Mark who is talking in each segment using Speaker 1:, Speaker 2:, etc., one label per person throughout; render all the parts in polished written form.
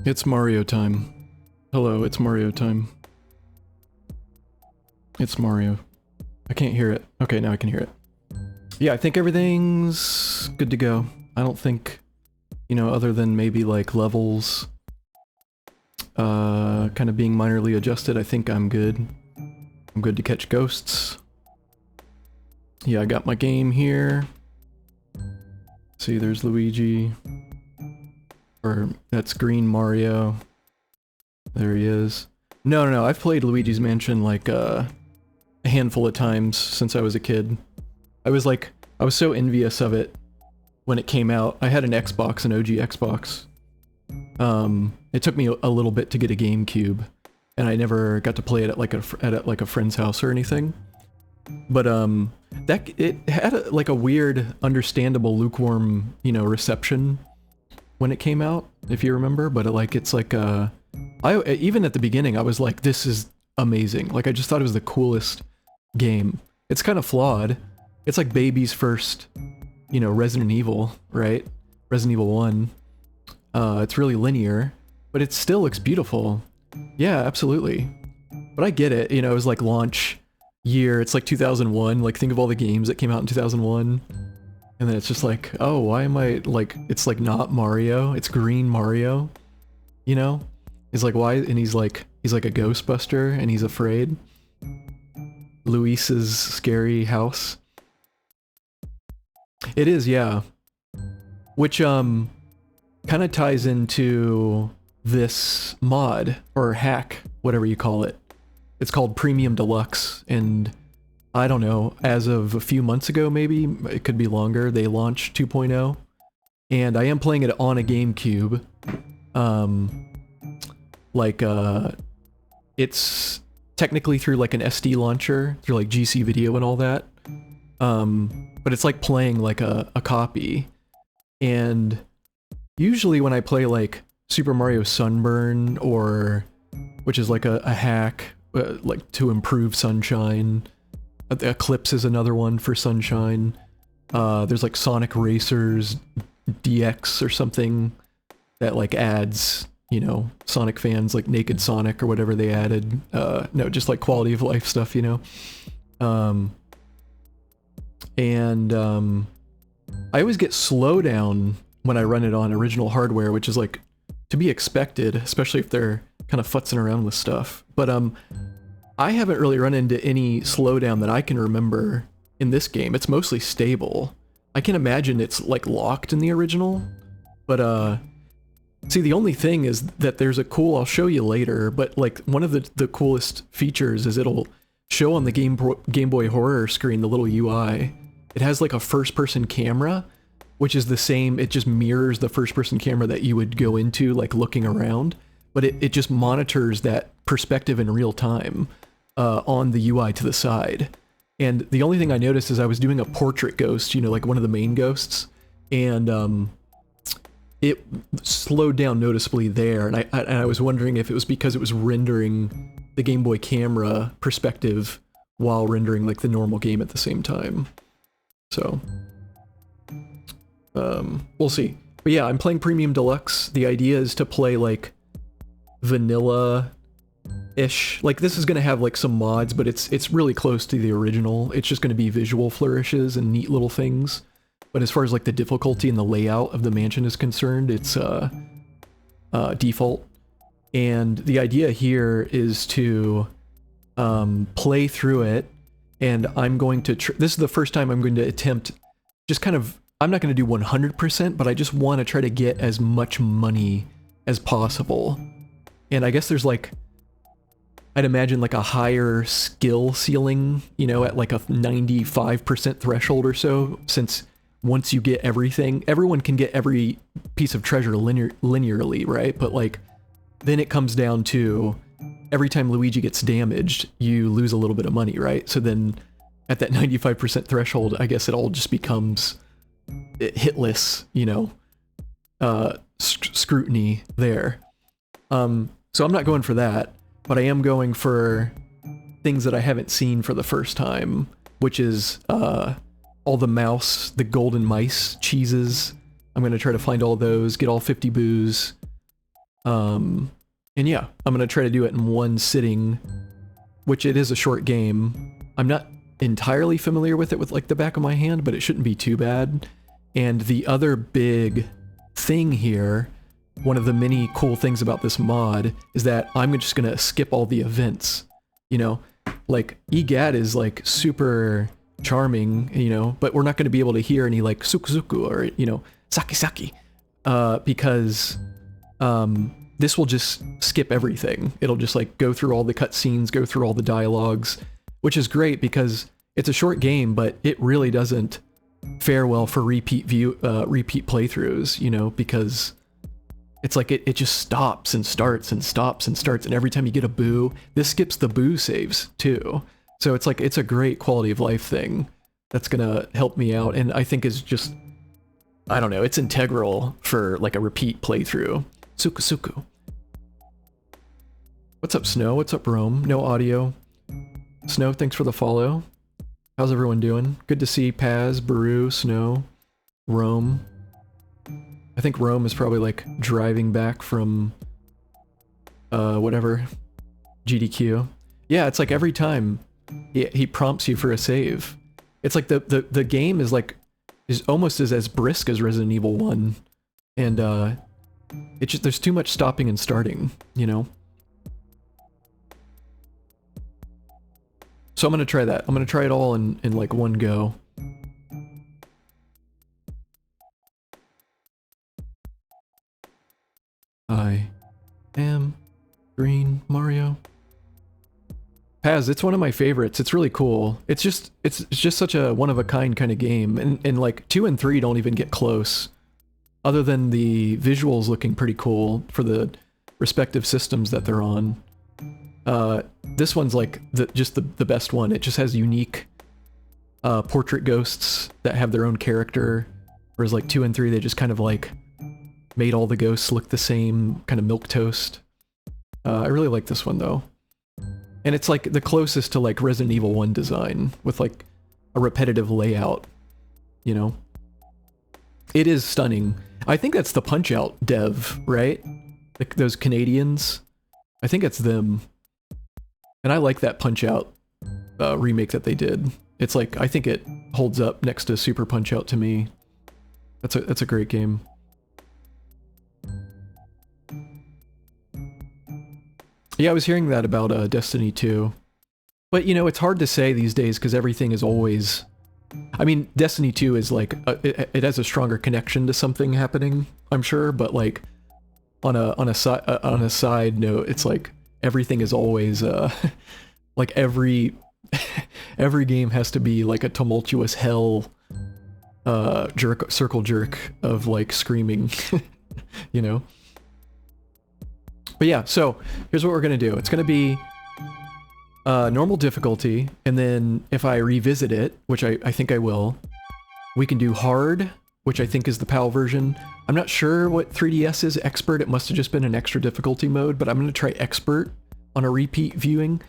Speaker 1: It's Mario time. Hello, it's Mario time. It's Mario. I can't hear it. Okay, now I can hear it. Yeah, I think everything's good to go. I don't think, you know, other than maybe like levels kind of being minorly adjusted, I think I'm good. I'm good to catch ghosts. Yeah, I got my game here. See, there's Luigi. Or that's Green Mario. There he is. No, I've played Luigi's Mansion like a handful of times since I was a kid. I was so envious of it when it came out. I had an Xbox, an OG Xbox. It took me a little bit to get a GameCube, and I never got to play it at like a friend's house or anything. But it had like a weird, understandable, lukewarm, you know, reception when it came out, if you remember. But even at the beginning, I was like, this is amazing. Like, I just thought it was the coolest game. It's kind of flawed. It's like baby's first, you know, Resident Evil, right? Resident Evil 1. It's really linear, but it still looks beautiful. Yeah, absolutely. But I get it, you know, it was like launch year, it's like 2001, like think of all the games that came out in 2001. And then it's just like, oh, why am I, like, it's like not Mario, it's Green Mario, you know? He's like, why, and he's like a Ghostbuster, and he's afraid. Luis's scary house. It is, yeah. Which, kind of ties into this mod, or hack, whatever you call it. It's called Premium Deluxe, and I don't know, as of a few months ago maybe, it could be longer, they launched 2.0, and I am playing it on a GameCube. It's technically through like an SD launcher, through like GCVideo and all that, but it's like playing like a copy. And usually when I play like Super Mario Sunburn, or which is like a hack, like to improve Sunshine. Eclipse is another one for Sunshine. There's like Sonic Racers DX or something that like adds, you know, Sonic fans like Naked Sonic or whatever they added. No, just like quality of life stuff, you know. I always get slowdown when I run it on original hardware, which is like to be expected, especially if they're kind of futzing around with stuff. But I haven't really run into any slowdown that I can remember in this game. It's mostly stable. I can imagine it's like locked in the original, but see, the only thing is that there's a cool, I'll show you later, but like one of the coolest features is it'll show on the Game Boy Horror screen, the little UI. It has like a first-person camera, which is the same, it just mirrors the first-person camera that you would go into, like looking around, but it just monitors that perspective in real time. on the UI to the side. And the only thing I noticed is I was doing a portrait ghost, you know, like one of the main ghosts, and it slowed down noticeably there, and I was wondering if it was because it was rendering the Game Boy camera perspective while rendering like the normal game at the same time. So, we'll see. But yeah, I'm playing Premium Deluxe. The idea is to play like vanilla-ish. Like this is gonna have like some mods, but it's really close to the original. It's just gonna be visual flourishes and neat little things. But as far as like the difficulty and the layout of the mansion is concerned, it's default. And the idea here is to play through it, and I'm going to this is the first time I'm going to attempt just kind of, I'm not going to do 100%, but I just want to try to get as much money as possible. And I guess there's like, I'd imagine like a higher skill ceiling, you know, at like a 95% threshold or so, since once you get everything, everyone can get every piece of treasure linearly, right? But like, then it comes down to every time Luigi gets damaged, you lose a little bit of money, right? So then at that 95% threshold, I guess it all just becomes hitless, you know, scrutiny there. So I'm not going for that, but I am going for things that I haven't seen for the first time, which is all the mouse, the golden mice cheeses. I'm going to try to find all those, get all 50 boos. And yeah, I'm going to try to do it in one sitting, which it is a short game. I'm not entirely familiar with it with like the back of my hand, but it shouldn't be too bad. And the other big thing here, one of the many cool things about this mod, is that I'm just going to skip all the events. You know, like EGAD is like super charming, you know, but we're not going to be able to hear any like suku or, you know, saki because this will just skip everything. It'll just like go through all the cutscenes, go through all the dialogues, which is great because it's a short game, but it really doesn't fare well for repeat playthroughs, you know, because it's like it just stops and starts and stops and starts, and every time you get a boo, this skips the boo saves too. So it's like, it's a great quality of life thing that's gonna help me out, and I think is just, I don't know, it's integral for like a repeat playthrough. Suku. What's up, Snow? What's up, Rome? No audio. Snow, thanks for the follow. How's everyone doing? Good to see Paz, Baru, Snow, Rome. I think Rome is probably like driving back from whatever, GDQ. Yeah, it's like every time he prompts you for a save. It's like the game is like, is almost as brisk as Resident Evil 1. And it's just, there's too much stopping and starting, you know? So I'm gonna try that. I'm gonna try it all in like one go. I am Green Mario. Paz, it's one of my favorites. It's really cool. It's just such a one-of-a-kind kind of game, and like 2 and 3 don't even get close, other than the visuals looking pretty cool for the respective systems that they're on. This one's like just the best one. It just has unique portrait ghosts that have their own character, whereas like 2 and 3 they just kind of like made all the ghosts look the same, kind of milquetoast. I really like this one though. And it's like the closest to like Resident Evil 1 design, with like a repetitive layout, you know? It is stunning. I think that's the Punch-Out dev, right? Like those Canadians. I think it's them. And I like that Punch-Out remake that they did. It's like, I think it holds up next to Super Punch-Out to me. That's a great game. Yeah, I was hearing that about Destiny 2. But, you know, it's hard to say these days because everything is always... I mean, Destiny 2 is like, it has a stronger connection to something happening, I'm sure, but like, on a side note, it's like, everything is always, like every game has to be like a tumultuous hell, circle jerk of like screaming, you know? But yeah, so here's what we're gonna do. It's gonna be Normal difficulty, and then if I revisit it, which I think I will, we can do hard, which I think is the PAL version. I'm not sure what 3DS is. Expert, it must have just been an extra difficulty mode, but I'm going to try expert on a repeat viewing.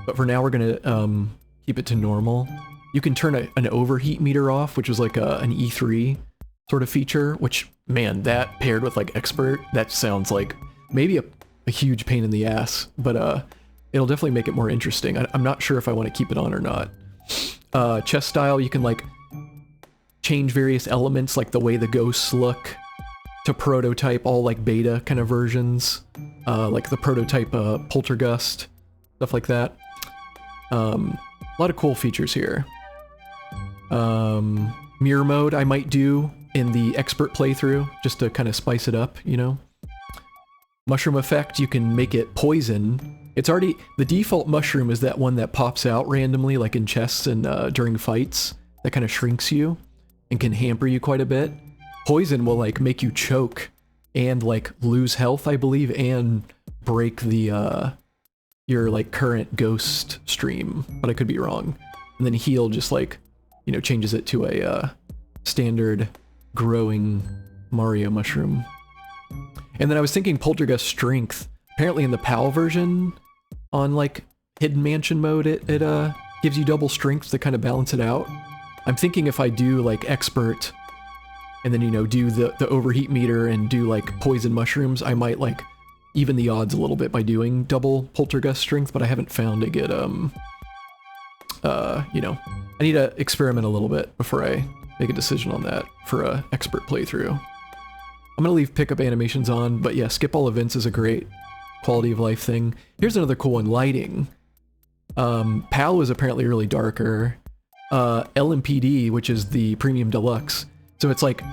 Speaker 1: But for now, we're going to keep it to normal. You can turn an overheat meter off, which is like an E3 sort of feature, which, man, that paired with like expert, that sounds like maybe a huge pain in the ass, but it'll definitely make it more interesting. I'm not sure if I want to keep it on or not. Chess style, you can like change various elements, like the way the ghosts look, to prototype all like beta kind of versions, like the prototype poltergust, stuff like that. A lot of cool features here. Mirror mode I might do in the expert playthrough, just to kind of spice it up, you know? Mushroom effect, you can make it poison. It's already, the default mushroom is that one that pops out randomly, like in chests and during fights, that kind of shrinks you and can hamper you quite a bit. Poison will like make you choke and like lose health, I believe, and break the your like current ghost stream, but I could be wrong. And then heal just like, you know, changes it to a standard growing Mario mushroom. And then I was thinking poltergust strength. Apparently in the PAL version on like hidden mansion mode, it gives you double strength to kind of balance it out. I'm thinking if I do like expert and then, you know, do the overheat meter and do like poison mushrooms, I might like even the odds a little bit by doing double poltergust strength, but I haven't found a good, you know, I need to experiment a little bit before I make a decision on that for a expert playthrough. I'm gonna leave pickup animations on, but yeah, skip all events is a great quality of life thing. Here's another cool one, lighting. PAL was apparently really darker. LMPD, which is the premium deluxe, so it's like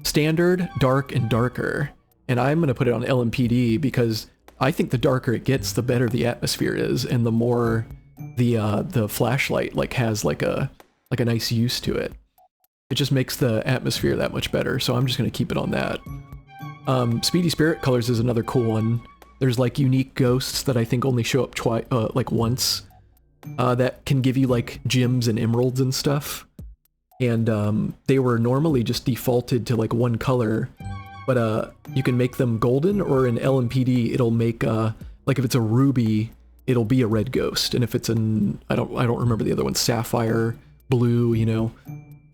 Speaker 1: standard, dark, and darker. And I'm gonna put it on LMPD because I think the darker it gets, the better the atmosphere is, and the more the flashlight like has like a nice use to it. It just makes the atmosphere that much better, so I'm just gonna keep it on that. Speedy Spirit Colors is another cool one. There's like unique ghosts that I think only show up twice, like once, that can give you like gems and emeralds and stuff. And they were normally just defaulted to like one color, but you can make them golden, or in LMPD it'll make like if it's a ruby, it'll be a red ghost, and if it's an I don't remember the other one, sapphire blue, you know.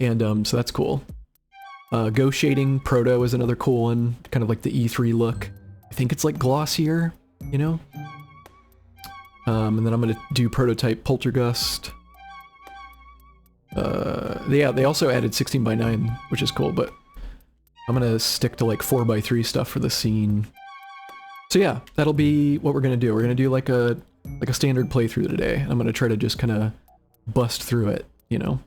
Speaker 1: And so that's cool. Ghost shading proto is another cool one, kind of like the E3 look. I think it's like glossier, you know. And then I'm gonna do prototype poltergust. Yeah, they also added 16:9, which is cool, but I'm gonna stick to like 4:3 stuff for the scene. So yeah, that'll be what we're gonna do. We're gonna do like a standard playthrough today. I'm gonna try to just kind of bust through it, you know.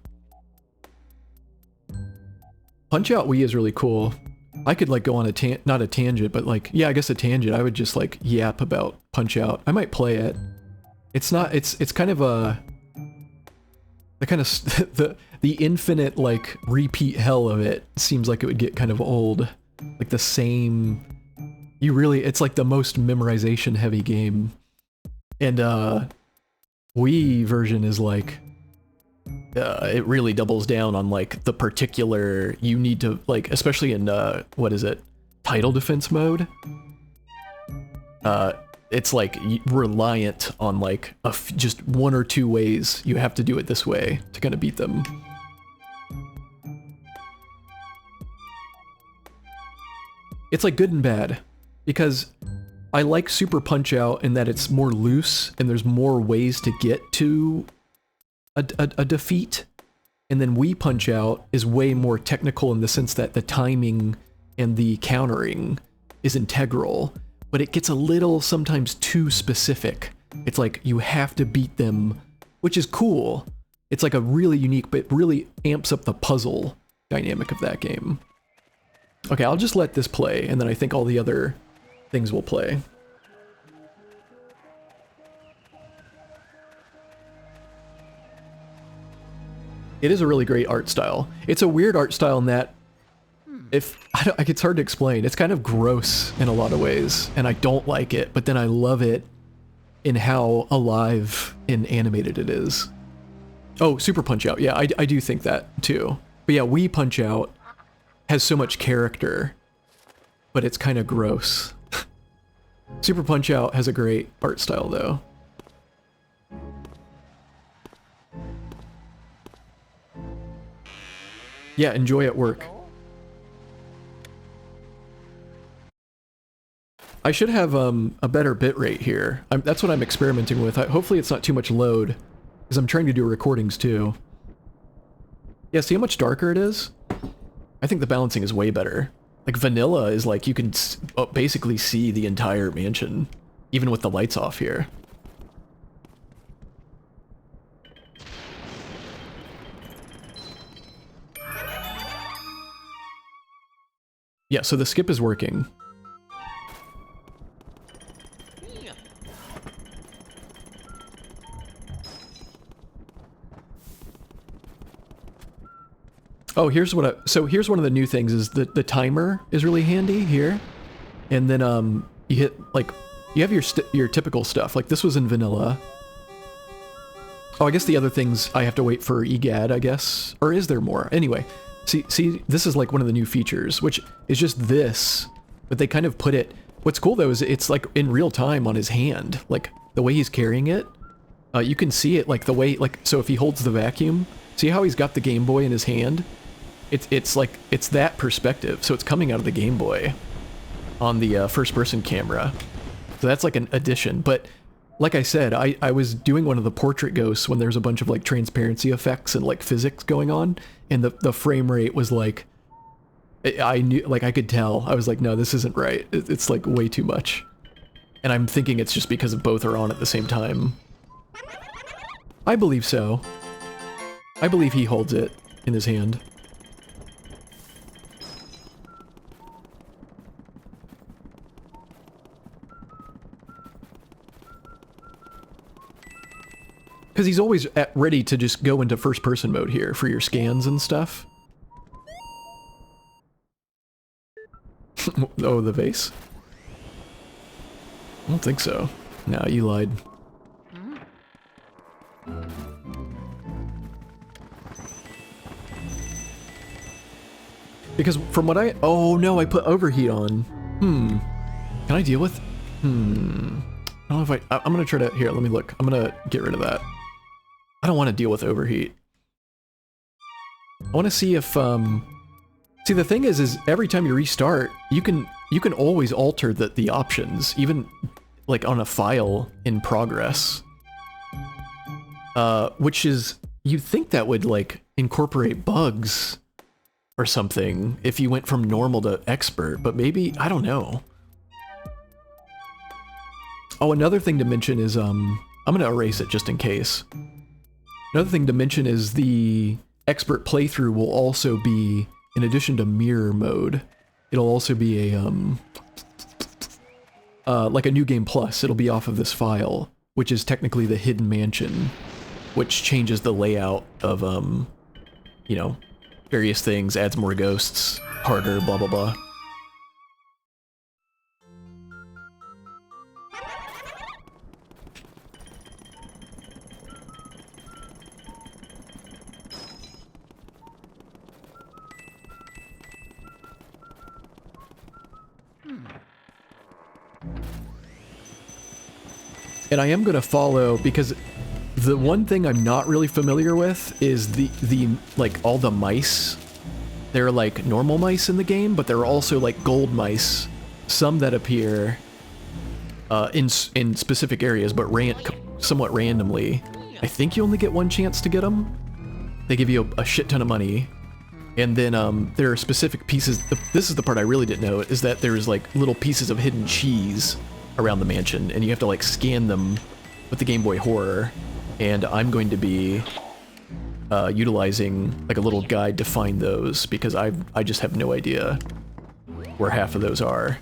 Speaker 1: Punch-Out Wii is really cool. I could like go on a not a tangent, but like, yeah, I guess a tangent. I would just like yap about Punch-Out. I might play it. It's not, it's kind of a, the kind of, the infinite like repeat hell of it seems like it would get kind of old. Like the same, it's like the most memorization heavy game. And Wii version is like, it really doubles down on like the particular, you need to like, especially in what is it, title defense mode, it's like reliant on like just one or two ways you have to do it this way to kind of beat them. It's like good and bad, because I like Super Punch-Out in that it's more loose and there's more ways to get to a defeat, and then Wii Punch-Out is way more technical in the sense that the timing and the countering is integral, but it gets a little sometimes too specific. It's like you have to beat them, which is cool. It's like a really unique, but really amps up the puzzle dynamic of that game. Okay, I'll just let this play, and then I think all the other things will play. It is a really great art style. It's a weird art style in that, it's hard to explain. It's kind of gross in a lot of ways, and I don't like it, but then I love it in how alive and animated it is. Oh, Super Punch-Out! Yeah, I do think that too. But yeah, Wii Punch-Out has so much character, but it's kind of gross. Super Punch-Out has a great art style though. Yeah, enjoy at work. I should have a better bitrate here. That's what I'm experimenting with. Hopefully it's not too much load, because I'm trying to do recordings too. Yeah, see how much darker it is? I think the balancing is way better. Like vanilla is like you can basically see the entire mansion, even with the lights off here. Yeah, so the skip is working. Oh, here's what here's one of the new things is that the timer is really handy here. And then you hit like you have your typical stuff. Like this was in vanilla. Oh, I guess the other things I have to wait for EGAD, I guess. Or is there more? Anyway, see this is like one of the new features, which is just this, but they kind of put it. What's cool though is it's like in real time on his hand. Like the way he's carrying it. You can see it like the way so if he holds the vacuum, see how he's got the Game Boy in his hand? It's like, it's that perspective, so it's coming out of the Game Boy on the first-person camera. So that's like an addition, but like I said, I was doing one of the portrait ghosts when there's a bunch of like transparency effects and like physics going on, and the frame rate was like, I knew, like I could tell, I was like, no, this isn't right, it's like way too much. And I'm thinking it's just because both are on at the same time. I believe so. I believe he holds it in his hand. Because he's always ready to just go into first-person mode here for your scans and stuff. Oh, the vase? I don't think so. No, you lied. Because from what oh no, I put overheat on. Can I deal with? I don't know if I'm gonna try to, here, let me look. I'm gonna get rid of that. I don't want to deal with overheat. I want to see if, see the thing is every time you restart, you can always alter the options, even like on a file in progress. Which is, you'd think that would like incorporate bugs or something if you went from normal to expert, but maybe, I don't know. Oh, another thing to mention is, I'm gonna erase it just in case. Another thing to mention is the expert playthrough will also be, in addition to mirror mode, it'll also be a, like a New Game Plus. It'll be off of this file, which is technically the hidden mansion, which changes the layout of, you know, various things, adds more ghosts, harder, blah blah blah. And I am going to follow, because the one thing I'm not really familiar with is the like, all the mice. There are, like, normal mice in the game, but there are also, like, gold mice. Some that appear in specific areas, but somewhat randomly. I think you only get one chance to get them. They give you a shit ton of money. And then there are specific pieces. This is the part I really didn't know, is that there's, like, little pieces of hidden cheese around the mansion, and you have to like scan them with the Game Boy Horror, and I'm going to be utilizing like a little guide to find those, because I just have no idea where half of those are.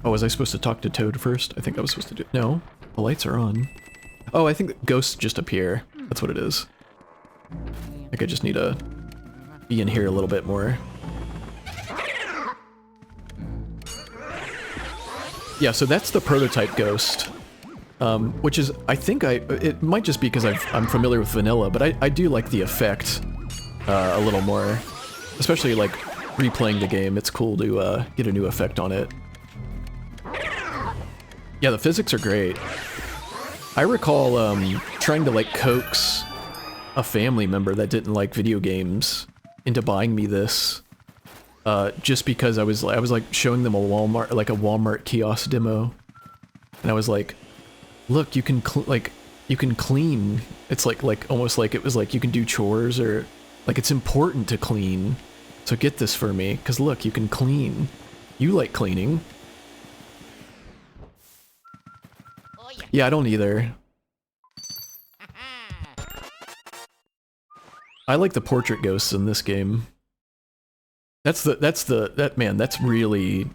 Speaker 1: Oh, was I supposed to talk to Toad first? I think I was supposed to do— no, the lights are on. Oh, I think that ghosts just appear. That's what it is. I think I just need a be in here a little bit more. Yeah, so that's the prototype ghost, which is, I think it might just be because I'm familiar with vanilla, but I do like the effect a little more, especially like replaying the game. It's cool to get a new effect on it. Yeah, the physics are great. I recall trying to like coax a family member that didn't like video games into buying me this. Just because I was like showing them a Walmart kiosk demo, and I was like, "Look, you can clean. It's like almost like it was like you can do chores, or like it's important to clean. So get this for me, cause look, you can clean. You like cleaning." Yeah, I don't either. I like the portrait ghosts in this game. That's really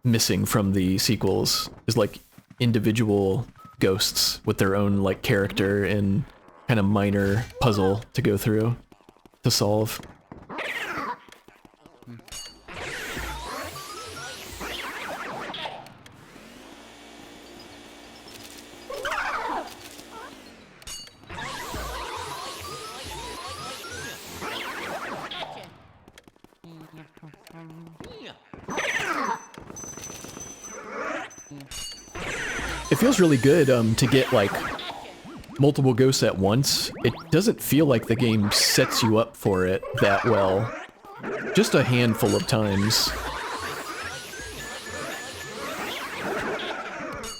Speaker 1: missing from the sequels, is like individual ghosts with their own like character and kind of minor puzzle to go through to solve. It feels really good to get like multiple ghosts at once. It doesn't feel like the game sets you up for it that well. Just a handful of times.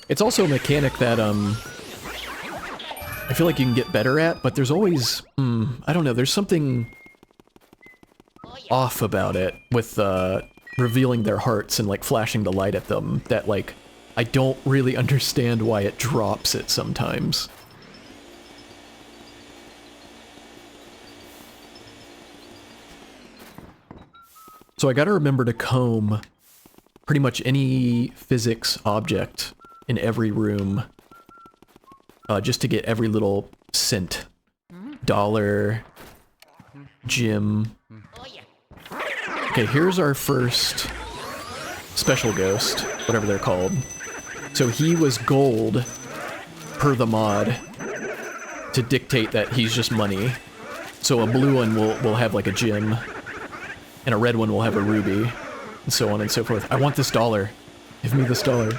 Speaker 1: It's also a mechanic that I feel like you can get better at, but there's always I don't know, there's something off about it with revealing their hearts and like flashing the light at them that like I don't really understand why it drops it sometimes. So I gotta remember to comb pretty much any physics object in every room, just to get every little cent. Dollar, gem. Okay, here's our first special ghost, whatever they're called. So he was gold per the mod to dictate that he's just money. So a blue one will have like a gem, and a red one will have a ruby, and so on and so forth. I want this dollar. Give me this dollar.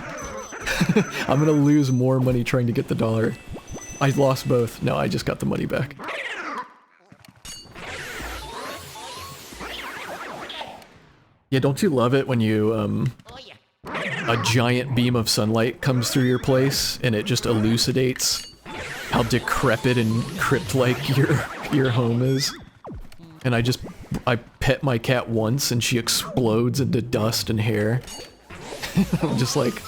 Speaker 1: I'm gonna lose more money trying to get the dollar. I lost both. No, I just got the money back. Yeah, don't you love it when you, a giant beam of sunlight comes through your place and it just elucidates how decrepit and crypt-like your home is? And I pet my cat once and she explodes into dust and hair. I'm just like,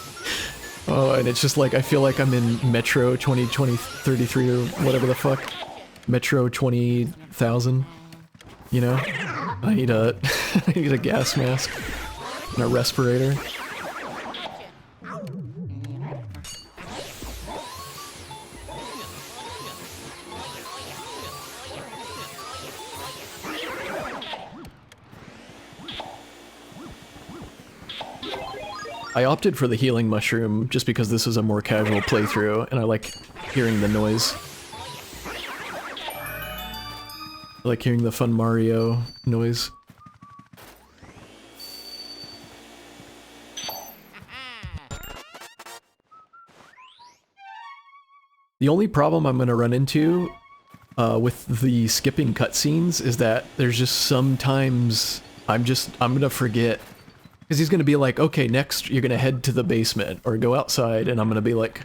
Speaker 1: oh, and it's just like, I feel like I'm in Metro 2033 or whatever the fuck. Metro 20,000, you know? I need a, I need a gas mask and a respirator. I opted for the healing mushroom just because this is a more casual playthrough and I like hearing the noise. I like hearing the fun Mario noise. The only problem I'm gonna run into with the skipping cutscenes is that there's just sometimes I'm gonna forget. Because he's gonna be like, okay, next you're gonna head to the basement or go outside, and I'm gonna be like,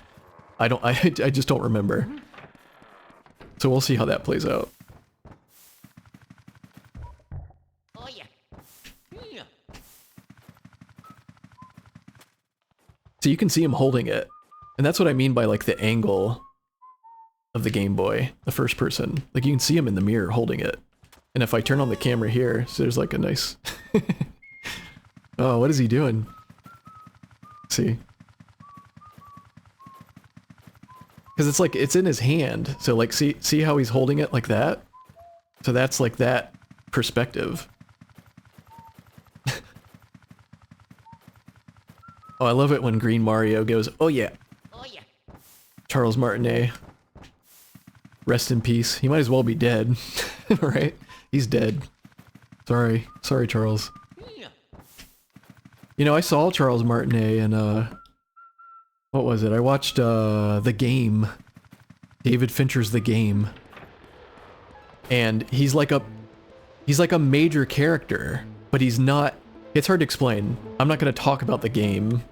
Speaker 1: I just don't remember. So we'll see how that plays out. So you can see him holding it, and that's what I mean by like the angle of the Game Boy, the first person. Like you can see him in the mirror holding it. And if I turn on the camera here, so there's like a nice... Oh, what is he doing? See? Because it's like, it's in his hand. So like, see how he's holding it like that? So that's like that perspective. Oh, I love it when Green Mario goes, "Oh yeah." Oh yeah. Charles Martinet. Rest in peace. He might as well be dead. Right? He's dead. Sorry. Sorry, Charles. You know, I saw Charles Martinet in, what was it? I watched, The Game. David Fincher's The Game. And he's like a major character, but he's not. It's hard to explain. I'm not going to talk about The Game.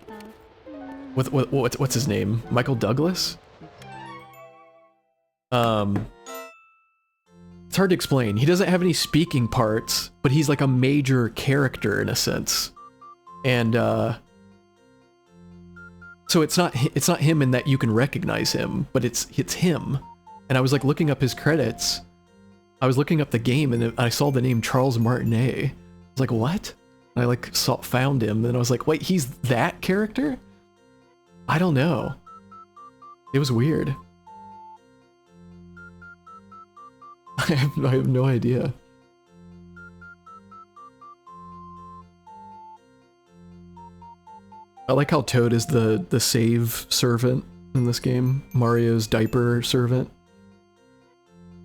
Speaker 1: What's his name? Michael Douglas? It's hard to explain. He doesn't have any speaking parts, but he's like a major character in a sense. And so it's not him in that you can recognize him, but it's him. And I was like looking up his credits. I was looking up The Game and I saw the name Charles Martinet. I was like, what? And I like found him and I was like, wait, he's that character? I don't know. It was weird. I have no idea. I like how Toad is the save servant in this game. Mario's diaper servant.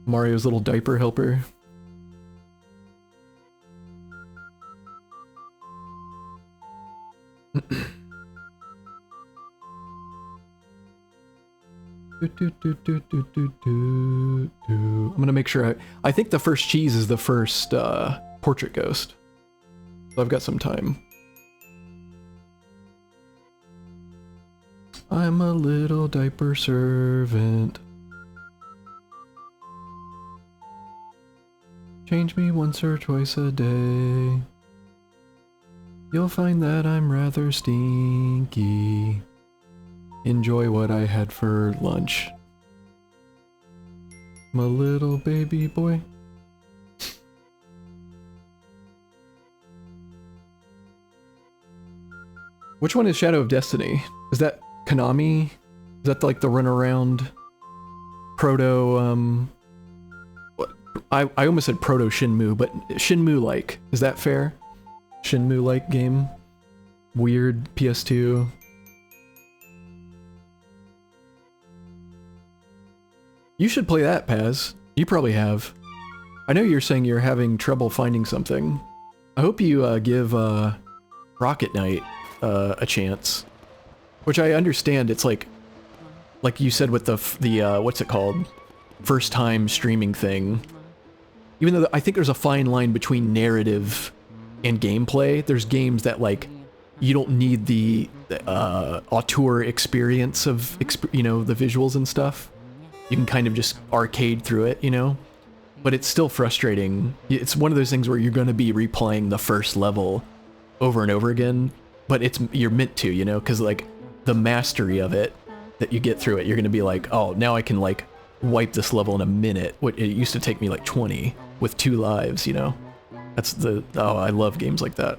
Speaker 1: Mario's little diaper helper. I'm gonna make sure I think the first cheese is the first portrait ghost. So I've got some time. I'm a little diaper servant. Change me once or twice a day. You'll find that I'm rather stinky. Enjoy what I had for lunch. I'm a little baby boy. Which one is Shadow of Destiny? Is that Konami? Is that like the runaround proto, I almost said proto Shinmu, but Shinmu-like. Is that fair? Shinmu-like game? Weird PS2. You should play that, Paz. You probably have. I know you're saying you're having trouble finding something. I hope you give Rocket Knight a chance. Which I understand, it's like you said with the what's it called? First time streaming thing. Even though I think there's a fine line between narrative and gameplay, there's games that like you don't need the auteur experience of you know, the visuals and stuff. You can kind of just arcade through it, you know? But it's still frustrating. It's one of those things where you're going to be replaying the first level over and over again, but you're meant to, you know? Because like the mastery of it that you get through it, you're going to be like, oh, now I can like wipe this level in a minute. It used to take me like 20 with 2 lives, you know? That's oh, I love games like that.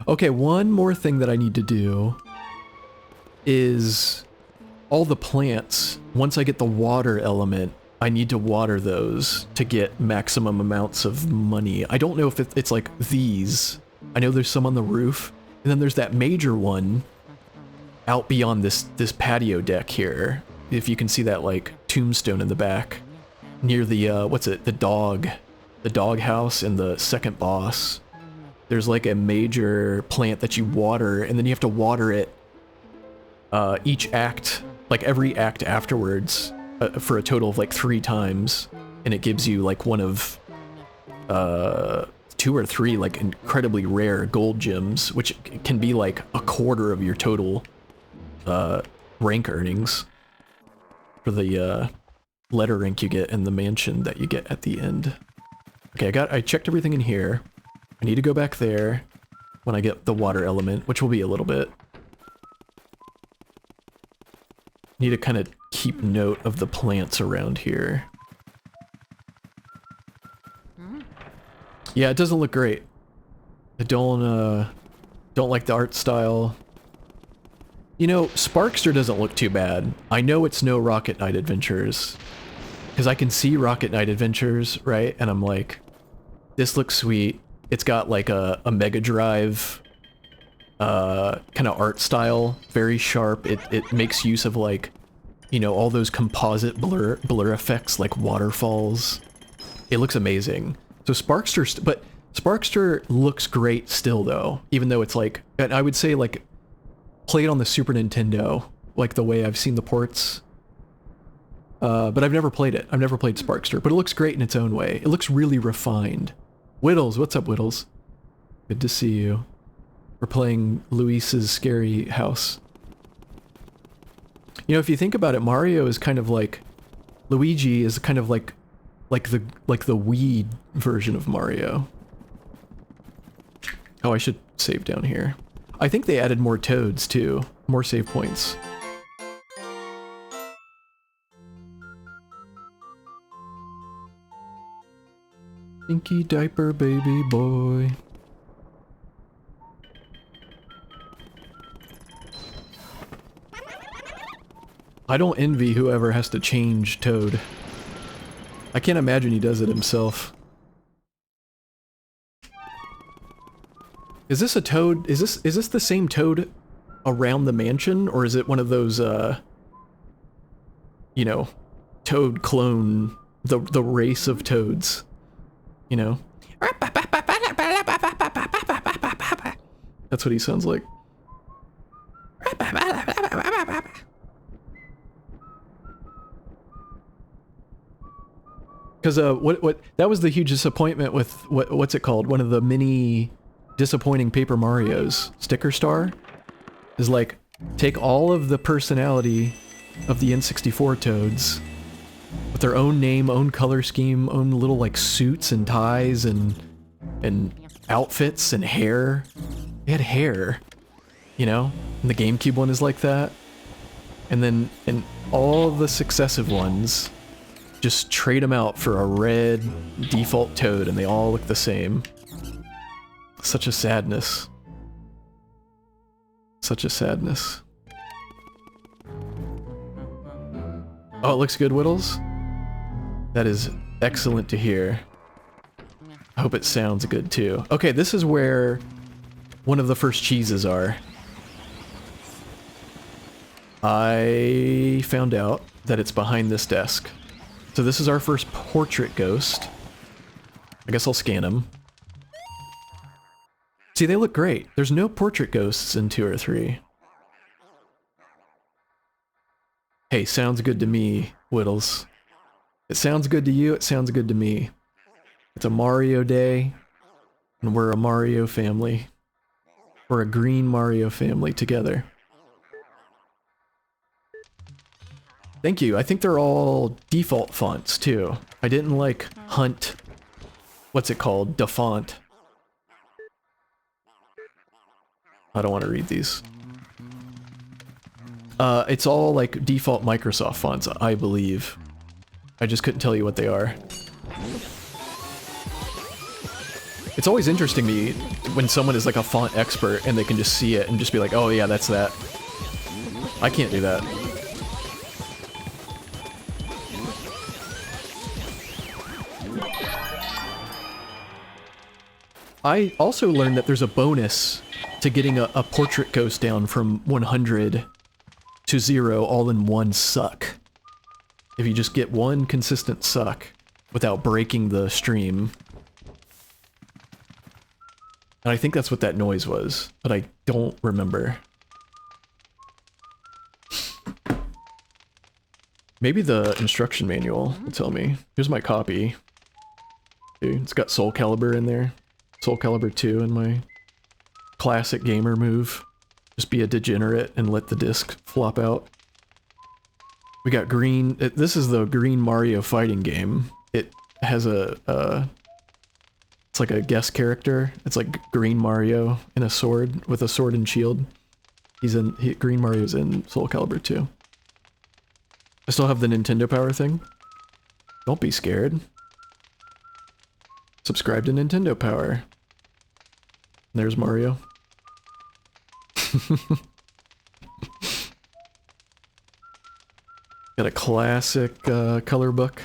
Speaker 1: Okay, one more thing that I need to do is all the plants, once I get the water element, I need to water those to get maximum amounts of money. I don't know if it's like these. I know there's some on the roof, and then there's that major one out beyond this patio deck here. If you can see that like tombstone in the back near the what's it, the dog house and the second boss. There's like a major plant that you water, and then you have to water it each act, like every act afterwards, for a total of like 3 times, and it gives you like one of 2 or 3 like incredibly rare gold gems, which can be like a quarter of your total rank earnings for the letter rank you get and the mansion that you get at the end. Okay, I checked everything in here. I need to go back there when I get the water element, which will be a little bit. Need to kind of keep note of the plants around here. Yeah, it doesn't look great. I don't like the art style. You know, Sparkster doesn't look too bad. I know it's no Rocket Knight Adventures. Because I can see Rocket Knight Adventures, right? And I'm like, this looks sweet. It's got like a Mega Drive kind of art style, very sharp. It makes use of like, you know, all those composite blur effects like waterfalls. It looks amazing. So Sparkster, but Sparkster looks great still though, even though it's like, and I would say like, played on the Super Nintendo, like the way I've seen the ports. But I've never played it. I've never played Sparkster, but it looks great in its own way. It looks really refined. Whittles, what's up, Whittles? Good to see you. We're playing Luis's Scary House. You know, if you think about it, Mario is kind of like... Luigi is kind of like the Wii version of Mario. Oh, I should save down here. I think they added more toads, too. More save points. Stinky diaper baby boy. I don't envy whoever has to change Toad. I can't imagine he does it himself. Is this a Toad? Is this the same Toad around the mansion, or is it one of those you know, Toad clone, the race of Toads, you know? That's what he sounds like. Because what that was the huge disappointment with what's it called? One of the mini disappointing Paper Marios, Sticker Star, is like take all of the personality of the N64 Toads with their own name, own color scheme, own little like suits and ties and outfits and hair. They had hair, you know? And the GameCube one is like that. And then and all the successive ones just trade them out for a red default Toad and they all look the same. Such a sadness. Such a sadness. Oh, it looks good, Whittles? That is excellent to hear. I hope it sounds good too. Okay, this is where one of the first cheeses are. I found out that it's behind this desk. So this is our first portrait ghost. I guess I'll scan him. See, they look great. There's no portrait ghosts in 2 or 3. Hey, sounds good to me, Whittles. It sounds good to you, it sounds good to me. It's a Mario day, and we're a Mario family. We're a green Mario family together. Thank you. I think they're all default fonts, too. I didn't, like, hunt... What's it called? Defont. I don't want to read these. It's all, like, default Microsoft fonts, I believe. I just couldn't tell you what they are. It's always interesting to me when someone is, like, a font expert and they can just see it and just be like, oh, yeah, that's that. I can't do that. I also learned that there's a bonus to getting a portrait ghost down from 100 to 0 all in one suck. If you just get one consistent suck without breaking the stream. And I think that's what that noise was, but I don't remember. Maybe the instruction manual will tell me. Here's my copy. Dude, it's got Soul Calibur in there. Soul Calibur 2 in my classic gamer move. Just be a degenerate and let the disc flop out. We got green... This is the green Mario fighting game. It has a... it's like a guest character. It's like green Mario in a sword, with a sword and shield. Green Mario's in Soul Calibur 2. I still have the Nintendo Power thing. Don't be scared. Subscribe to Nintendo Power. There's Mario. Got a classic color book.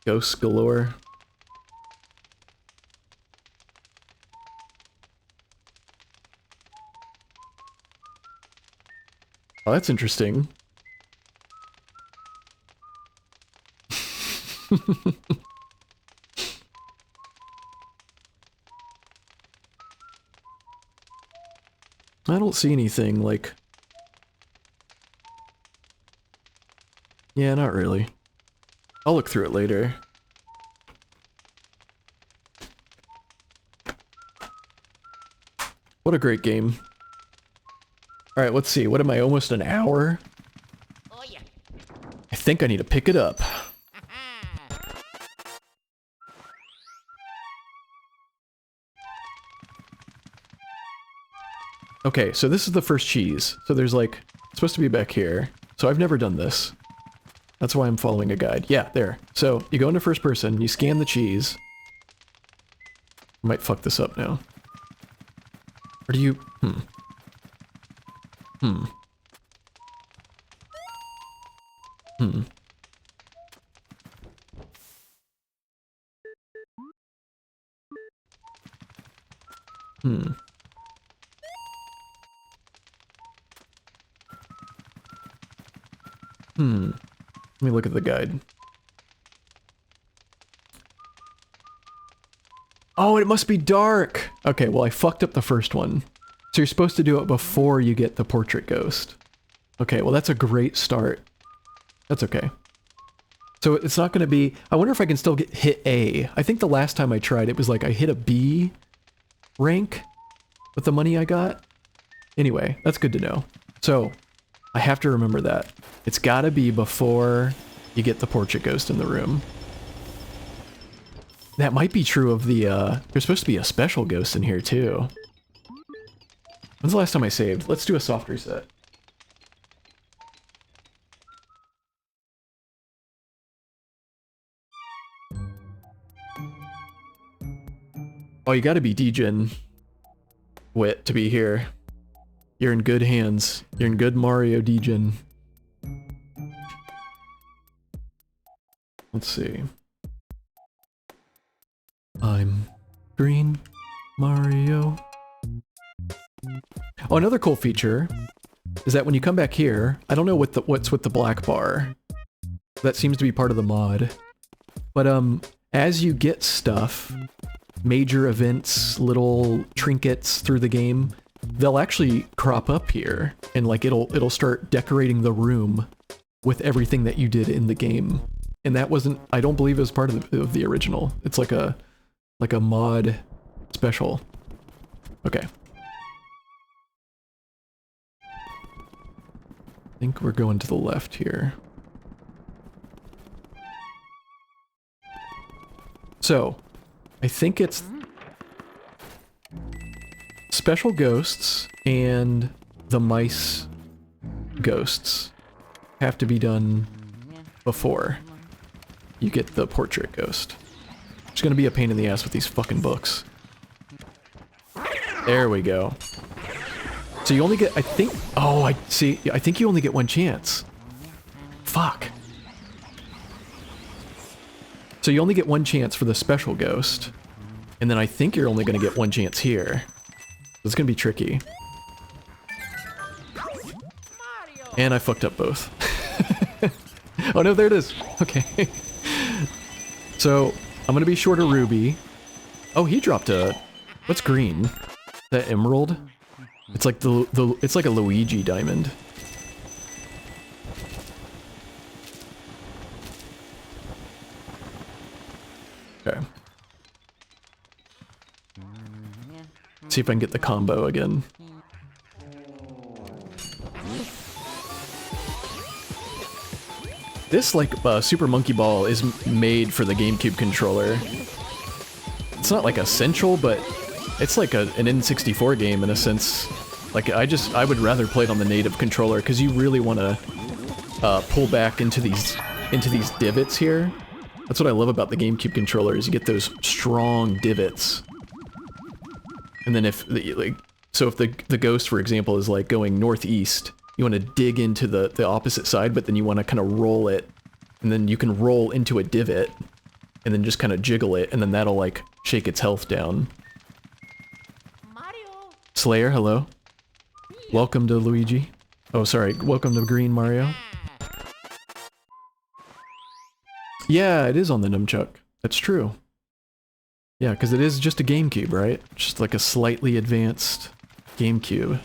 Speaker 1: Ghosts galore. Oh, that's interesting. I don't see anything like... Yeah, not really. I'll look through it later. What a great game. Alright, let's see. What am I, almost an hour?
Speaker 2: Oh, yeah.
Speaker 1: I think I need to pick it up. Okay, so this is the first cheese. So there's like, it's supposed to be back here. So I've never done this. That's why I'm following a guide. Yeah, there. So you go into first person, you scan the cheese. I might fuck this up now. Or do you... Hmm. Hmm. Hmm. Hmm. Hmm. Let me look at the guide. Oh, it must be dark! Okay, well I fucked up the first one. So you're supposed to do it before you get the portrait ghost. Okay, well that's a great start. That's okay. So it's not gonna be... I wonder if I can still hit A. I think the last time I tried it was like I hit a B rank with the money I got. Anyway, that's good to know. So, I have to remember that. It's gotta be before you get the portrait ghost in the room. That might be true of the, there's supposed to be a special ghost in here too. When's the last time I saved? Let's do a soft reset. Oh, you gotta be Degen Wit to be here. You're in good hands. You're in good Mario Degen. Let's see. I'm green Mario. Oh, another cool feature is that when you come back here, I don't know what's with the black bar. That seems to be part of the mod. But as you get stuff, major events, little trinkets through the game, they'll actually crop up here, and like it'll start decorating the room with everything that you did in the game. And that wasn't, I don't believe it was part of the original. It's like a mod special. Okay. I think we're going to the left here. So, I think it's special ghosts and the mice ghosts have to be done before you get the portrait ghost. It's gonna be a pain in the ass with these fucking books. There we go. So you only get, I think, oh, I see, I think you only get one chance. Fuck. So you only get one chance for the special ghost, and then I think you're only gonna get one chance here. It's gonna be tricky. And I fucked up both. Oh no, there it is. Okay. So, I'm gonna be short of Ruby. Oh, he dropped a... What's green? That emerald? It's like it's like a Luigi diamond. Okay. See if I can get the combo again. This, like, Super Monkey Ball is made for the GameCube controller. It's not, like, essential, but it's like an N64 game in a sense. Like, I would rather play it on the native controller, because you really want to pull back into these divots here. That's what I love about the GameCube controller, is you get those strong divots. And then if, so if the ghost, for example, is, like, going northeast, you want to dig into the opposite side, but then you want to kind of roll it, and then you can roll into a divot, and then just kind of jiggle it, and then that'll like shake its health down.
Speaker 2: Mario.
Speaker 1: Slayer, hello. Welcome to Luigi. Oh, sorry. Welcome to Green Mario. Yeah, it is on the nunchuck. That's true. Yeah, because it is just a GameCube, right? Just like a slightly advanced GameCube.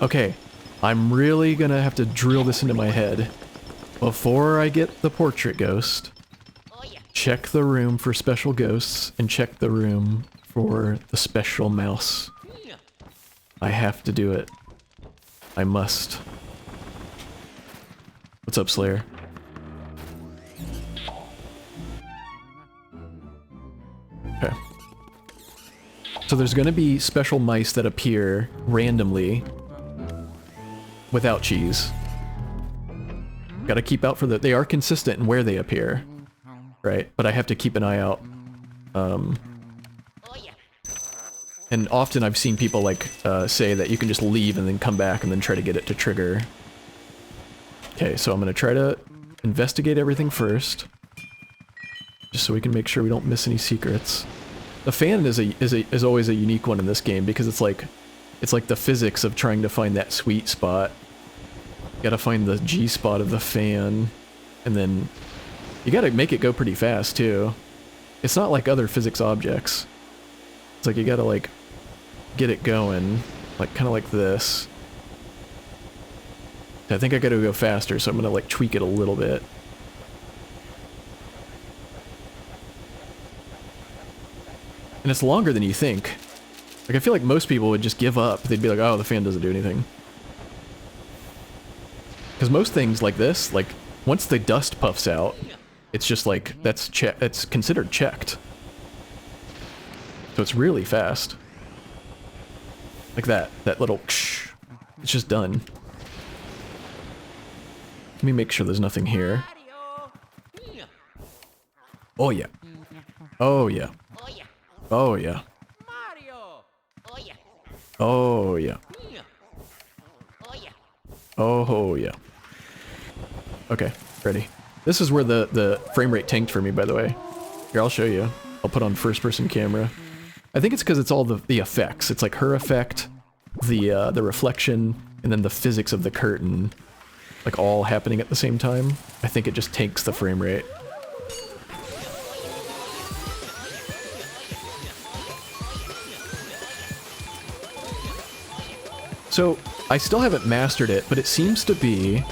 Speaker 1: Okay, I'm really gonna have to drill this into my head. Before I get the portrait ghost, check the room for special ghosts, and check the room for the special mouse. I have to do it. I must. What's up, Slayer? Okay. So there's gonna be special mice that appear randomly without cheese. Gotta keep out for the... They are consistent in where they appear. Right? But I have to keep an eye out. And often I've seen people like say that you can just leave and then come back and then try to get it to trigger. Okay, so I'm gonna try to investigate everything first. Just so we can make sure we don't miss any secrets. The fan is always a unique one in this game because it's like the physics of trying to find that sweet spot. You gotta find the G spot of the fan, and then you gotta make it go pretty fast too. It's not like other physics objects. It's like you gotta like get it going, like kind of like this. I think I gotta go faster, so I'm gonna like tweak it a little bit. And it's longer than you think. Like, I feel like most people would just give up. They'd be like, oh, the fan doesn't do anything. Because most things like this, like, once the dust puffs out, it's just like, it's considered checked. So it's really fast. Like that little ksh, it's just done. Let me make sure there's nothing here. Oh yeah. Oh yeah. Oh yeah. Oh yeah. Oh yeah. Okay, ready. This is where the frame rate tanked for me, by the way. Here, I'll show you. I'll put on first-person camera. I think it's because it's all the effects. It's like her effect, the reflection, and then the physics of the curtain, like all happening at the same time. I think it just tanks the frame rate. So, I still haven't mastered it, but it seems to be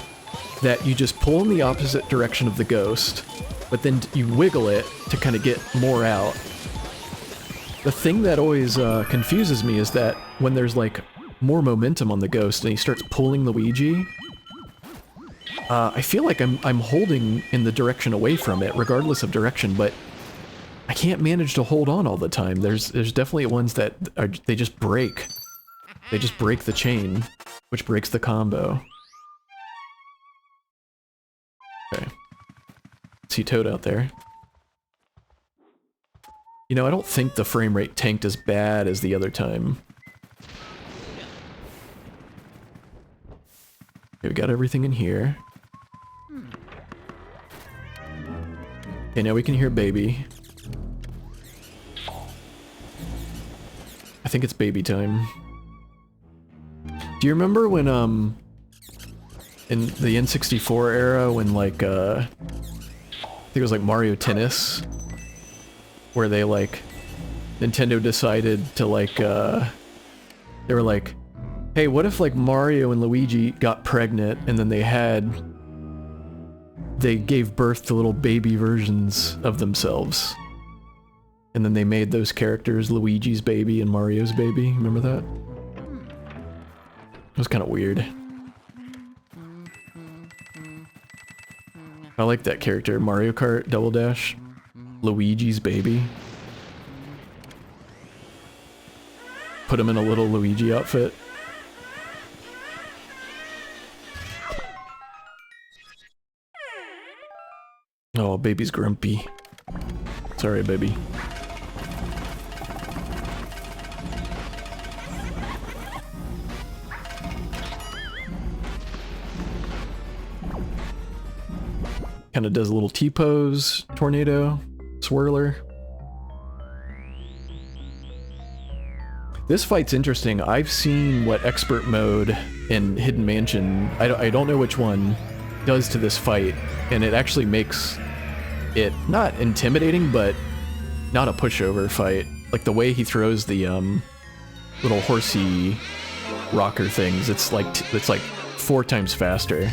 Speaker 1: that you just pull in the opposite direction of the ghost, but then you wiggle it to kind of get more out. The thing that always confuses me is that when there's like more momentum on the ghost and he starts pulling Luigi, I feel like I'm holding in the direction away from it, regardless of direction, but I can't manage to hold on all the time. There's definitely ones that they just break. They just break the chain, which breaks the combo. Okay. See Toad out there. You know, I don't think the frame rate tanked as bad as the other time. Okay, we got everything in here. Okay, now we can hear Baby. I think it's baby time. Do you remember when, in the N64 era, when, like, I think it was like Mario Tennis, where they, like, Nintendo decided to, like, they were like, hey, what if, like, Mario and Luigi got pregnant, and then they gave birth to little baby versions of themselves. And then they made those characters Luigi's baby and Mario's baby, remember that? It was kind of weird. I like that character, Mario Kart Double Dash. Luigi's baby. Put him in a little Luigi outfit. Oh, baby's grumpy. Sorry, baby. Kind of does a little T-pose, tornado, swirler. This fight's interesting. I've seen what expert mode in Hidden Mansion, I don't know which one, does to this fight, and it actually makes it not intimidating, but not a pushover fight. Like the way he throws the little horsey rocker things, it's like 4 times faster.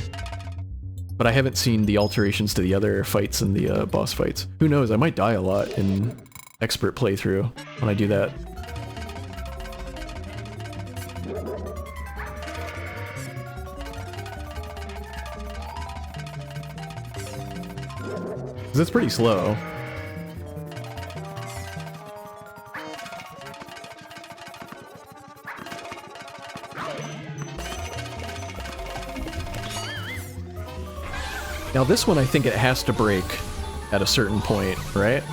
Speaker 1: But I haven't seen the alterations to the other fights in the boss fights. Who knows, I might die a lot in expert playthrough when I do that. It's pretty slow. Now this one, I think it has to break at a certain point, right?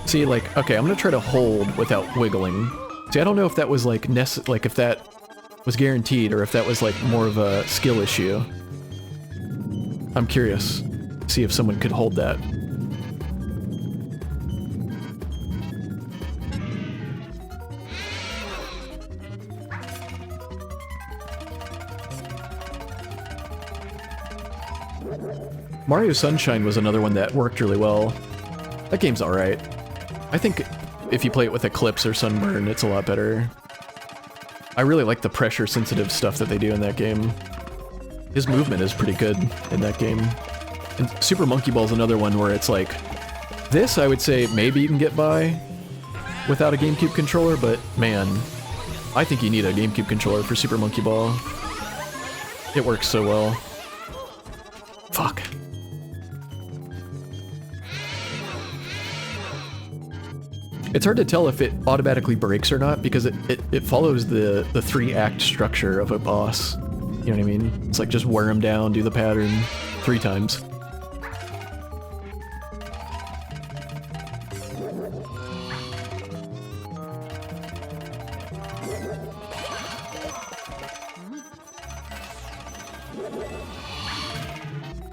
Speaker 1: See, like, okay, I'm gonna try to hold without wiggling. See, I don't know if that was like if that was guaranteed or if that was like more of a skill issue. I'm curious. See if someone could hold that. Mario Sunshine was another one that worked really well. That game's alright. I think if you play it with Eclipse or Sunburn, it's a lot better. I really like the pressure-sensitive stuff that they do in that game. His movement is pretty good in that game. And Super Monkey Ball is another one where it's like, this I would say maybe you can get by without a GameCube controller, but man, I think you need a GameCube controller for Super Monkey Ball. It works so well. Fuck. It's hard to tell if it automatically breaks or not because it follows the 3-act structure of a boss. You know what I mean? It's like just wear him down, do the pattern 3 times.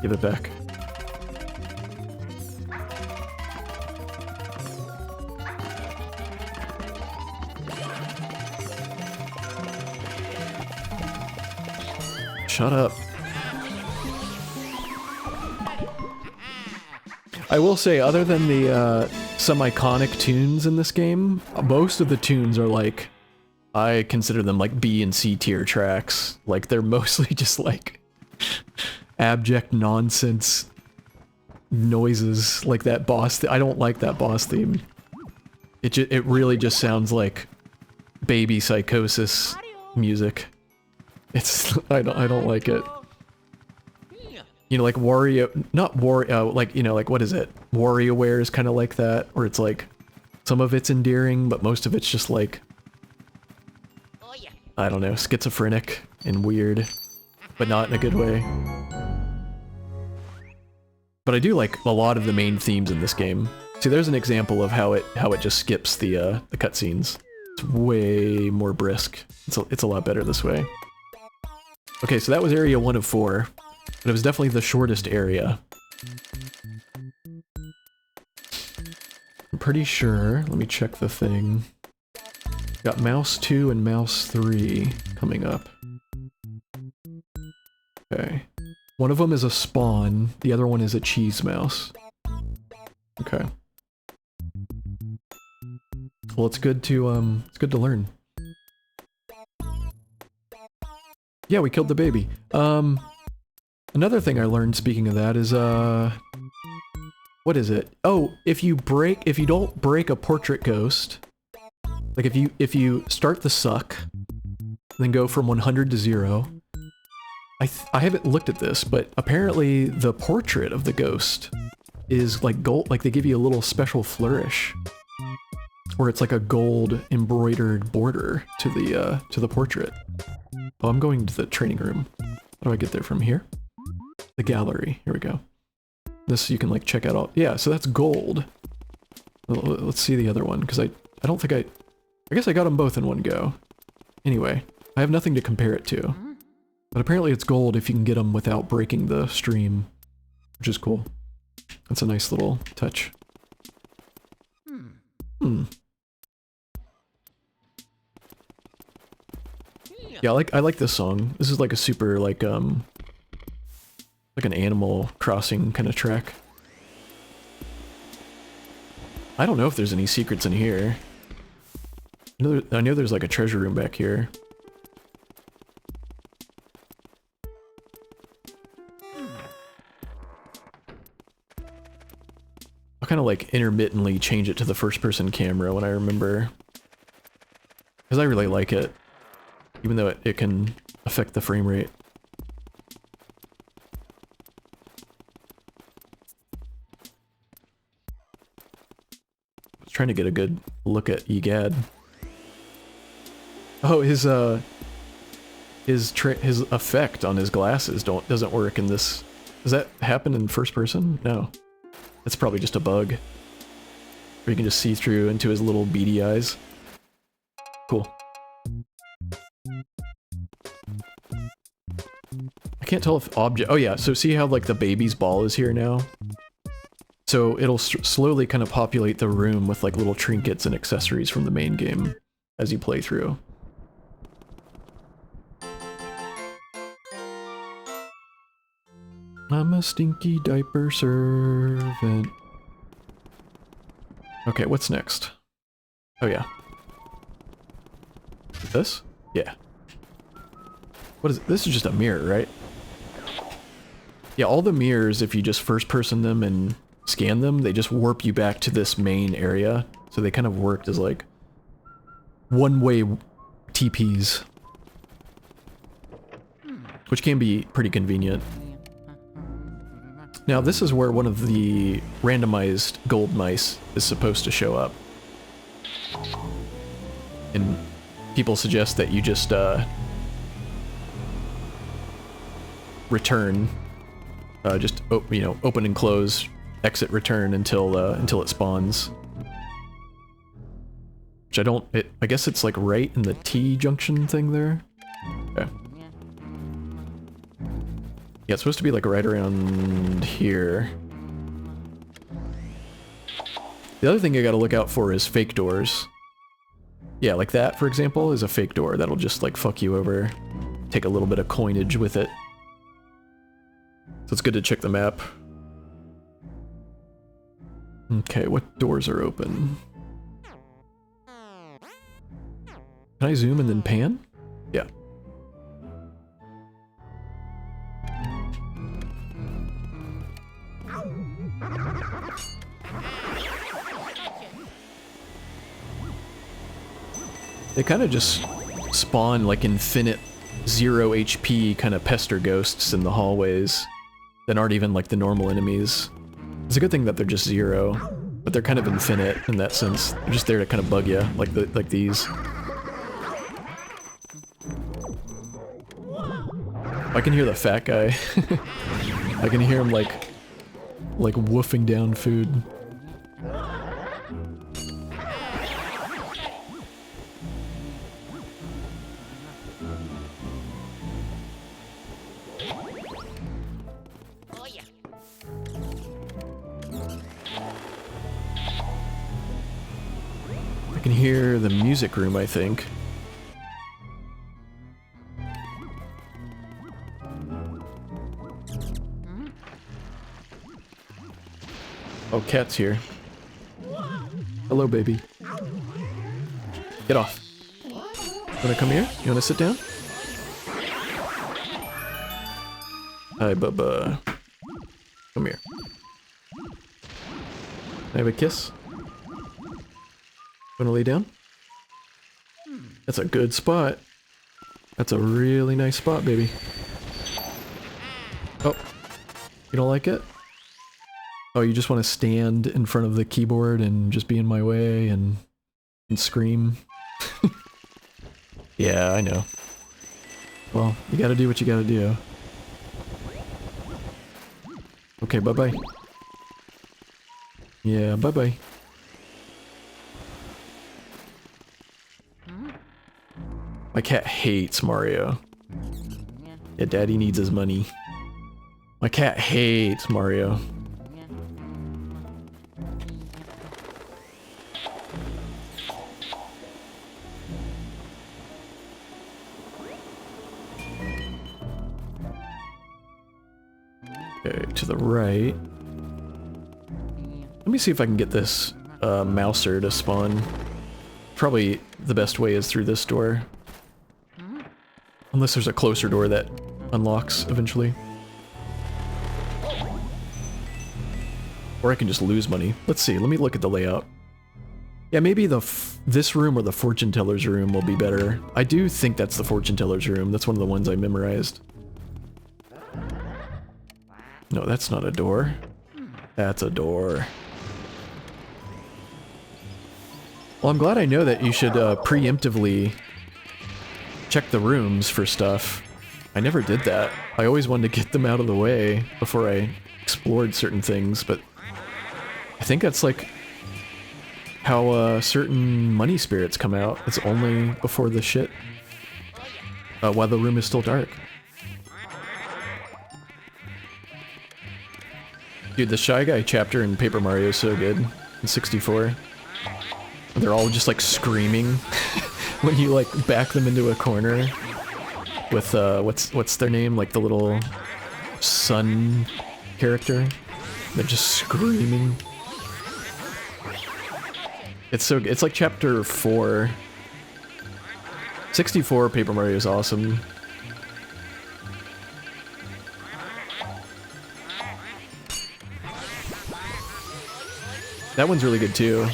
Speaker 1: Give it back. Shut up. I will say, other than the some iconic tunes in this game, most of the tunes are like, I consider them like B and C tier tracks. Like they're mostly just like abject nonsense noises, like that boss. I don't like that boss theme. It really just sounds like baby Psychosis music. It's I don't like it. You know, like Wario, not Wario, like, you know, like what is it? WarioWare is kind of like that, where it's like some of it's endearing, but most of it's just like, I don't know, schizophrenic and weird, but not in a good way. But I do like a lot of the main themes in this game. See, there's an example of how it just skips the cutscenes. It's way more brisk. It's a lot better this way. Okay, so that was area 1 of 4, but it was definitely the shortest area. I'm pretty sure, let me check the thing. Got Mouse 2 and Mouse 3 coming up. Okay. One of them is a spawn, the other one is a cheese mouse. Okay. Well, it's good to learn. Yeah, we killed the baby. Another thing I learned, speaking of that, is, what is it? Oh, if you don't break a portrait ghost, like if you start the suck, then go from 100 to 0, I haven't looked at this, but apparently the portrait of the ghost is like gold, like they give you a little special flourish, where it's like a gold embroidered border to the portrait. Oh, I'm going to the training room. How do I get there from here? The gallery. Here we go. This you can like check out all. Yeah, so that's gold. Let's see the other one, because I don't think I guess I got them both in one go. Anyway, I have nothing to compare it to. But apparently it's gold if you can get them without breaking the stream, which is cool. That's a nice little touch. Yeah, I like this song. This is like a super like an Animal Crossing kind of track. I don't know if there's any secrets in here. I know there's like a treasure room back here. I'll kind of like intermittently change it to the first person camera when I remember. Because I really like it. Even though it can affect the frame rate. I was trying to get a good look at Egad. Oh, his effect on his glasses doesn't work in this. Does that happen in first person? No. That's probably just a bug. Where you can just see through into his little beady eyes. Cool. I can't tell if object... Oh yeah, so see how like the baby's ball is here now? So it'll slowly kind of populate the room with like little trinkets and accessories from the main game as you play through. I'm a stinky diaper servant. Okay, what's next? Oh yeah. This? Yeah. What is it? This is just a mirror, right? Yeah, all the mirrors, if you just first person them and scan them, they just warp you back to this main area. So they kind of worked as like one-way TPs. Which can be pretty convenient. Now this is where one of the randomized gold mice is supposed to show up. And people suggest that you just return, you know, open and close, exit, return until it spawns. Which I guess it's like right in the T junction thing there. Okay. Yeah, it's supposed to be like right around here. The other thing you gotta look out for is fake doors. Yeah, like that, for example, is a fake door that'll just like fuck you over. Take a little bit of coinage with it. So it's good to check the map. Okay, what doors are open? Can I zoom and then pan? Yeah. They kind of just spawn like infinite 0 HP kind of pester ghosts in the hallways that aren't even like the normal enemies. It's a good thing that they're just 0, but they're kind of infinite in that sense. They're just there to kind of bug you, like these. I can hear the fat guy. I can hear him like woofing down food. I can hear the music room, I think. Oh, Cat's here. Hello, baby. Get off. You wanna come here? You wanna sit down? Hi, Bubba. Come here. Can I have a kiss? Wanna lay down? That's a good spot. That's a really nice spot, baby. Oh, you don't like it? Oh, you just want to stand in front of the keyboard and just be in my way and scream? Yeah, I know. Well, you gotta do what you gotta do. Okay, bye-bye. Yeah, bye-bye. My cat hates Mario. Yeah, Daddy needs his money. My cat hates Mario. Okay, to the right. Let me see if I can get this mouser to spawn. Probably the best way is through this door. Unless there's a closer door that unlocks eventually. Or I can just lose money. Let's see, let me look at the layout. Yeah, maybe this room or the fortune teller's room will be better. I do think that's the fortune teller's room. That's one of the ones I memorized. No, that's not a door. That's a door. Well, I'm glad I know that you should preemptively check the rooms for stuff. I never did that. I always wanted to get them out of the way before I explored certain things, but I think that's like how certain money spirits come out. It's only before the shit, while the room is still dark. Dude, the Shy Guy chapter in Paper Mario is so good in 64. They're all just like screaming when you like back them into a corner with what's their name, like the little sun character. They're just screaming. It's like chapter 4. 64 Paper Mario is awesome. That one's really good too.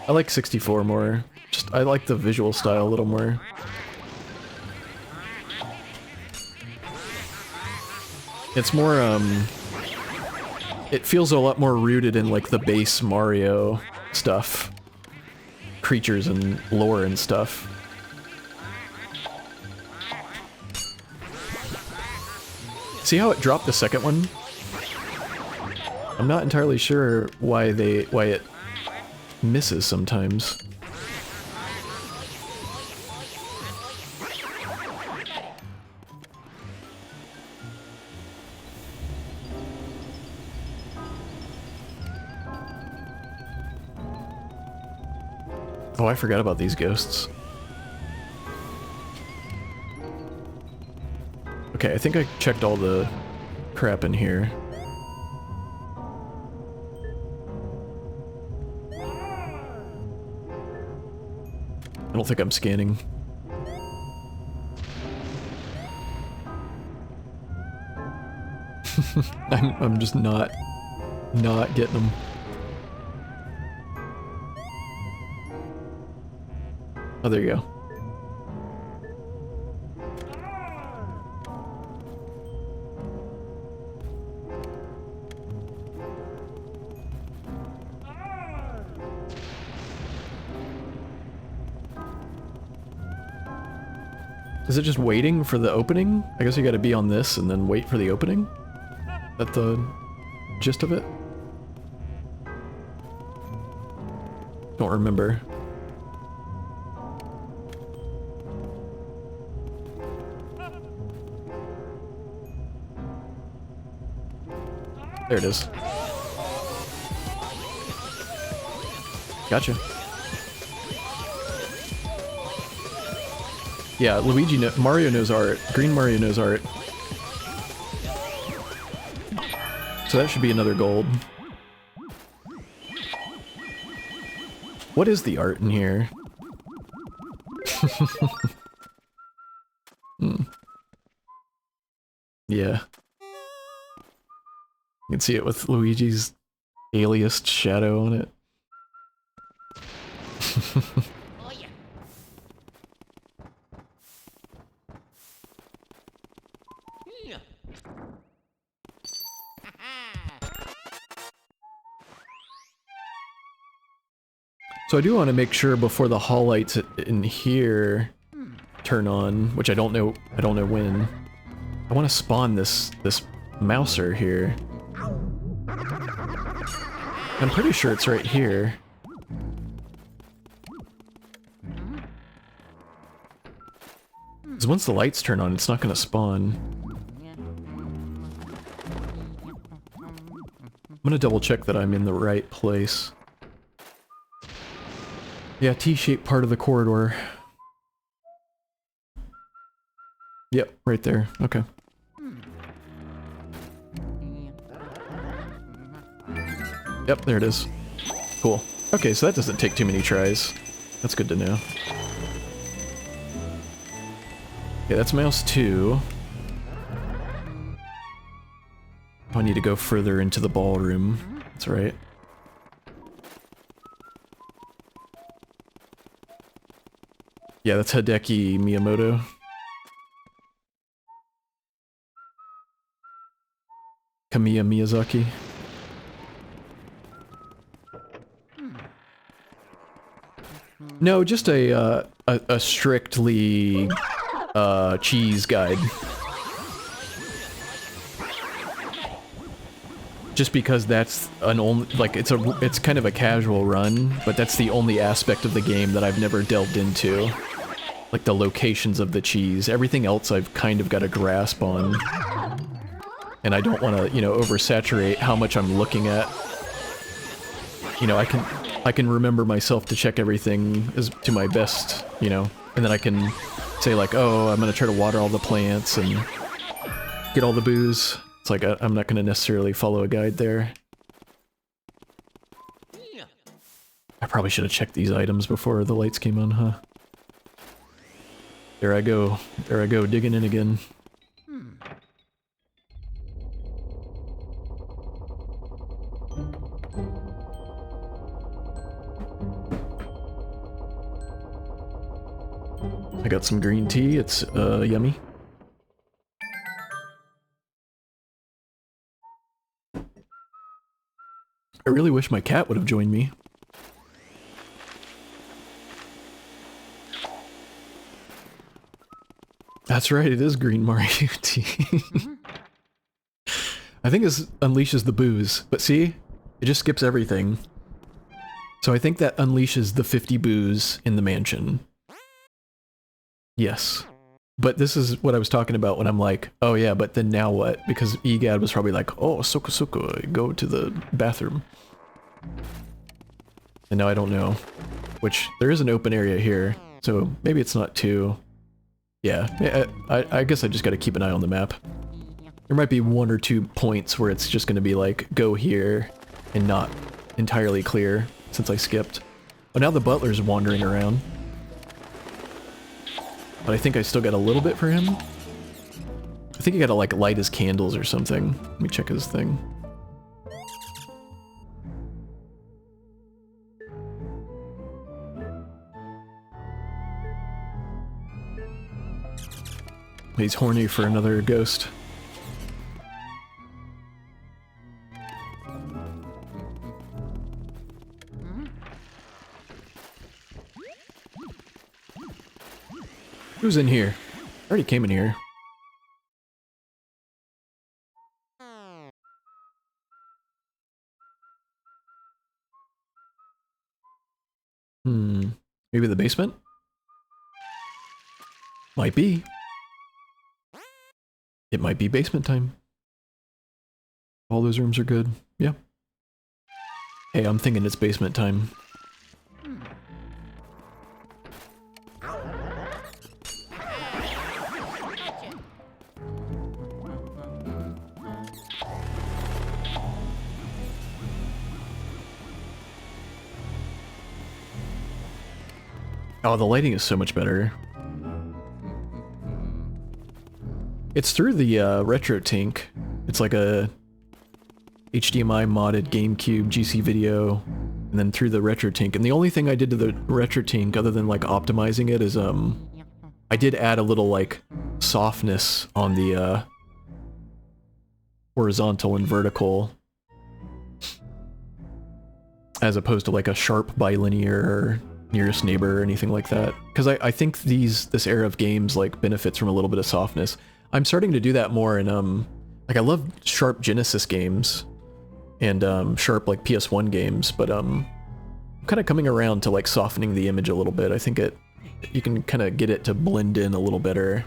Speaker 1: I like 64 more. Just, I like the visual style a little more. It's more, it feels a lot more rooted in like the base Mario stuff. Creatures and lore and stuff. See how it dropped the second one? I'm not entirely sure why it misses sometimes. Oh, I forgot about these ghosts. Okay, I think I checked all the crap in here. I don't think I'm scanning. I'm just not getting them. Oh, there you go. Is it just waiting for the opening? I guess you gotta be on this and then wait for the opening? Is that the gist of it? Don't remember. There it is. Gotcha. Yeah, Mario knows art. Green Mario knows art. So that should be another gold. What is the art in here? Yeah. You can see it with Luigi's aliased shadow on it. So I do want to make sure before the hall lights in here turn on, which I don't know when. I want to spawn this mouser here. I'm pretty sure it's right here. Because once the lights turn on, it's not going to spawn. I'm going to double check that I'm in the right place. Yeah, T-shaped part of the corridor. Yep, right there. Okay. Yep, there it is. Cool. Okay, so that doesn't take too many tries. That's good to know. Okay, that's mouse 2. I need to go further into the ballroom. That's right. Yeah, that's Hideki Miyamoto. Kamiya Miyazaki. No, just a strictly cheese guide. Just because that's an only, like, it's kind of a casual run, but that's the only aspect of the game that I've never delved into. Like the locations of the cheese. Everything else I've kind of got a grasp on. And I don't want to, you know, oversaturate how much I'm looking at. You know, I can remember myself to check everything as to my best, you know, and then I can say like, oh, I'm gonna try to water all the plants and get all the booze. It's like, I'm not gonna necessarily follow a guide there. I probably should have checked these items before the lights came on, huh? There I go, digging in again. I got some green tea, it's yummy. I really wish my cat would have joined me. That's right, it is green Mario tea. I think this unleashes the booze, but see? It just skips everything. So I think that unleashes the 50 booze in the mansion. Yes. But this is what I was talking about when I'm like, oh yeah, but then now what? Because EGAD was probably like, oh, Soko, go to the bathroom. And now I don't know. Which, there is an open area here, so maybe it's not too... Yeah, I guess I just gotta keep an eye on the map. There might be 1 or 2 points where it's just gonna be like, go here, and not entirely clear, since I skipped. Oh, now the butler's wandering around. But I think I still got a little bit for him. I think you gotta like light his candles or something. Let me check his thing. He's horny for another ghost. Who's in here? I already came in here. Maybe the basement? Might be. It might be basement time. All those rooms are good. Yeah. Hey, I'm thinking it's basement time. Oh, the lighting is so much better. It's through the retro tink. It's like a HDMI modded GameCube GCVideo, and then through the retro tink. And the only thing I did to the retro tink, other than like optimizing it, is I did add a little like softness on the horizontal and vertical, as opposed to like a sharp bilinear or nearest neighbor or anything like that. Because I think this era of games like benefits from a little bit of softness. I'm starting to do that more in like I love sharp Genesis games and sharp like PS1 games, but I'm kind of coming around to like softening the image a little bit. I think it You can kind of get it to blend in a little better.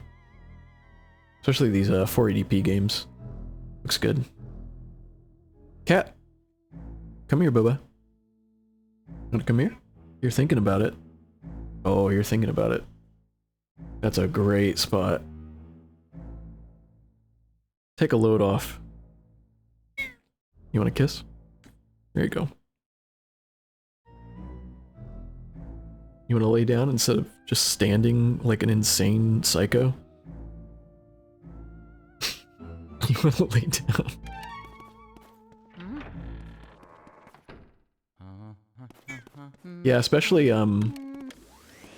Speaker 1: Especially these 480p games. Looks good. Cat! Come here, Bubba. Wanna come here? You're thinking about it. Oh, you're thinking about it. That's a great spot. Take a load off. You want a kiss? There you go. You want to lay down instead of just standing like an insane psycho? You want to lay down? Yeah, especially the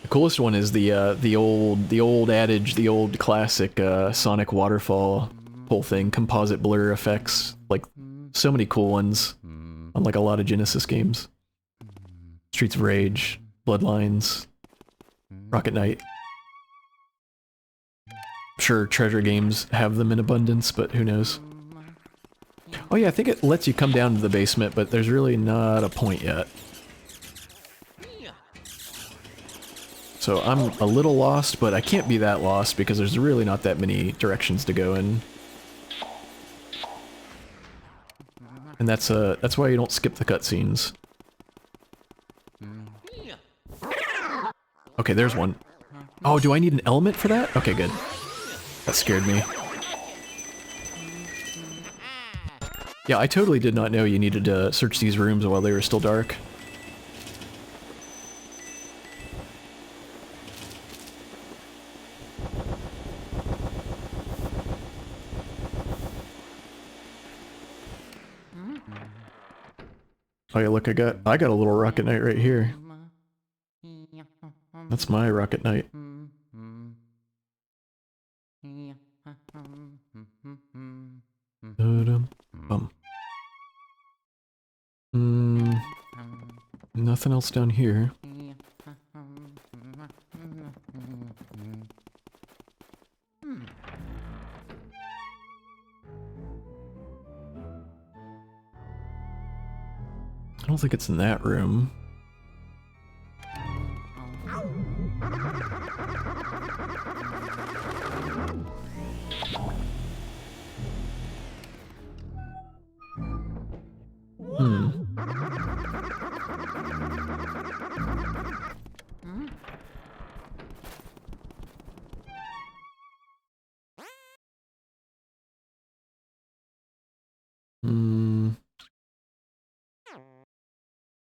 Speaker 1: coolest one is the old adage, the old classic Sonic waterfall whole thing, composite blur effects, like so many cool ones on like a lot of Genesis games. Streets of Rage, Bloodlines, Rocket Knight. I'm sure Treasure games have them in abundance, but who knows. Oh yeah, I think it lets you come down to the basement, but there's really not a point yet. So I'm a little lost, but I can't be that lost because there's really not that many directions to go in. And that's why you don't skip the cutscenes. Okay, there's one. Oh, do I need an element for that? Okay, good. That scared me. Yeah, I totally did not know you needed to search these rooms while they were still dark. Oh yeah, look, I got a little Rocket Knight right here. That's my Rocket Knight. Nothing else down here. I don't think it's in that room.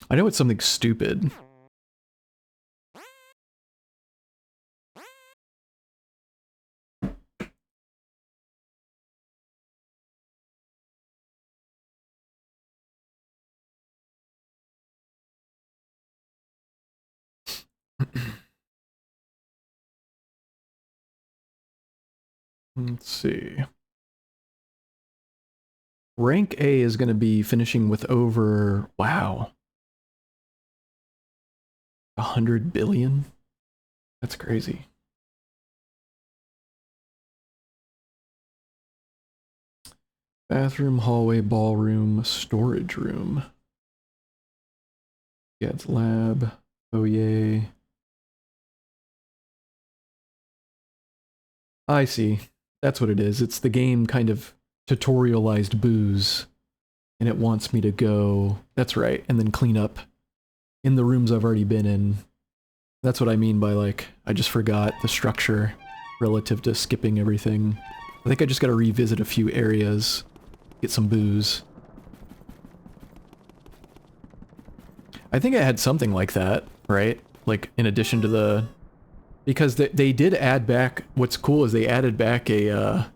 Speaker 1: I know it's something stupid. Let's see. Rank A is going to be finishing with over, wow, 100 billion? That's crazy. Bathroom, hallway, ballroom, storage room. Yeah, it's lab. Oh, yay. I see. That's what it is. It's the game kind of tutorialized booze. And it wants me to go, that's right, and then clean up in the rooms I've already been in. That's what I mean by, like, I just forgot the structure relative to skipping everything. I think I just gotta revisit a few areas, get some booze. I think I had something like that, right? Like, in addition to the... Because they did add back... What's cool is they added back a,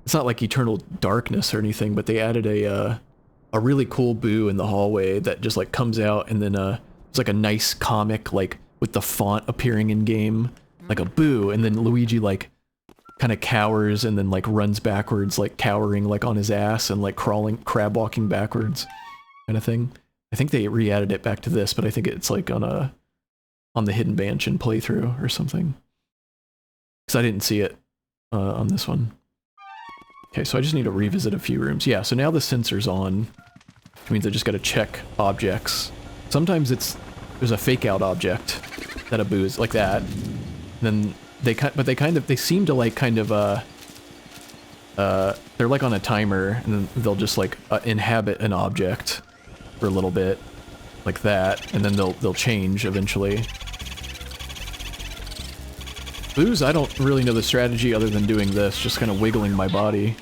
Speaker 1: it's not like Eternal Darkness or anything, but they added a really cool boo in the hallway that just, like, comes out, and then, it's like a nice comic, like, with the font appearing in-game. Like a boo, and then Luigi, like, kind of cowers and then, like, runs backwards, like, cowering, like, on his ass and, like, crawling, crab-walking backwards kind of thing. I think they re-added it back to this, but I think it's, like, on the Hidden Mansion playthrough or something. Because I didn't see it on this one. Okay, so I just need to revisit a few rooms. Yeah, so now the sensor's on, which means I just gotta check objects. Sometimes there's a fake-out object set of boos like that. And then they seem to like kind of they're like on a timer, and then they'll just like inhabit an object for a little bit, like that, and then they'll change eventually. Boos, I don't really know the strategy other than doing this, just kind of wiggling my body.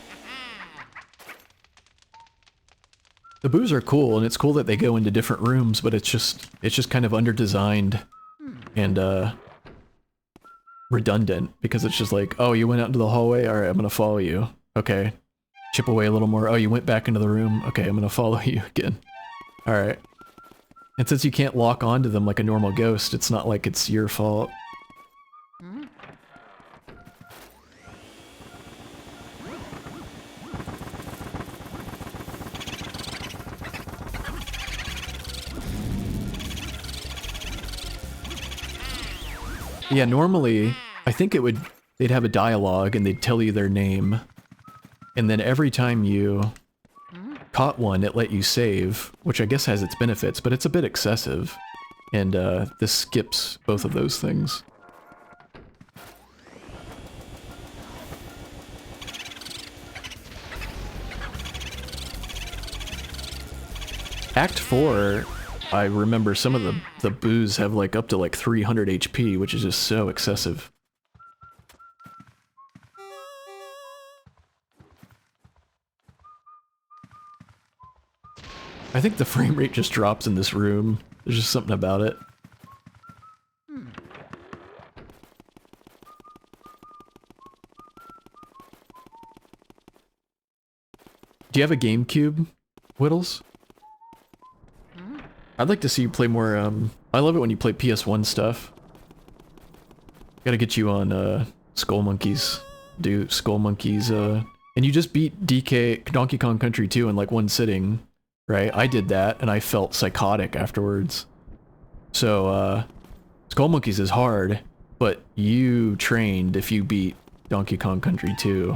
Speaker 1: The boos are cool, and it's cool that they go into different rooms, but it's just kind of under-designed and redundant, because it's just like, oh, you went out into the hallway? Alright, I'm gonna follow you. Okay. Chip away a little more. Oh, you went back into the room? Okay, I'm gonna follow you again. Alright. And since you can't lock onto them like a normal ghost, it's not like it's your fault. Yeah, normally, I think they'd have a dialogue and they'd tell you their name. And then every time you caught one, it let you save, which I guess has its benefits, but it's a bit excessive. And this skips both of those things. Act 4, I remember some of the boos have like up to like 300 HP, which is just so excessive. I think the frame rate just drops in this room. There's just something about it. Do you have a GameCube, Whittles? I'd like to see you play more, I love it when you play PS1 stuff. Gotta get you on, Skull Monkeys. Do Skull Monkeys, and you just beat Donkey Kong Country 2 in like one sitting, right? I did that, and I felt psychotic afterwards. So, Skull Monkeys is hard, but you trained if you beat Donkey Kong Country 2.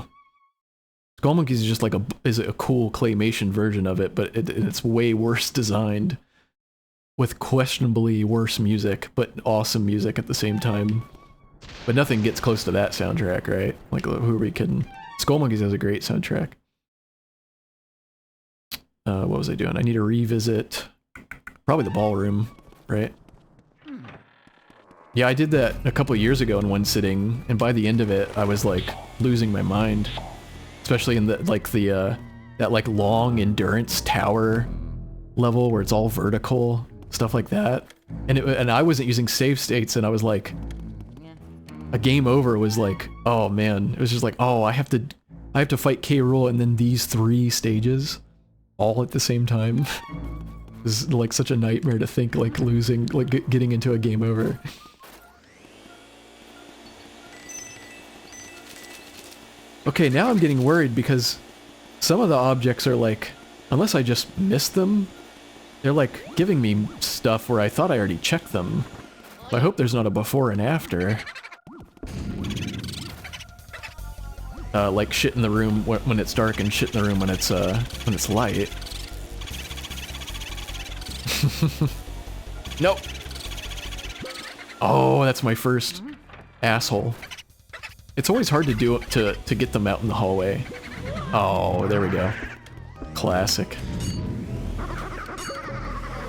Speaker 1: Skull Monkeys is just like a cool claymation version of it, but it's way worse designed. With questionably worse music, but awesome music at the same time. But nothing gets close to that soundtrack, right? Like, who are we kidding? Skull Monkeys has a great soundtrack. What was I doing? I need to revisit... probably the ballroom, right? Yeah, I did that a couple years ago in one sitting, and by the end of it, I was, like, losing my mind. Especially in the, like, that, like, long endurance tower level where it's all vertical. Stuff like that, and I wasn't using save states, and I was like, a game over was like, oh man, it was just like, oh, I have to fight K. Rool and then these 3 stages, all at the same time. It was like such a nightmare to think like losing, like getting into a game over. Okay, now I'm getting worried because some of the objects are like, unless I just missed them. They're like giving me stuff where I thought I already checked them. I hope there's not a before and after. Like shit in the room when it's dark and shit in the room when it's light. Nope. Oh, that's my first asshole. It's always hard to do to get them out in the hallway. Oh, there we go. Classic.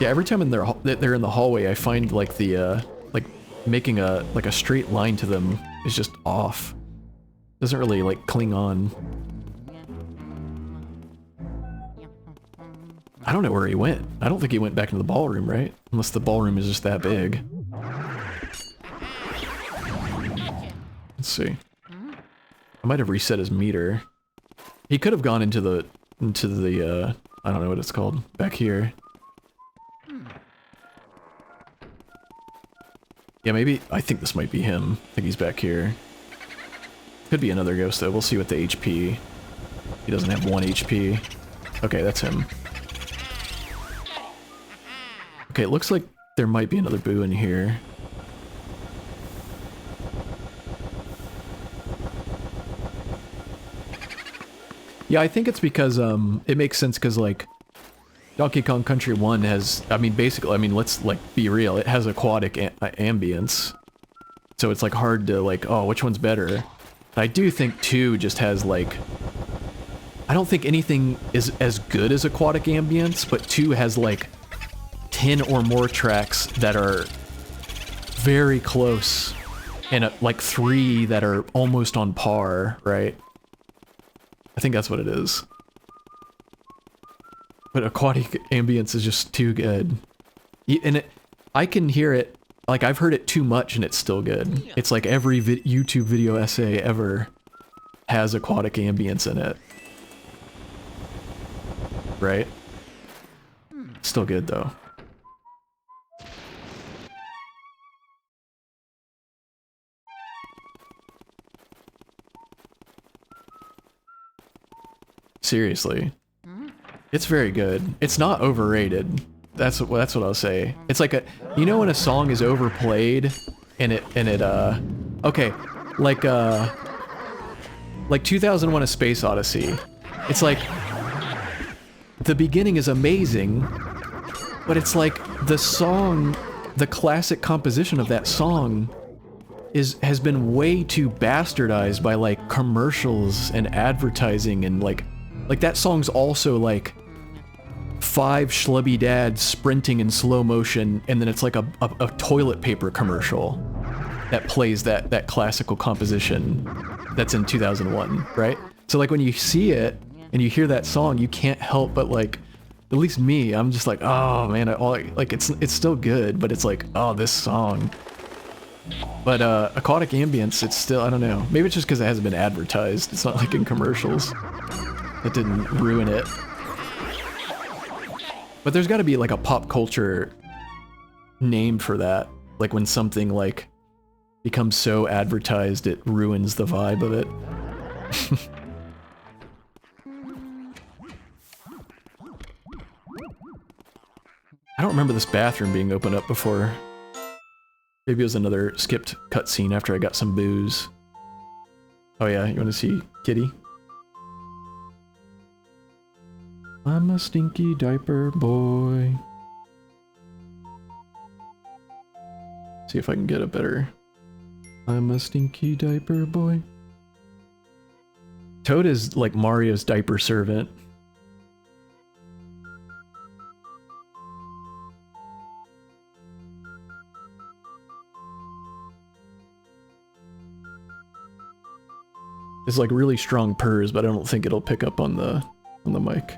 Speaker 1: Yeah, every time they're in the hallway, I find like the like making a straight line to them is just off. Doesn't really like cling on. I don't know where he went. I don't think he went back into the ballroom, right? Unless the ballroom is just that big. Let's see. I might have reset his meter. He could have gone into the I don't know what it's called back here. Yeah, maybe, I think this might be him. I think he's back here. Could be another ghost though, we'll see what the HP. He doesn't have 1 HP. Okay, that's him. Okay, it looks like there might be another boo in here. Yeah, I think it's because, it makes sense because, like, Donkey Kong Country 1 has, I mean, basically, I mean, let's, like, be real. It has aquatic ambience. So it's, like, hard to, like, oh, which one's better? But I do think 2 just has, like... I don't think anything is as good as aquatic ambience, but 2 has, like, 10 or more tracks that are very close, and, like, 3 that are almost on par, right? I think that's what it is. But aquatic ambience is just too good. And I can hear it, like I've heard it too much and it's still good. It's like every YouTube video essay ever has aquatic ambience in it. Right? Still good though. Seriously. It's very good. It's not overrated. That's what I'll say. It's like you know when a song is overplayed and it okay, like 2001: A Space Odyssey. It's like the beginning is amazing, but it's like the song, the classic composition of that song has been way too bastardized by like commercials and advertising and like that song's also like 5 schlubby dads sprinting in slow motion, and then it's like a toilet paper commercial that plays that classical composition that's in 2001, right? So like when you see it and you hear that song, you can't help but like, at least me, I'm just like, oh man, like it's still good, but it's like, oh, this song. But aquatic ambience, it's still, I don't know, maybe it's just because it hasn't been advertised. It's not like in commercials. That didn't ruin it. But there's got to be like a pop culture name for that. Like when something like becomes so advertised it ruins the vibe of it. I don't remember this bathroom being opened up before. Maybe it was another skipped cutscene after I got some booze. Oh yeah, you want to see Kitty? I'm a stinky diaper boy. See if I can get a better... I'm a stinky diaper boy. Toad is like Mario's diaper servant. It's like really strong purrs, but I don't think it'll pick up on the mic.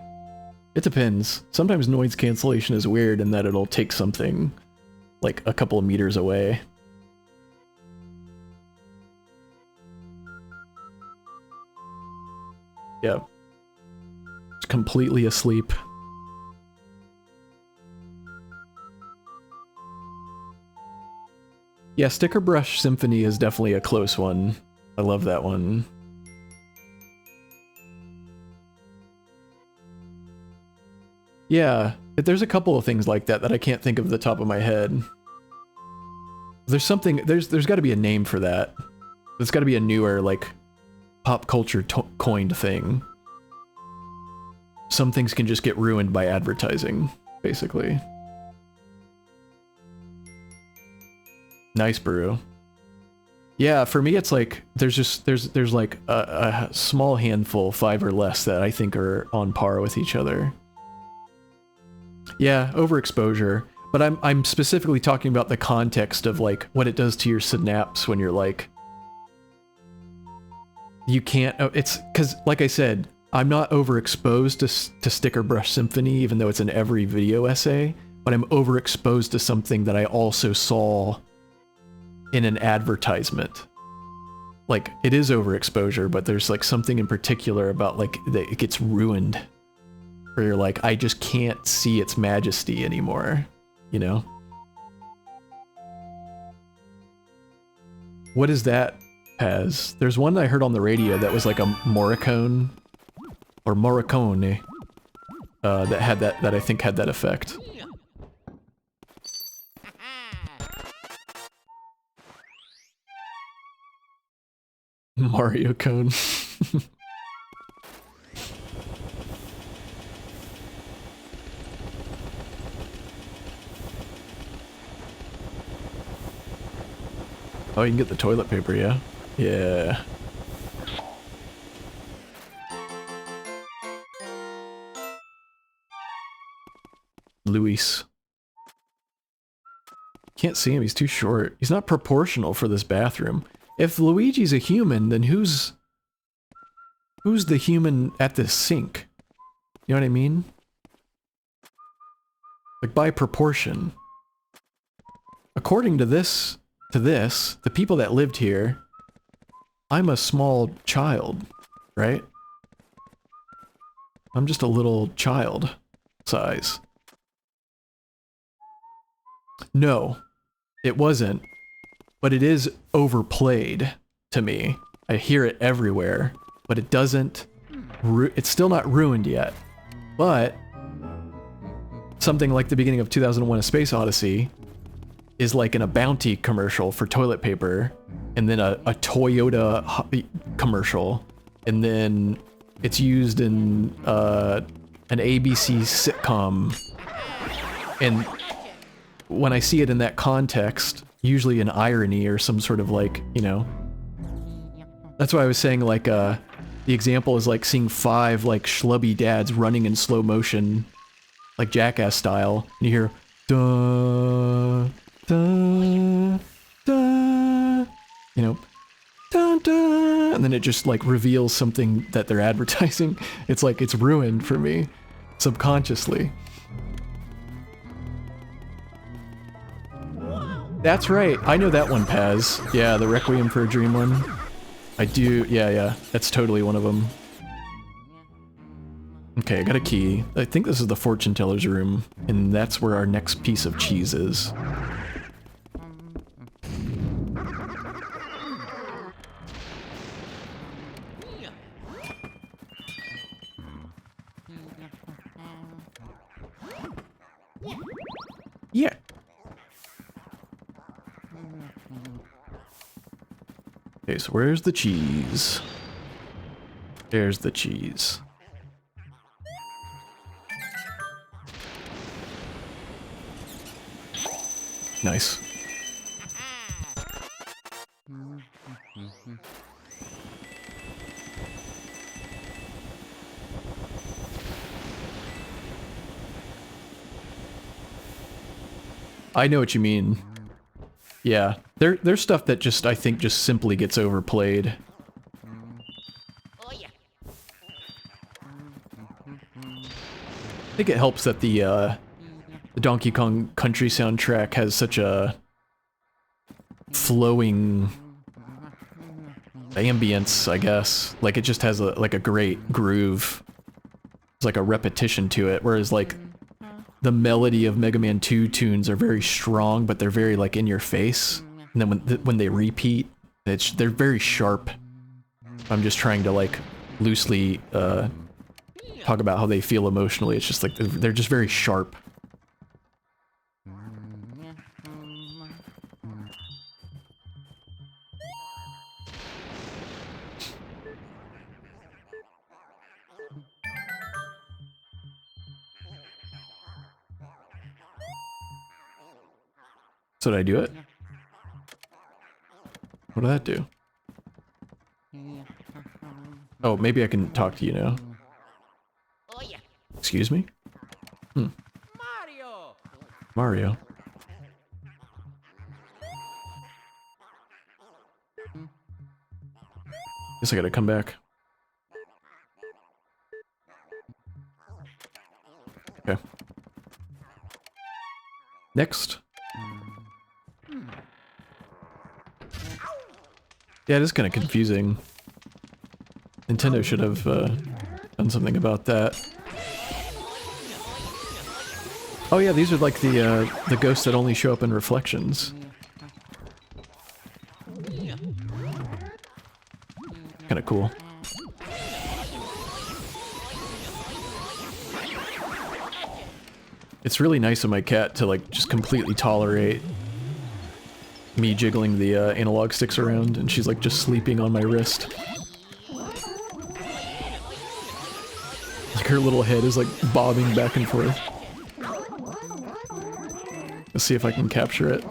Speaker 1: It depends. Sometimes noise cancellation is weird in that it'll take something like a couple of meters away. Yeah. It's completely asleep. Yeah, Sticker Brush Symphony is definitely a close one. I love that one. Yeah, there's a couple of things like that that I can't think of the top of my head. There's something, there's got to be a name for that. There's got to be a newer, like, pop culture coined thing. Some things can just get ruined by advertising, basically. Nice brew. Yeah, for me it's like, there's like a small handful, 5 or less, that I think are on par with each other. Yeah, overexposure. But I'm specifically talking about the context of like what it does to your synapse when you're like... You can't... It's because, like I said, I'm not overexposed to Sticker Brush Symphony, even though it's in every video essay, but I'm overexposed to something that I also saw in an advertisement. Like, it is overexposure, but there's like something in particular about like that it gets ruined. Where you're like, I just can't see its majesty anymore, you know? What is that, Paz? There's one I heard on the radio that was like a Morricone, or Morricone, that had that I think had that effect. Mario Cone. Oh, you can get the toilet paper, yeah? Yeah. Luis. Can't see him, he's too short. He's not proportional for this bathroom. If Luigi's a human, then who's the human at this sink? You know what I mean? Like, by proportion. According to this, the people that lived here, I'm a small child, right? I'm just a little child size. No, it wasn't, but it is overplayed to me. I hear it everywhere, but it doesn't, it's still not ruined yet. But something like the beginning of 2001: A Space Odyssey is like in a Bounty commercial for toilet paper, and then a Toyota commercial, and then it's used in an ABC sitcom. And when I see it in that context, usually an irony or some sort of like, you know, that's why I was saying like the example is like seeing 5 like schlubby dads running in slow motion, like Jackass style, and you hear duh, duh, duh, you know, duh, duh, and then it just like reveals something that they're advertising. It's like, it's ruined for me subconsciously. That's right, I know that one, Paz. Yeah, the Requiem for a Dream one. I do, yeah, that's totally one of them. Okay, I got a key. I think this is the fortune teller's room, and that's where our next piece of cheese is. Yeah. Okay, so where's the cheese? There's the cheese. Nice. I know what you mean. Yeah, there's stuff that just, I think, just simply gets overplayed. I think it helps that the Donkey Kong Country soundtrack has such a flowing ambience, I guess. Like, it just has like a great groove. There's like a repetition to it, whereas like the melody of Mega Man 2 tunes are very strong, but they're very like in your face. And then when they repeat, they're very sharp. I'm just trying to like loosely talk about how they feel emotionally. It's just like they're just very sharp. So did I do it? What did that do? Oh, maybe I can talk to you now. Excuse me? Mario. Guess I gotta come back. Okay. Next. Yeah, it is kind of confusing. Nintendo should have done something about that. Oh yeah, these are like the ghosts that only show up in reflections. Kind of cool. It's really nice of my cat to like just completely tolerate me jiggling the analog sticks around, and she's like just sleeping on my wrist. Like her little head is like bobbing back and forth. Let's see if I can capture it.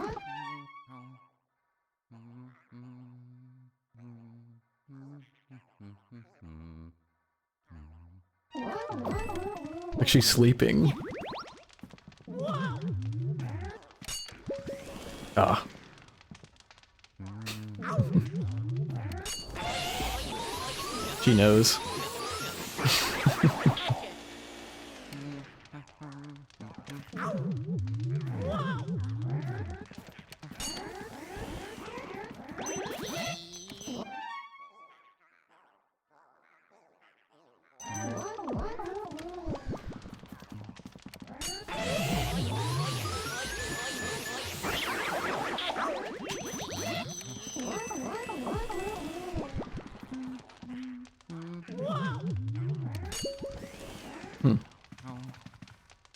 Speaker 1: actually sleeping. Ah. She knows.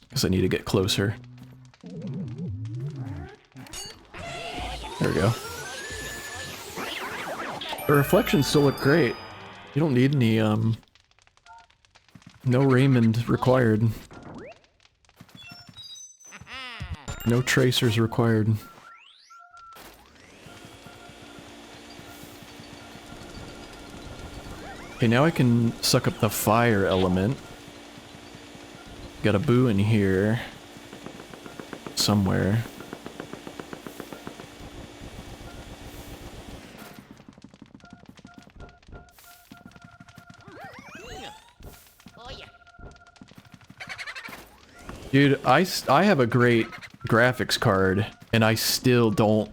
Speaker 1: Guess I need to get closer. There we go. The reflections still look great. You don't need any, no Raymond required. No tracers required. Okay, now I can suck up the fire element. Got a boo in here. Somewhere. Dude, I have a great graphics card, and I still don't...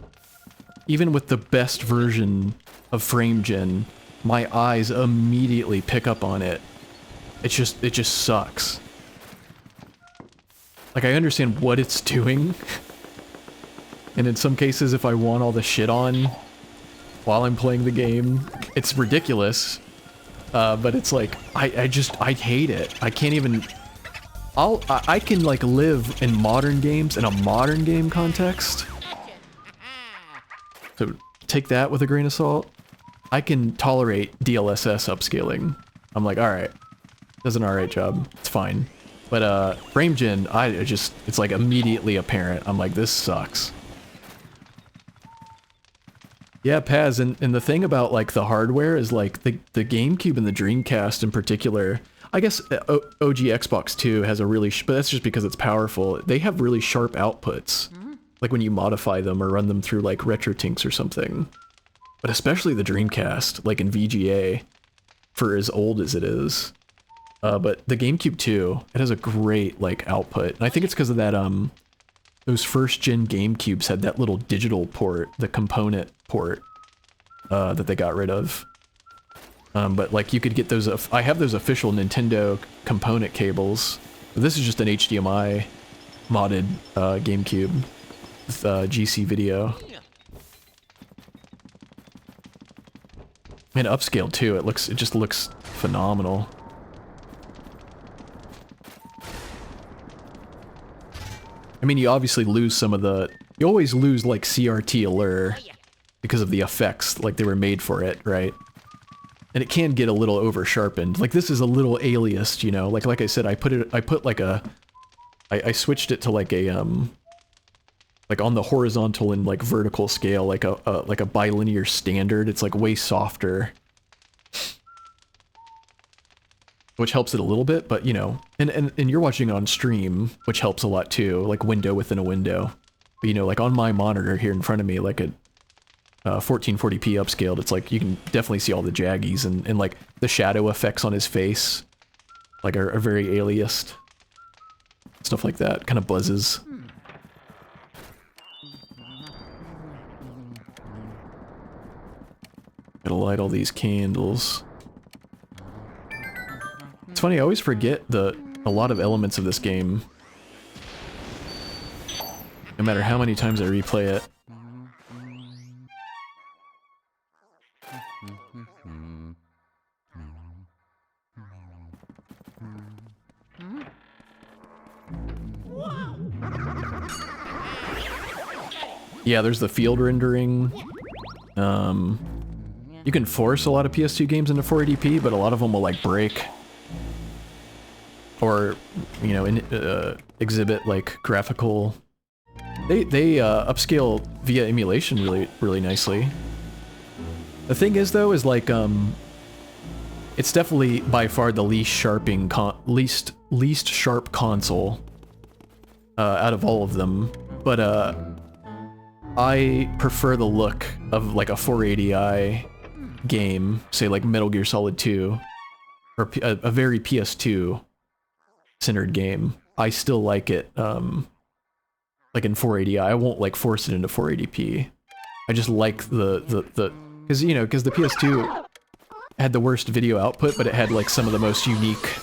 Speaker 1: Even with the best version of FrameGen, my eyes immediately pick up on it. It just sucks. Like, I understand what it's doing, and in some cases, if I want all the shit on while I'm playing the game, it's ridiculous. But it's like, I hate it. I can't even... I can, like, live in modern games, in a modern game context. So, take that with a grain of salt. I can tolerate DLSS upscaling. I'm like, alright. Does an alright job. It's fine. But, FrameGen, it's like immediately apparent. I'm like, this sucks. Yeah, Paz, and the thing about, like, the hardware is, like, the GameCube and the Dreamcast in particular, I guess OG Xbox 2 has a really, but that's just because it's powerful. They have really sharp outputs. Like when you modify them or run them through, like, RetroTinks or something. But especially the Dreamcast, like in VGA, for as old as it is. But the GameCube 2, it has a great, like, output. And I think it's because of that, those first-gen GameCubes had that little digital port, the component port, that they got rid of. But, like, you could get those, I have those official Nintendo component cables. But this is just an HDMI modded, GameCube with, GCVideo. And upscaled, too. It just looks phenomenal. I mean, you obviously lose some of the... You always lose, like, CRT Allure because of the effects, like, they were made for it, right? And it can get a little over-sharpened. Like, this is a little aliased, you know? Like I said, I switched it to, like, a, like, on the horizontal and, like, vertical scale, like a bilinear standard. It's, like, way softer. Which helps it a little bit, but, you know, and you're watching on stream, which helps a lot too, like window within a window. But, you know, like on my monitor here in front of me, like at 1440p upscaled, it's like, you can definitely see all the jaggies and like, the shadow effects on his face, like, are very aliased. Stuff like that, kind of buzzes. Gotta light all these candles. It's funny, I always forget a lot of elements of this game. No matter how many times I replay it. Yeah, there's the field rendering. You can force a lot of PS2 games into 480p, but a lot of them will, like, break. Or, you know, exhibit, like, graphical... They upscale via emulation really nicely. The thing is, though, is, like, It's definitely by far the least sharp console out of all of them. But I prefer the look of like a 480i game, say like Metal Gear Solid 2, or a very PS2 centered game. I still like it like in 480i. I won't like force it into 480p. I just like the because you know, because the PS2 had the worst video output, but it had like some of the most unique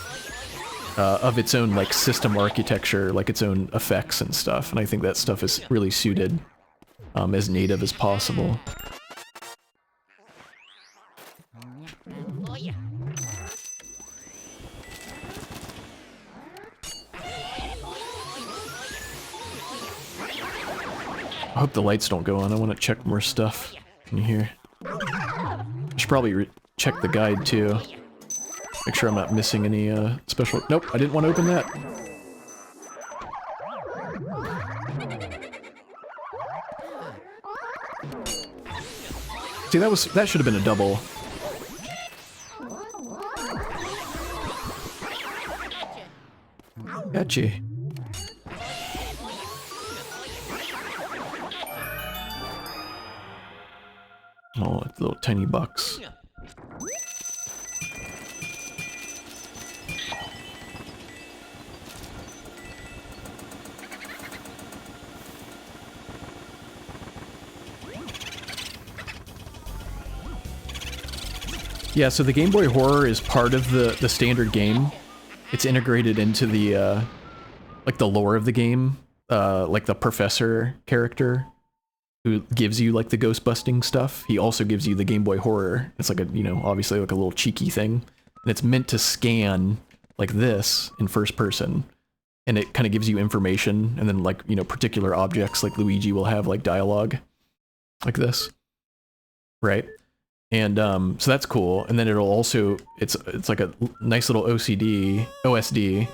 Speaker 1: of its own like system architecture, like its own effects and stuff, and I think that stuff is really suited as native as possible. I hope the lights don't go on. I want to check more stuff in here. I should probably check the guide too. Make sure I'm not missing any special... Nope, I didn't want to open that. See, that should have been a double. Gotcha. Oh, little tiny box. Yeah, so the Game Boy Horror is part of the standard game. It's integrated into the like the lore of the game, like the professor character who gives you like the ghost busting stuff. He also gives you the Game Boy Horror. It's like a, you know, obviously like a little cheeky thing, and it's meant to scan like this in first person, and it kind of gives you information, and then like, you know, particular objects like Luigi will have like dialogue like this, right? And so that's cool. And then it'll also, it's like a nice little OSD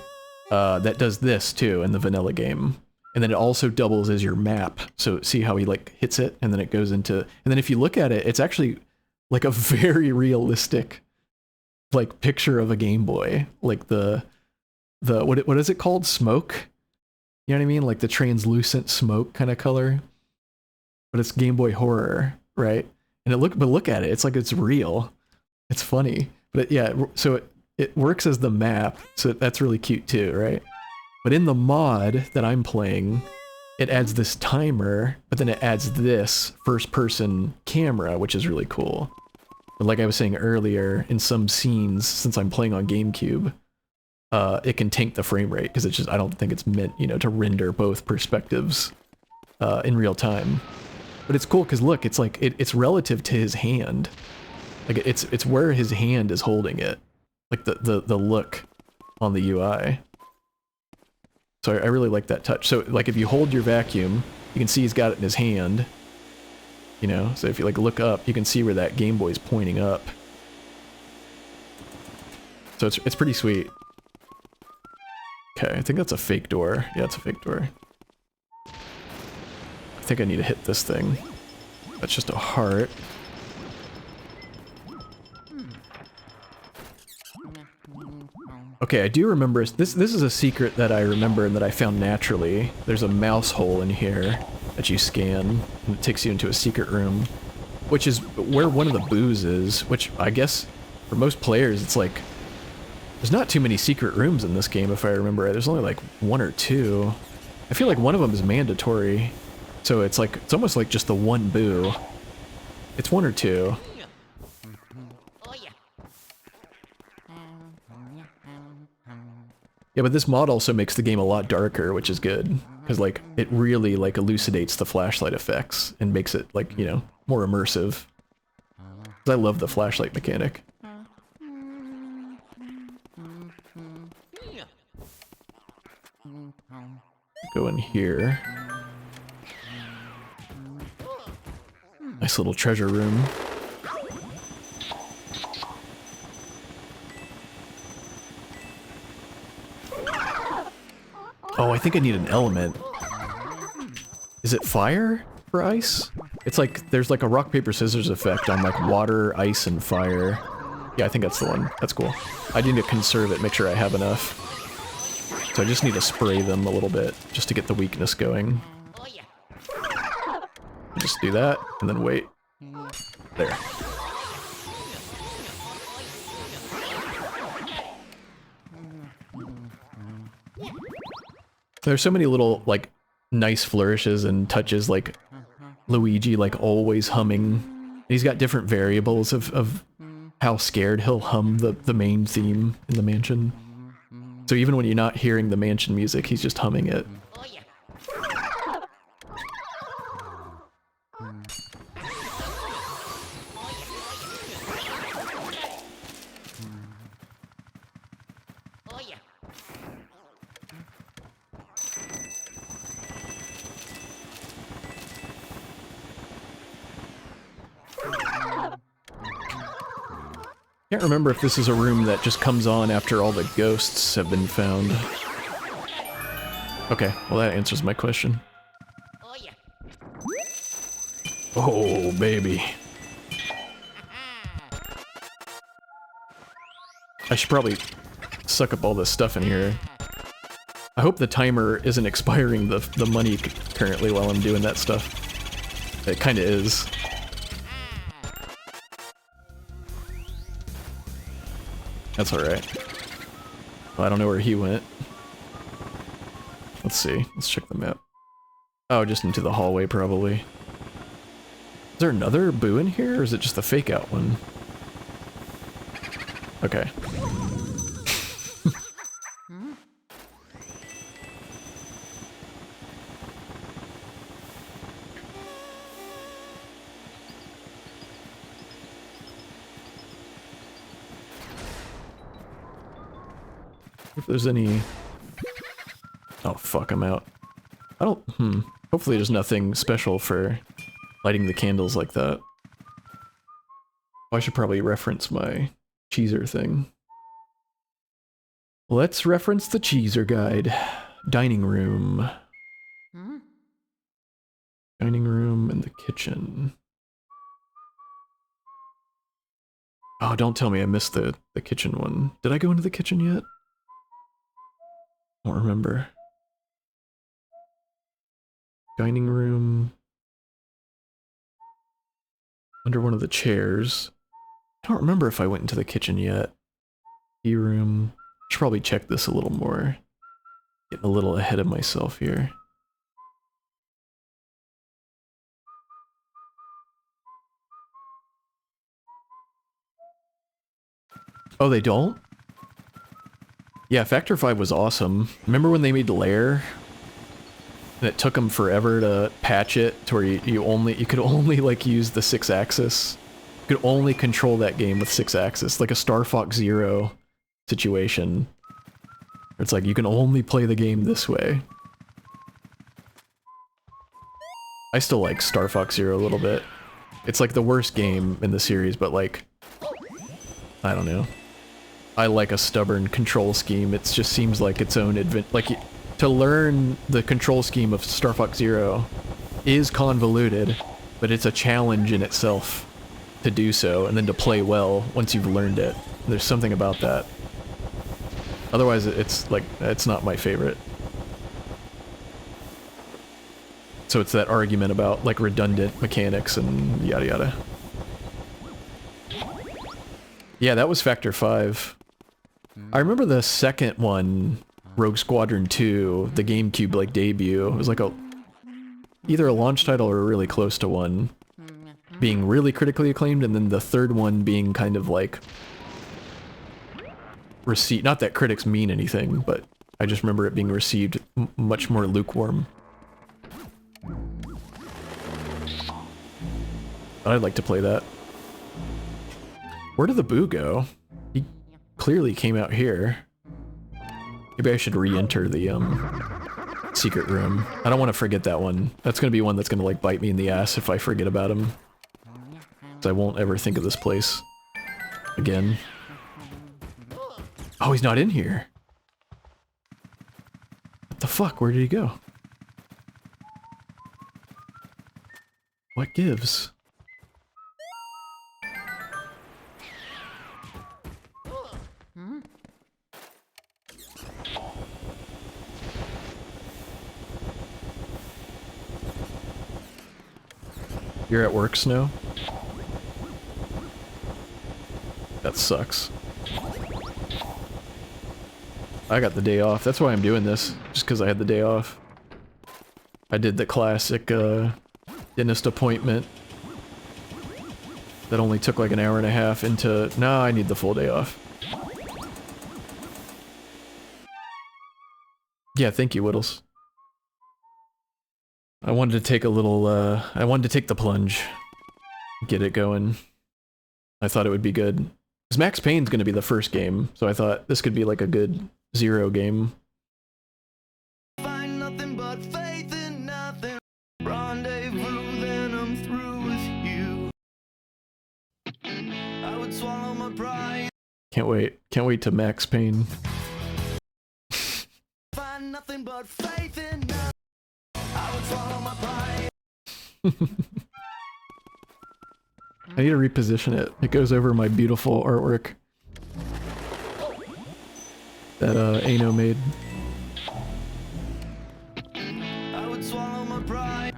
Speaker 1: that does this too in the vanilla game. And then it also doubles as your map. So see how he like hits it, and then it goes into, and then if you look at it, it's actually like a very realistic like picture of a Game Boy. Like the what is it called? Smoke? You know what I mean? Like the translucent smoke kind of color. But it's Game Boy Horror, right? And but look at it, it's like it's real. It's funny. But yeah, so it works as the map, so that's really cute too, right? But in the mod that I'm playing, it adds this timer, but then it adds this first-person camera, which is really cool. But like I was saying earlier, in some scenes, since I'm playing on GameCube, it can tank the frame rate, because it's just, I don't think it's meant, you know, to render both perspectives in real time. But it's cool because look, it's like it's relative to his hand, like it's where his hand is holding it, like the look on the UI. So I really like that touch. So like if you hold your vacuum, you can see he's got it in his hand. You know, so if you like look up, you can see where that Game Boy's pointing up. So it's pretty sweet. Okay, I think that's a fake door. Yeah, it's a fake door. I think I need to hit this thing. That's just a heart. Okay, I do remember this is a secret that I remember and that I found naturally. There's a mouse hole in here that you scan, and it takes you into a secret room, which is where one of the boos is, which I guess for most players it's like there's not too many secret rooms in this game if I remember right. There's only like one or two. I feel like one of them is mandatory. So it's like, it's almost like just the one boo. It's one or two. Yeah, but this mod also makes the game a lot darker, which is good. Because like, it really like elucidates the flashlight effects and makes it like, you know, more immersive. 'Cause I love the flashlight mechanic. Go in here. Nice little treasure room. Oh, I think I need an element. Is it fire for ice? It's like, there's like a rock, paper, scissors effect on like water, ice, and fire. Yeah, I think that's the one. That's cool. I need to conserve it, make sure I have enough. So I just need to spray them a little bit, just to get the weakness going. Just do that, and then wait. There. There's so many little, like, nice flourishes and touches, like Luigi, like, always humming. He's got different variables of how scared he'll hum the main theme in the mansion. So even when you're not hearing the mansion music, he's just humming it. Can't remember if this is a room that just comes on after all the ghosts have been found. Okay, well that answers my question. Oh, baby. I should probably suck up all this stuff in here. I hope the timer isn't expiring the money currently while I'm doing that stuff. It kinda is. That's alright. Well, I don't know where he went. Let's see. Let's check the map. Oh, just into the hallway, probably. Is there another Boo in here, or is it just the fake-out one? Okay. If there's any... Oh, fuck, I'm out. I don't... Hopefully there's nothing special for lighting the candles like that. Oh, I should probably reference my cheeser thing. Let's reference the cheeser guide. Dining room. Dining room and the kitchen. Oh, don't tell me I missed the kitchen one. Did I go into the kitchen yet? I don't remember. Dining room. Under one of the chairs. I don't remember if I went into the kitchen yet. Tea room. Should probably check this a little more. Getting a little ahead of myself here. Oh, they don't? Yeah, Factor 5 was awesome. Remember when they made Lair? And it took them forever to patch it to where you could only like use the 6-axis. You could only control that game with 6-axis, like a Star Fox Zero situation. It's like you can only play the game this way. I still like Star Fox Zero a little bit. It's like the worst game in the series, but like, I don't know. I like a stubborn control scheme. It just seems like its own like to learn the control scheme of Star Fox Zero is convoluted, but it's a challenge in itself to do so, and then to play well once you've learned it. There's something about that. Otherwise, it's like, it's not my favorite. So it's that argument about like redundant mechanics and yada yada. Yeah, that was Factor 5. I remember the second one, Rogue Squadron 2, the GameCube like debut. It was like either a launch title or really close to one, being really critically acclaimed, and then the third one being kind of like received. Not that critics mean anything, but I just remember it being received much more lukewarm. I'd like to play that. Where did the Boo go? He clearly came out here. Maybe I should re-enter the secret room. I don't want to forget that one. That's gonna be one that's gonna like bite me in the ass if I forget about him. So I won't ever think of this place again. Oh, he's not in here. What the fuck? Where did he go? What gives? You're at work, Snow? That sucks. I got the day off. That's why I'm doing this. Just because I had the day off. I did the classic, dentist appointment. That only took like an hour and a half into, nah, I need the full day off. Yeah, thank you, Whittles. I wanted to take a little, I wanted to take the plunge. Get it going. I thought it would be good. Because Max Payne's gonna be the first game, so I thought this could be like a good Zero game.
Speaker 2: Find nothing but faith in nothing. Rendezvous, then I'm through with you. I would swallow my pride.
Speaker 1: Can't wait. Can't wait to Max Payne.
Speaker 2: Find nothing but faith in nothing. I would swallow my pride.
Speaker 1: I need to reposition it. It goes over my beautiful artwork that Ano made.
Speaker 2: I would swallow my pride.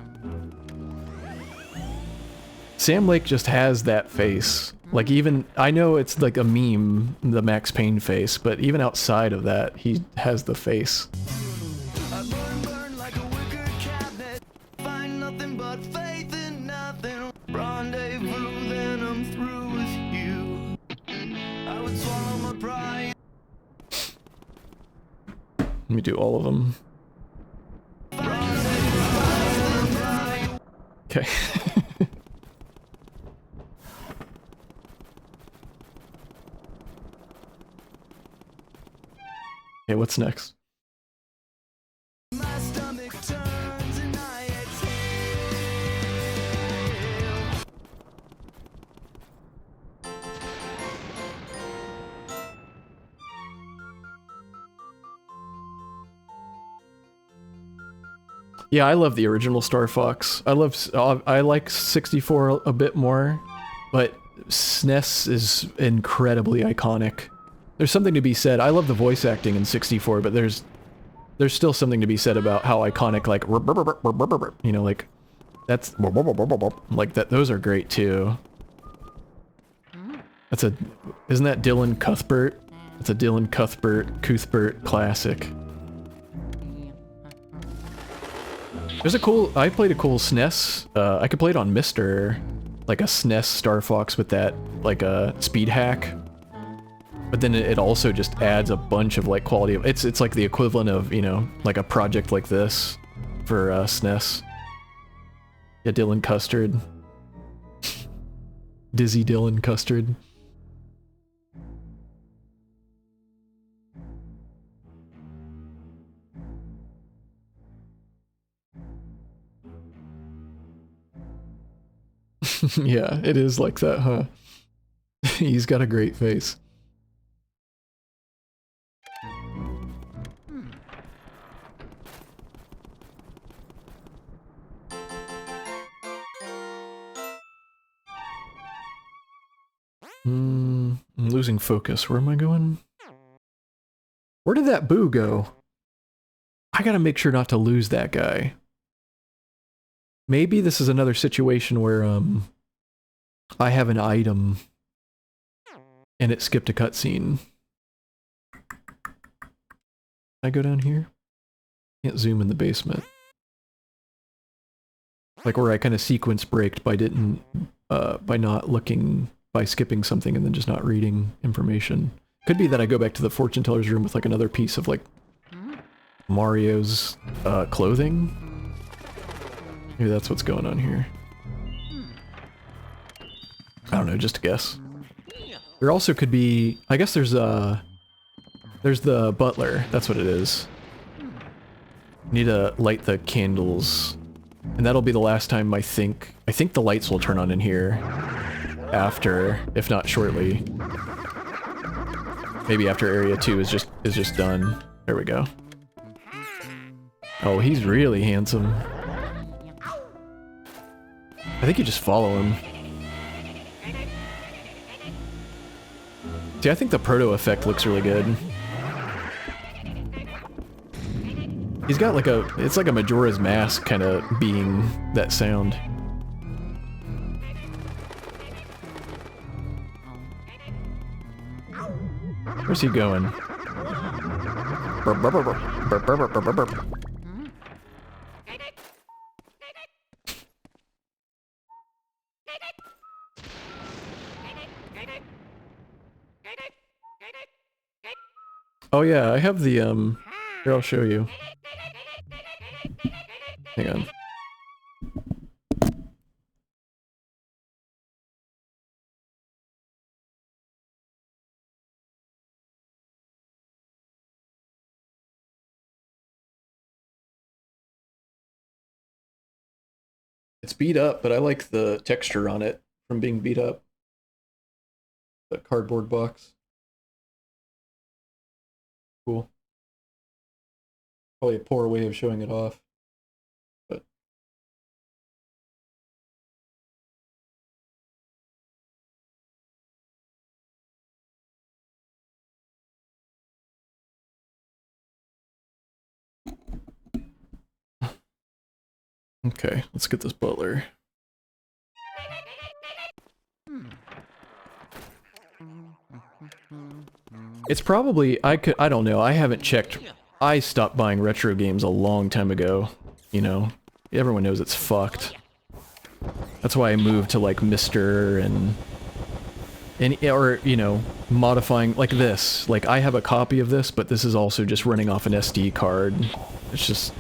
Speaker 1: Sam Lake just has that face. Like even, I know it's like a meme, the Max Payne face, but even outside of that, he has the face.
Speaker 2: I burn like a wicker cabinet. Find nothing but faith in nothing. Rendezvous, then I'm through with you. I would swallow my pride.
Speaker 1: Let me do all of them. Okay. Okay, what's next?
Speaker 2: My stomach turns and I exhale.
Speaker 1: Yeah, I love the original Star Fox. I like 64 a bit more, but SNES is incredibly iconic. There's something to be said. I love the voice acting in 64, but there's still something to be said about how iconic, like, you know, like, that's, like, that, those are great too. That's a, isn't that Dylan Cuthbert? It's a Dylan Cuthbert classic. There's a cool, I played a cool SNES, I could play it on Mr., like a SNES Star Fox with that, like a speed hack. But then it also just adds a bunch of like quality of, it's like the equivalent of, you know, like a project like this for SNES. Yeah, Dylan Custard. Dizzy Dylan Custard. Yeah, it is like that, huh? He's got a great face. I'm losing focus. Where am I going? Where did that boo go? I gotta make sure not to lose that guy. Maybe this is another situation where, I have an item and it skipped a cutscene. I go down here? Can't zoom in the basement. Like where I kind of sequence braked by by not looking, by skipping something and then just not reading information. Could be that I go back to the fortune teller's room with like another piece of like Mario's clothing. Maybe that's what's going on here. I don't know, just a guess. There also could be, I guess there's the butler, that's what it is. Need to light the candles. And that'll be the last time I think the lights will turn on in here. After, if not shortly. Maybe after Area 2 is just done. There we go. Oh, he's really handsome. I think you just follow him. See, I think the proto effect looks really good. He's got like it's like a Majora's Mask kind of being, that sound. Where's he going? Burp, burp, burp, burp, burp, burp, burp, burp. Oh yeah, I have the, here, I'll show you. Hang on. It's beat up, but I like the texture on it from being beat up. That cardboard box. Cool. Probably a poor way of showing it off. But okay, let's get this butler. It's probably, I don't know, I haven't checked. I stopped buying retro games a long time ago, you know. Everyone knows it's fucked. That's why I moved to like Mr. and or, you know, modifying like this. Like I have a copy of this, but this is also just running off an SD card. It's just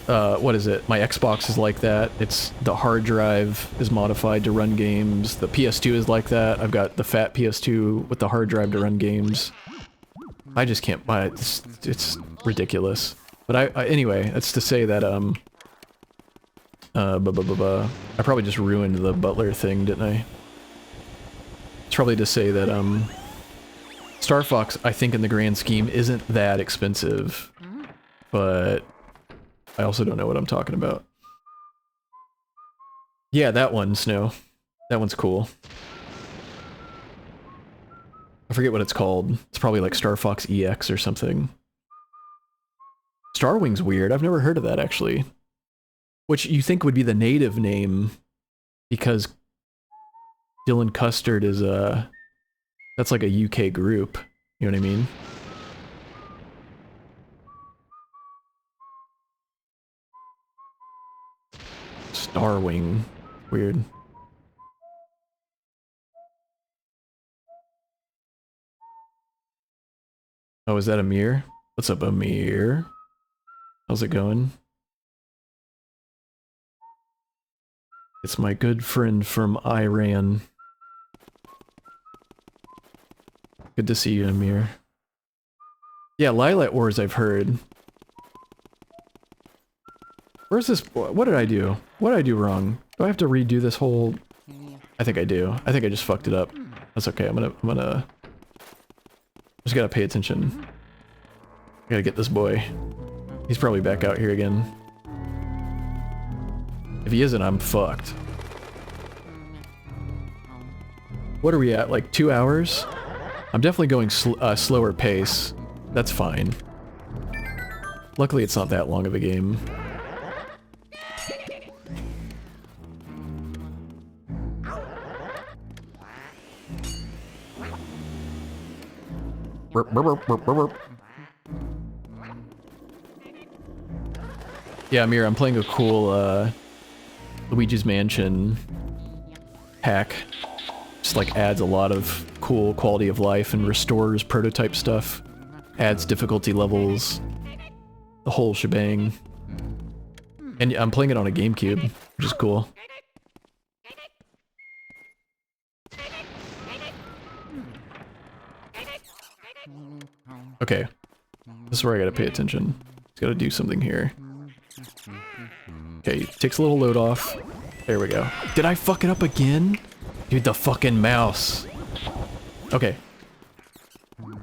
Speaker 1: what is it? My Xbox is like that. It's the hard drive is modified to run games. The PS2 is like that. I've got the fat PS2 with the hard drive to run games. I just can't buy it. It's ridiculous. But I anyway, that's to say that I probably just ruined the butler thing, didn't I? It's probably to say that Star Fox, I think in the grand scheme isn't that expensive. But I also don't know what I'm talking about. Yeah, that one, Snow. That one's cool. I forget what it's called. It's probably like Star Fox EX or something. Starwing's weird. I've never heard of that, actually. Which you think would be the native name, because Dylan Custard is a... That's like a UK group. You know what I mean? Starwing. Weird. Oh, is that Amir? What's up, Amir? How's it going? It's my good friend from Iran. Good to see you, Amir. Yeah, Lilac Wars I've heard. Where's this? What did I do? What did I do wrong? Do I have to redo this whole... I think I do. I think I just fucked it up. That's okay, I'm gonna... Just gotta pay attention. I gotta get this boy. He's probably back out here again. If he isn't, I'm fucked. What are we at? Like 2 hours? I'm definitely going slower pace. That's fine. Luckily, it's not that long of a game. Burp, burp, burp, burp, burp. Yeah, Amir, I'm playing a cool Luigi's Mansion hack. Just like adds a lot of cool quality of life and restores prototype stuff. Adds difficulty levels. The whole shebang. And I'm playing it on a GameCube, which is cool. Okay. This is where I gotta pay attention. Just gotta do something here. Okay, takes a little load off. There we go. Did I fuck it up again? Dude, the fucking mouse. Okay.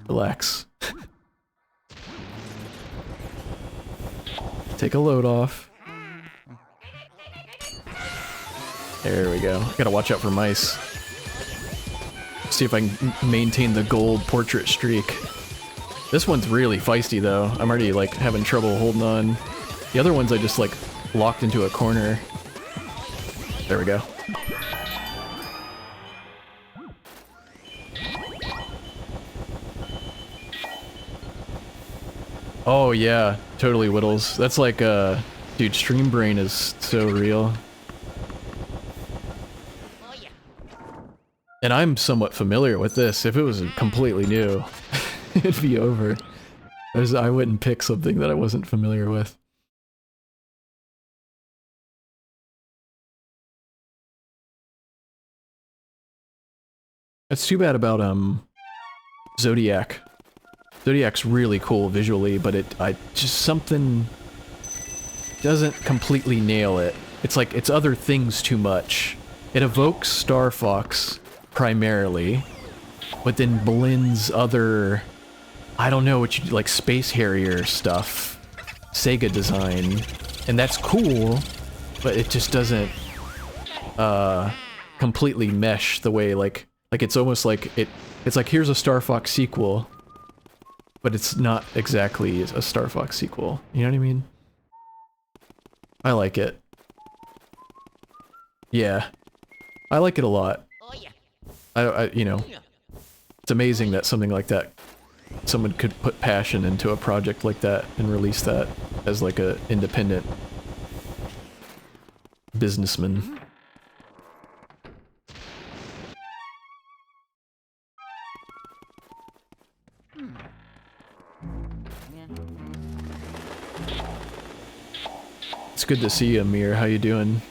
Speaker 1: Relax. Take a load off. There we go. Gotta watch out for mice. See if I can maintain the gold portrait streak. This one's really feisty though. I'm already like having trouble holding on. The other ones I just like locked into a corner. There we go. Oh yeah, totally Whittles. That's like, dude, Stream Brain is so real. And I'm somewhat familiar with this. If it was completely new, it'd be over. I wouldn't pick something that I wasn't familiar with. It's too bad about, Zodiac. Zodiac's really cool visually, but just something doesn't completely nail it. It's like, it's other things too much. It evokes Star Fox, primarily, but then blends other, I don't know what you, like Space Harrier stuff, Sega design, and that's cool, but it just doesn't, completely mesh the way, like it's almost like it's like, here's a Star Fox sequel, but it's not exactly a Star Fox sequel. You know what I mean? I like it. Yeah. I like it a lot. You know, it's amazing that something like that, someone could put passion into a project like that and release that as like a independent businessman. It's good to see you, Amir. How you doing?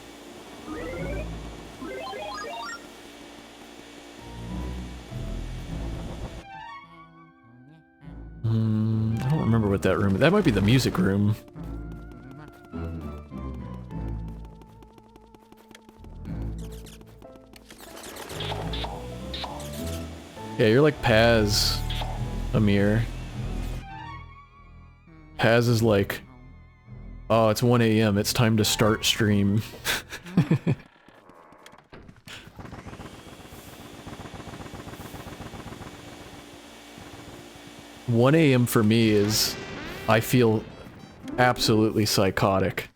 Speaker 1: I don't remember what that room is. That might be the music room. Yeah, you're like Paz, Amir. Paz is like, oh, it's 1 AM, it's time to start stream. 1 AM for me is, I feel absolutely psychotic.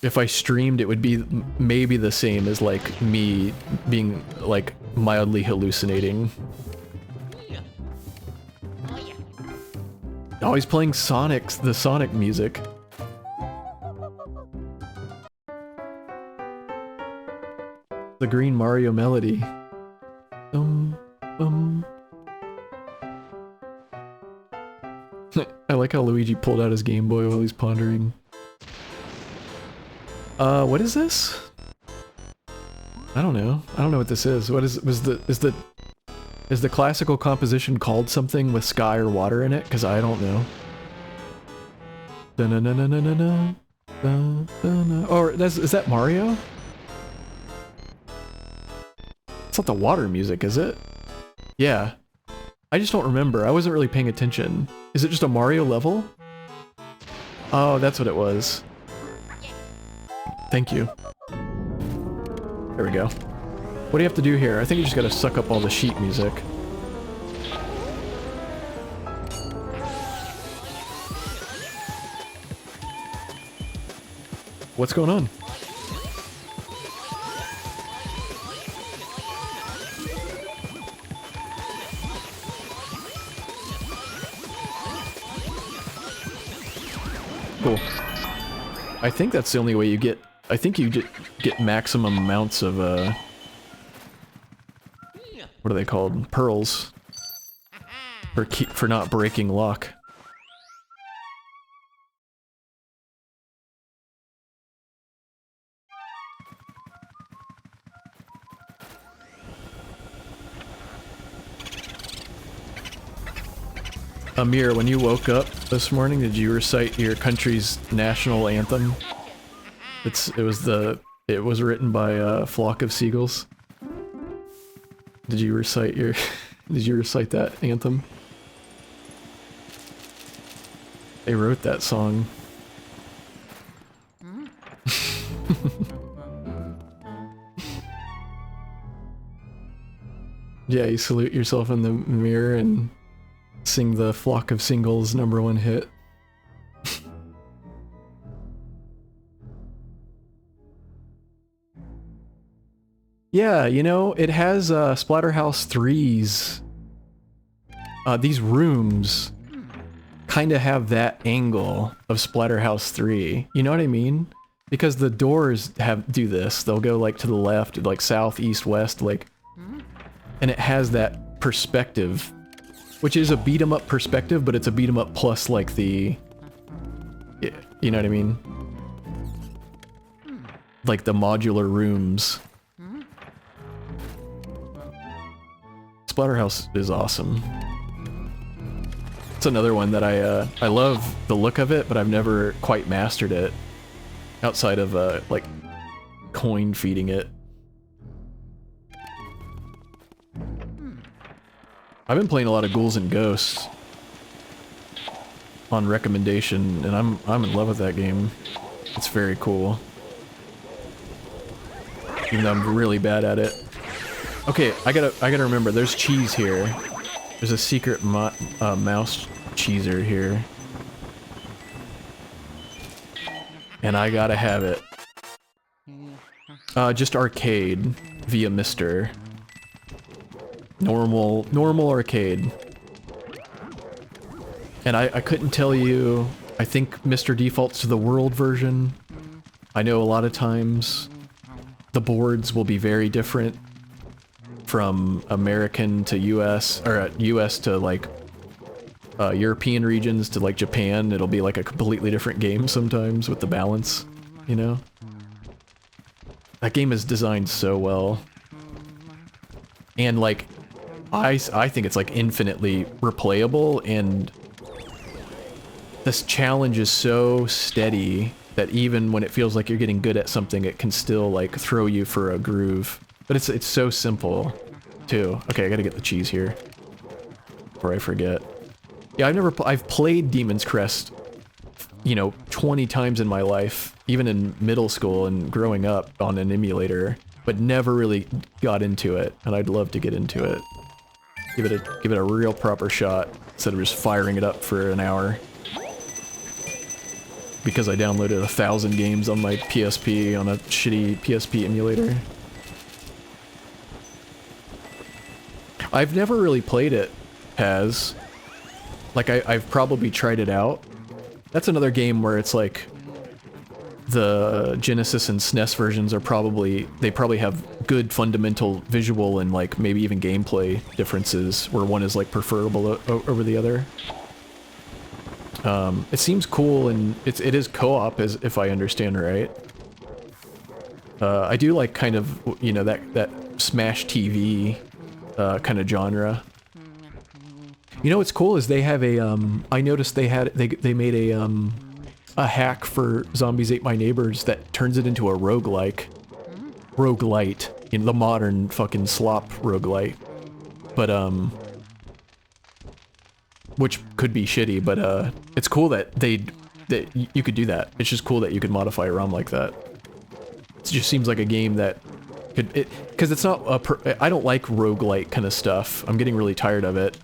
Speaker 1: If I streamed, it would be maybe the same as like me being like mildly hallucinating. Oh, he's playing the Sonic music. The Green Mario melody. I like how Luigi pulled out his Game Boy while he's pondering. What is this? I don't know. I don't know what this is. What is the classical composition called something with sky or water in it? Because I don't know. Or is that Mario? It's not the water music, is it? Yeah. I just don't remember. I wasn't really paying attention. Is it just a Mario level? Oh, that's what it was. Thank you. There we go. What do you have to do here? I think you just gotta suck up all the sheet music. What's going on? Cool. I think that's the only way you get... I think you get maximum amounts of, what are they called? Pearls. For not breaking lock. Amir, when you woke up this morning, did you recite your country's national anthem? It was written by a flock of seagulls. Did you recite that anthem? They wrote that song. Yeah, you salute yourself in the mirror and sing the Flock of Singles #1 hit. Yeah, you know, it has Splatterhouse 3's these rooms kind of have that angle of Splatterhouse 3. You know what I mean? Because the doors do this. They'll go like to the left, like south, east, west, like, and it has that perspective, which is a beat 'em up perspective, but it's a beat 'em up plus like the, you know what I mean? Like the modular rooms. Splatterhouse is awesome. It's another one that I love the look of it, but I've never quite mastered it. Outside of, like, coin feeding it. I've been playing a lot of Ghouls and Ghosts on recommendation, and I'm in love with that game. It's very cool. Even though I'm really bad at it. Okay, I gotta remember, there's cheese here. There's a secret mouse cheeser here. And I gotta have it. Just arcade via Mr. Normal arcade. And I couldn't tell you, I think Mr. defaults to the world version. I know a lot of times the boards will be very different from American to US, or US to like European regions to like Japan. It'll be like a completely different game sometimes with the balance, you know? That game is designed so well. And like, I think it's like infinitely replayable, and this challenge is so steady that even when it feels like you're getting good at something, it can still like throw you for a groove. But it's so simple too. Okay, I gotta get the cheese here before I forget. Yeah, I've played Demon's Crest, you know, 20 times in my life, even in middle school and growing up on an emulator, but never really got into it, and I'd love to get into it. Give it a real proper shot, instead of just firing it up for an hour. Because I downloaded 1,000 games on my PSP on a shitty PSP emulator. I've never really played it, Paz. Like, I've probably tried it out. That's another game where it's like, the Genesis and SNES versions are they probably have good fundamental visual and like maybe even gameplay differences, where one is like preferable over the other. It seems cool, and it is co-op, as if I understand right. I do like kind of, you know, that Smash TV kind of genre. You know what's cool is they have a I noticed they made a hack for Zombies Ate My Neighbors that turns it into a roguelite in the modern fucking slop roguelite. But which could be shitty, but it's cool that you could do that. It's just cool that you could modify a ROM like that. It just seems like a game that could, because it's not I don't like roguelite kind of stuff. I'm getting really tired of it.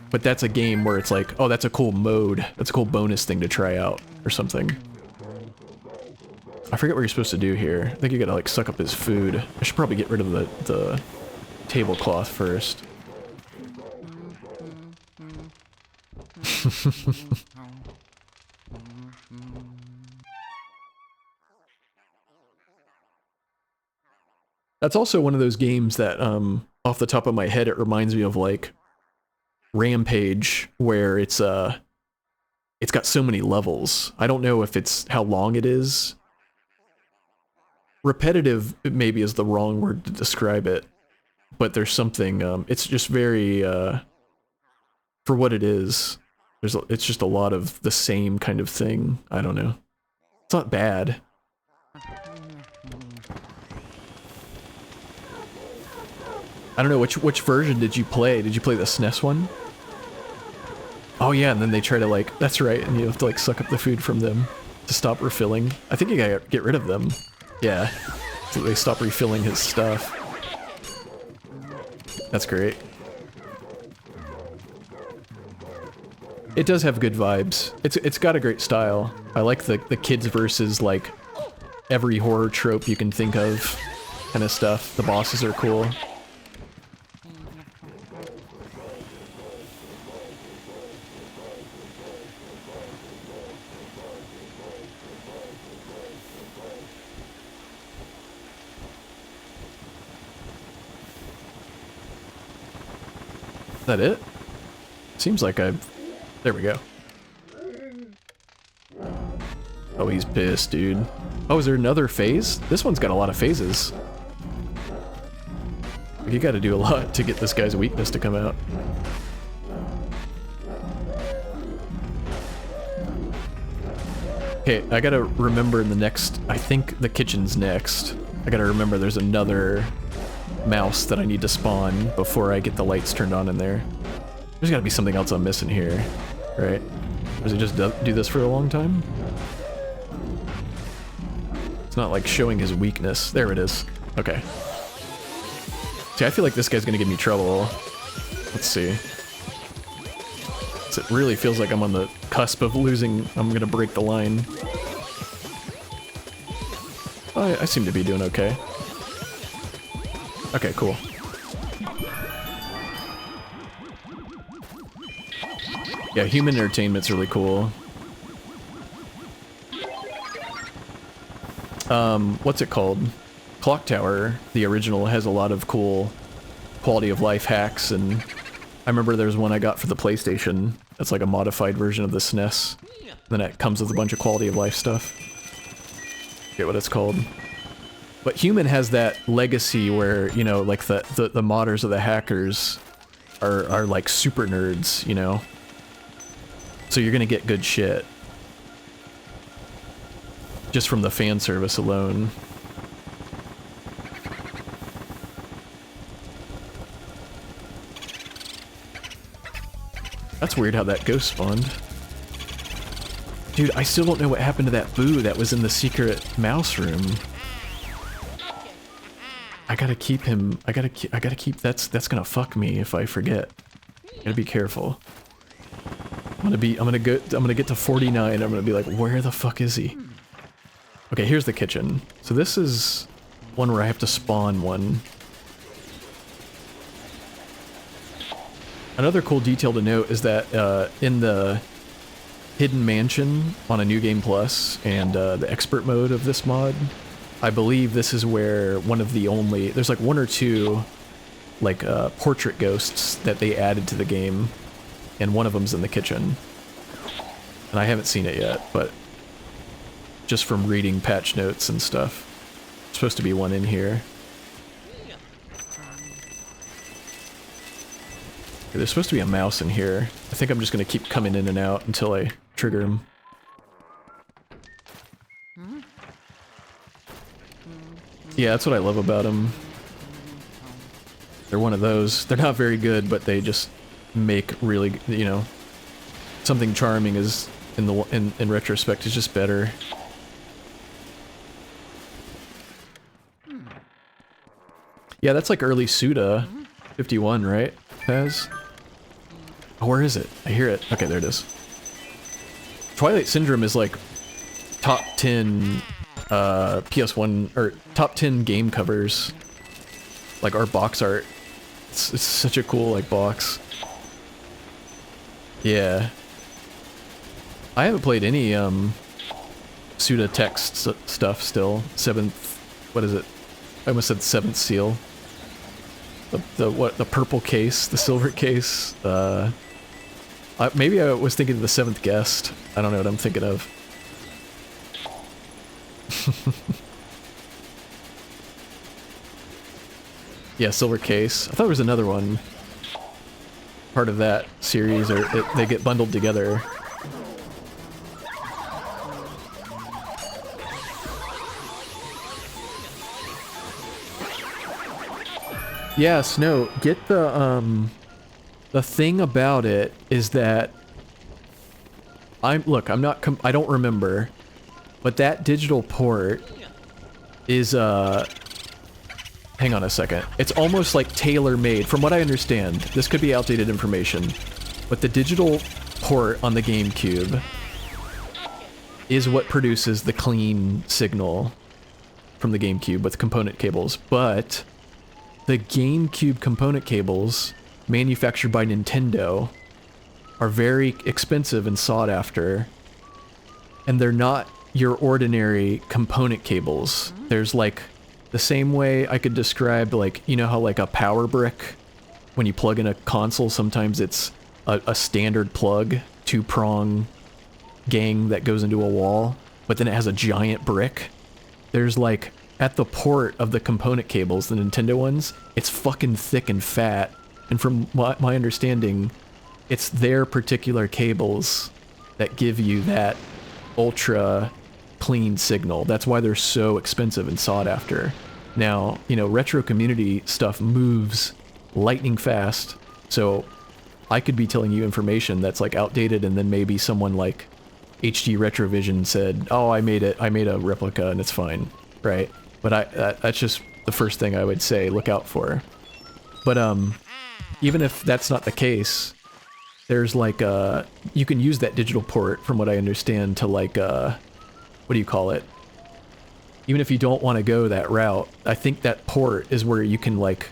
Speaker 1: But that's a game where it's like, oh, that's a cool mode. That's a cool bonus thing to try out, or something. I forget what you're supposed to do here. I think you gotta, like, suck up his food. I should probably get rid of the tablecloth first. That's also one of those games that, off the top of my head, it reminds me of, like, Rampage, where it's got so many levels. I don't know if it's how long it is. Repetitive maybe is the wrong word to describe it, but there's something, it's just very, for what it is, it's just a lot of the same kind of thing. I don't know. It's not bad. I don't know, which version did you play? Did you play the SNES one? Oh yeah, and then they try to, like, that's right, and you have to, like, suck up the food from them to stop refilling. I think you gotta get rid of them. Yeah, so they stop refilling his stuff. That's great. It does have good vibes. It's got a great style. I like the kids versus, like, every horror trope you can think of kind of stuff. The bosses are cool. Is that it? Seems like I've... There we go. Oh, he's pissed, dude. Oh, is there another phase? This one's got a lot of phases. You gotta do a lot to get this guy's weakness to come out. Okay, I gotta remember in the next... I think the kitchen's next. I gotta remember there's another mouse that I need to spawn before I get the lights turned on in there. There's gotta be something else I'm missing here, right? Or does it just do this for a long time? It's not like showing his weakness. There it is. Okay. See, I feel like this guy's gonna give me trouble. Let's see. It really feels like I'm on the cusp of losing. I'm gonna break the line. I seem to be doing okay. Okay, cool. Yeah, human entertainment's really cool. What's it called? Clock Tower, the original, has a lot of cool quality of life hacks, and I remember there's one I got for the PlayStation that's like a modified version of the SNES. Then it comes with a bunch of quality of life stuff. Forget what it's called. But Human has that legacy where, you know, like the modders or the hackers are like super nerds, you know? So you're gonna get good shit. Just from the fan service alone. That's weird how that ghost spawned. Dude, I still don't know what happened to that boo that was in the secret mouse room. I gotta keep him. I gotta keep. That's gonna fuck me if I forget. Gotta be careful. I'm gonna get to 49. I'm gonna be like, where the fuck is he? Okay, here's the kitchen. So this is one where I have to spawn one. Another cool detail to note is that in the Hidden Mansion on a New Game Plus and the expert mode of this mod, I believe this is where one of the only... There's like one or two like portrait ghosts that they added to the game, and one of them's in the kitchen. And I haven't seen it yet, but just from reading patch notes and stuff, there's supposed to be one in here. There's supposed to be a mouse in here. I think I'm just gonna keep coming in and out until I trigger him. Yeah, that's what I love about them. They're one of those. They're not very good, but they just make really, you know, something charming is in retrospect is just better. Yeah, that's like early Suda 51, right? Paz? Oh, where is it? I hear it. Okay, there it is. Twilight Syndrome is like top 10 PS1 or top 10 game covers. Like our box art. It's such a cool like box. Yeah. I haven't played any Suda text stuff still. What is it? I almost said Seventh Seal. The purple case, the silver case. Maybe I was thinking of the Seventh Guest. I don't know what I'm thinking of. Yeah, silver case. I thought there was another one. Part of that series, or they get bundled together. Yeah, Snow, get the thing about it is that I don't remember, but that digital port is, hang on a second. It's almost like tailor-made, from what I understand. This could be outdated information, but the digital port on the GameCube is what produces the clean signal from the GameCube with component cables, but the GameCube component cables manufactured by Nintendo are very expensive and sought after, and they're not your ordinary component cables. There's like the same way I could describe, like, you know how like a power brick when you plug in a console, sometimes it's a standard plug, 2-prong gang that goes into a wall, but then it has a giant brick. There's like, at the port of the component cables, the Nintendo ones, it's fucking thick and fat, and from my understanding, it's their particular cables that give you that ultra clean signal. That's why they're so expensive and sought after. Now, you know, retro community stuff moves lightning fast, so I could be telling you information that's like outdated, and then maybe someone like HD Retrovision said, oh, I made a replica and it's fine, right? But that's just the first thing I would say, look out for. But even if that's not the case, there's like you can use that digital port, from what I understand, to like what do you call it? Even if you don't want to go that route, I think that port is where you can, like,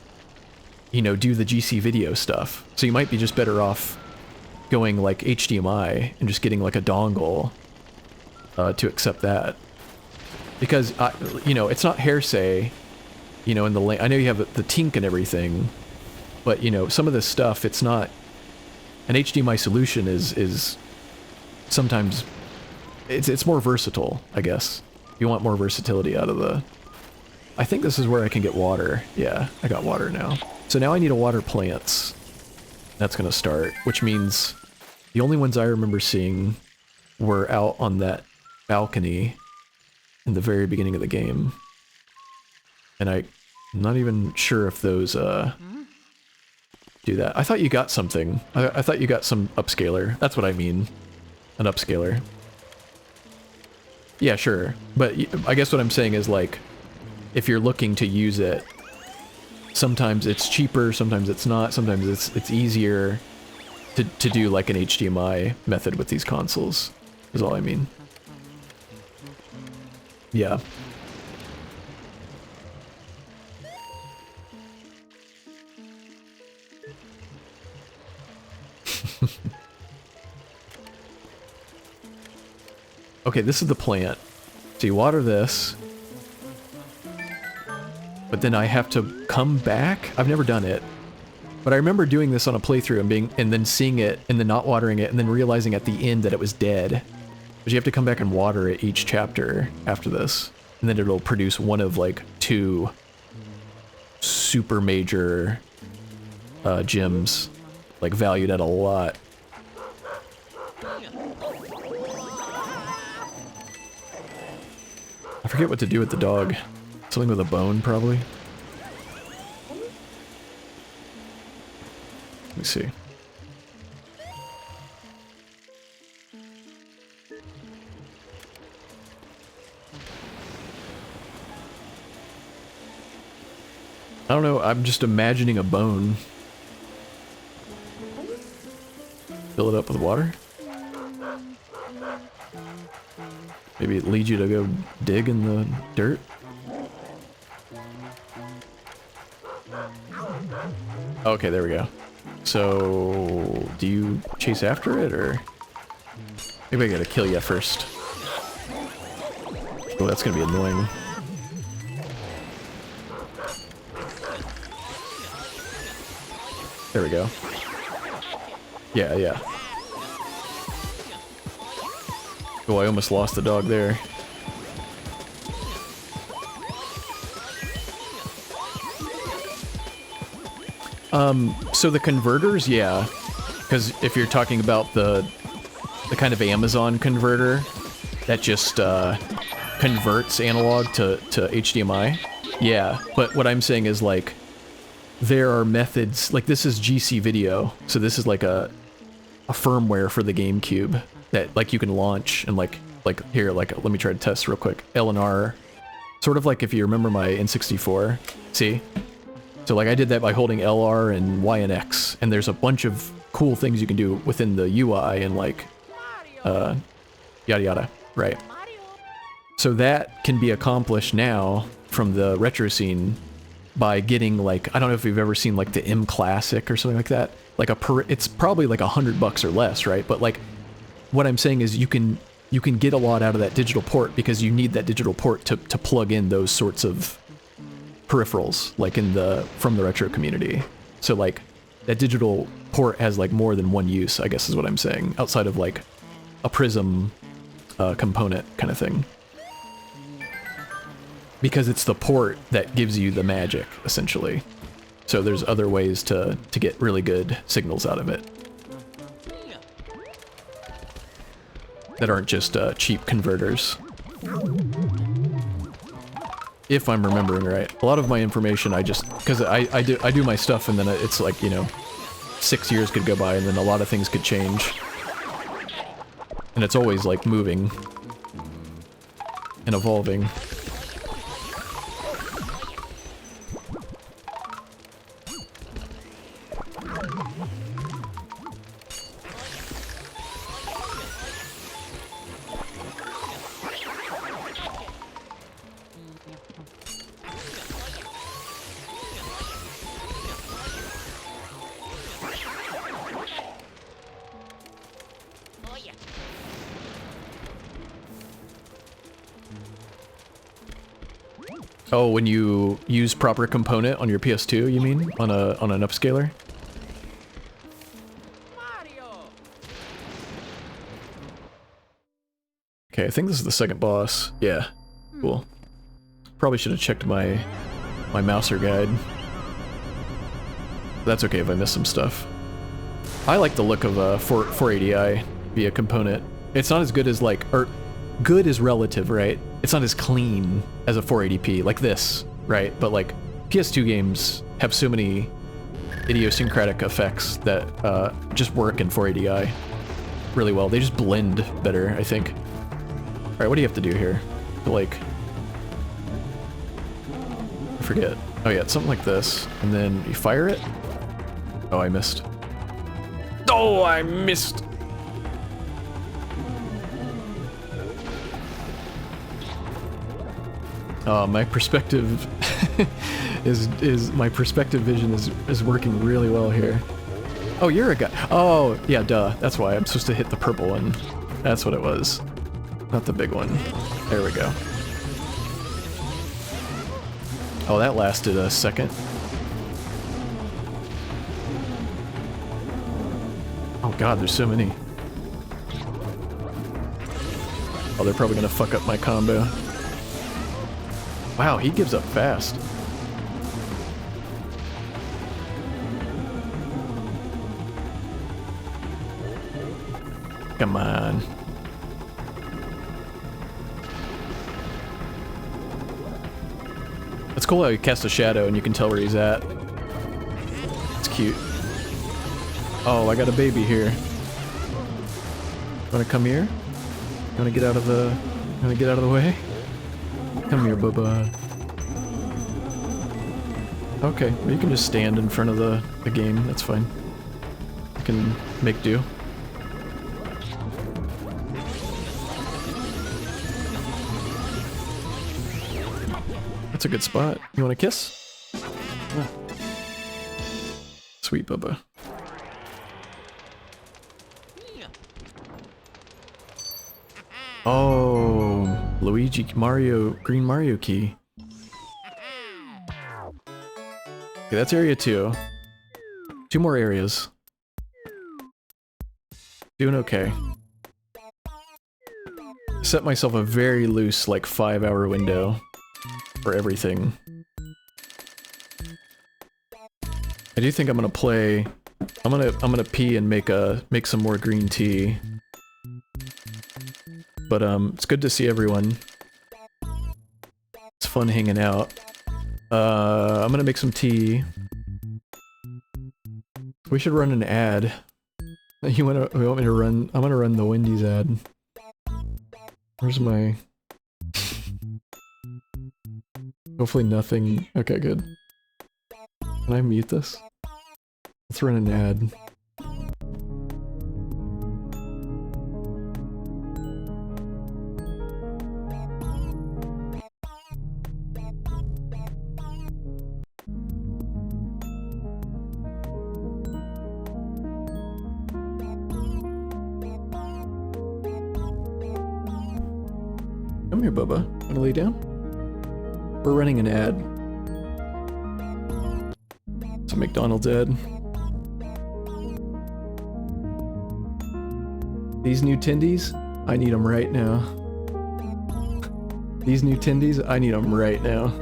Speaker 1: you know, do the GCVideo stuff. So you might be just better off going like HDMI and just getting like a dongle to accept that. Because, you know, it's not hearsay, you know, in the lane. I know you have the tink and everything, but, you know, some of this stuff, it's not... An HDMI solution is sometimes... It's more versatile, I guess. You want more versatility out of the... I think this is where I can get water. Yeah, I got water now. So now I need to water plants. That's gonna start, which means the only ones I remember seeing were out on that balcony in the very beginning of the game. And I'm not even sure if those do that. I thought you got something. I thought you got some upscaler. That's what I mean. An upscaler. Yeah, sure. But I guess what I'm saying is, like, if you're looking to use it, sometimes it's cheaper, sometimes it's not, sometimes it's easier to do like an HDMI method with these consoles, is all I mean. Yeah. Okay, this is the plant. So you water this, but then I have to come back? I've never done it. But I remember doing this on a playthrough and then seeing it and then not watering it and then realizing at the end that it was dead. But you have to come back and water it each chapter after this. And then it'll produce one of like 2 super major gems, like valued at a lot. I forget what to do with the dog. Something with a bone, probably. Let me see. I don't know, I'm just imagining a bone. Fill it up with water? Maybe it leads you to go dig in the dirt? Okay, there we go. So, do you chase after it, or... Maybe I gotta kill you first. Oh, that's gonna be annoying. There we go. Yeah, yeah. Oh, I almost lost the dog there. So the converters, yeah. Because if you're talking about the kind of Amazon converter that just converts analog to HDMI, yeah. But what I'm saying is, like, there are methods, like this is GCVideo, so this is like a firmware for the GameCube that, like, you can launch and like here, like, let me try to test real quick. L and R, sort of like if you remember my N64, see? So like I did that by holding LR and Y and X, and there's a bunch of cool things you can do within the UI and like, yada yada, right? So that can be accomplished now from the retro scene by getting, like, I don't know if you've ever seen like the M Classic or something like that. Like it's probably like $100 or less, right? But like, what I'm saying is you can get a lot out of that digital port because you need that digital port to plug in those sorts of peripherals, like from the retro community. So like, that digital port has like more than one use, I guess is what I'm saying, outside of like a prism component kind of thing. Because it's the port that gives you the magic, essentially. So there's other ways to get really good signals out of it. That aren't just cheap converters. If I'm remembering right. A lot of my information I just, because I do my stuff and then it's like, you know, 6 years could go by and then a lot of things could change. And it's always like moving and evolving. Oh, when you use proper component on your PS2, you mean? On an upscaler? Okay, I think this is the second boss. Yeah, cool. Probably should have checked my mouser guide. That's okay if I miss some stuff. I like the look of 480i via component. It's not as good as like, or good is relative, right? It's not as clean as a 480p, like this, right? But like, PS2 games have so many idiosyncratic effects that just work in 480i really well. They just blend better, I think. Alright, what do you have to do here? Like, I forget. Oh yeah, it's something like this. And then you fire it? Oh, I missed. Oh, I missed! My perspective my perspective vision is working really well here. Oh, you're a guy. Oh, yeah, duh. That's why I'm supposed to hit the purple one. That's what it was. Not the big one. There we go. Oh, that lasted a second. Oh god, there's so many. Oh, they're probably gonna fuck up my combo. Wow, he gives up fast. Come on. It's cool how you cast a shadow and you can tell where he's at. It's cute. Oh, I got a baby here. Wanna come here? You wanna get out of the way? Come here, Bubba. Okay, well, you can just stand in front of the game, that's fine. You can make do. That's a good spot. You want a kiss? Ah. Sweet Bubba. Oh, Luigi, Mario, green Mario key. Okay, that's area 2. 2 more areas. Doing okay. Set myself a very loose, like, 5-hour window for everything. I do think I'm gonna play. I'm gonna pee and make some more green tea. But it's good to see everyone. It's fun hanging out. I'm gonna make some tea. We should run an ad. You want me to run? I'm gonna run the Wendy's ad. Where's my? Hopefully nothing. Okay, good. Can I mute this? Let's run an ad. Come here, Bubba. Wanna lay down? We're running an ad. It's a McDonald's ad. These new Tindies, I need them right now. These new Tindies, I need them right now.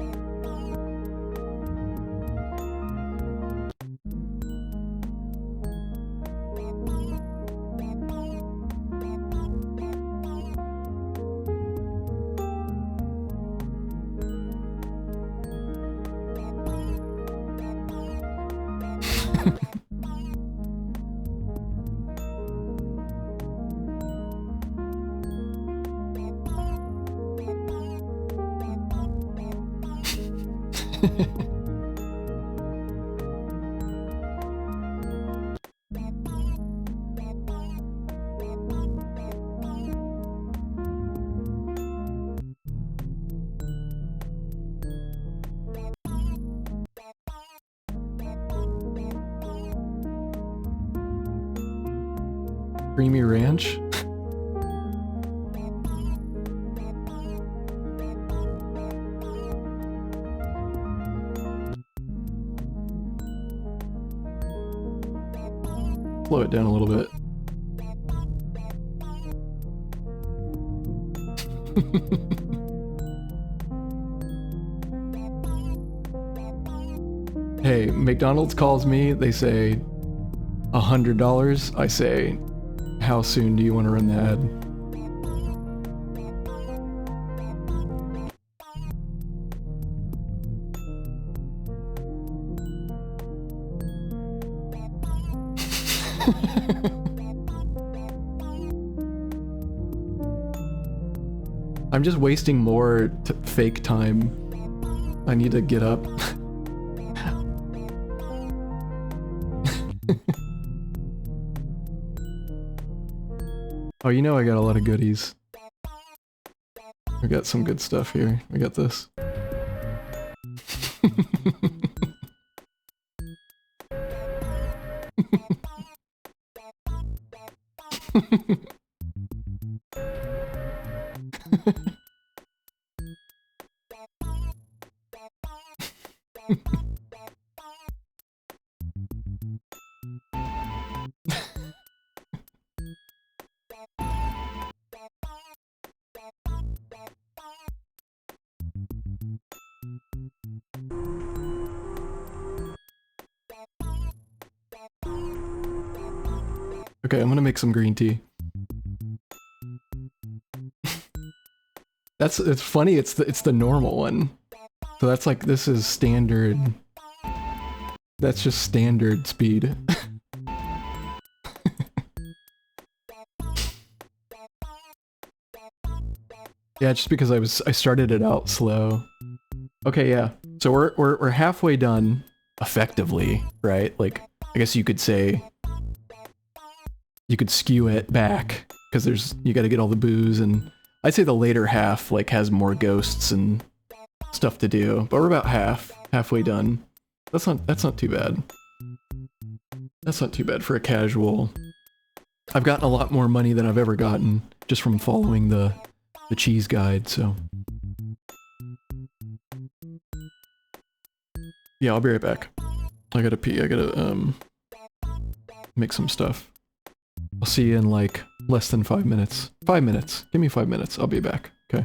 Speaker 1: Creamy ranch? Slow it down a little bit. Hey, McDonald's calls me, they say $100. I say, how soon do you want to run the ad? I'm just wasting more fake time. I need to get up. Oh, you know I got a lot of goodies. I got some good stuff here. I got this. Okay, I'm gonna make some green tea. It's funny, it's the normal one. So that's like, this is standard. That's just standard speed. Yeah, just because I started it out slow. Okay, yeah. So we're halfway done, effectively, right? Like, I guess you could say you could skew it back because you got to get all the booze, and I'd say the later half like has more ghosts and stuff to do. But we're about halfway done. That's not too bad. That's not too bad for a casual. I've gotten a lot more money than I've ever gotten just from following the cheese guide, so. Yeah, I'll be right back. I gotta pee, I gotta, make some stuff. I'll see you in like less than 5 minutes. 5 minutes. Give me 5 minutes, I'll be back, okay?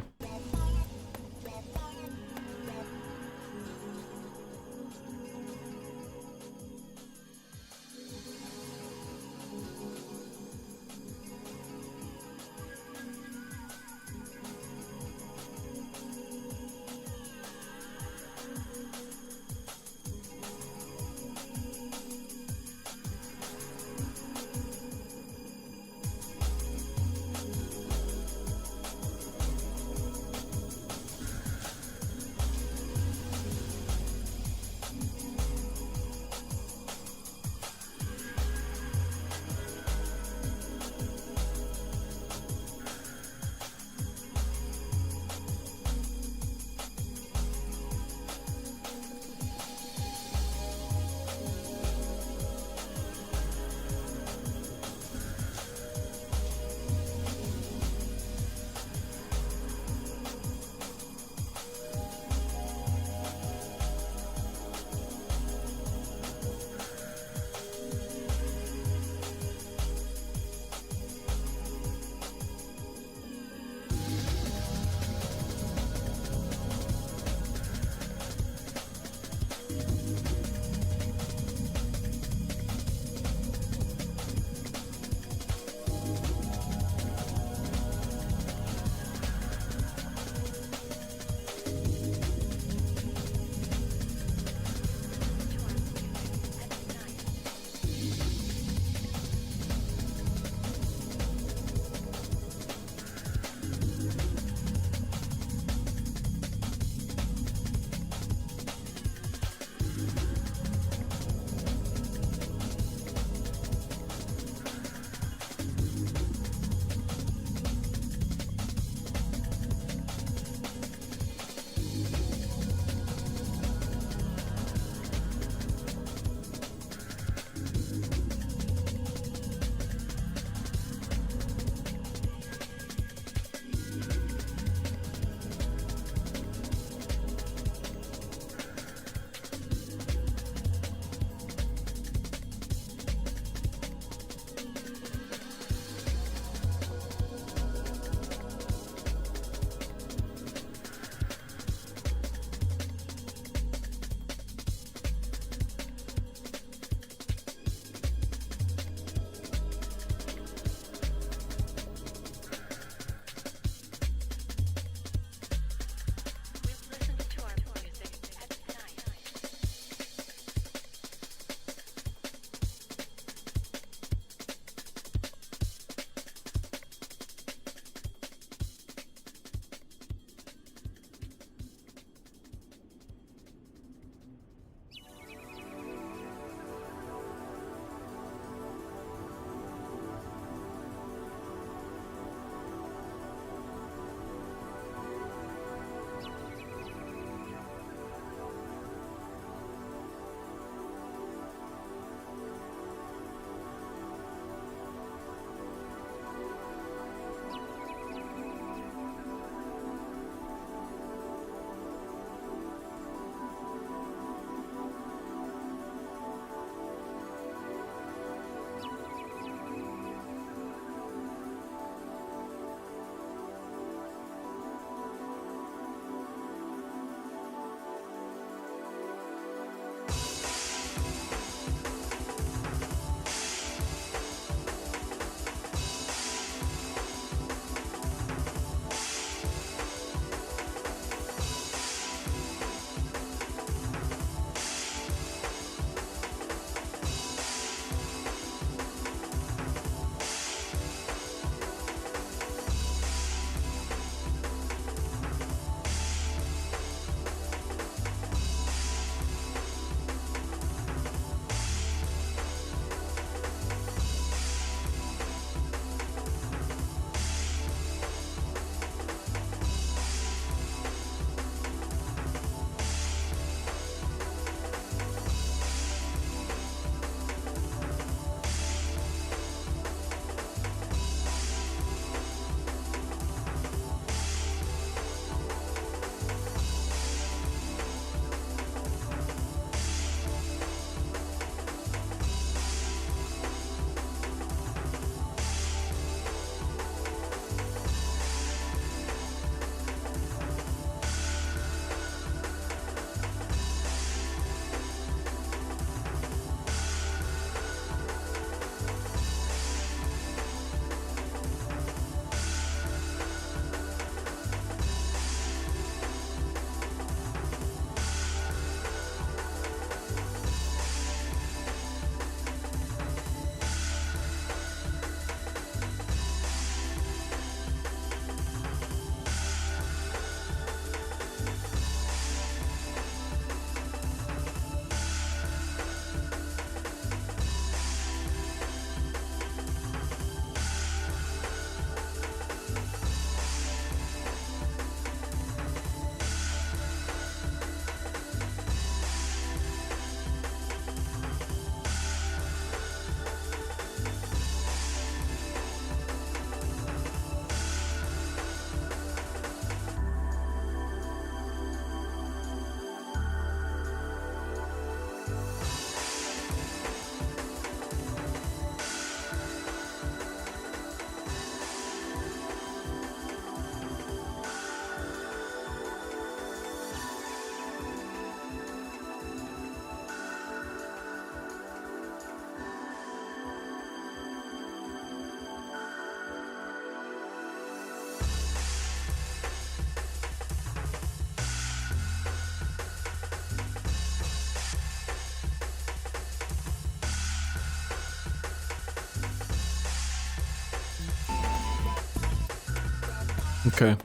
Speaker 1: Okay.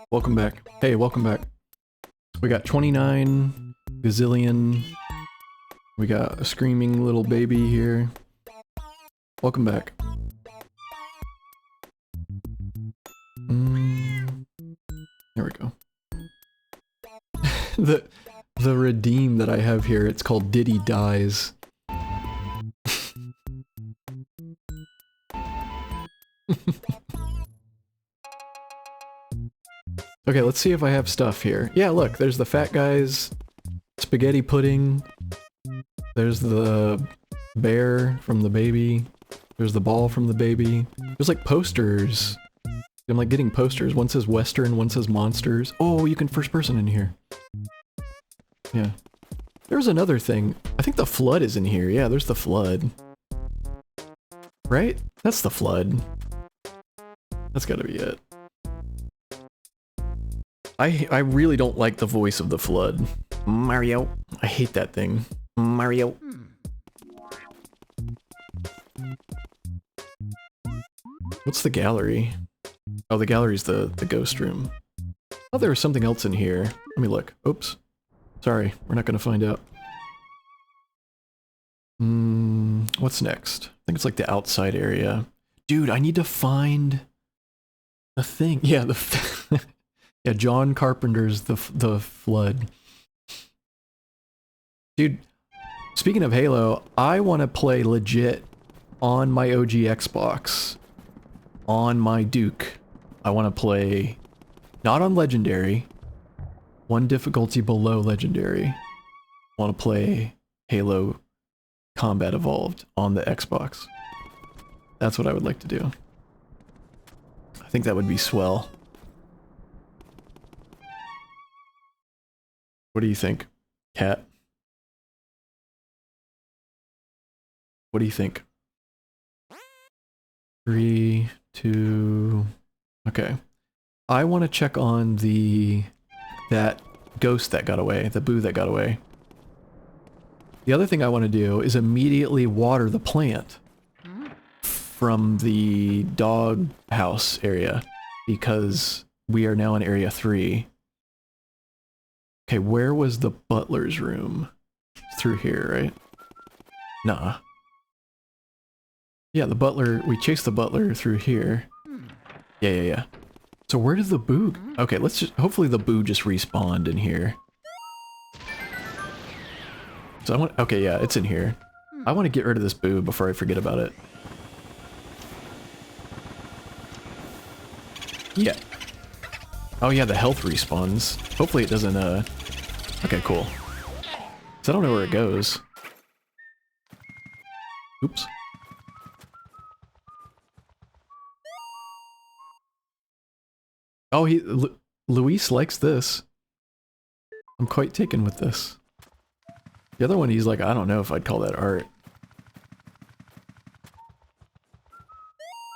Speaker 1: Welcome back. Hey, welcome back. We got 29 gazillion. We got a screaming little baby here. Welcome back. There we go. The redeem that I have here, it's called Diddy Dies. Okay, let's see if I have stuff here. Yeah, look, there's the fat guy's spaghetti pudding. There's the bear from the baby. There's the ball from the baby. There's like posters. I'm like getting posters. One says Western, one says Monsters. Oh, you can first person in here. Yeah. There's another thing. I think the flood is in here. Yeah, there's the flood. Right? That's the flood. That's gotta be it. I really don't like the voice of the flood. Mario. I hate that thing. Mario. What's the gallery? Oh, the gallery's the ghost room. Oh, there was something else in here. Let me look. Oops. Sorry, we're not gonna find out. What's next? I think it's like the outside area. Dude, I need to find the thing. Yeah, yeah, John Carpenter's the flood. Dude, speaking of Halo, I want to play legit on my OG Xbox, on my Duke. I want to play not on Legendary, one difficulty below Legendary. I want to play Halo Combat Evolved on the Xbox. That's what I would like to do. I think that would be swell. What do you think, Cat? What do you think? 3, 2... Okay. I want to check on that ghost that got away, the boo that got away. The other thing I want to do is immediately water the plant from the dog house area, because we are now in area 3. Okay, where was the butler's room? It's through here, right? Nah. Yeah, the butler, we chased the butler through here. Yeah. So where did the boo... Okay, let's just... Hopefully the boo just respawned in here. So I want... Okay, yeah, it's in here. I want to get rid of this boo before I forget about it. Yeah. Oh yeah, the health respawns. Hopefully it doesn't, Okay, cool. So I don't know where it goes. Oops. Oh, Luis likes this. I'm quite taken with this. The other one, he's like, I don't know if I'd call that art.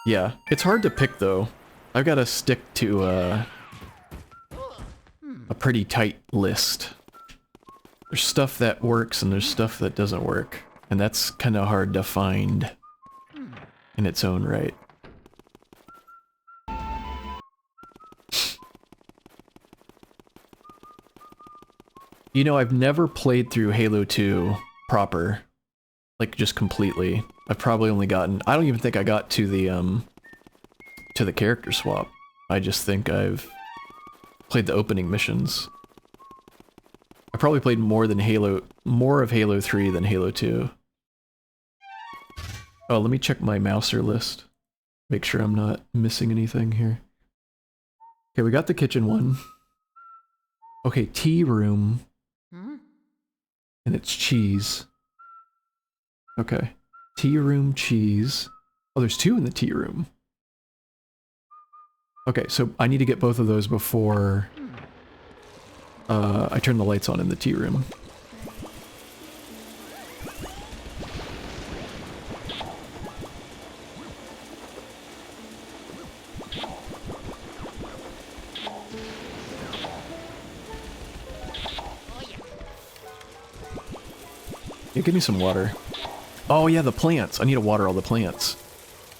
Speaker 1: Yeah, it's hard to pick though. I've got to stick to a pretty tight list. There's stuff that works and there's stuff that doesn't work. And that's kind of hard to find in its own right. You know, I've never played through Halo 2 proper. Like, just completely. I've probably only gotten... I don't even think I got to the character swap. I just think I've played the opening missions. I probably played more of Halo 3 than Halo 2. Oh, let me check my mouser list. Make sure I'm not missing anything here. Okay, we got the kitchen one. Okay, tea room. And it's cheese. Okay. Tea room, cheese. Oh, there's 2 in the tea room. Okay, so I need to get both of those before I turn the lights on in the tea room. Yeah, give me some water. Oh yeah, the plants. I need to water all the plants.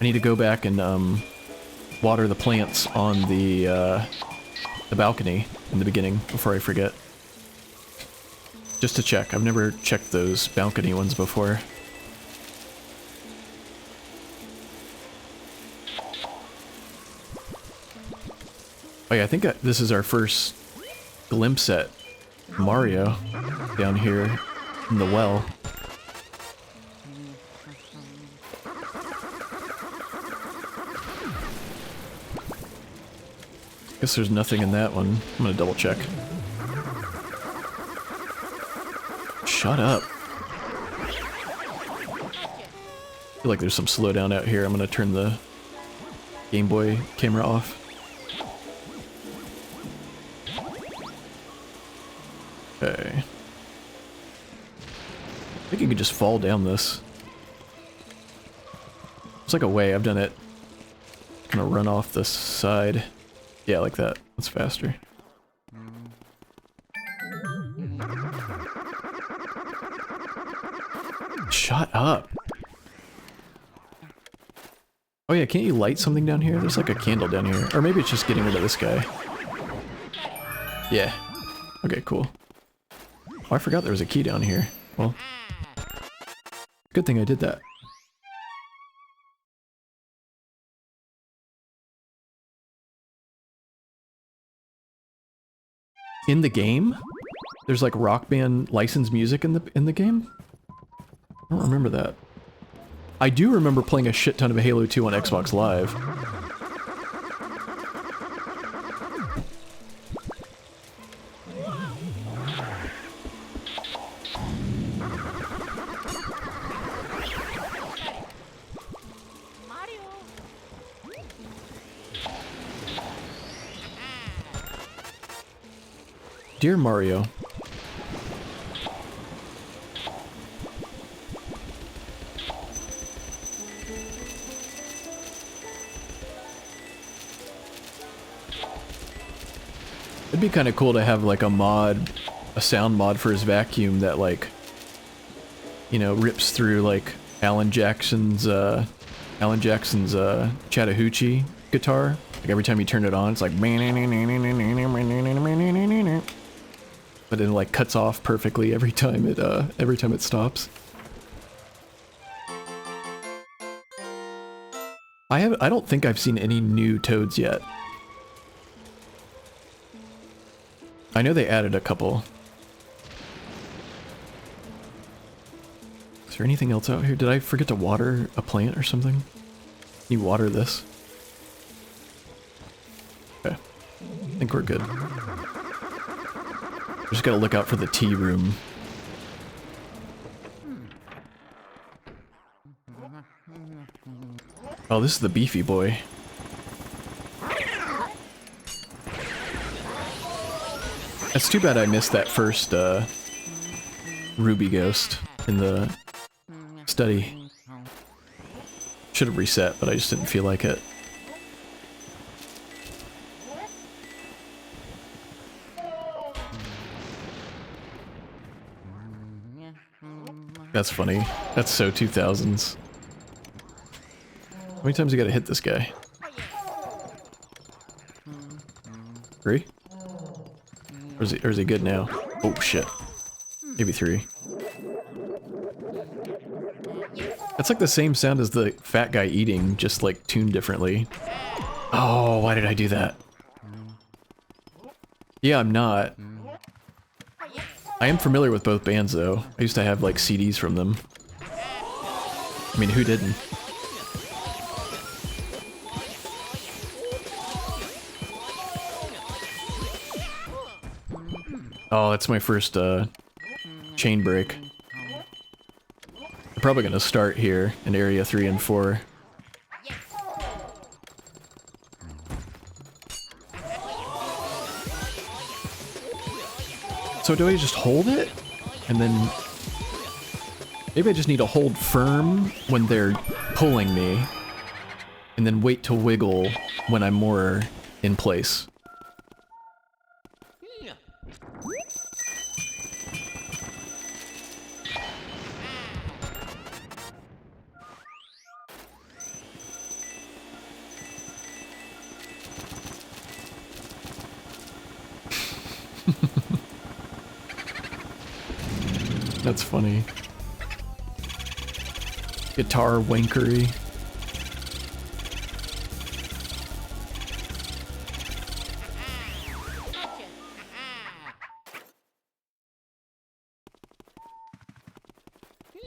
Speaker 1: I need to go back and water the plants on the balcony in the beginning before I forget. Just to check. I've never checked those balcony ones before. Oh yeah, I think this is our first glimpse at Mario down here in the well. Guess there's nothing in that one. I'm gonna double check. Shut up. I feel like there's some slowdown out here. I'm gonna turn the Game Boy camera off. Okay. I think you can just fall down this. It's like a way. I've done it. Gonna run off the side. Yeah, like that. That's faster. Shut up. Oh yeah, can't you light something down here? There's like a candle down here. Or maybe it's just getting rid of this guy. Yeah. Okay, cool. Oh, I forgot there was a key down here. Well, good thing I did that. In the game? There's like Rock Band licensed music in the game? I don't remember that. I do remember playing a shit ton of Halo 2 on Xbox Live. Dear Mario. It'd be kind of cool to have like a mod, a sound mod for his vacuum that like, you know, rips through like Alan Jackson's Chattahoochee guitar. Like every time you turn it on, it's like, but it like cuts off perfectly every time it stops. I don't think I've seen any new Toads yet. I know they added a couple. Is there anything else out here? Did I forget to water a plant or something? Can you water this? Okay. I think we're good. Just gotta look out for the tea room. Oh, this is the beefy boy. It's too bad I missed that first Ruby ghost in the study. Should have reset, but I just didn't feel like it. That's funny. That's so 2000s. How many times you gotta hit this guy? 3? Or is he good now? Oh shit. Maybe 3. That's like the same sound as the fat guy eating, just like tuned differently. Oh, why did I do that? Yeah, I'm not. I am familiar with both bands though. I used to have like CDs from them. I mean, who didn't? Oh, that's my first chain break. I'm probably gonna start here in area 3 and 4. So do I just hold it? And then... maybe I just need to hold firm when they're pulling me. And then wait to wiggle when I'm more in place. That's funny. Guitar wankery.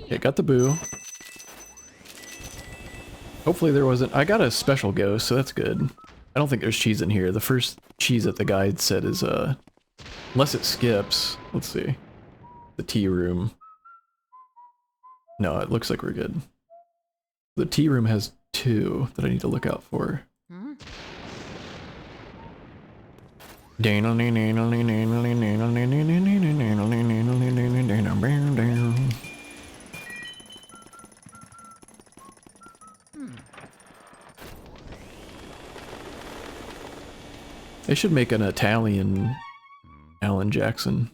Speaker 1: Okay, got the boo. Hopefully there wasn't... I got a special ghost, so that's good. I don't think there's cheese in here. The first cheese that the guide said is, unless it skips. Let's see. The tea room. No, it looks like we're good. The tea room has 2 that I need to look out for. They should make an Italian Alan Jackson.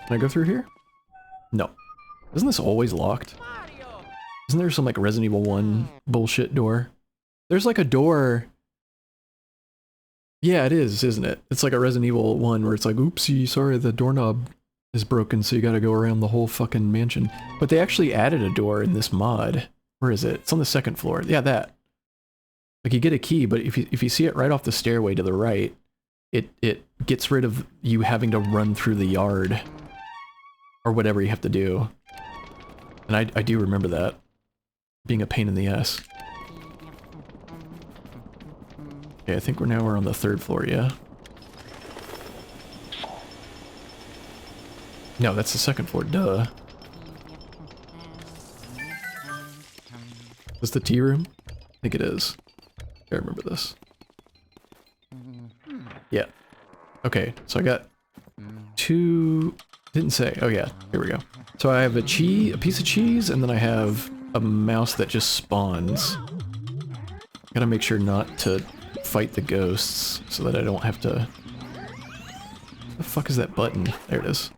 Speaker 1: Can I go through here? No. Isn't this always locked? Isn't there some like Resident Evil 1 bullshit door? There's like a door... Yeah, it is, isn't it? It's like a Resident Evil 1 where it's like, oopsie, sorry, the doorknob is broken, so you gotta go around the whole fucking mansion. But they actually added a door in this mod. Where is it? It's on the 2nd floor. Yeah, that. Like, you get a key, but if you see it right off the stairway to the right, it gets rid of you having to run through the yard. Or whatever you have to do. And I do remember that. Being a pain in the ass. Okay, I think we're on the 3rd floor, yeah? No, that's the 2nd floor, duh. Is this the tea room? I think it is. I remember this. Yeah. Okay, so I got 2... Didn't say. Oh yeah, here we go. So I have a piece of cheese, and then I have a mouse that just spawns. Gotta make sure not to fight the ghosts, so that I don't have to... What the fuck is that button? There it is.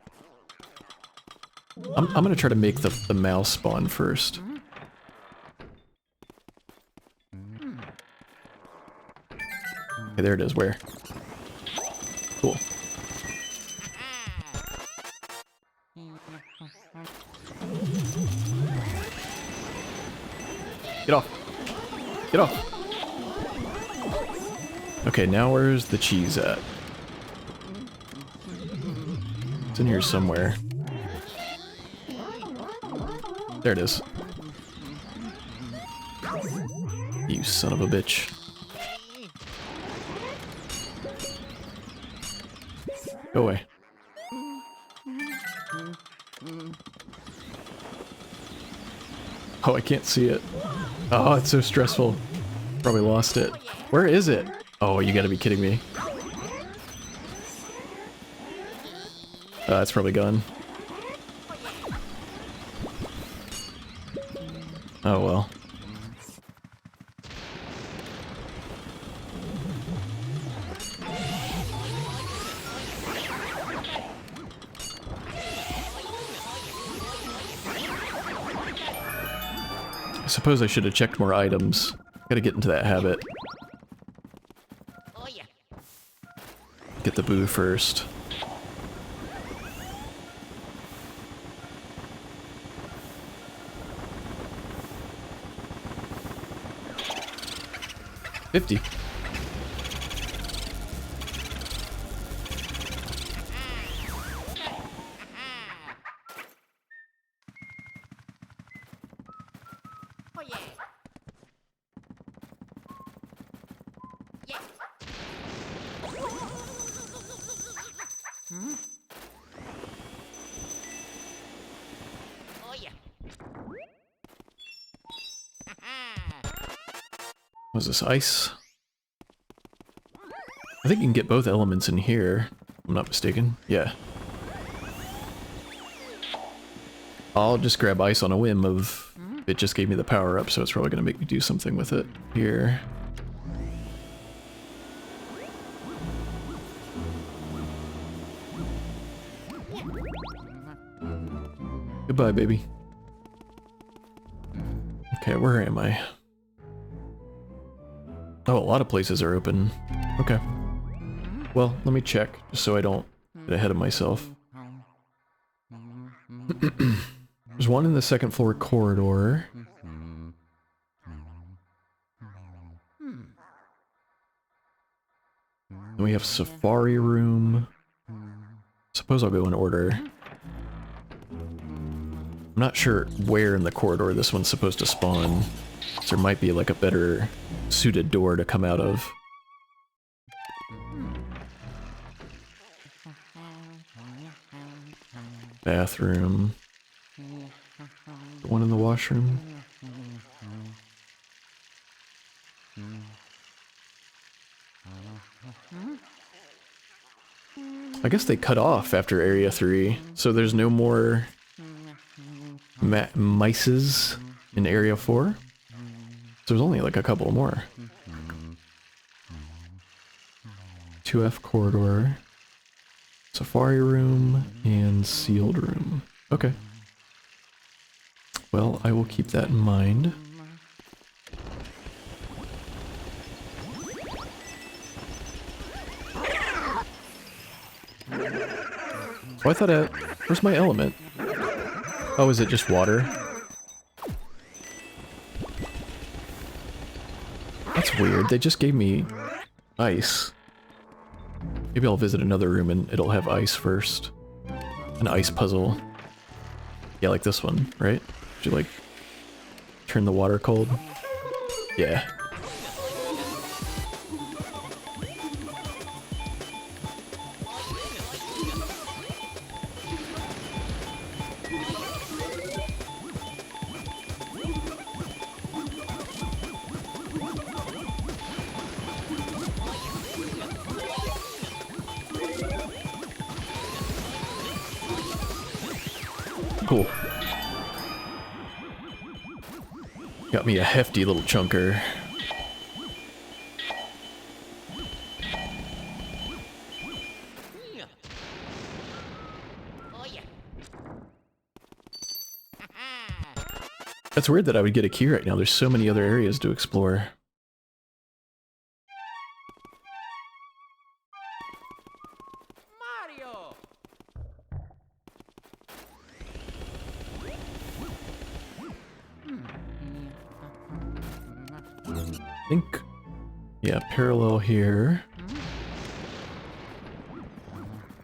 Speaker 1: I'm gonna try to make the mouse spawn first. Okay, there it is. Where? Cool. Get off! Get off! Okay, now where's the cheese at? It's in here somewhere. There it is. You son of a bitch. Go away. Oh, I can't see it. Oh, it's so stressful. Probably lost it. Where is it? Oh, you gotta be kidding me. It's probably gone. Oh well. I suppose I should have checked more items. Gotta get into that habit. Get the boo first. $50. Was this ice? I think you can get both elements in here, if I'm not mistaken. Yeah. I'll just grab ice on a whim of... It just gave me the power up, so it's probably going to make me do something with it. Here. Goodbye, baby. Okay, where am I? Oh, a lot of places are open. Okay. Well, let me check, just so I don't get ahead of myself. There's one in the second floor corridor. Then we have Safari Room. Suppose I'll go in order. I'm not sure where in the corridor this one's supposed to spawn. So there might be like a better suited door to come out of. Bathroom. The one in the washroom. I guess they cut off after Area 3, so there's no more mices in Area 4. So there's only like a couple more. 2F corridor, Safari Room, and Sealed Room. Okay. Well, I will keep that in mind. Oh, I thought where's my element? Oh, is it just water? That's weird, they just gave me ice. Maybe I'll visit another room and it'll have ice first. An ice puzzle. Yeah, like this one, right? Should you like turn the water cold? Yeah. Cool. Got me a hefty little chunker. That's weird that I would get a key right now. There's so many other areas to explore. I think, yeah, parallel here.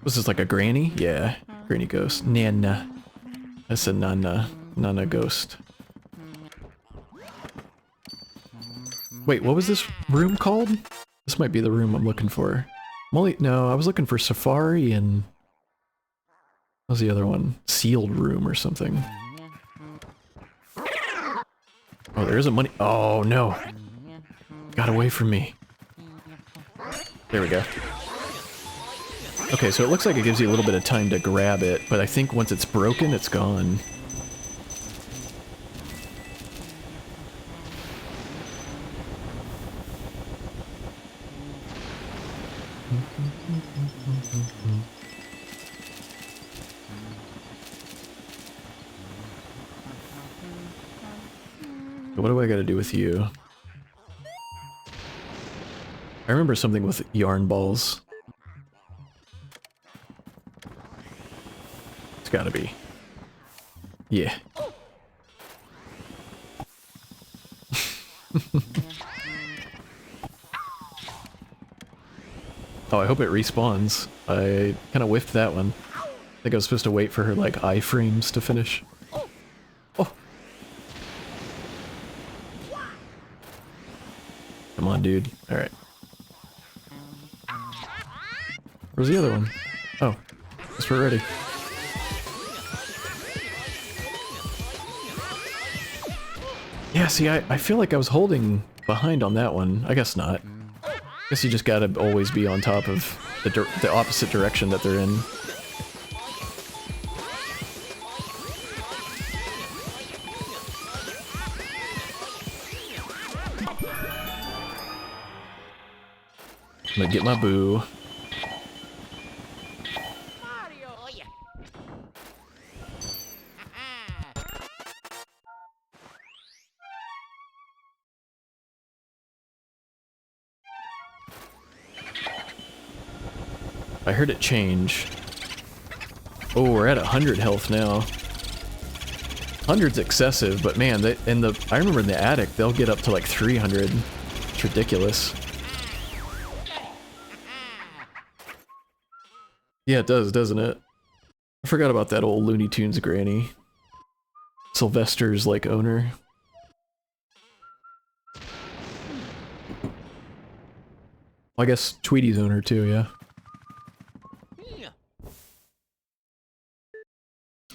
Speaker 1: Was this like a granny? Yeah, granny ghost. Nana. That's a Nana ghost. Wait, what was this room called? This might be the room I'm looking for. No, I was looking for Safari and... What was the other one? Sealed Room or something. Oh, there is a money... Oh, no. Got away from me. There we go. Okay, so it looks like it gives you a little bit of time to grab it, but I think once it's broken, it's gone. What do I gotta do with you? I remember something with yarn balls. It's gotta be. Yeah. Oh, I hope it respawns. I kind of whiffed that one. I think I was supposed to wait for her, like, iframes to finish. Oh! Come on, dude. Alright. Where's the other one? Oh. Guess we're ready. Yeah, see, I feel like I was holding behind on that one. I guess not. I guess you just gotta always be on top of the opposite direction that they're in. I'm gonna get my boo. I heard it change. Oh, we're at 100 health now. 100's excessive, but man, I remember in the attic, they'll get up to like 300. It's ridiculous. Yeah, it does, doesn't it? I forgot about that old Looney Tunes granny. Sylvester's, like, owner. I guess Tweety's owner too, yeah.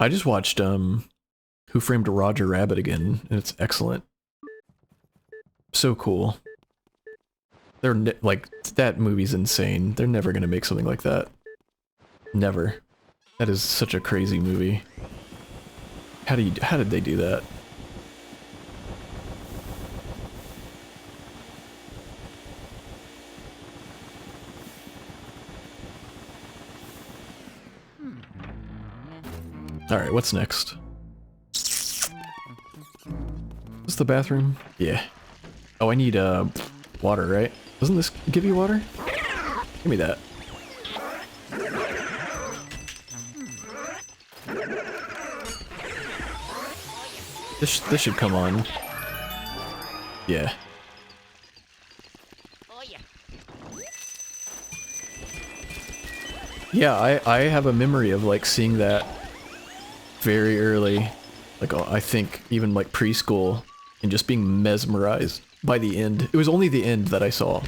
Speaker 1: I just watched, Who Framed Roger Rabbit again, and it's excellent. So cool. They're like, that movie's insane. They're never gonna make something like that. Never. That is such a crazy movie. How did they do that? Alright, what's next? Is this the bathroom? Yeah. Oh, I need, water, right? Doesn't this give you water? Give me that. This should come on. Yeah. Yeah, I have a memory of, like, seeing that very early. Like, I think even, like, preschool. And just being mesmerized by the end. It was only the end that I saw.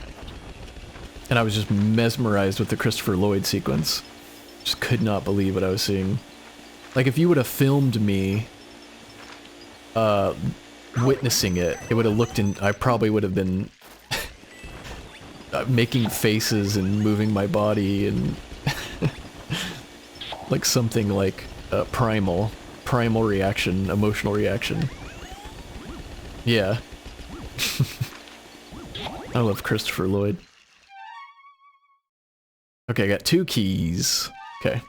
Speaker 1: And I was just mesmerized with the Christopher Lloyd sequence. Just could not believe what I was seeing. Like, if you would have filmed me witnessing it, it would have looked I probably would have been making faces and moving my body and like something like primal reaction, emotional reaction. Yeah. I love Christopher Lloyd. Okay, I got 2 keys. Okay.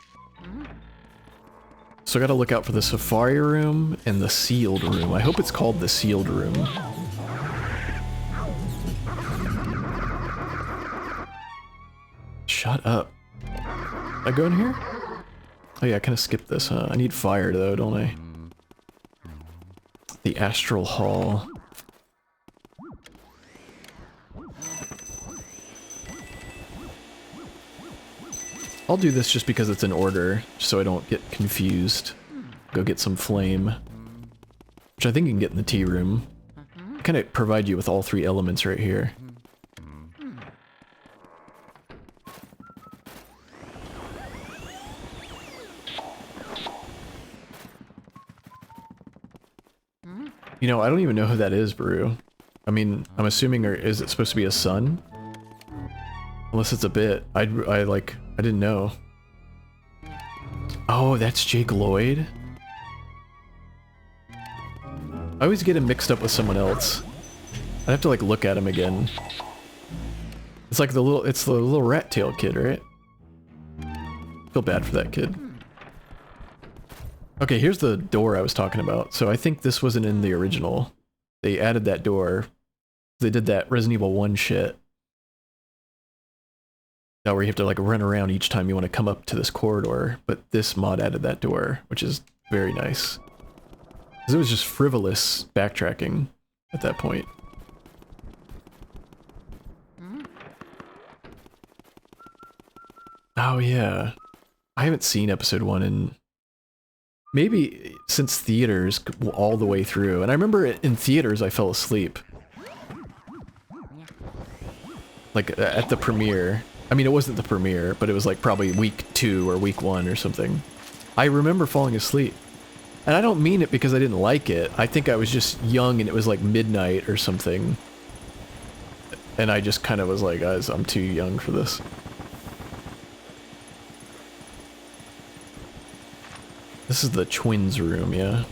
Speaker 1: So I gotta look out for the safari room and the sealed room. I hope it's called the sealed room. Shut up. I go in here? Oh yeah, I kinda skipped this, huh? I need fire though, don't I? The Astral Hall. I'll do this just because it's in order, so I don't get confused. Go get some flame. Which I think you can get in the tea room. Kind of provide you with all 3 elements right here. You know, I don't even know who that is, Baru. I mean, I'm assuming, is it supposed to be a son? Unless it's a bit. I didn't know. Oh, that's Jake Lloyd? I always get him mixed up with someone else. I'd have to, like, look at him again. It's like the little rat tail kid, right? Feel bad for that kid. Okay, here's the door I was talking about. So I think this wasn't in the original. They added that door. They did that Resident Evil 1 shit. Now where you have to like run around each time you want to come up to this corridor, but this mod added that door, which is very nice. Because it was just frivolous backtracking at that point. Oh yeah. I haven't seen episode 1 in maybe since theaters all the way through. And I remember in theaters I fell asleep. Like at the premiere. I mean, it wasn't the premiere, but it was like probably week 2 or week 1 or something. I remember falling asleep. And I don't mean it because I didn't like it. I think I was just young and it was like midnight or something. And I just kind of was like, guys, I'm too young for this. This is the twins room, yeah.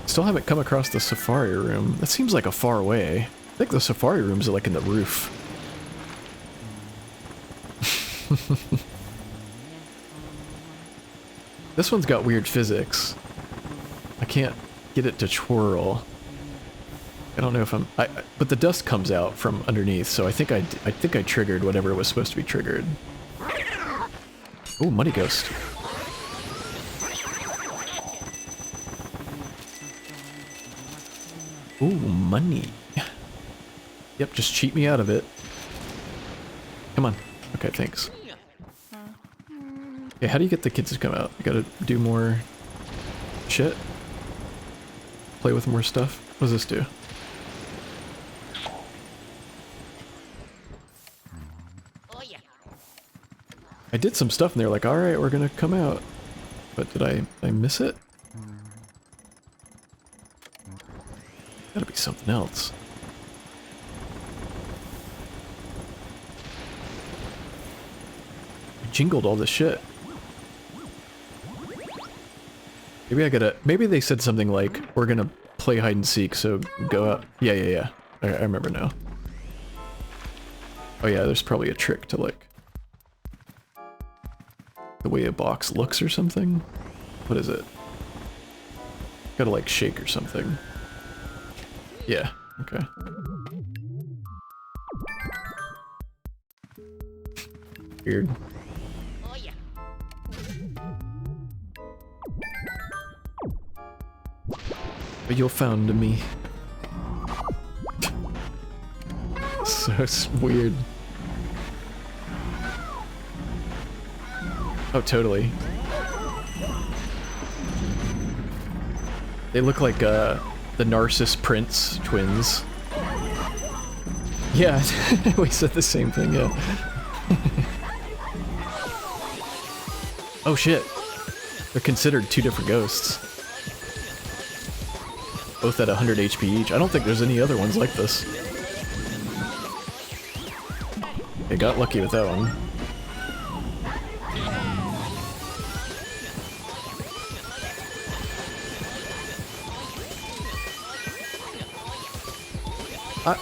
Speaker 1: Still haven't come across the safari room. That seems like a far way. I think the safari rooms are like in the roof. This one's got weird physics. I can't get it to twirl. I don't know if but the dust comes out from underneath, so I think I triggered whatever was supposed to be triggered. Oh, money ghost. Ooh, money. Yep, just cheat me out of it. Come on. Okay, thanks. Okay, how do you get the kids to come out? You gotta do more shit? Play with more stuff? What does this do? I did some stuff and they're like, alright, we're gonna come out. But did I miss it? Gotta be something else. I jingled all this shit. Maybe I gotta, maybe they said something like, we're gonna play hide and seek, so go out. Yeah. I remember now. Oh yeah, there's probably a trick to like, the way a box looks or something? What is it? Gotta like shake or something. Yeah, okay. Weird.
Speaker 3: Oh yeah.
Speaker 1: But you'll found me. So weird. Oh, totally. They look like the Narcissus Prince twins. Yeah, we said the same thing, yeah. Oh shit. They're considered two different ghosts. Both at 100 HP each. I don't think there's any other ones like this. They got lucky with that one.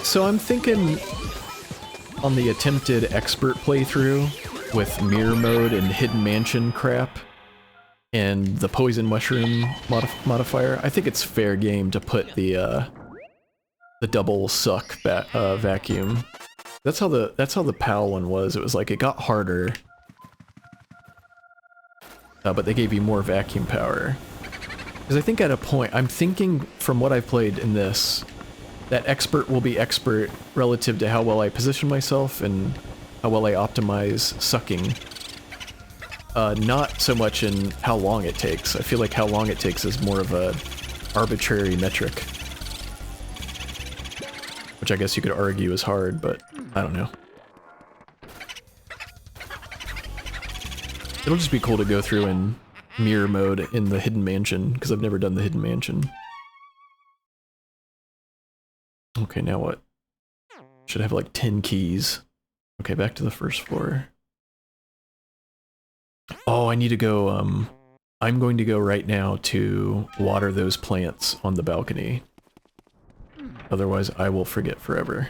Speaker 1: So I'm thinking on the attempted expert playthrough with mirror mode and hidden mansion crap and the poison mushroom modifier, I think it's fair game to put the double suck vacuum. That's how the PAL one was. It was like it got harder, but they gave you more vacuum power. Because I think at a point, I'm thinking from what I've played in this, that expert will be expert relative to how well I position myself and how well I optimize sucking. Not so much in how long it takes. I feel like how long it takes is more of a arbitrary metric. Which I guess you could argue is hard, but I don't know. It'll just be cool to go through in mirror mode in the hidden mansion, because I've never done the hidden mansion. Okay, now what? Should have like 10 keys. Okay, back to the first floor. Oh, I need to go, I'm going to go right now to water those plants on the balcony. Otherwise, I will forget forever.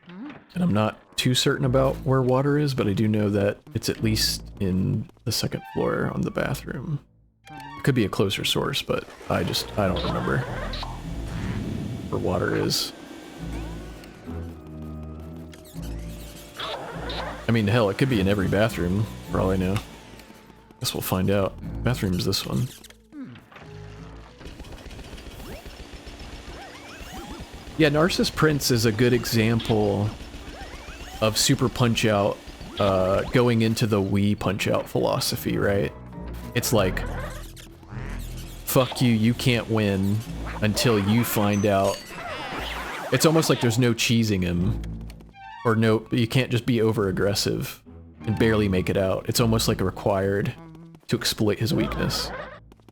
Speaker 1: And I'm not too certain about where water is, but I do know that it's at least in the second floor on the bathroom. Could be a closer source, but I don't remember where water is. I mean, hell, it could be in every bathroom, for all I know. Guess we'll find out. Bathroom's this one. Yeah, Narcissus Prince is a good example of Super Punch-Out going into the Wii Punch-Out philosophy, right? It's like, fuck you, you can't win until you find out. It's almost like there's no cheesing him. Or no, you can't just be over-aggressive and barely make it out. It's almost like required to exploit his weakness.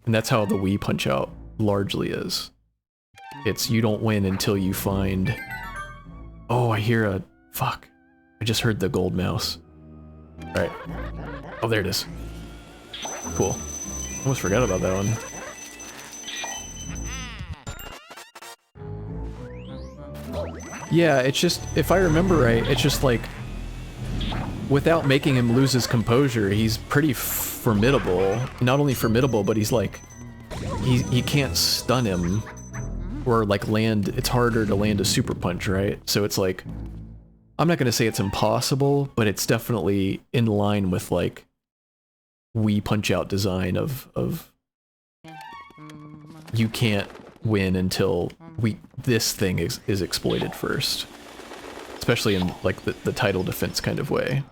Speaker 1: And that's how the Wii Punch-Out largely is. It's you don't win until you find... Oh, I hear a... Fuck. I just heard the gold mouse. Alright. Oh, there it is. Cool. Almost forgot about that one. Yeah, it's just, if I remember right, it's just like, without making him lose his composure, he's pretty formidable. Not only formidable, but he's like, he can't stun him, or like land, it's harder to land a super punch, right? So it's like, I'm not going to say it's impossible, but it's definitely in line with like Wii Punch-Out design of you can't win until this thing is exploited first. Especially in like the title defense kind of way.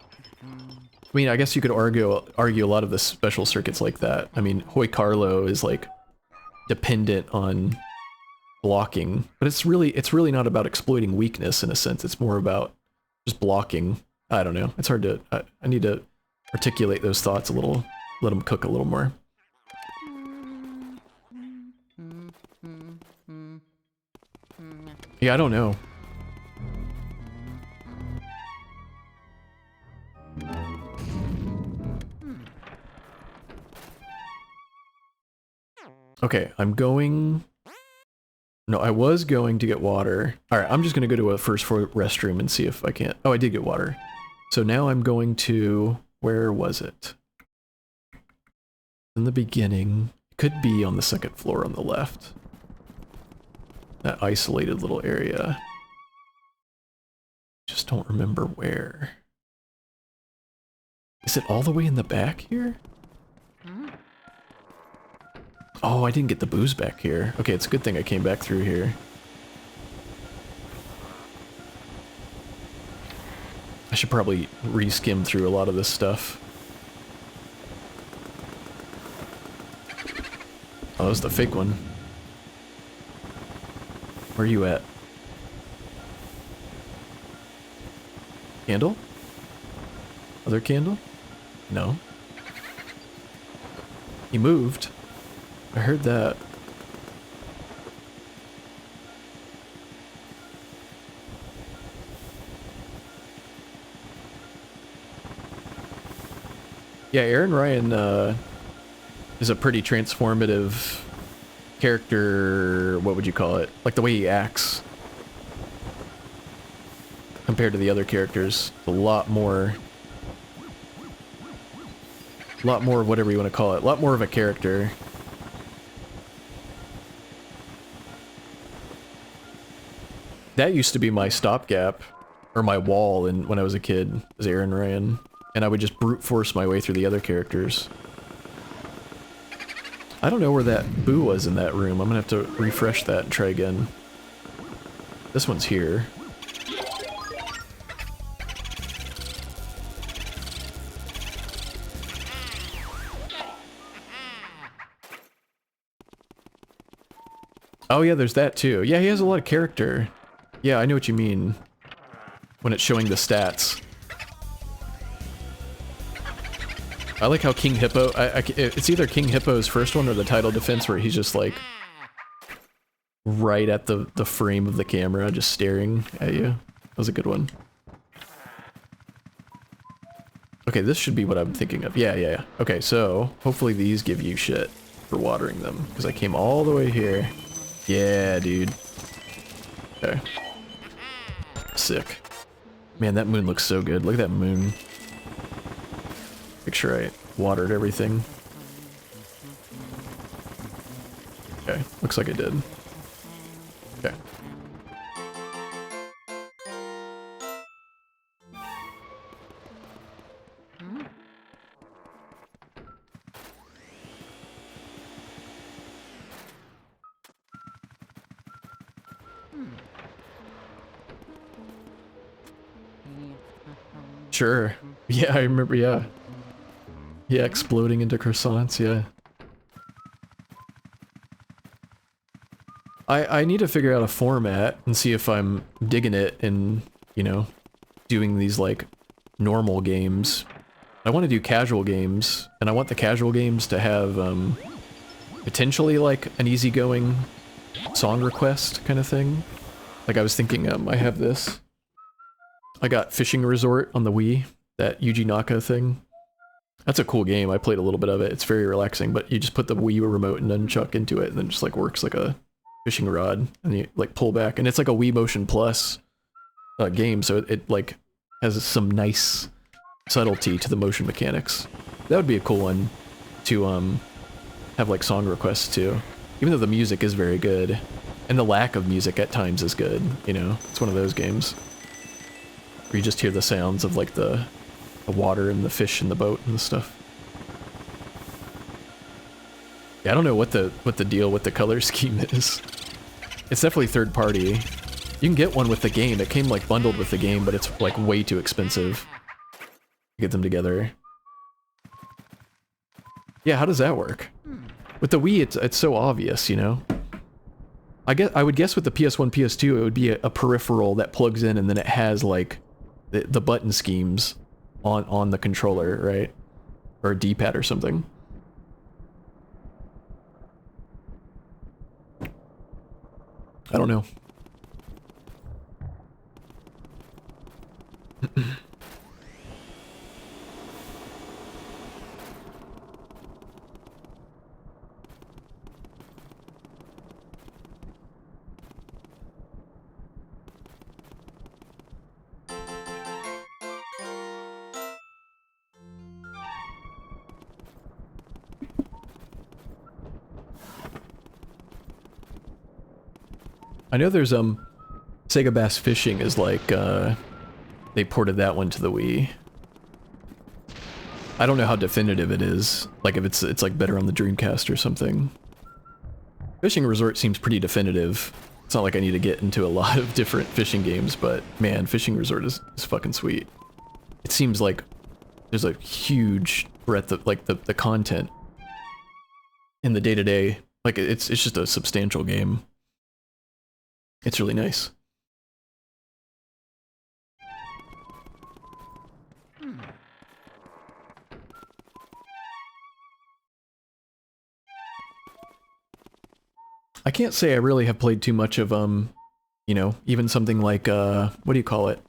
Speaker 1: I mean, I guess you could argue a lot of the special circuits like that. I mean, Hoi Carlo is like dependent on blocking, but it's really not about exploiting weakness in a sense. It's more about just blocking. I don't know. It's hard to. I need to articulate those thoughts a little. Let them cook a little more. Yeah, I don't know. Okay, I'm going... No, I was going to get water. Alright, I'm just going to go to a first floor restroom and see if I can't... Oh, I did get water. So now I'm going to... Where was it? In the beginning. It could be on the second floor on the left. That isolated little area. Just don't remember where. Is it all the way in the back here? Oh, I didn't get the booze back here. Okay, it's a good thing I came back through here. I should probably re-skim through a lot of this stuff. Oh, that was the fake one. Where are you at? Candle? Other candle? No. He moved. I heard that. Yeah, Aaron Ryan is a pretty transformative character. What would you call it? Like the way he acts compared to the other characters. A lot more of whatever you want to call it. A lot more of a character. That used to be my stopgap, or my wall when I was a kid, was Aaron Ryan. And I would just brute force my way through the other characters. I don't know where that boo was in that room. I'm gonna have to refresh that and try again. This one's here. Oh yeah, there's that too. Yeah, he has a lot of character. Yeah, I know what you mean. When it's showing the stats. I like how King Hippo... it's either King Hippo's first one or the title defense where he's just like... right at the frame of the camera, just staring at you. That was a good one. Okay, this should be what I'm thinking of. Yeah. Okay, so hopefully these give you shit for watering them. Because I came all the way here. Yeah, dude. Okay. Sick. Man, that moon looks so good. Look at that moon. Make sure I watered everything. Okay, looks like I did. Okay. Sure. Yeah, I remember, yeah. Yeah, exploding into croissants, yeah. I need to figure out a format and see if I'm digging it and, you know, doing these, like, normal games. I want to do casual games, and I want the casual games to have, potentially, like, an easygoing song request kind of thing. Like, I was thinking, I have this. I got Fishing Resort on the Wii, that Yuji Naka thing. That's a cool game. I played a little bit of it. It's very relaxing, but you just put the Wii remote and nunchuck into it, and then it just like works like a fishing rod, and you like pull back, and it's like a Wii Motion Plus game, so it like has some nice subtlety to the motion mechanics. That would be a cool one to have like song requests too, even though the music is very good, and the lack of music at times is good. You know, it's one of those games. where you just hear the sounds of like the water and the fish in the boat and stuff. Yeah, I don't know what the deal with the color scheme is. It's definitely third party. You can get one with the game. It came like bundled with the game, but it's like way too expensive to get them together. Yeah, how does that work? With the Wii, it's so obvious, you know? I would guess with the PS1, PS2, it would be a peripheral that plugs in and then it has like the button schemes on the controller, right? Or a D-pad or something. I don't know. I know there's Sega Bass Fishing is like they ported that one to the Wii. I don't know how definitive it is. Like if it's like better on the Dreamcast or something. Fishing Resort seems pretty definitive. It's not like I need to get into a lot of different fishing games, but man, Fishing Resort is fucking sweet. It seems like there's a huge breadth of like the content in the day-to-day. Like it's just a substantial game. It's really nice. I can't say I really have played too much of, you know, even something like, what do you call it?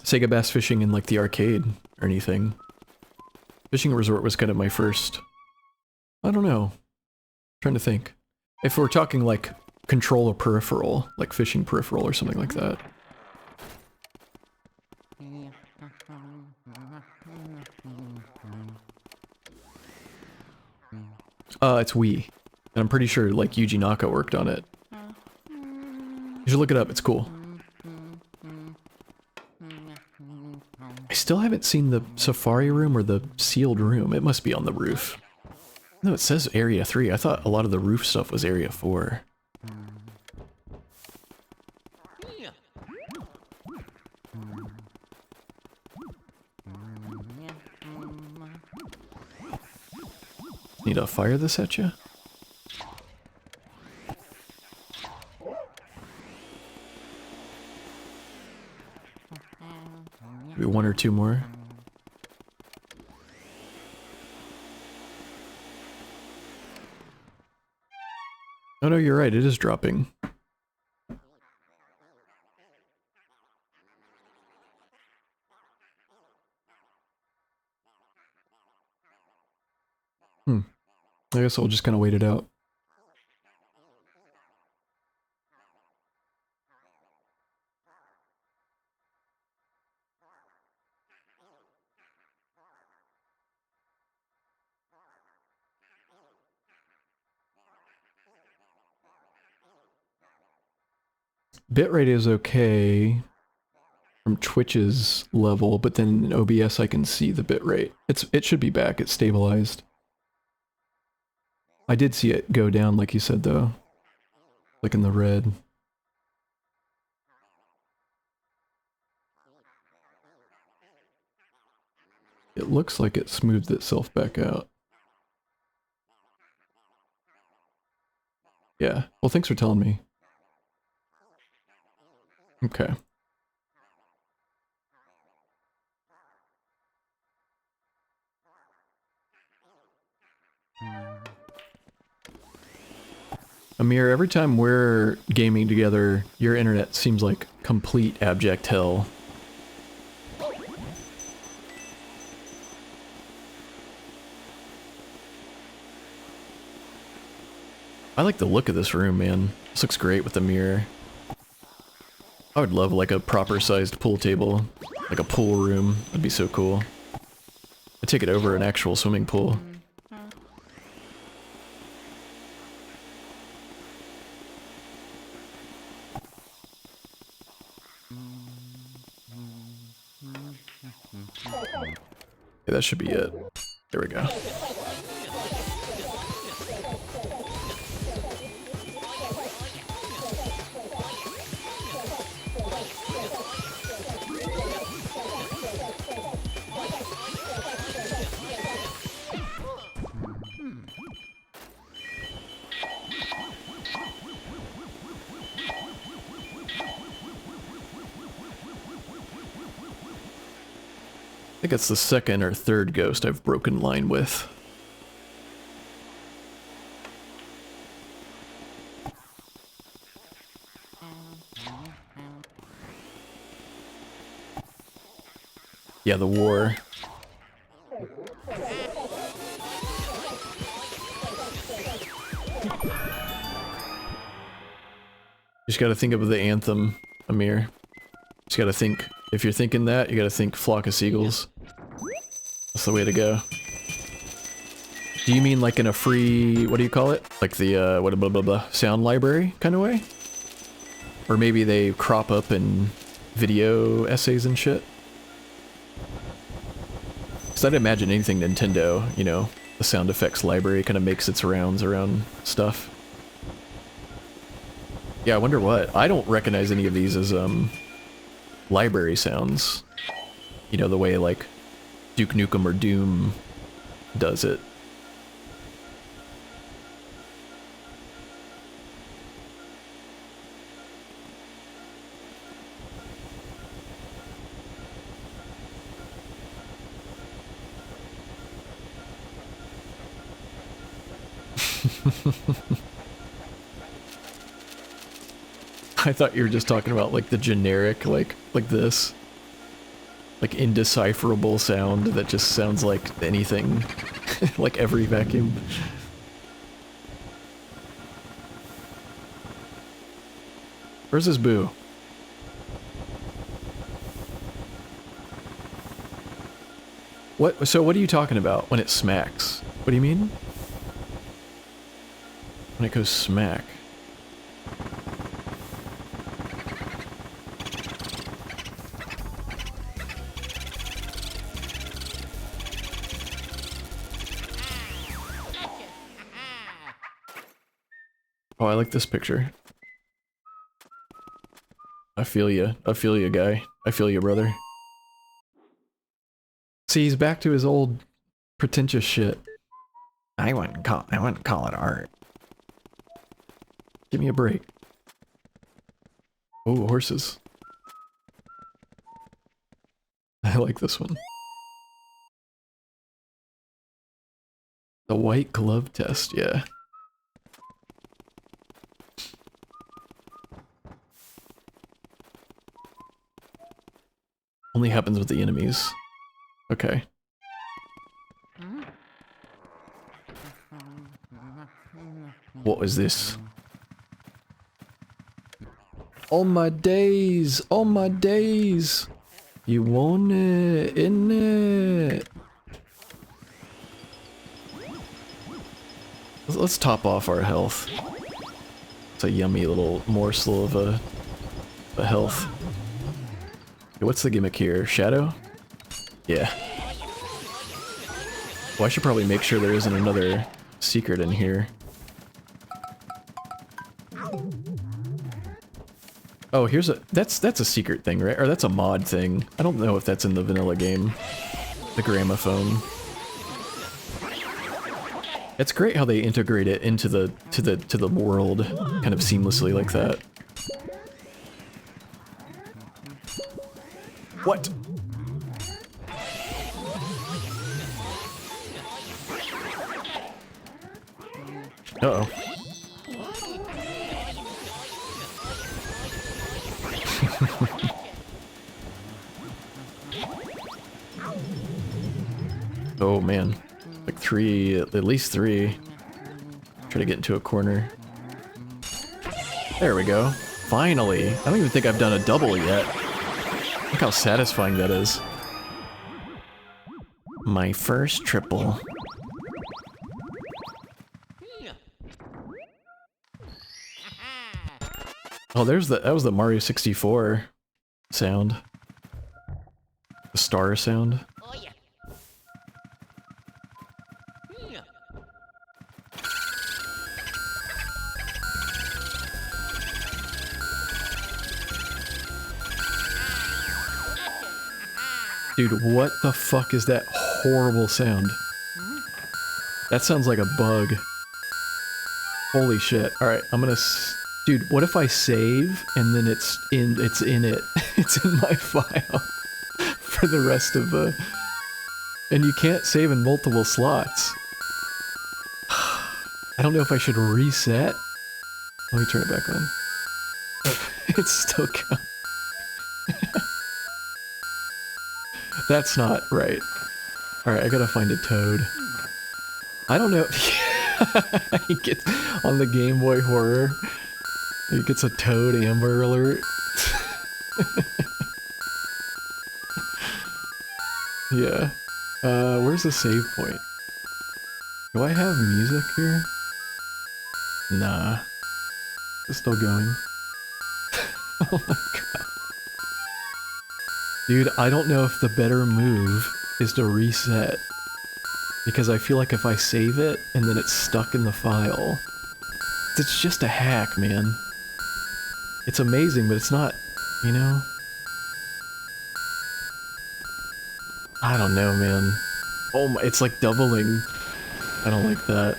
Speaker 1: Sega Bass Fishing in, like, the arcade or anything. Fishing Resort was kind of my first... I don't know. I'm trying to think. If we're talking, like, controller peripheral, like fishing peripheral or something like that. It's Wii. And I'm pretty sure, like, Yuji Naka worked on it. You should look it up, it's cool. I still haven't seen the safari room or the sealed room. It must be on the roof. No, it says Area 3. I thought a lot of the roof stuff was Area 4. Need to fire this at you? Maybe one or two more. Oh no, you're right, it is dropping. I guess I'll just kind of wait it out. Bitrate is okay from Twitch's level, but then in OBS I can see the bitrate. It should be back, it's stabilized. I did see it go down like you said though. Like in the red. It looks like it smoothed itself back out. Yeah, well thanks for telling me. Okay. Amir, every time we're gaming together, your internet seems like complete abject hell. I like the look of this room, man. This looks great with the mirror. I would love like a proper sized pool table, like a pool room. That'd be so cool. I'd take it over an actual swimming pool. Okay, that should be it. There we go. I think it's the second or third ghost I've broken line with. Yeah, the war. Just gotta think of the anthem, Amir. Just gotta think, if you're thinking that, you gotta think Flock of Seagulls. That's the way to go. Do you mean like in a free, what do you call it? Like the, what, blah, blah, blah, sound library kind of way? Or maybe they crop up in video essays and shit? Because I'd imagine anything Nintendo, you know, the sound effects library kind of makes its rounds around stuff. Yeah, I wonder what. I don't recognize any of these as, library sounds. You know, the way, like, Duke Nukem or Doom does it. I thought you were just talking about like the generic, like this. Like indecipherable sound that just sounds like anything. Like every vacuum. Where's this boo? What? So what are you talking about when it smacks? What do you mean? When it goes smack. Oh, I like this picture. I feel you. I feel you, guy. I feel you, brother. See, he's back to his old pretentious shit. I wouldn't call it art. Give me a break. Oh, horses. I like this one. The white glove test, yeah. Only happens with the enemies. Okay. What is this? All my days! All my days! You want it, innit? Let's top off our health. It's a yummy little morsel of a health. What's the gimmick here? Shadow? Yeah. Well, I should probably make sure there isn't another secret in here. Oh, here's a... That's a secret thing, right? Or that's a mod thing. I don't know if that's in the vanilla game. The gramophone. It's great how they integrate it into the world kind of seamlessly like that. What? Uh-oh. Oh man. Like three, at least three. Try to get into a corner. There we go. Finally. I don't even think I've done a double yet. Look how satisfying that is. My first triple. Oh, that was the Mario 64 sound. The star sound. Dude, what the fuck is that horrible sound? That sounds like a bug. Holy shit. Alright, I'm gonna dude, what if I save and then it's in it. It's in my file for the rest of the... And you can't save in multiple slots. I don't know if I should reset. Let me turn it back on. It's still going. That's not right. Alright, I gotta find a toad. I don't know. He gets on the Game Boy Horror. He gets a Toad Amber Alert. Yeah. Where's the save point? Do I have music here? Nah. It's still going. Oh my god. Dude, I don't know if the better move is to reset. Because I feel like if I save it, and then it's stuck in the file... It's just a hack, man. It's amazing, but it's not, you know? I don't know, man. Oh my, it's like doubling. I don't like that.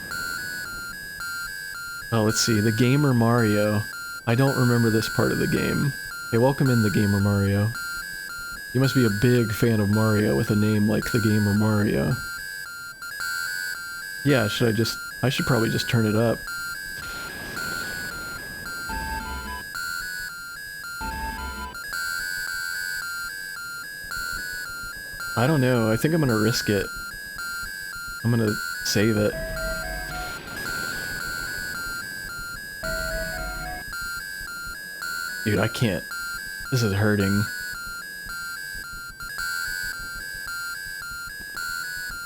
Speaker 1: Oh, let's see, the Gamer Mario. I don't remember this part of the game. Hey, welcome in the Gamer Mario. You must be a big fan of Mario with a name like the Gamer Mario. Yeah, I should probably just turn it up. I don't know, I think I'm gonna risk it. I'm gonna save it. Dude, I can't. This is hurting.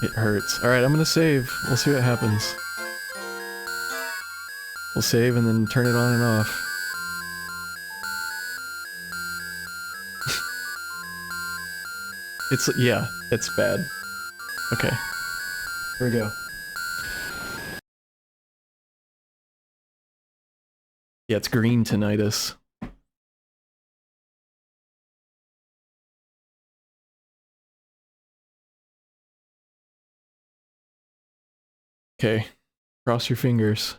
Speaker 1: It hurts. Alright, I'm gonna save. We'll see what happens. We'll save and then turn it on and off. Yeah, it's bad. Okay. Here we go. Yeah, it's green tinnitus. Okay. Cross your fingers.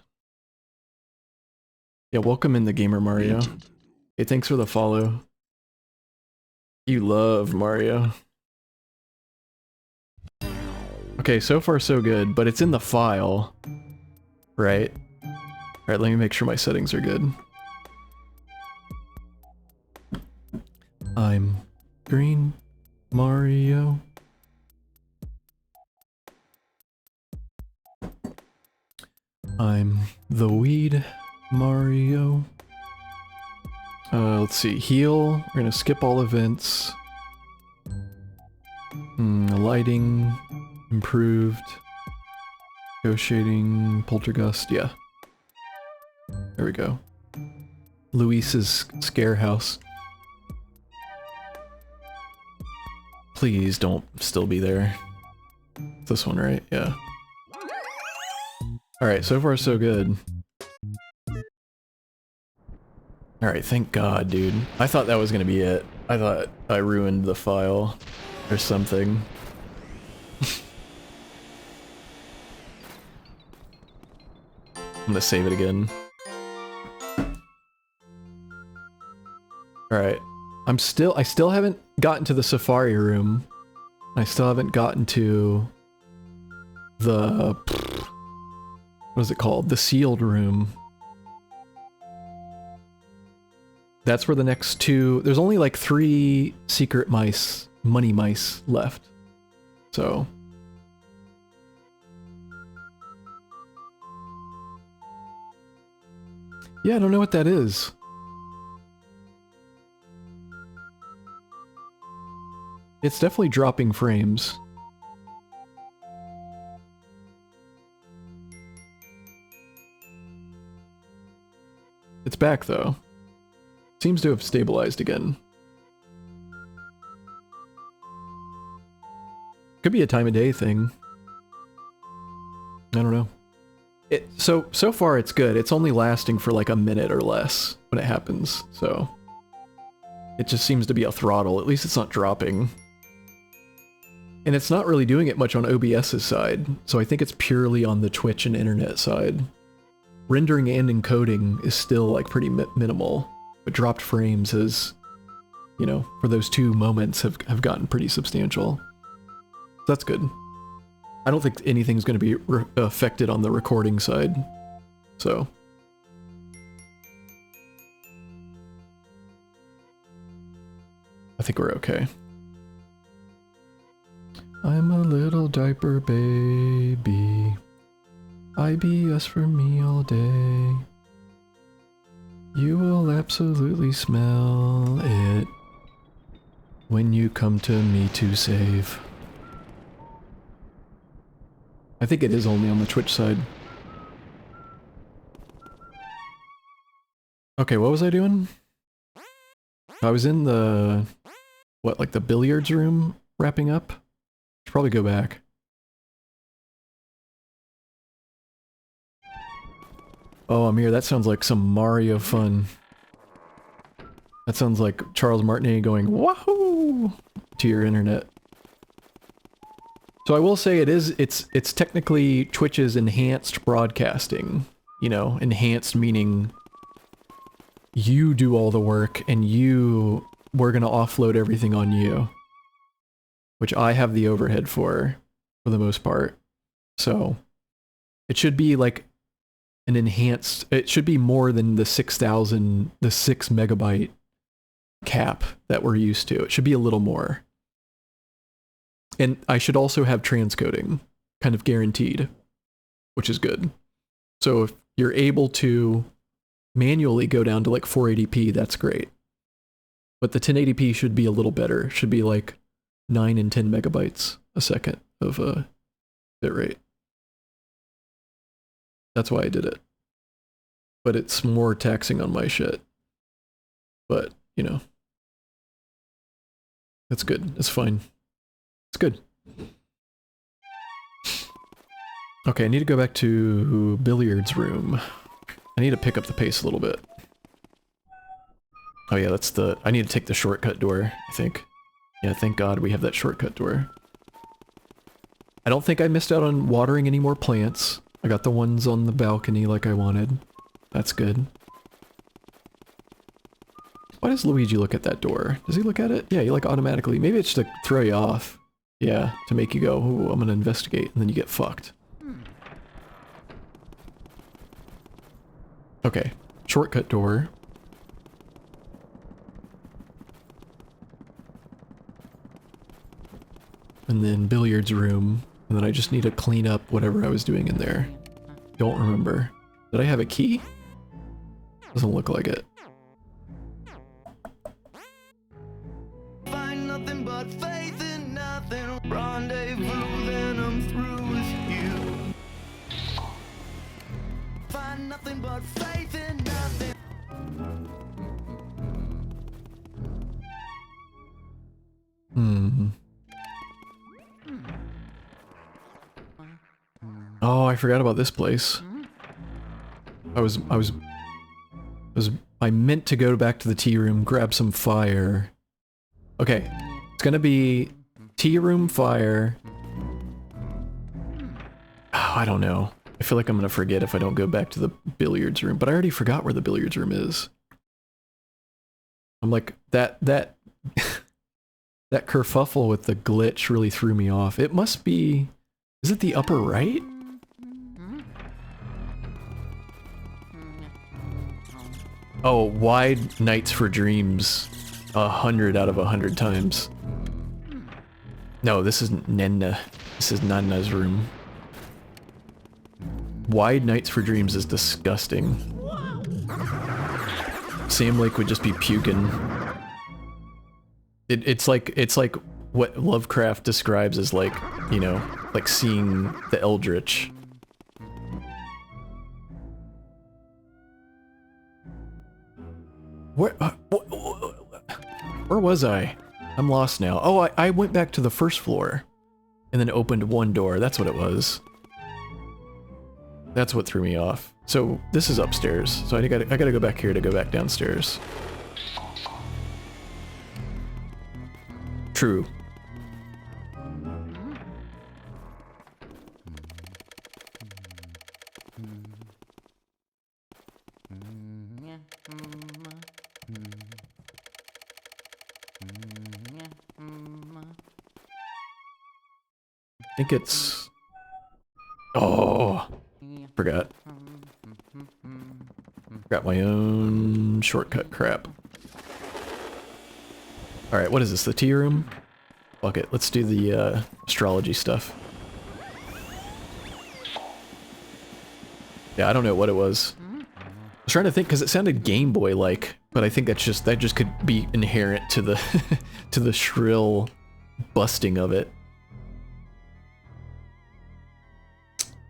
Speaker 1: Yeah, welcome in the Gamer Mario. Hey, thanks for the follow. You love Mario. Okay, so far so good, but it's in the file. Right? Alright, let me make sure my settings are good. I'm green Mario. I'm the weed Mario. Let's see, heal. We're gonna skip all events. Lighting. Improved. Negotiating. Poltergust, yeah. There we go. Luis's scare house. Please don't still be there. This one, right? Yeah. Alright, so far so good. Alright, thank God, dude. I thought that was gonna be it. I thought I ruined the file or something. I'm gonna save it again. Alright. I still haven't gotten to the Safari room. I still haven't gotten to the... what is it called? The sealed room. That's where the next two... There's only like 3 secret mice, money mice left. So... yeah, I don't know what that is. It's definitely dropping frames. It's back though. Seems to have stabilized again. Could be a time of day thing. I don't know. So far it's good. It's only lasting for like a minute or less when it happens, so... it just seems to be a throttle. At least it's not dropping. And it's not really doing it much on OBS's side, so I think it's purely on the Twitch and internet side. Rendering and encoding is still like pretty minimal, but dropped frames is, you know, for those 2 moments have gotten pretty substantial. That's good. I don't think anything's going to be affected on the recording side, so. I think we're okay. I'm a little diaper baby. IBS for me all day. You will absolutely smell it when you come to me to save. I think it is only on the Twitch side. Okay, what was I doing? I was in the... what, like the billiards room wrapping up? Should probably go back. Oh, Amir, that sounds like some Mario fun. That sounds like Charles Martinet going, wahoo! To your internet. So I will say it's technically Twitch's enhanced broadcasting. You know, enhanced meaning you do all the work and we're gonna offload everything on you. Which I have the overhead for the most part. So it should be like an enhanced, it should be more than the 6,000, the 6 megabyte cap that we're used to. It should be a little more. And I should also have transcoding, kind of guaranteed, which is good. So if you're able to manually go down to like 480p, that's great. But the 1080p should be a little better. It should be like 9 and 10 megabytes a second of bitrate. That's why I did it. But it's more taxing on my shit. But, you know. That's good. It's fine. It's good. Okay, I need to go back to billiards room. I need to pick up the pace a little bit. Oh yeah, that's the... I need to take the shortcut door, I think. Yeah, thank God we have that shortcut door. I don't think I missed out on watering any more plants. I got the ones on the balcony like I wanted. That's good. Why does Luigi look at that door? Does he look at it? Yeah, he like automatically... Maybe it's to throw you off. Yeah, to make you go, ooh, I'm gonna investigate, and then you get fucked. Okay, shortcut door. And then billiards room, and then I just need to clean up whatever I was doing in there. Don't remember. Did I have a key? Doesn't look like it.
Speaker 2: Find nothing but faith in nothing. Rendezvous, then I'm through with you. Find nothing but faith in nothing.
Speaker 1: Oh, I forgot about this place. I meant to go back to the tea room, grab some fire. Okay, it's gonna be tea room fire. Oh, I don't know. I feel like I'm gonna forget if I don't go back to the billiards room, but I already forgot where the billiards room is. I'm like, that kerfuffle with the glitch really threw me off. It must be... Is it the upper right? Oh, wide nights for dreams. 100 out of 100 times. No, this is Nenna. This is Nana's room. Wide nights for dreams is disgusting. Sam Lake would just be puking. It's like what Lovecraft describes as like, you know, like seeing the Eldritch. Where was I? I'm lost now. Oh, I went back to the first floor and then opened one door. That's what it was. That's what threw me off. So this is upstairs. So I gotta go back here to go back downstairs. I think it's... Oh, forgot. Got my own shortcut crap. Alright, what is this, the tea room? Fuck it, let's do the astrology stuff. Yeah, I don't know what it was. I was trying to think, because it sounded Game Boy-like, but I think that just could be inherent to the to the shrill busting of it.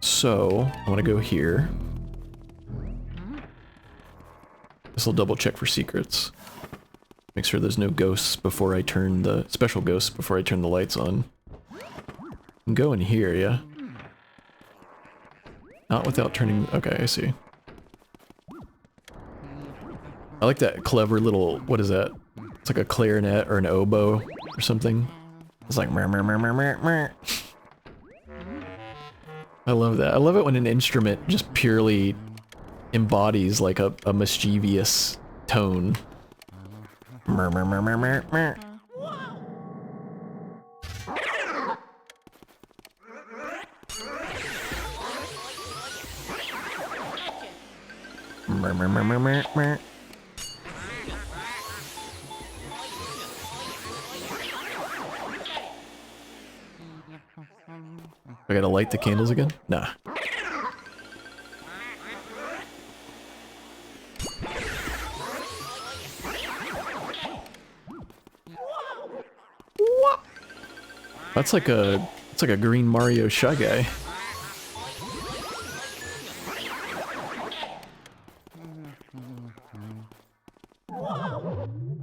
Speaker 1: So, I want to go here. This will double check for secrets. Make sure there's no ghosts before I turn the... special ghosts before I turn the lights on. And go in here, yeah? Not without turning... Okay, I see. I like that clever little... What is that? It's like a clarinet or an oboe or something. It's like... Meh, meh, meh, meh, meh, meh. I love that. I love it when an instrument just purely embodies like a mischievous tone. Meh, meh, meh, meh, meh, meh. Meh, meh, meh, meh, meh, meh. I gotta light the candles again? Nah. That's like a green Mario Shy Guy.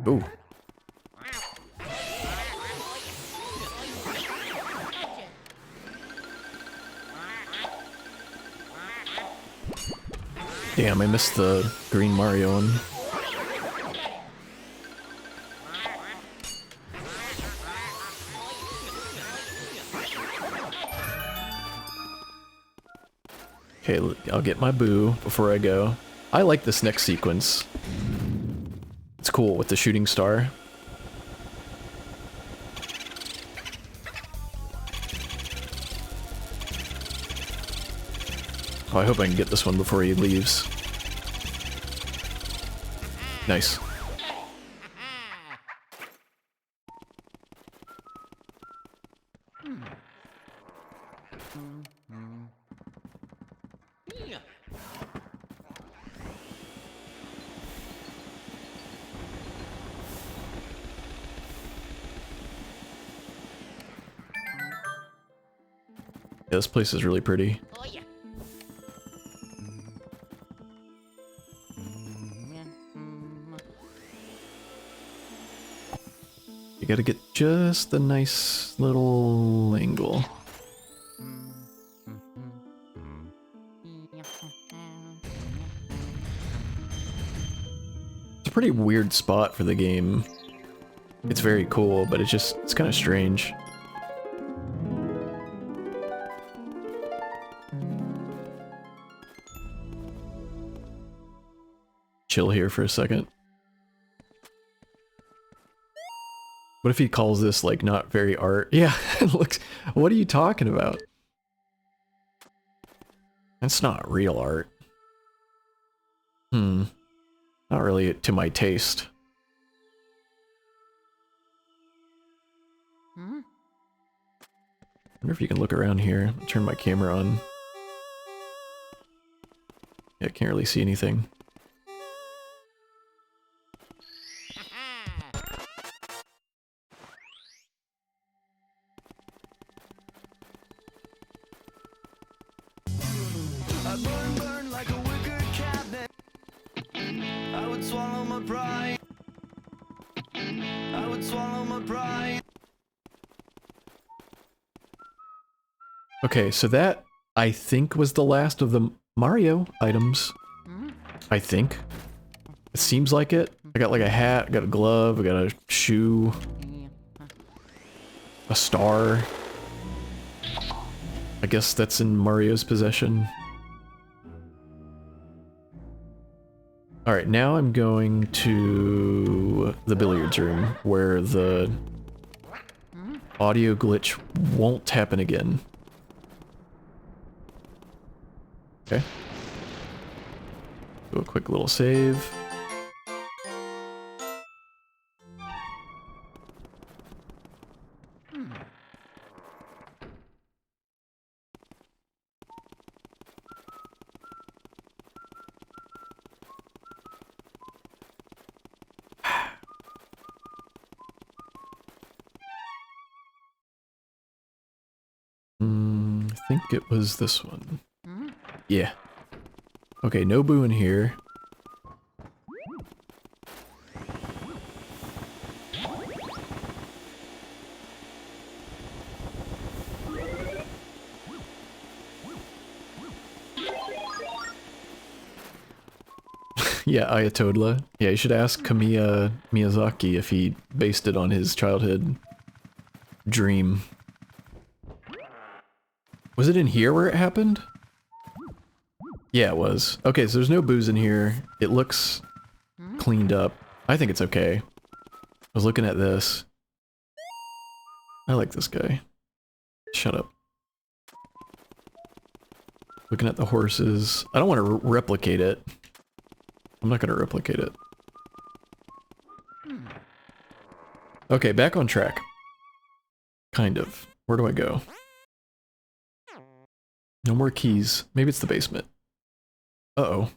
Speaker 1: Ooh. Damn, I missed the green Mario one. Okay, I'll get my boo before I go. I like this next sequence. It's cool with the shooting star. Oh, I hope I can get this one before he leaves. Nice. Yeah, this place is really pretty. You gotta get just the nice little angle. It's a pretty weird spot for the game. It's very cool, but it's kind of strange. Chill here for a second. What if he calls this, like, not very art? Yeah, it looks... What are you talking about? That's not real art. Not really to my taste. I wonder if you can look around here. I'll turn my camera on. Yeah, I can't really see anything.
Speaker 2: I burn like a wicker cabinet. I would swallow my pride. I would swallow my pride.
Speaker 1: Okay, so that, I think, was the last of the Mario items. I think. It seems like it. I got like a hat, I got a glove, I got a shoe. A star. I guess that's in Mario's possession. Alright, now I'm going to the billiards room where the audio glitch won't happen again. Okay. Do a quick little save. I think it was this one. Yeah. Okay, no boo in here. Yeah, Ayatollah. Yeah, you should ask Kamiya Miyazaki if he based it on his childhood dream. Was it in here where it happened? Yeah, it was. Okay, so there's no booze in here. It looks cleaned up. I think it's okay. I was looking at this. I like this guy. Shut up. Looking at the horses. I don't want to replicate it. I'm not going to replicate it. Okay, back on track. Kind of. Where do I go? No more keys. Maybe it's the basement. Uh-oh.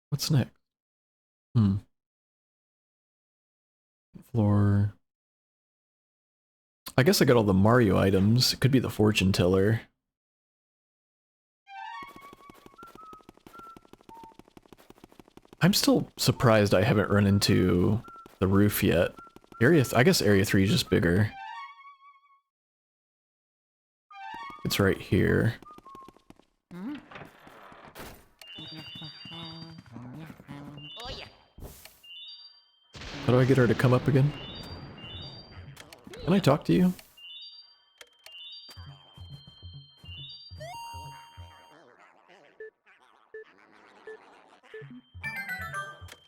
Speaker 1: What's next? Floor. I guess I got all the Mario items. It could be the fortune teller. I'm still surprised I haven't run into the roof yet. I guess Area 3 is just bigger. It's right here. How do I get her to come up again? Can I talk to you?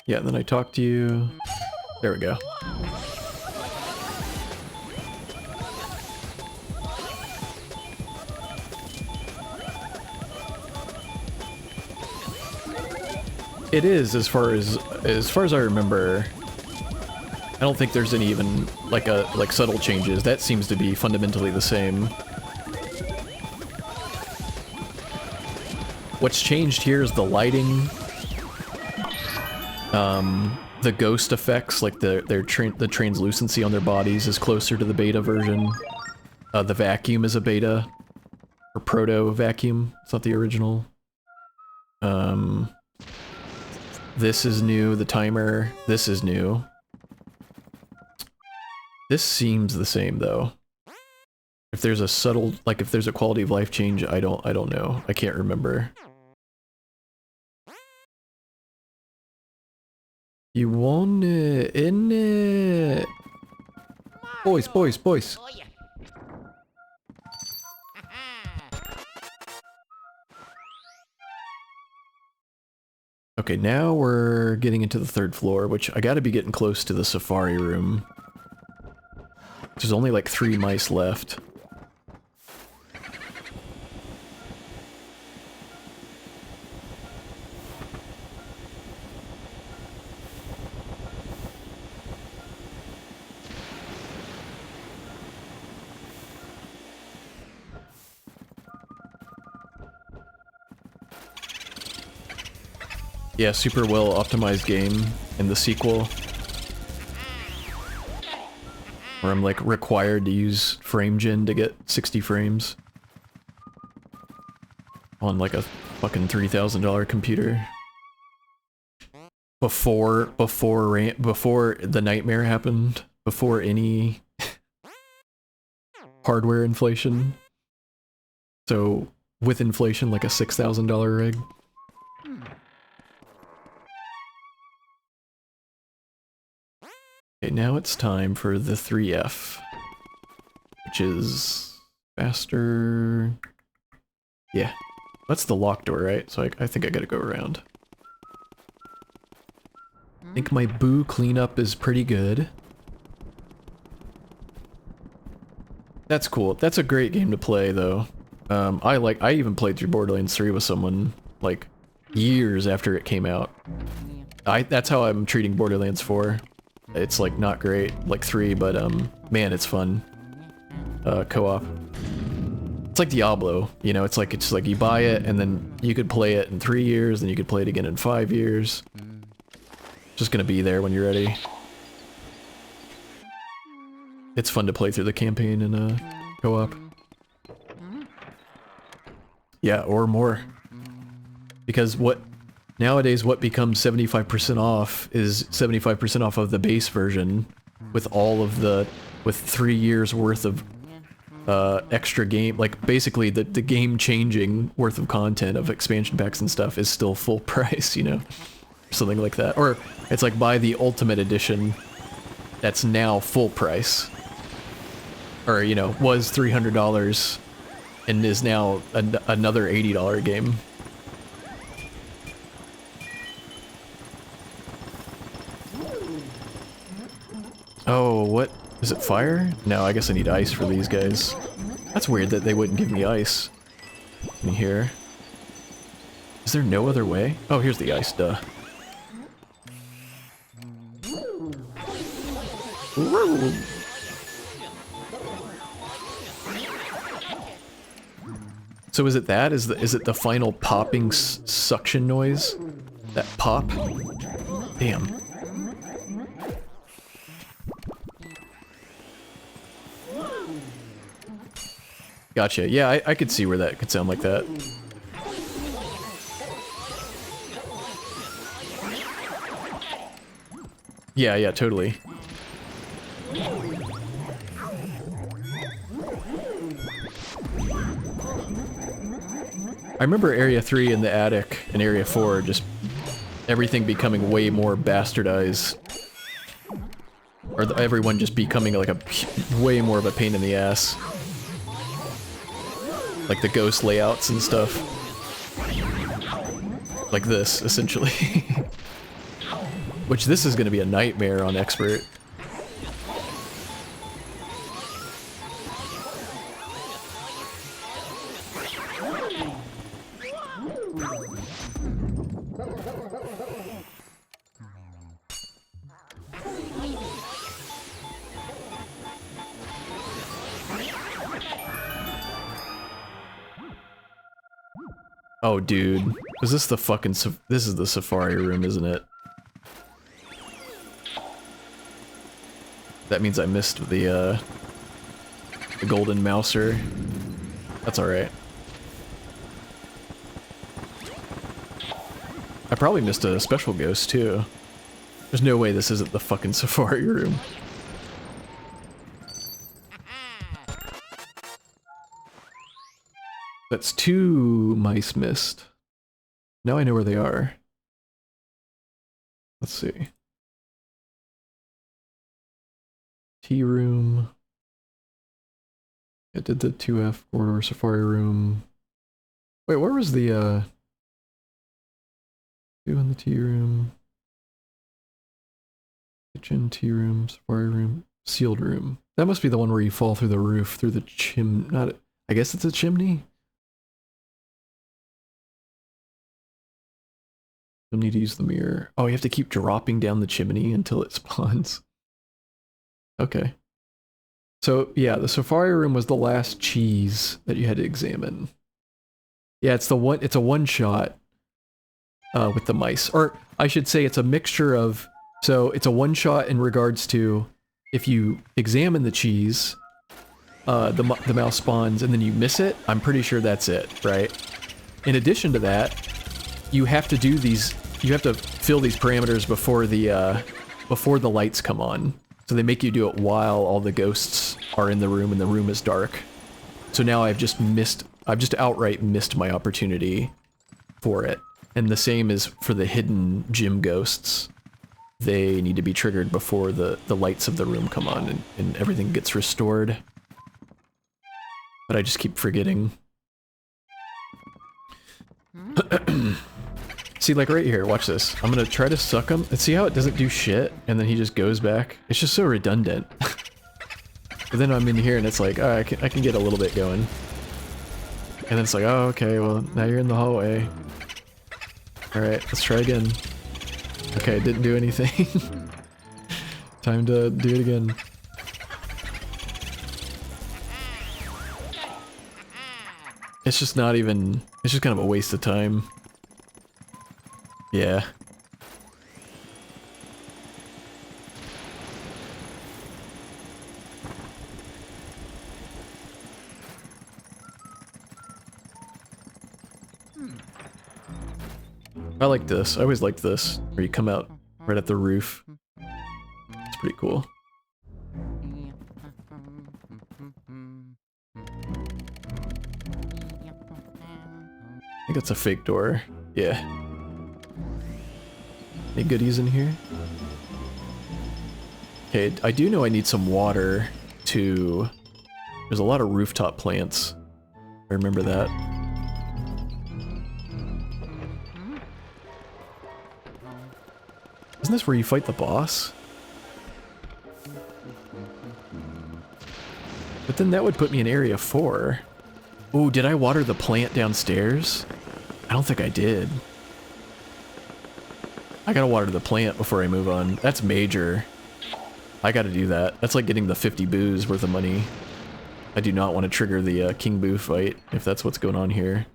Speaker 1: Yeah, then I talk to you. There we go. It is, as far as I remember. I don't think there's any even like subtle changes. That seems to be fundamentally the same. What's changed here is the lighting. The ghost effects, like the translucency on their bodies is closer to the beta version. The vacuum is a beta. Or proto-vacuum. It's not the original. This is new, the timer. This is new. This seems the same though. If there's a subtle, like if there's a quality of life change, I don't know. I can't remember. You want it, innit? Boys, boys, boys. Okay, now we're getting into the third floor, which I gotta be getting close to the safari room. There's only like 3 mice left. Yeah, super well optimized game in the sequel. Where I'm like required to use FrameGen to get 60 frames. On like a fucking $3,000 computer. Before the nightmare happened. Before any hardware inflation. So with inflation, like a $6,000 rig. Okay, now it's time for the 3F, which is faster. Yeah. That's the locked door, right? So I think I gotta go around. I think my boo cleanup is pretty good. That's cool. That's a great game to play, though. I even played through Borderlands 3 with someone, like, years after it came out. That's how I'm treating Borderlands 4. It's, like, not great, like 3, but, man, it's fun. Co-op. It's like Diablo, you know, it's like you buy it, and then you could play it in 3 years, then you could play it again in 5 years. Just gonna be there when you're ready. It's fun to play through the campaign in co-op. Yeah, or more. Because nowadays what becomes 75% off is 75% off of the base version with with 3 years worth of extra game, like basically the game changing worth of content of expansion packs and stuff is still full price, you know? Something like that. Or it's like buy the Ultimate Edition that's now full price. Or, you know, was $300 and is now another $80 game. Oh, what? Is it fire? No, I guess I need ice for these guys. That's weird that they wouldn't give me ice. In here. Is there no other way? Oh, here's the ice, duh. Woo. So is it that? Is it the final popping suction noise? That pop? Damn. Gotcha. Yeah, I could see where that could sound like that. Yeah, totally. I remember Area 3 in the attic and Area 4 just everything becoming way more bastardized. Or everyone just becoming like way more of a pain in the ass. Like the ghost layouts and stuff. Like this, essentially. Which this is gonna be a nightmare on Expert. Oh, dude. Is this the fucking... This is the safari room, isn't it? That means I missed the golden mouser. That's alright. I probably missed a special ghost, too. There's no way this isn't the fucking safari room. That's 2 mice missed. Now I know where they are. Let's see. Tea room. I did the 2F corridor safari room. Wait, where was the 2 in the tea room? Kitchen, tea room, safari room, sealed room. That must be the one where you fall through the roof, through the not. I guess it's a chimney. You'll need to use the mirror. Oh, you have to keep dropping down the chimney until it spawns. Okay. So, yeah, the safari room was the last cheese that you had to examine. Yeah, it's a one-shot with the mice. Or, I should say it's a mixture of... So, it's a one-shot in regards to if you examine the cheese, the mouse spawns and then you miss it, I'm pretty sure that's it, right? In addition to that, you have to do these, you have to fill these parameters before the lights come on. So they make you do it while all the ghosts are in the room and the room is dark. So now I've just outright missed my opportunity for it. And the same is for the hidden gym ghosts. They need to be triggered before the lights of the room come on and everything gets restored. But I just keep forgetting. See, like right here, watch this. I'm gonna try to suck him, and see how it doesn't do shit, and then he just goes back? It's just so redundant. But then I'm in here and it's like, oh, I can get a little bit going. And then it's like, oh, okay, well, now you're in the hallway. Alright, let's try again. Okay, didn't do anything. Time to do it again. It's just not even... It's just kind of a waste of time. Yeah. I like this. I always liked this, where you come out right at the roof. It's pretty cool. I think that's a fake door. Yeah. Any goodies in here? Okay, I do know I need some water to... There's a lot of rooftop plants. I remember that. Isn't this where you fight the boss? But then that would put me in area 4. Ooh, did I water the plant downstairs? I don't think I did. I gotta water the plant before I move on. That's major. I gotta do that. That's like getting the 50 boos worth of money. I do not want to trigger the King Boo fight, if that's what's going on here.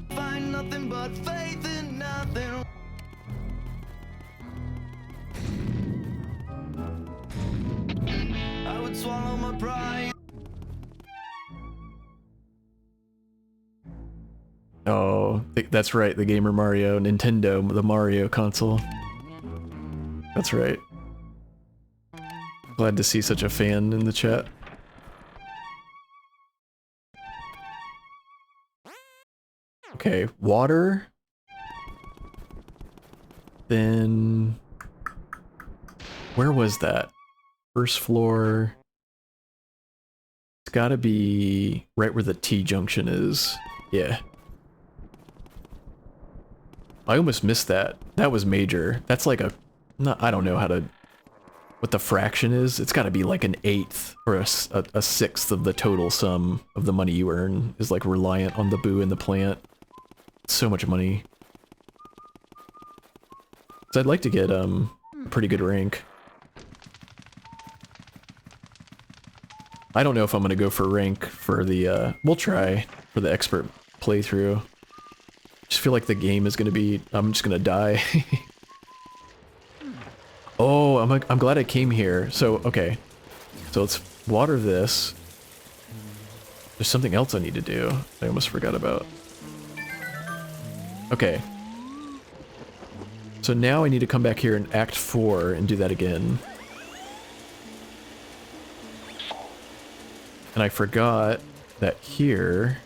Speaker 2: Find nothing but faith in nothing. I would swallow my pride.
Speaker 1: Oh, that's right, the Gamer Mario, Nintendo, the Mario console. That's right. Glad to see such a fan in the chat. Okay, water. Then... Where was that? First floor... It's gotta be right where the T-junction is. Yeah. I almost missed that. That was major. That's like a... No, I don't know how to... What the fraction is. It's gotta be like an 1/8 or a 1/6 of the total sum of the money you earn is like reliant on the boo and the plant. So much money. So I'd like to get a pretty good rank. I don't know if I'm gonna go for rank for the we'll try for the expert playthrough. Just feel like the game is gonna be I'm just gonna die. Oh, I'm glad I came here. So okay. So let's water this. There's something else I need to do. I almost forgot about. Okay. So now I need to come back here in Act 4 and do that again. And I forgot that here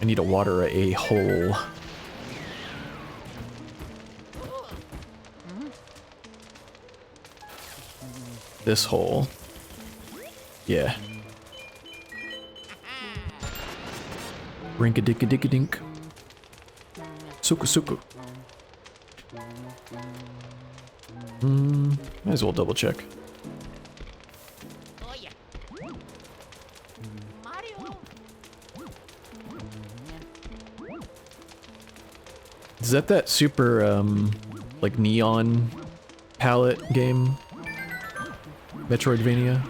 Speaker 1: I need to water a hole. This hole. Yeah. Rink-a-dink-a-dink-a-dink. Suku-suku. Might as well double check. Is that super, like, neon palette game? Metroidvania?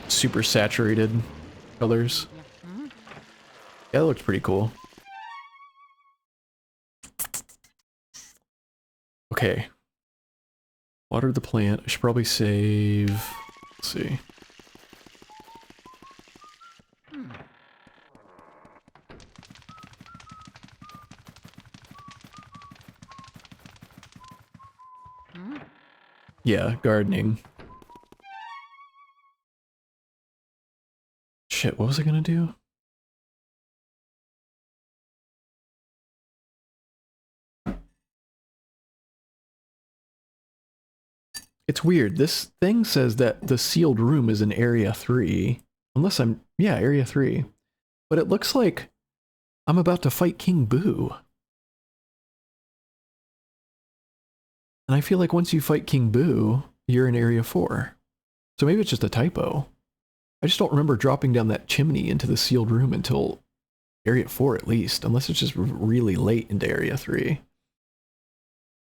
Speaker 1: Super saturated colors. Yeah, that looks pretty cool. Okay. Water the plant. I should probably save... Let's see. Yeah, gardening. Shit, what was I gonna do? It's weird. This thing says that the sealed room is in Area 3. Unless I'm... Yeah, Area 3. But it looks like I'm about to fight King Boo. And I feel like once you fight King Boo, you're in Area 4. So maybe it's just a typo. I just don't remember dropping down that chimney into the sealed room until Area 4 at least. Unless it's just really late into Area 3.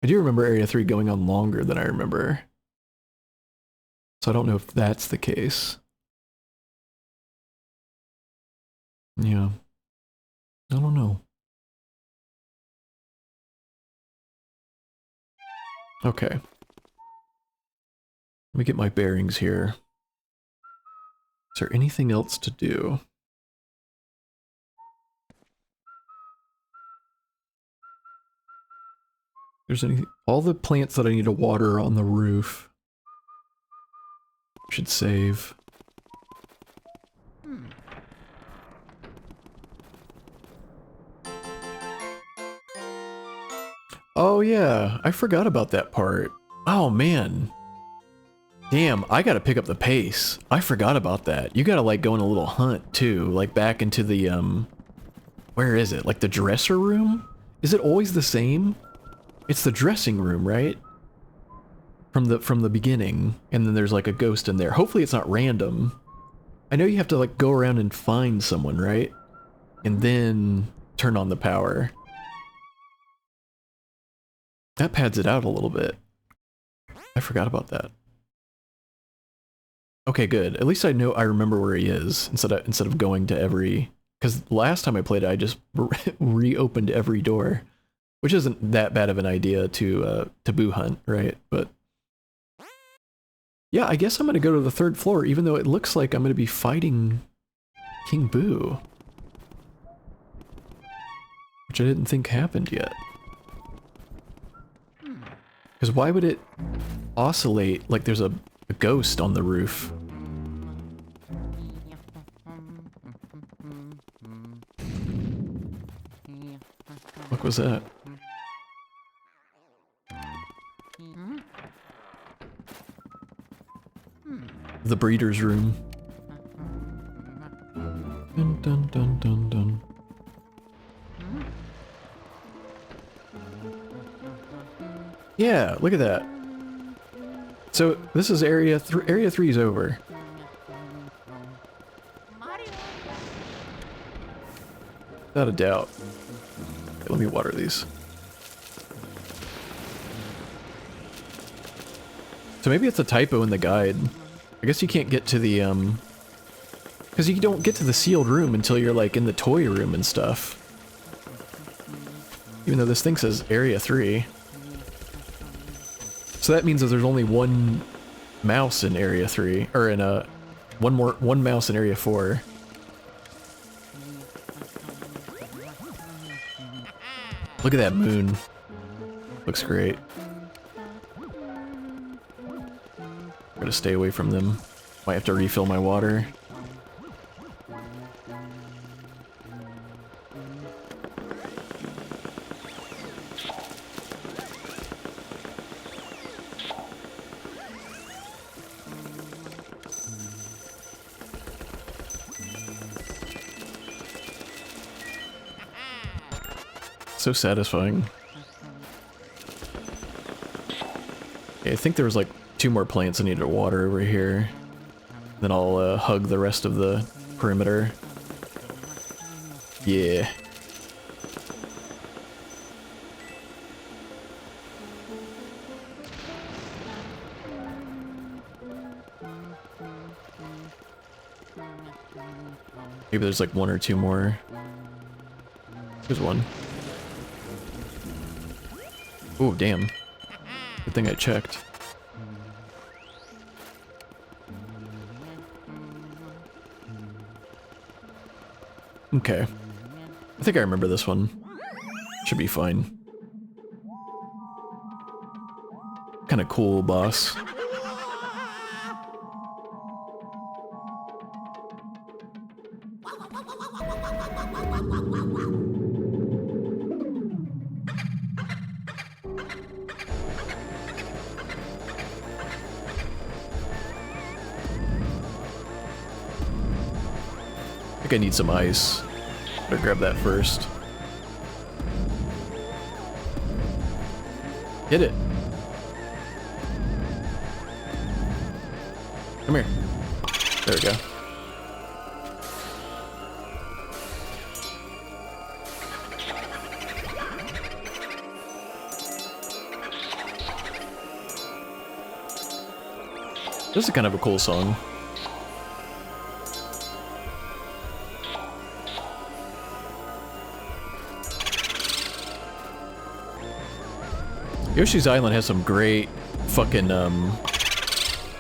Speaker 1: I do remember Area 3 going on longer than I remember. So I don't know if that's the case. Yeah. I don't know. Okay. Let me get my bearings here. Is there anything else to do? There's any... All the plants that I need to water are on the roof. Should save. Oh yeah, I forgot about that part. Oh man. Damn, I gotta pick up the pace. I forgot about that. You gotta like go on a little hunt too, like back into the where is it? Like the dresser room? Is it always the same? It's the dressing room, right? From the beginning, and then there's like a ghost in there. Hopefully it's not random. I know you have to like go around and find someone, right? And then turn on the power. That pads it out a little bit. I forgot about that. Okay, good. At least I know I remember where he is instead of going to every... Because last time I played it, I just reopened every door, which isn't that bad of an idea to boo hunt, right? But yeah, I guess I'm gonna go to the 3rd floor, even though it looks like I'm gonna be fighting King Boo, which I didn't think happened yet. Because why would it oscillate like there's a ghost on the roof? What was that? The breeder's room. Dun dun dun dun dun. Yeah, look at that. So this is area 3. Area 3 is over. Without a doubt. Okay, let me water these. So maybe it's a typo in the guide. I guess you can't get to the, because you don't get to the sealed room until you're, like, in the toy room and stuff. Even though this thing says Area 3. So that means that there's only one mouse in Area 3, or in one mouse in Area 4. Look at that moon. Looks great. Gotta stay away from them. Might have to refill my water. So satisfying. Okay, I think there was like 2 more plants I needed to water over here. Then I'll hug the rest of the perimeter. Yeah. Maybe there's like 1 or 2 more. There's one. Oh, damn. Good thing I checked. Okay. I think I remember this one. Should be fine. Kinda cool, boss. I think I need some ice. Better grab that first. Hit it. Come here. There we go. This is kind of a cool song. Yoshi's Island has some great fucking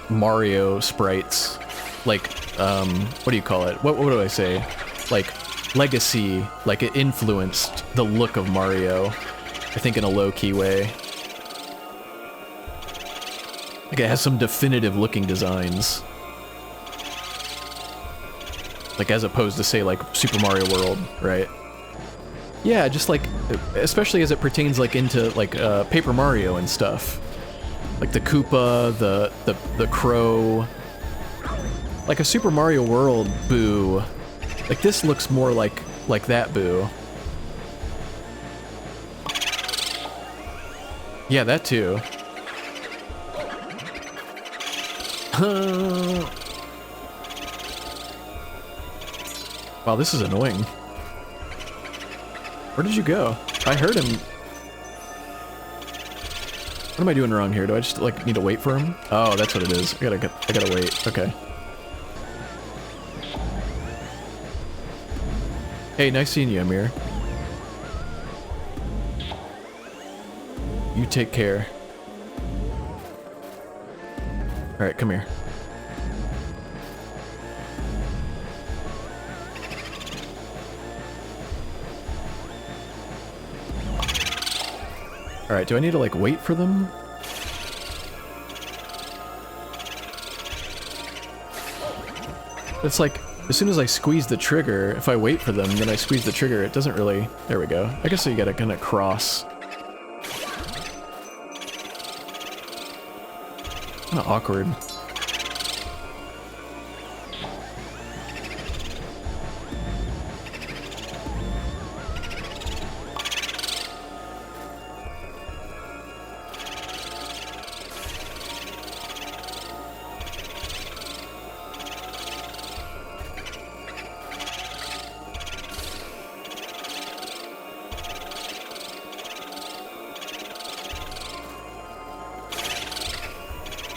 Speaker 1: Mario sprites. Like, what do you call it? What do I say? Like, legacy, like it influenced the look of Mario, I think in a low-key way. Like, it has some definitive looking designs. Like, as opposed to, say, like, Super Mario World, right? Yeah, just like, especially as it pertains, like, into, like, Paper Mario and stuff. Like the Koopa, the Crow. Like a Super Mario World Boo. Like, this looks more like that Boo. Yeah, that too. Wow, this is annoying. Where did you go? I heard him. What am I doing wrong here? Do I just, like, need to wait for him? Oh, that's what it is. I gotta wait. Okay. Hey, nice seeing you, Amir. You take care. Alright, come here. Alright, do I need to, like, wait for them? It's like, as soon as I squeeze the trigger, if I wait for them, then I squeeze the trigger, it doesn't really... There we go. I guess you gotta kinda cross. Kinda awkward.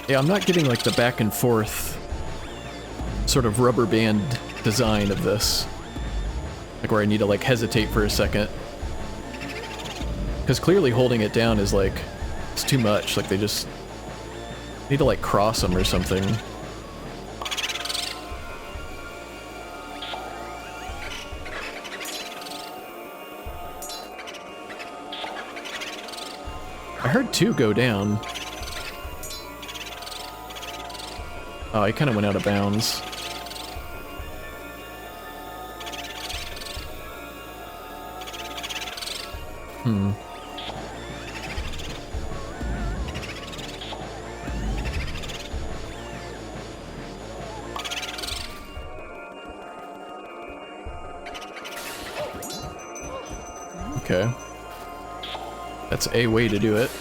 Speaker 1: Yeah, I'm not getting, like, the back and forth sort of rubber band design of this. Like, where I need to, like, hesitate for a second. Because clearly holding it down is, like, it's too much. Like, they just need to, like, cross them or something. I heard two go down. Oh, he kind of went out of bounds. Hmm. Okay. That's a way to do it.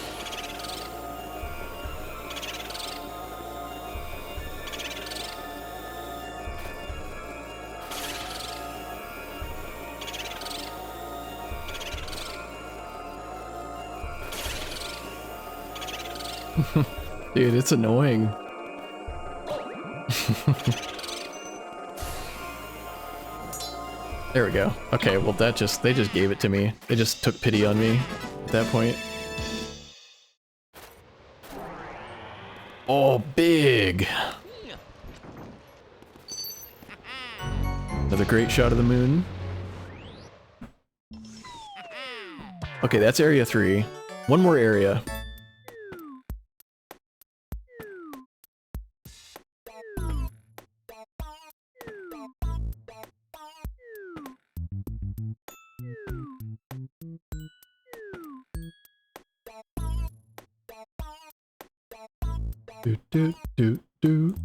Speaker 1: Dude, it's annoying. There we go. Okay, well they just gave it to me. They just took pity on me at that point. Oh, big! Another great shot of the moon. Okay, that's area 3. One more area. Do do do do.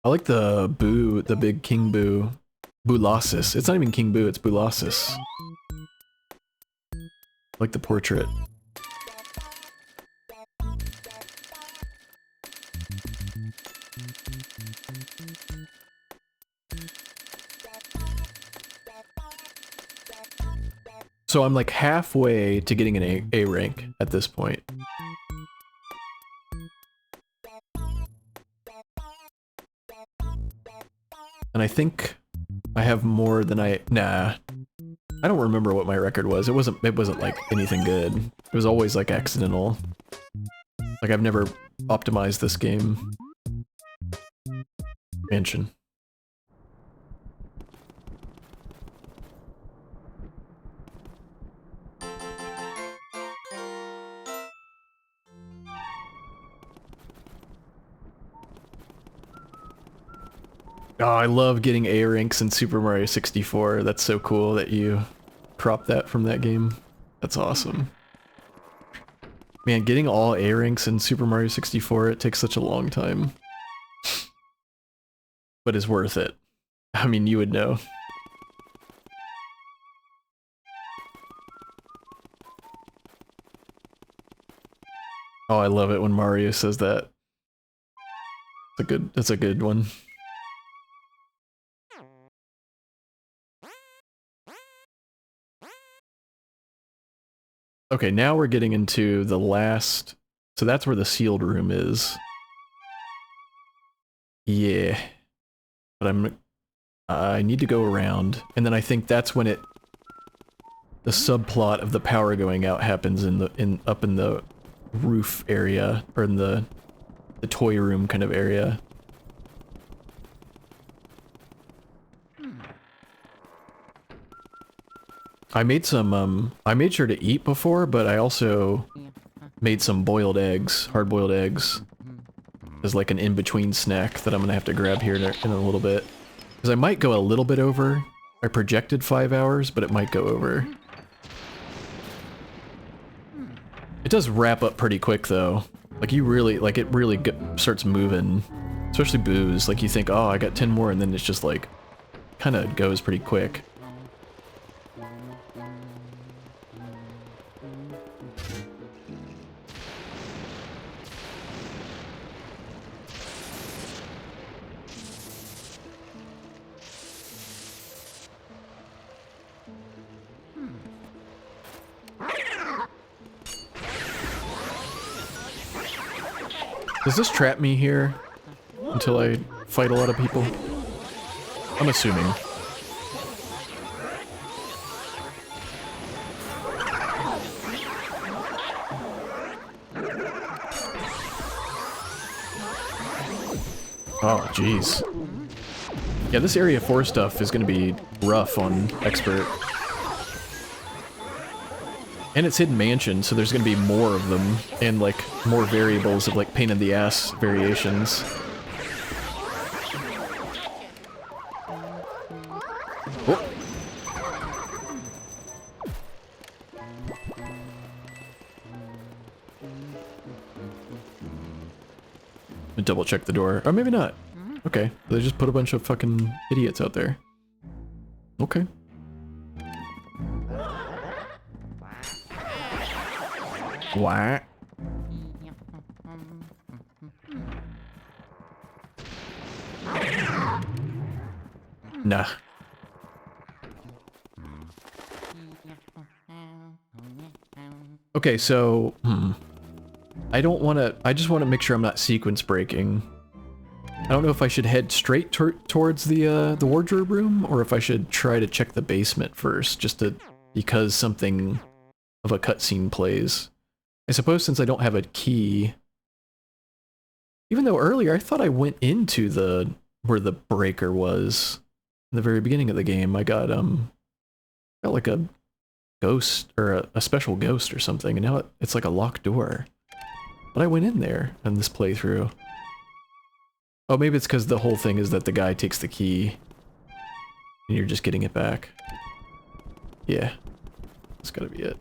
Speaker 1: I like the boo, the big king boo. Boolossus. It's not even King Boo, it's Boolossus. I like the portrait. So I'm like halfway to getting an A rank at this point. And I think I have more than nah. I don't remember what my record was. It wasn't like anything good. It was always like accidental. Like I've never optimized this game. Mansion. Oh, I love getting A ranks in Super Mario 64. That's so cool that you cropped that from that game. That's awesome. Man, getting all A ranks in Super Mario 64, it takes such a long time. But it's worth it. I mean, you would know. Oh, I love it when Mario says that. That's a good one. Okay, now we're getting into the last... So that's where the sealed room is. Yeah. But I need to go around, and then I think that's when the subplot of the power going out happens up in the roof area, or in the toy room kind of area. I made some, I made sure to eat before, but I also made some boiled eggs, hard-boiled eggs, as like an in-between snack that I'm gonna have to grab here in a little bit. Because I might go a little bit over. I projected 5 hours, but it might go over. It does wrap up pretty quick, though. Like, it really starts moving. Especially booze. Like, you think, oh, I got 10 more, and then it's just like, kind of goes pretty quick. Does this trap me here until I fight a lot of people? I'm assuming. Oh, jeez. Yeah, this Area 4 stuff is gonna be rough on Expert. And it's Hidden Mansion, so there's gonna be more of them, and like, more variables of like pain in the ass variations. Oh. Double check the door. Or maybe not. Okay, they just put a bunch of fucking idiots out there. Okay. What? Nah. Okay, so, I just want to make sure I'm not sequence breaking. I don't know if I should head straight towards the wardrobe room, or if I should try to check the basement first, because something of a cutscene plays. I suppose since I don't have a key... Even though earlier I thought I went into where the breaker was in the very beginning of the game. I got like a ghost, or a special ghost or something, and now it's like a locked door. But I went in there in this playthrough. Oh, maybe it's because the whole thing is that the guy takes the key and you're just getting it back. Yeah. That's gotta be it.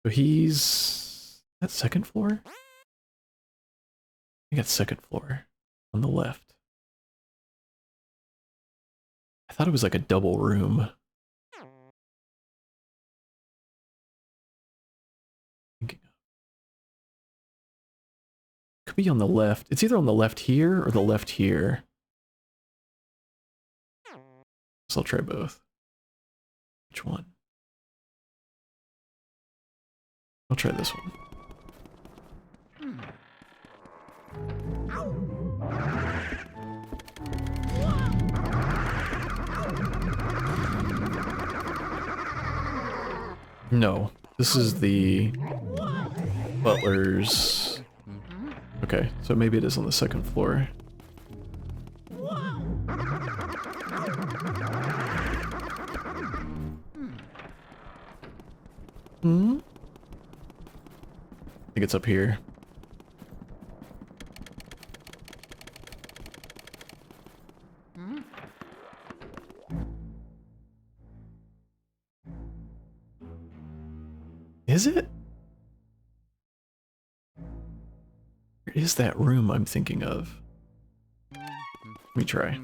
Speaker 1: So he's... that second floor? I think that's second floor. On the left. I thought it was like a double room. Could be on the left. It's either on the left here or the left here. So I'll try both. Which one? I'll try this one. No, this is the butler's. Okay, so maybe it is on the second floor. Hmm? I think it's up here. Is it? Where is that room I'm thinking of? Let me try.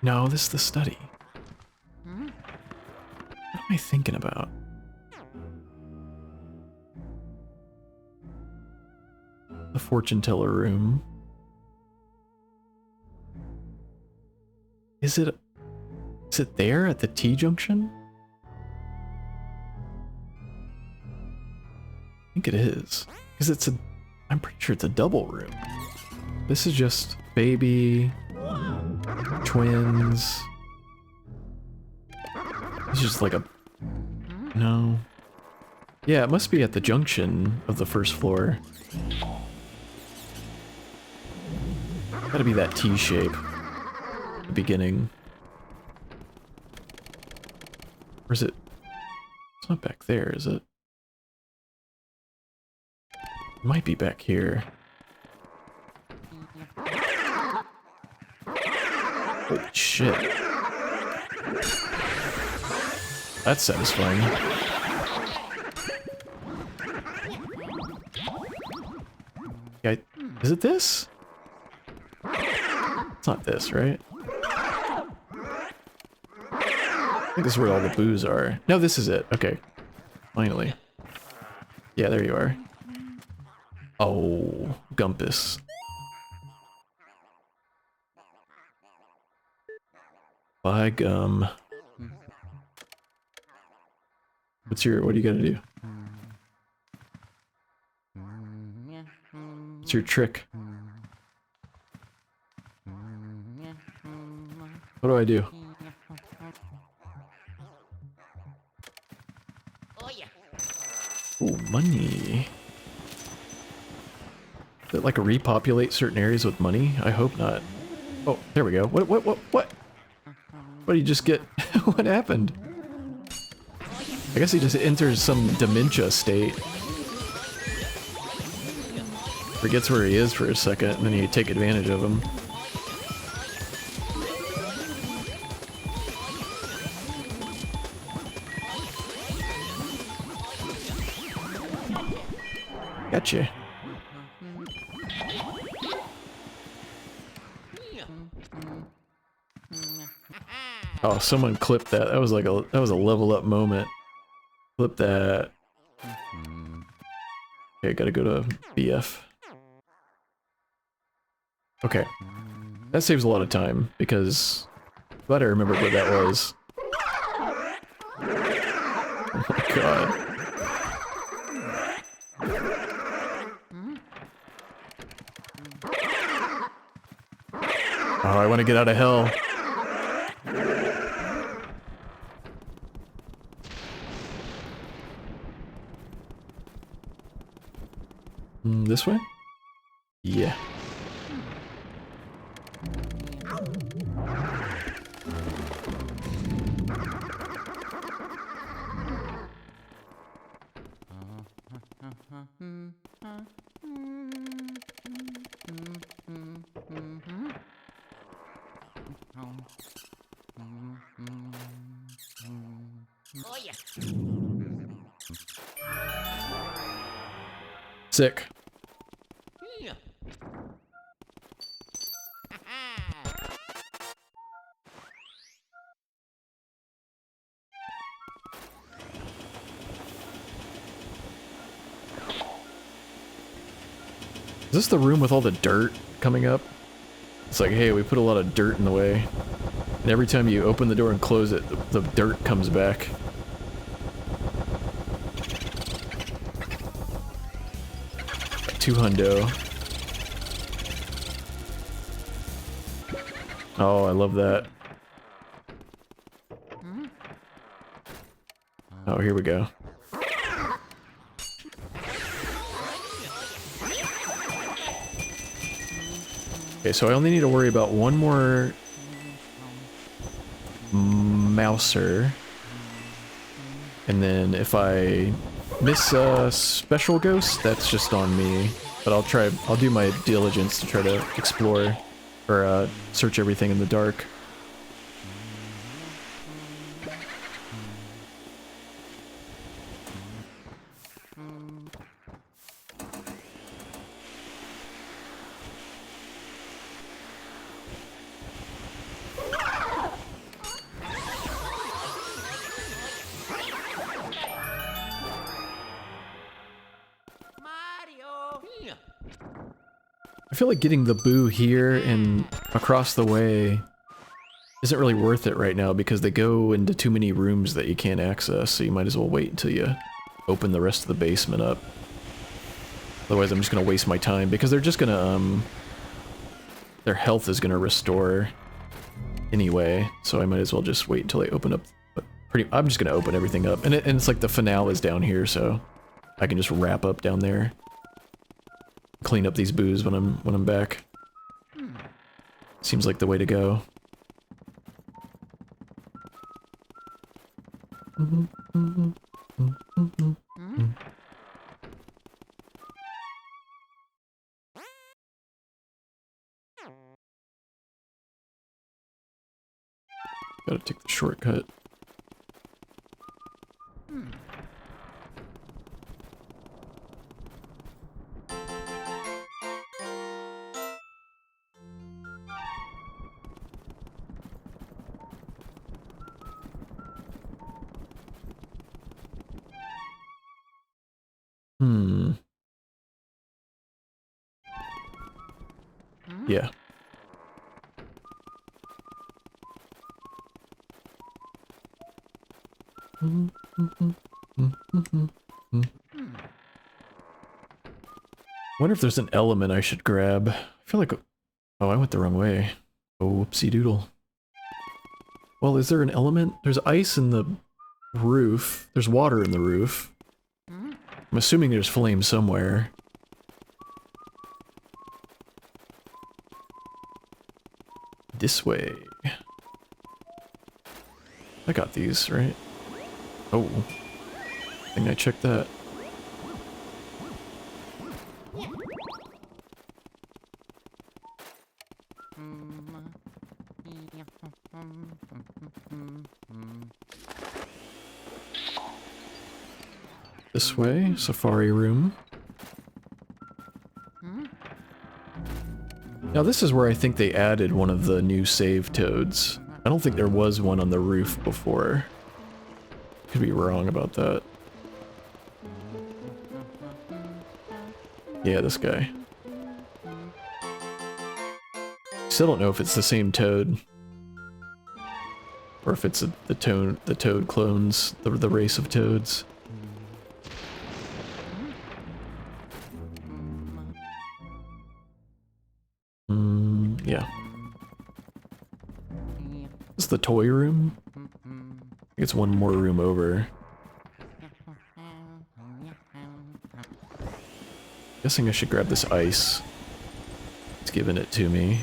Speaker 1: No, this is the study. What am I thinking about? The fortune teller room. Is it there at the T-junction? I think it is. Because it's a... I'm pretty sure it's a double room. This is just baby... twins... It's just like a... No... Yeah, it must be at the junction of the first floor. Gotta be that T shape. The beginning. Or is it? It's not back there, is it? It might be back here. Holy shit. That's satisfying. Yeah, is it this? It's not this, right? I think this is where all the booze are. No, this is it. Okay. Finally. Yeah, there you are. Oh, Gumpus. By gum. What do you gotta do? What's your trick? What do I do? Ooh, money. Is it like a repopulate certain areas with money? I hope not. Oh, there we go. What? What did you just get? What happened? I guess he just enters some dementia state. Forgets where he is for a second, and then you take advantage of him. Gotcha. Oh, someone clipped that. That was like a level up moment. Clip that. Okay, gotta go to BF. Okay. That saves a lot of time, because... glad I remembered what that was. Oh my god. Oh, I want to get out of hell. This way? Yeah.
Speaker 3: Oh yeah.
Speaker 1: Sick. Is this the room with all the dirt coming up? It's like, hey, we put a lot of dirt in the way. And every time you open the door and close it, the dirt comes back. $200. Oh, I love that. Oh, here we go. Okay, so I only need to worry about one more mouser. And then if I miss a special ghost, that's just on me. But I'll do my diligence to try to explore or search everything in the dark. I feel like getting the boo here and across the way isn't really worth it right now because they go into too many rooms that you can't access, so you might as well wait until you open the rest of the basement up. Otherwise I'm just gonna waste my time because they're just gonna, their health is gonna restore anyway, so I might as well just wait until they open up. I'm just gonna open everything up, and it's like the finale is down here, so I can just wrap up down there. Clean up these boos when I'm back. Seems like the way to go. Gotta take the shortcut. Yeah. Wonder if there's an element I should grab. I feel like... Oh, I went the wrong way. Oh, whoopsie doodle. Well, is there an element? There's ice in the roof. There's water in the roof. I'm assuming there's flame somewhere. This way. I got these, right? Oh. I think I checked that. This way, safari room. Now this is where I think they added one of the new save toads. I don't think there was one on the roof before. Could be wrong about that. Yeah, this guy. Still don't know if it's the same toad. Or if it's the toad clones, the race of toads. Yeah. Is this the toy room? I think it's one more room over. Guessing I should grab this ice. It's giving it to me.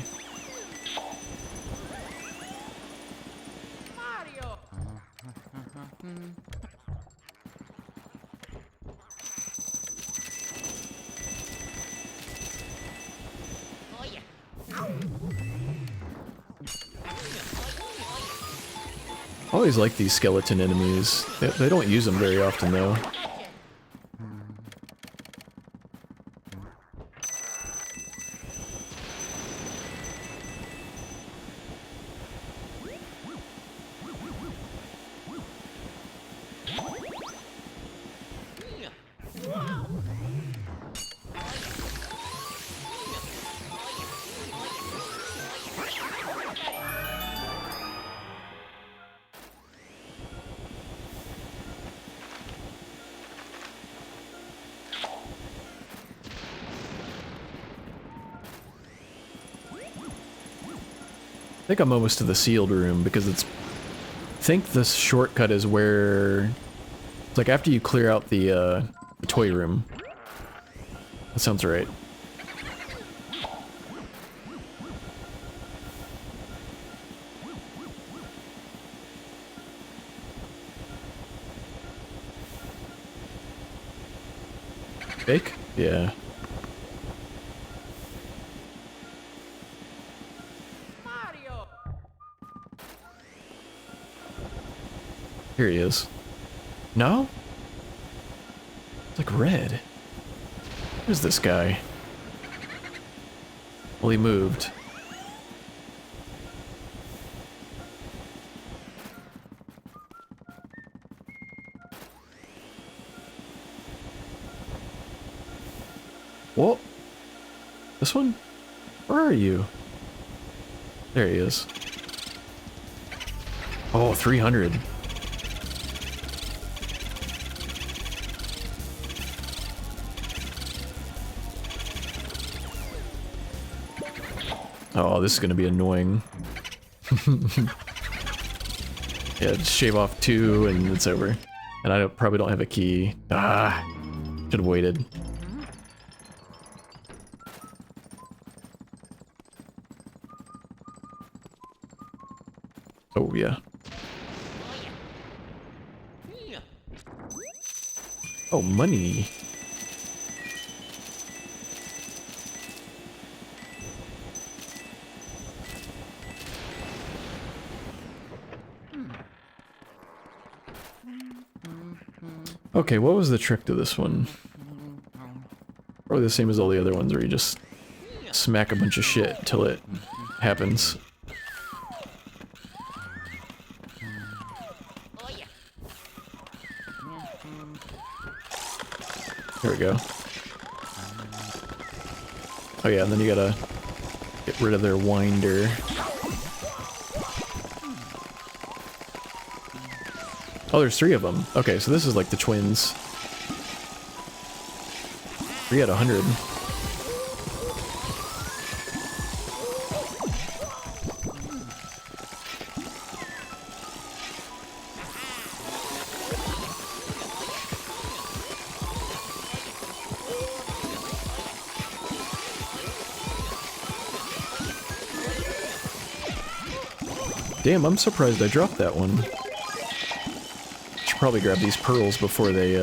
Speaker 1: I always like these skeleton enemies. They don't use them very often though. I think I'm almost to the sealed room because it's... I think this shortcut is where... It's like after you clear out the toy room. That sounds right. Fake? Yeah.
Speaker 3: Mario.
Speaker 1: Here he is. No? It's like red. Who's this guy? Well, he moved. What? This one? Where are you? There he is. Oh, 300. Oh, this is gonna be annoying. Yeah, just shave off 2 and it's over. And I probably don't have a key. Ah, should have waited. Oh, yeah. Oh, money. Okay, what was the trick to this one? Probably the same as all the other ones where you just smack a bunch of shit till it happens. There we go. Oh yeah, and then you gotta get rid of their winder. Oh, there's 3 of them. Okay, so this is like the twins. 3 out of 100. Damn, I'm surprised I dropped that one. Should probably grab these pearls before they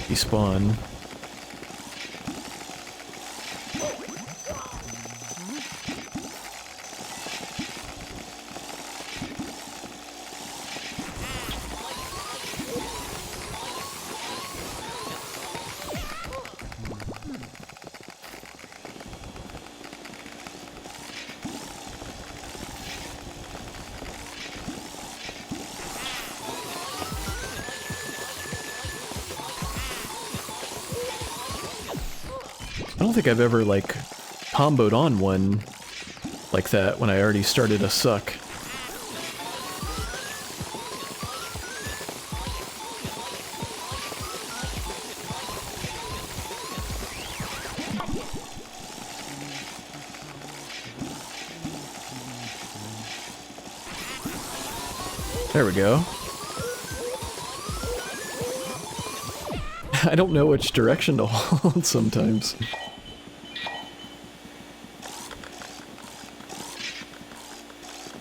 Speaker 1: despawn. I don't think I've ever, like, comboed on one like that when I already started to suck. There we go. I don't know which direction to hold sometimes.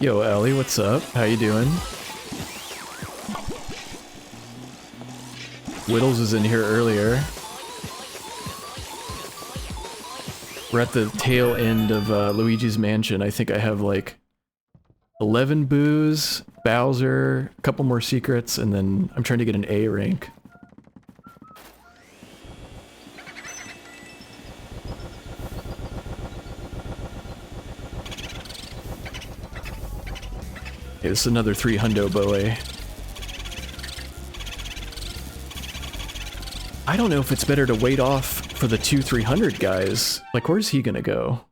Speaker 1: Yo, Ellie, what's up? How you doing? Whittles was in here earlier. We're at the tail end of Luigi's Mansion. I think I have like 11 boos, Bowser, a couple more secrets, and then I'm trying to get an A rank. Okay, this is another 3 hundo boe. I don't know if it's better to wait off for the 2 300 guys. Like, where's he gonna go?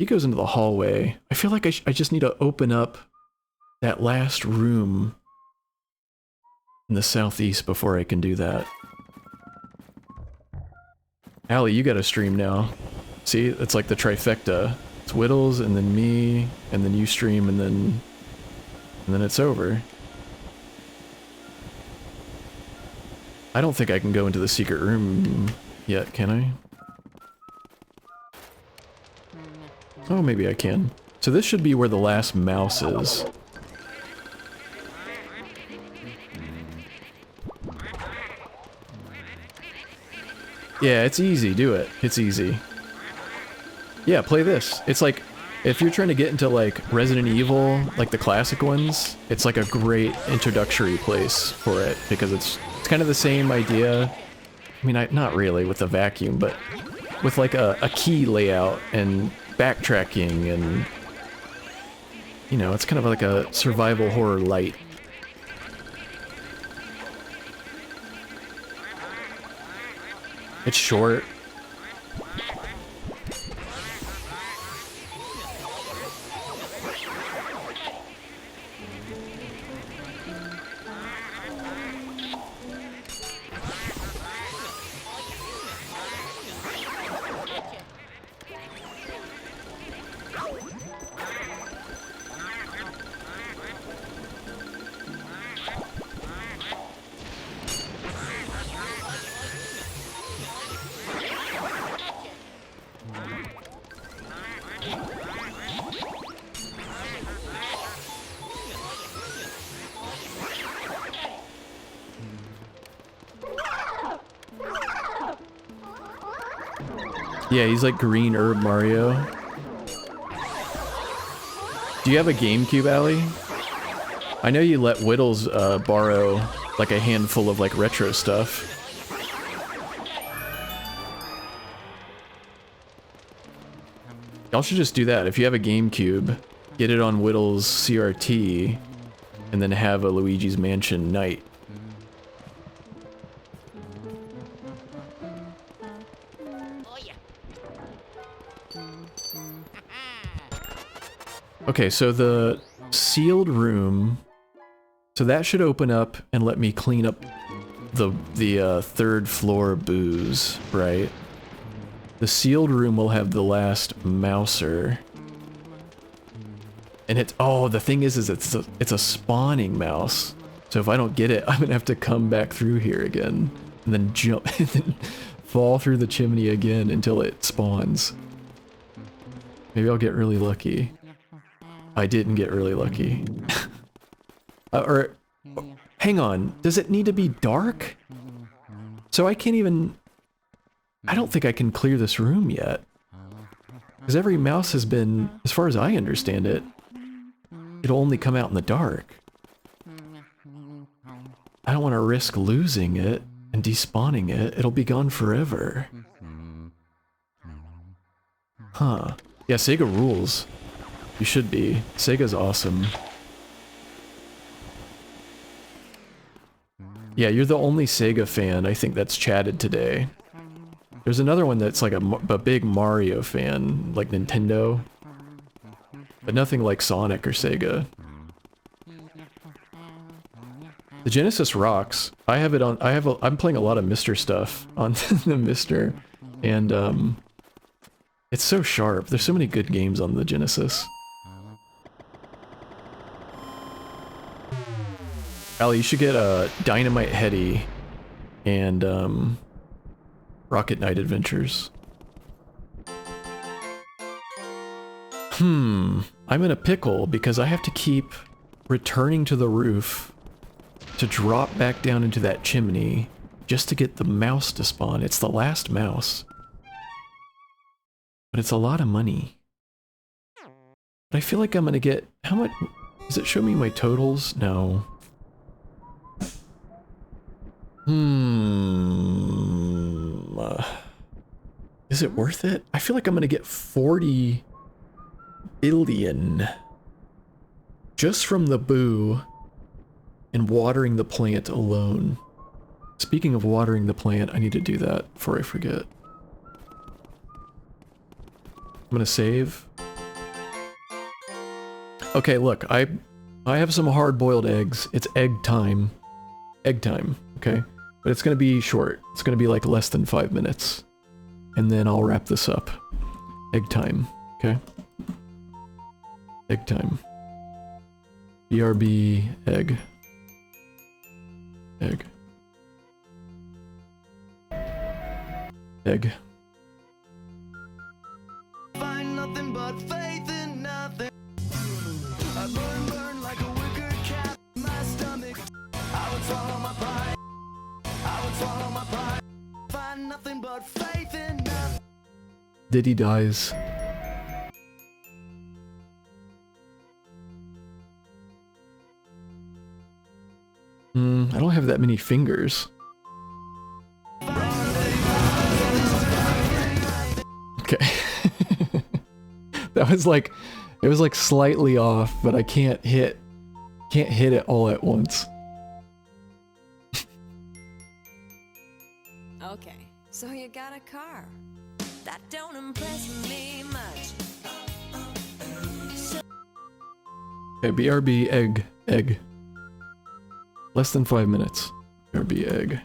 Speaker 1: He goes into the hallway. I feel like I just need to open up that last room in the southeast before I can do that. Allie, you gotta stream now. See, it's like the trifecta. It's it's Whittles, and then me, and then you stream, and then it's over. I don't think I can go into the secret room yet, can I? Oh, maybe I can. So this should be where the last mouse is. Yeah, it's easy, do it. It's easy. Yeah, play this. It's like, if you're trying to get into like Resident Evil, like the classic ones, it's like a great introductory place for it, because it's kind of the same idea. I mean, not really with the vacuum, but with like a key layout and backtracking and, you know, it's kind of like a survival horror light. It's short. Yeah, he's like green herb Mario. Do you have a GameCube, Allie? I know you let Whittles borrow like a handful of like retro stuff. Y'all should just do that. If you have a GameCube, get it on Whittles CRT, and then have a Luigi's Mansion night. Okay, so the sealed room, so that should open up and let me clean up the third floor booze, right? The sealed room will have the last mouser. And it's, oh, the thing is it's a spawning mouse. So if I don't get it, I'm gonna have to come back through here again, and then jump, and then fall through the chimney again until it spawns. Maybe I'll get really lucky. I didn't get really lucky. Hang on, does it need to be dark? So I can't even... I don't think I can clear this room yet. Because every mouse has been, as far as I understand it, it'll only come out in the dark. I don't want to risk losing it and despawning it. It'll be gone forever. Huh. Yeah, Sega rules. You should be. Sega's awesome. Yeah, you're the only Sega fan I think that's chatted today. There's another one that's like a big Mario fan, like Nintendo. But nothing like Sonic or Sega. The Genesis rocks. I have it on, I'm playing a lot of Mr. stuff on the Mr. And it's so sharp. There's so many good games on the Genesis. Allie, you should get Dynamite Heady and Rocket Knight Adventures. I'm in a pickle because I have to keep returning to the roof to drop back down into that chimney just to get the mouse to spawn. It's the last mouse. But it's a lot of money. But I feel like I'm gonna get... How much... Does it show me my totals? No. Is it worth it? I feel like I'm gonna get 40 billion just from the boo and watering the plant alone. Speaking of watering the plant, I need to do that before I forget. I'm gonna save. Okay, look, I have some hard-boiled eggs. It's egg time. Egg time, okay? But it's gonna be short. It's gonna be like less than 5 minutes. And then I'll wrap this up. Egg time, okay? Egg time. BRB egg. Egg. Egg.
Speaker 2: Find nothing but faith in nothing. I burn, burn like a wicked cat. My stomach. I would swallow my pride. I would swallow my pride. Find nothing but faith in nothing.
Speaker 1: Diddy dies. I don't have that many fingers. Okay. That was like, it was like slightly off, but I can't hit it all at once.
Speaker 4: Okay, so you got a car. That don't impress me much.
Speaker 1: Okay, BRB egg. Egg. Less than 5 minutes. BRB egg.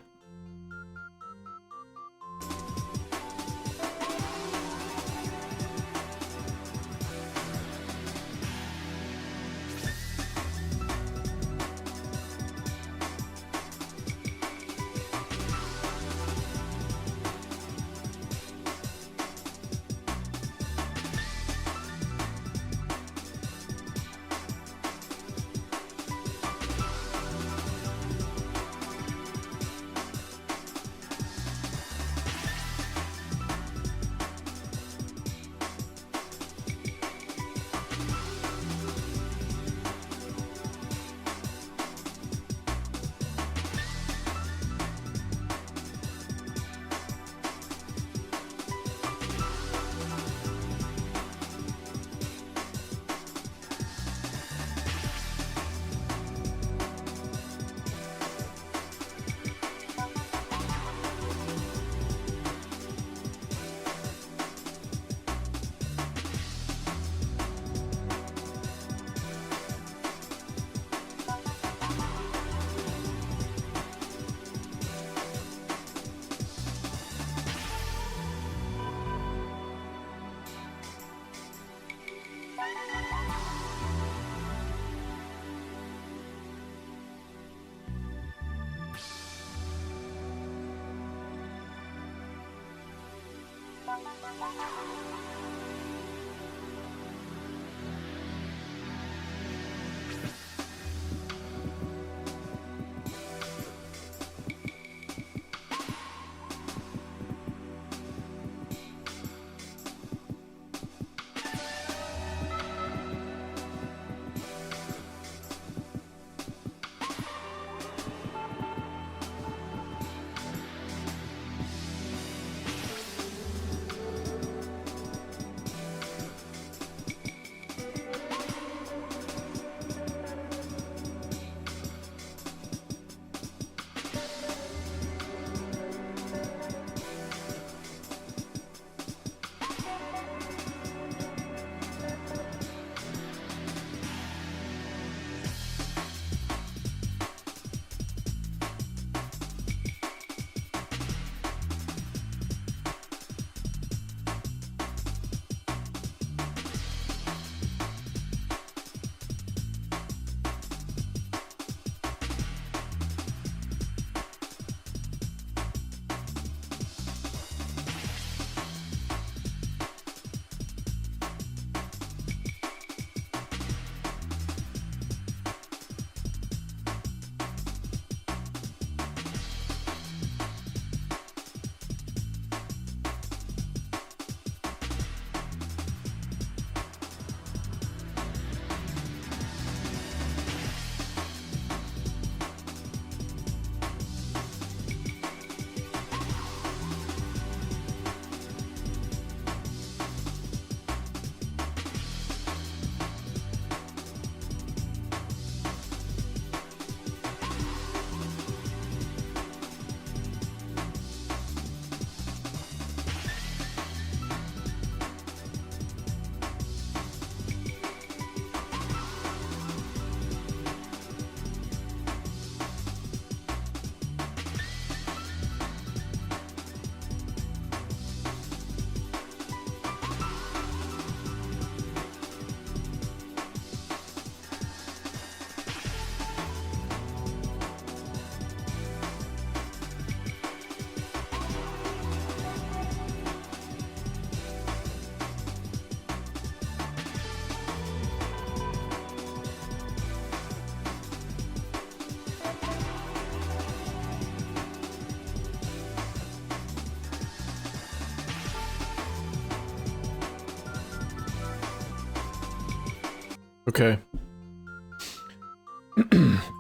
Speaker 1: Okay.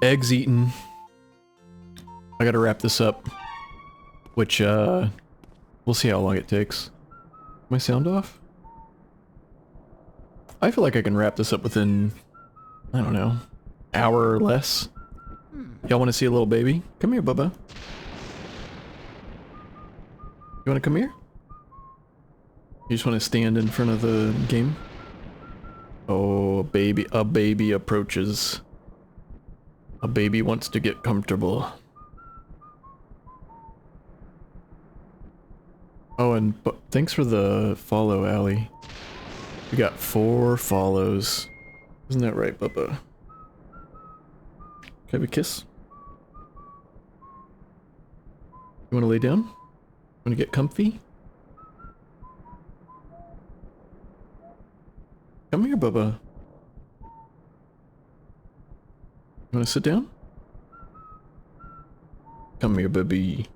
Speaker 1: Eggs eaten. I gotta wrap this up. Which, we'll see how long it takes. My sound off? I feel like I can wrap this up within, I don't know, hour or less. Y'all want to see a little baby? Come here, Bubba. You want to come here? You just want to stand in front of the game? Oh, a baby approaches. A baby wants to get comfortable. Oh, and thanks for the follow, Allie. We got 4 follows. Isn't that right, Bubba? Can we kiss? You want to lay down? Want to get comfy? Come here, Bubba. You want to sit down? Come here, baby.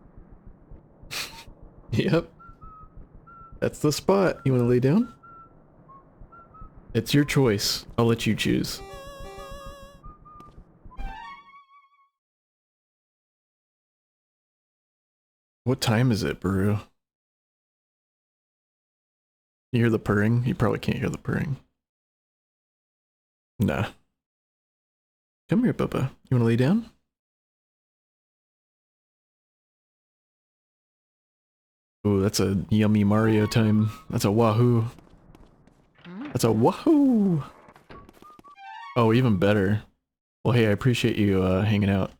Speaker 1: Yep. That's the spot. You want to lay down? It's your choice. I'll let you choose. What time is it, Baru? You hear the purring? You probably can't hear the purring. Nah. Come here, Bubba. You wanna lay down? Ooh, that's a yummy Mario time. That's a wahoo. That's a wahoo! Oh, even better. Well, hey, I appreciate you hanging out.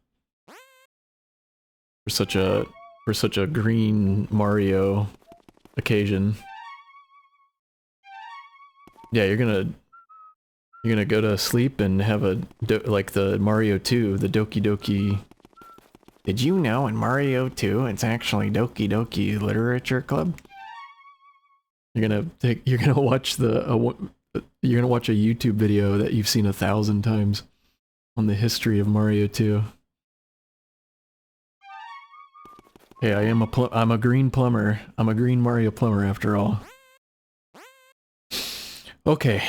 Speaker 1: For such a green Mario occasion. Yeah, you're gonna go to sleep and have a like the Mario 2, the Doki Doki. Did you know in Mario 2 it's actually Doki Doki Literature Club? You're gonna watch you're gonna watch a YouTube video that you've seen 1,000 times on the history of Mario 2. Hey, I'm a green plumber. I'm a green Mario plumber after all. Okay,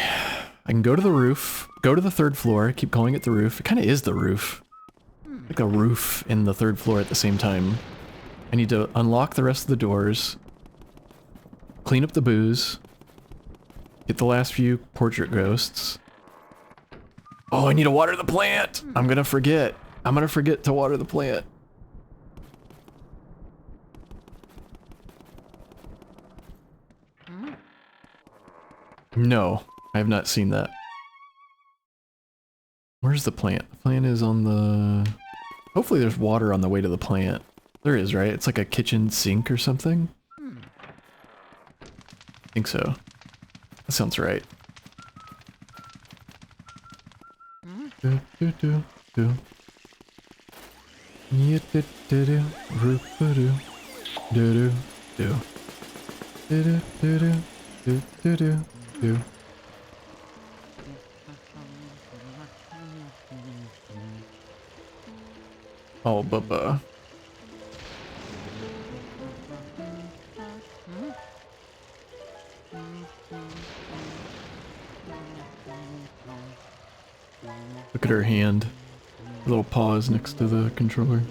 Speaker 1: I can go to the roof, go to the 3rd floor, keep calling it the roof. It kind of is the roof. Like a roof in the 3rd floor at the same time. I need to unlock the rest of the doors, clean up the booze, get the last few portrait ghosts. Oh, I need to water the plant! I'm gonna forget. I'm gonna forget to water the plant. No, I have not seen that. Where's the plant? The plant is on the... Hopefully there's water on the way to the plant. There is, right? It's like a kitchen sink or something? I think so. That sounds right. Do do do do. Yeah, do do do. Roop do do do do do do do do do do. Oh, Bubba. Look at her hand. Her little paws next to the controller.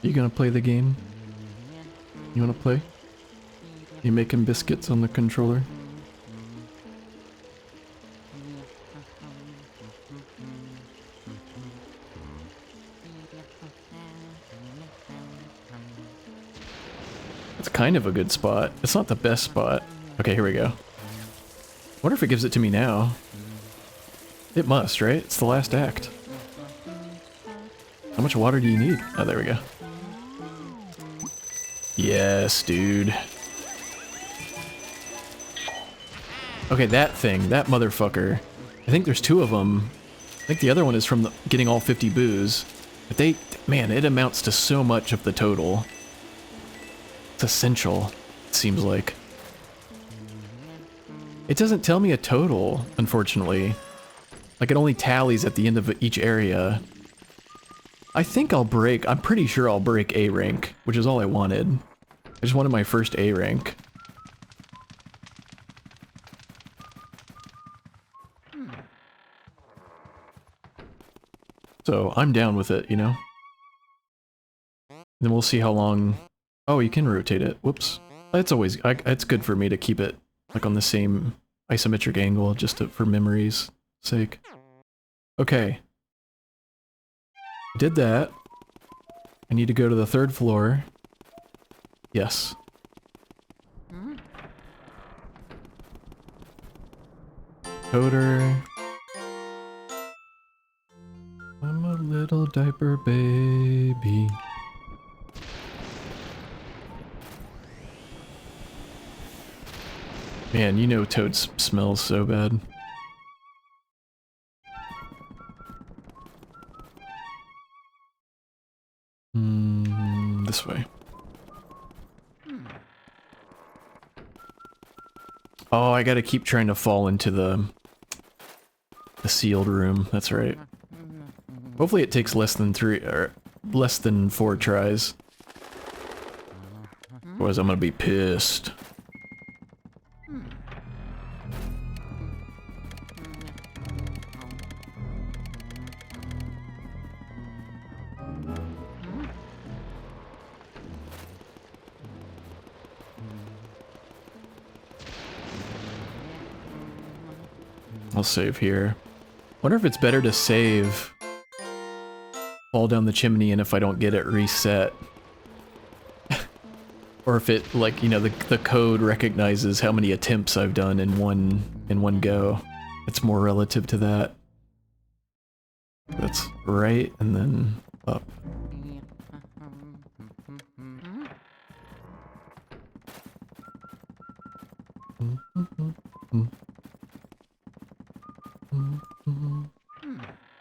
Speaker 1: You gonna play the game? You wanna play? You making biscuits on the controller? It's kind of a good spot. It's not the best spot. Okay, here we go. Wonder if it gives it to me now. It must, right? It's the last act. How much water do you need? Oh, there we go. Yes, dude. Okay, that thing, that motherfucker. I think there's 2 of them. I think the other one is from getting all 50 boos. But man, it amounts to so much of the total. It's essential, it seems like. It doesn't tell me a total, unfortunately. Like, it only tallies at the end of each area. I think I'll break, I'm pretty sure I'll break A rank, which is all I wanted. I just wanted my first A rank. So I'm down with it, you know? Then we'll see how long... Oh, you can rotate it. Whoops. It's always... it's good for me to keep it like on the same isometric angle just for memory's sake. Okay. Did that. I need to go to the 3rd floor. Yes. Coder. I'm a little diaper baby. Man, you know Toad smells so bad. This way. Oh, I gotta keep trying to fall into the sealed room. That's right. Hopefully it takes less than 4 tries. Otherwise I'm gonna be pissed. I'll save here. Wonder if it's better to save fall down the chimney and if I don't get it reset. Or if it, like, you know, the code recognizes how many attempts I've done in one go. It's more relative to that. That's right, and then up.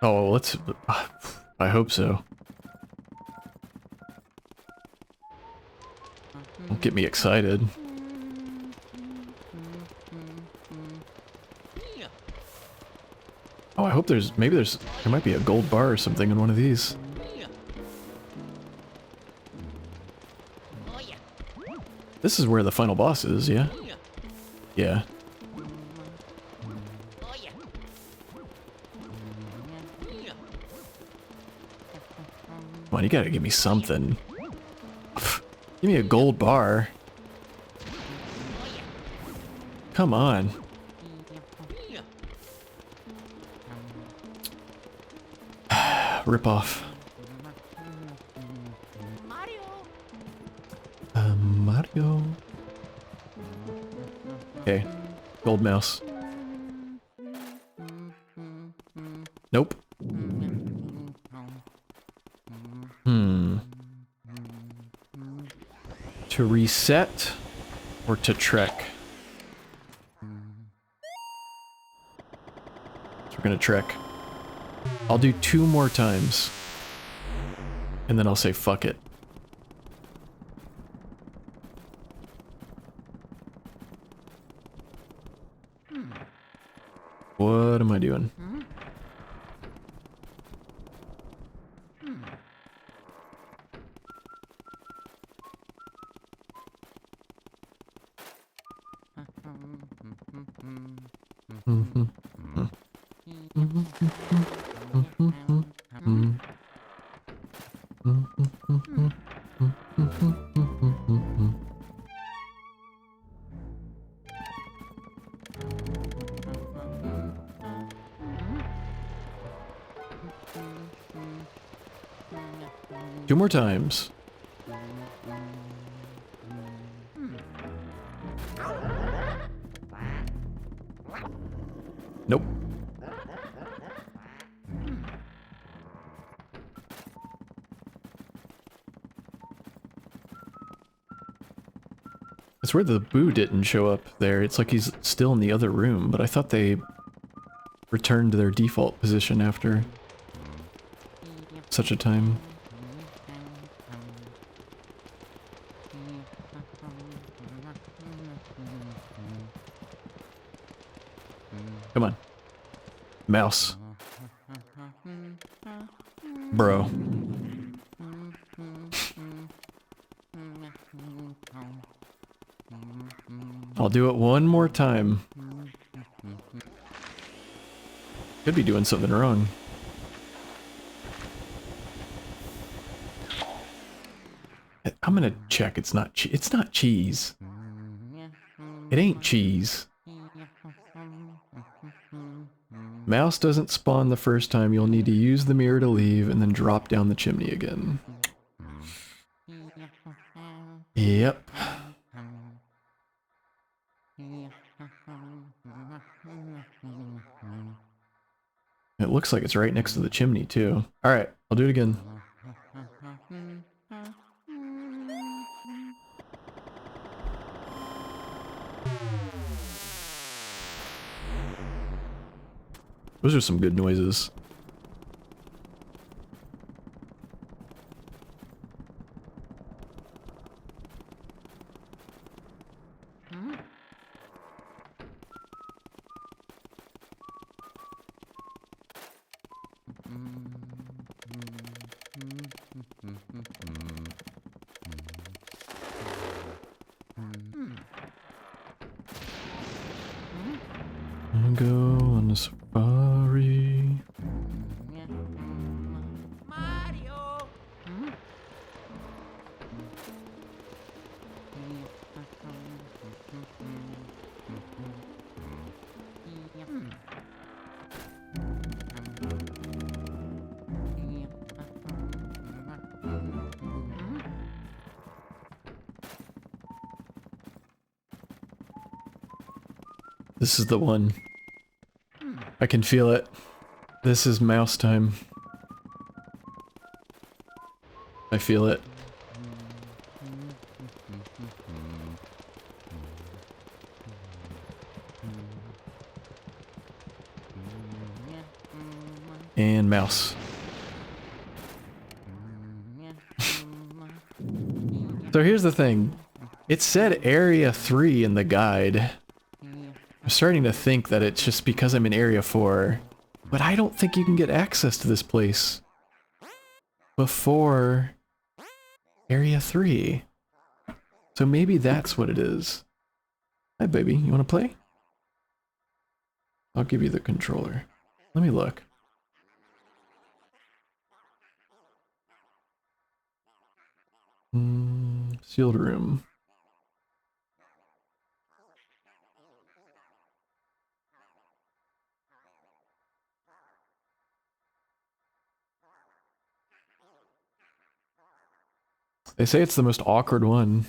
Speaker 1: Oh, let's... I hope so. Don't get me excited. Oh, I hope there might be a gold bar or something in one of these. This is where the final boss is, yeah? Yeah. Come on, you gotta give me something. Give me a gold bar. Come on. Rip off. Mario. Okay. Gold mouse. Nope. To reset or to trek? So we're gonna trek. I'll do 2 more times. And then I'll say fuck it. What am I doing? Two more times. Nope. It's where the boo didn't show up there. It's like he's still in the other room, but I thought they returned to their default position after such a time. Come on. Mouse. Bro. I'll do it one more time. Could be doing something wrong. I'm gonna check it's not cheese. It ain't cheese. Mouse doesn't spawn the first time. You'll need to use the mirror to leave and then drop down the chimney again. Yep. It looks like it's right next to the chimney too. Alright, I'll do it again. Those are some good noises. I'll go on a safari.
Speaker 3: Mario.
Speaker 1: This is the one. I can feel it. This is mouse time. I feel it. And mouse. So here's the thing. It said Area 3 in the guide. I'm starting to think that it's just because I'm in Area 4. But I don't think you can get access to this place before Area 3. So maybe that's what it is. Hi baby, you wanna play? I'll give you the controller. Let me look. Sealed room. They say it's the most awkward one.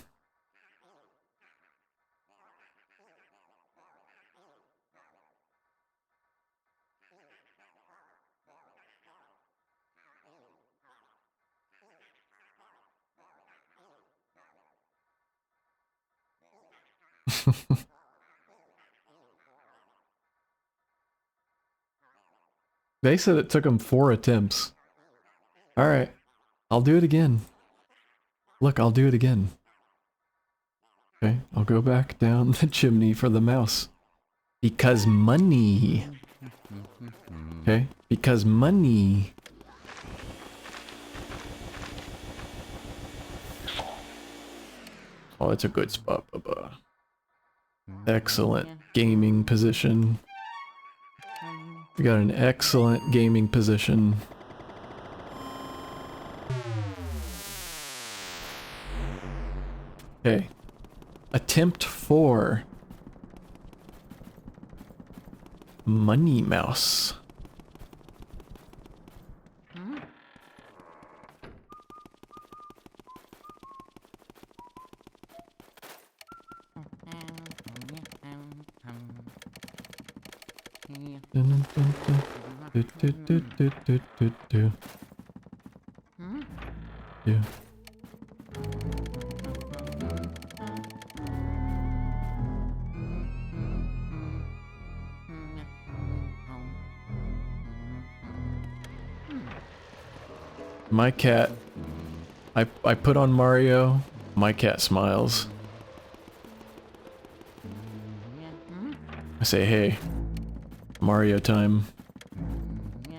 Speaker 1: They said it took them 4 attempts. Alright, I'll do it again. Look, I'll do it again. Okay, I'll go back down the chimney for the mouse. Because money. Okay, because money. Oh, it's a good spot, Bubba. Excellent gaming position. We got an excellent gaming position. Okay. Attempt 4. Money mouse. Dun, dun, dun. Do, do, do, do, do, do, do. Yeah. My cat, I put on Mario, my cat smiles. I say, hey, Mario time.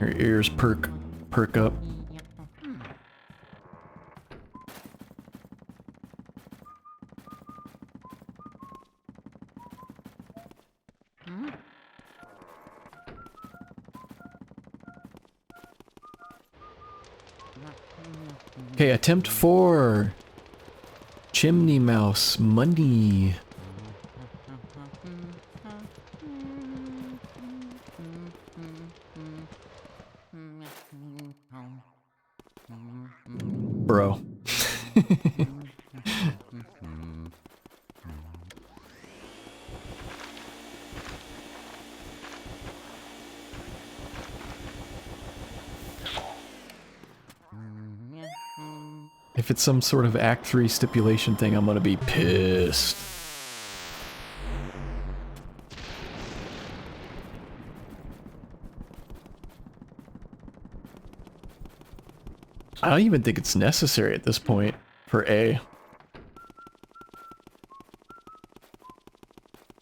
Speaker 1: Her ears perk up. Okay, attempt 4. Chimney mouse money. Bro. If it's some sort of Act 3 stipulation thing, I'm gonna be pissed. I don't even think it's necessary at this point for A.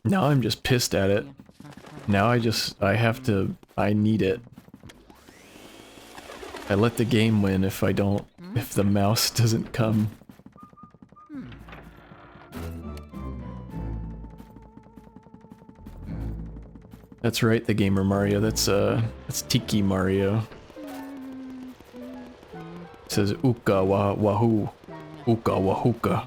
Speaker 1: Now I'm just pissed at it. Now I need it. I let the game win if the mouse doesn't come. That's right, the gamer Mario, that's Tiki Mario. It says Uka Wahoo. Uka Wahuka.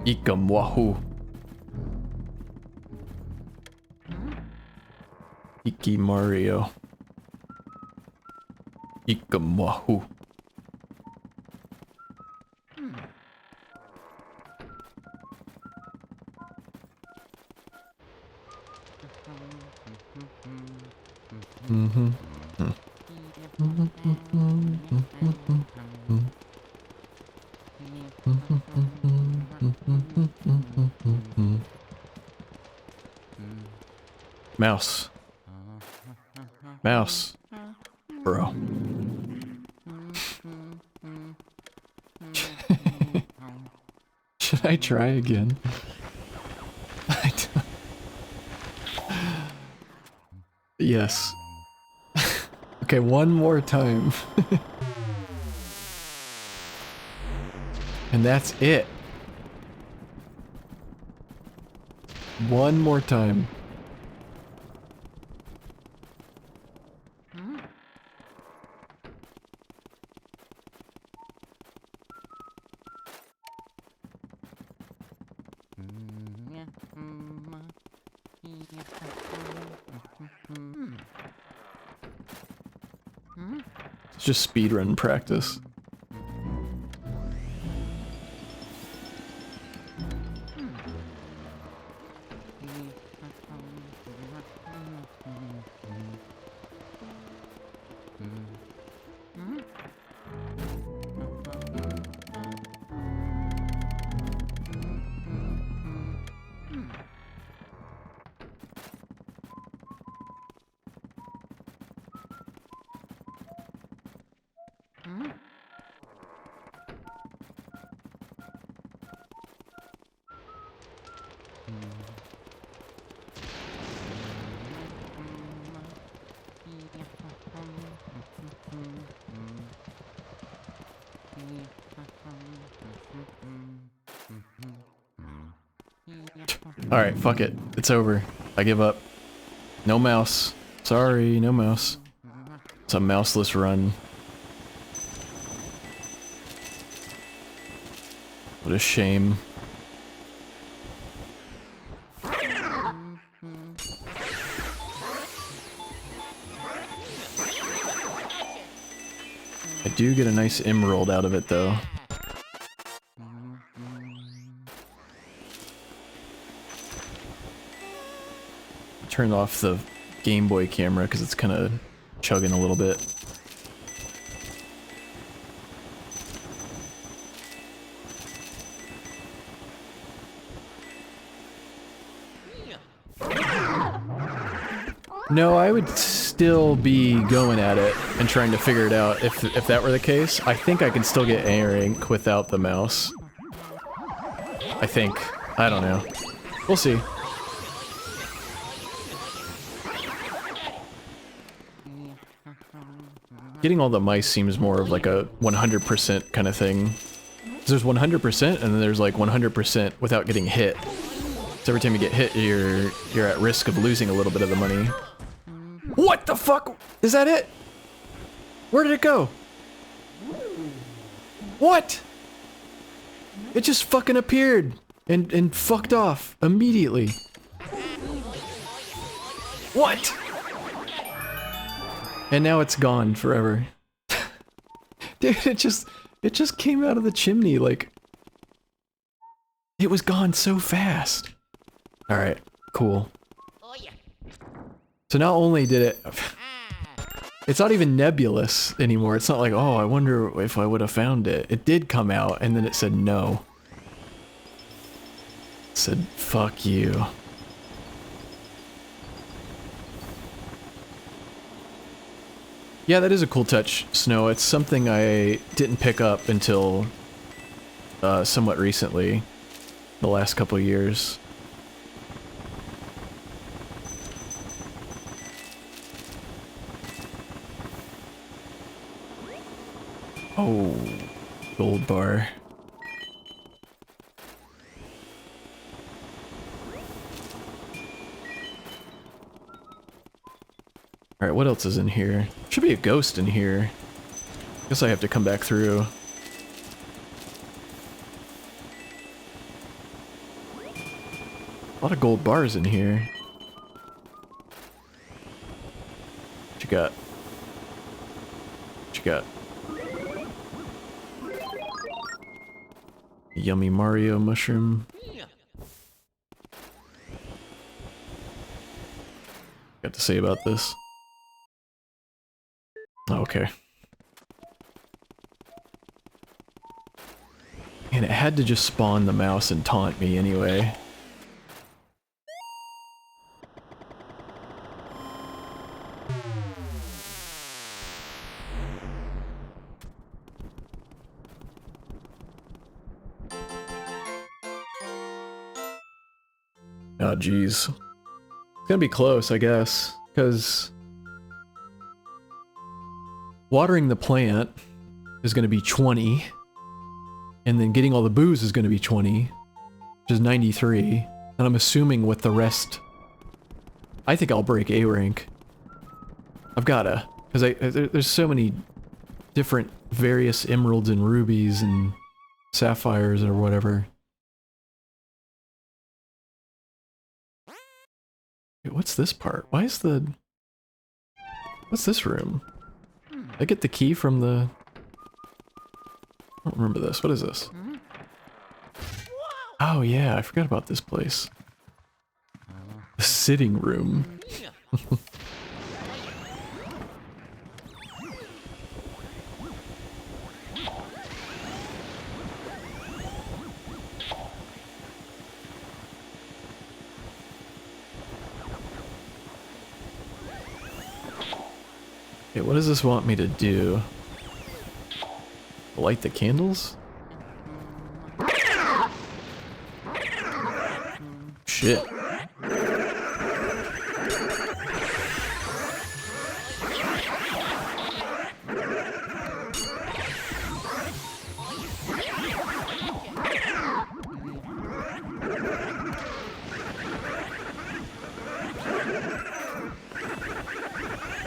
Speaker 1: Ikam Wahoo. Iki Mario. Ikam Wahoo. Mouse. Mouse. Bro. Should I try again? Yes. Okay, one more time. And that's it. One more time. It's just speedrun practice. Alright, fuck it. It's over. I give up. No mouse. Sorry, no mouse. It's a mouseless run. What a shame. I do get a nice emerald out of it though. Turn off the Game Boy camera because it's kind of chugging a little bit. No, I would still be going at it and trying to figure it out if that were the case. I think I can still get A-Rank without the mouse. I think. I don't know. We'll see. Getting all the mice seems more of like a 100% kind of thing. There's 100% and then there's like 100% without getting hit. So every time you get hit, you're at risk of losing a little bit of the money. What the fuck? Is that it? Where did it go? What? It just fucking appeared and fucked off immediately. What? And now it's gone forever. Dude, it just came out of the chimney like it was gone so fast. All right, cool.
Speaker 3: Oh yeah.
Speaker 1: So not only did it, it's not even nebulous anymore. It's not like, oh, I wonder if I would have found it. It did come out and then it said no. It said, fuck you. Yeah, that is a cool touch, Snow. It's something I didn't pick up until somewhat recently, the last couple years. Oh, gold bar. Alright, what else is in here? Should be a ghost in here. Guess I have to come back through. A lot of gold bars in here. What you got? What you got? Yummy Mario mushroom. Got to say about this? Okay. And it had to just spawn the mouse and taunt me anyway. Oh, jeez. It's gonna be close, I guess, because watering the plant is gonna be 20, and then getting all the booze is gonna be 20, which is 93, and I'm assuming with the rest, I think I'll break A rank. I've gotta, because there's so many different various emeralds and rubies and sapphires or whatever. Wait, what's this part? Why is the... What's this room? I get the key from the... I don't remember this. What is this? Oh yeah, I forgot about this place. The sitting room. Okay, what does this want me to do? Light the candles? Shit.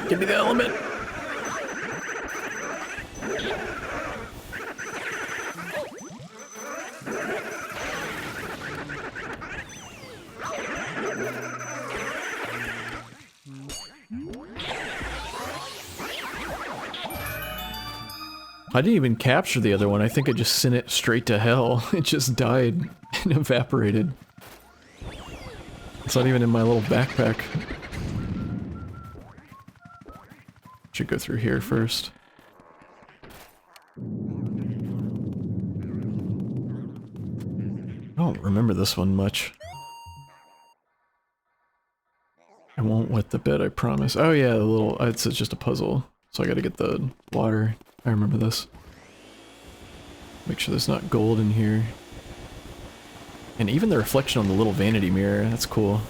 Speaker 1: Give me the element. I didn't even capture the other one. I think I just sent it straight to hell. It just died and evaporated. It's not even in my little backpack. Should go through here first. I don't remember this one much. I won't wet the bed, I promise. Oh yeah, the little... it's just a puzzle. So I gotta get the water. I remember this. Make sure there's not gold in here. And even the reflection on the little vanity mirror, that's cool.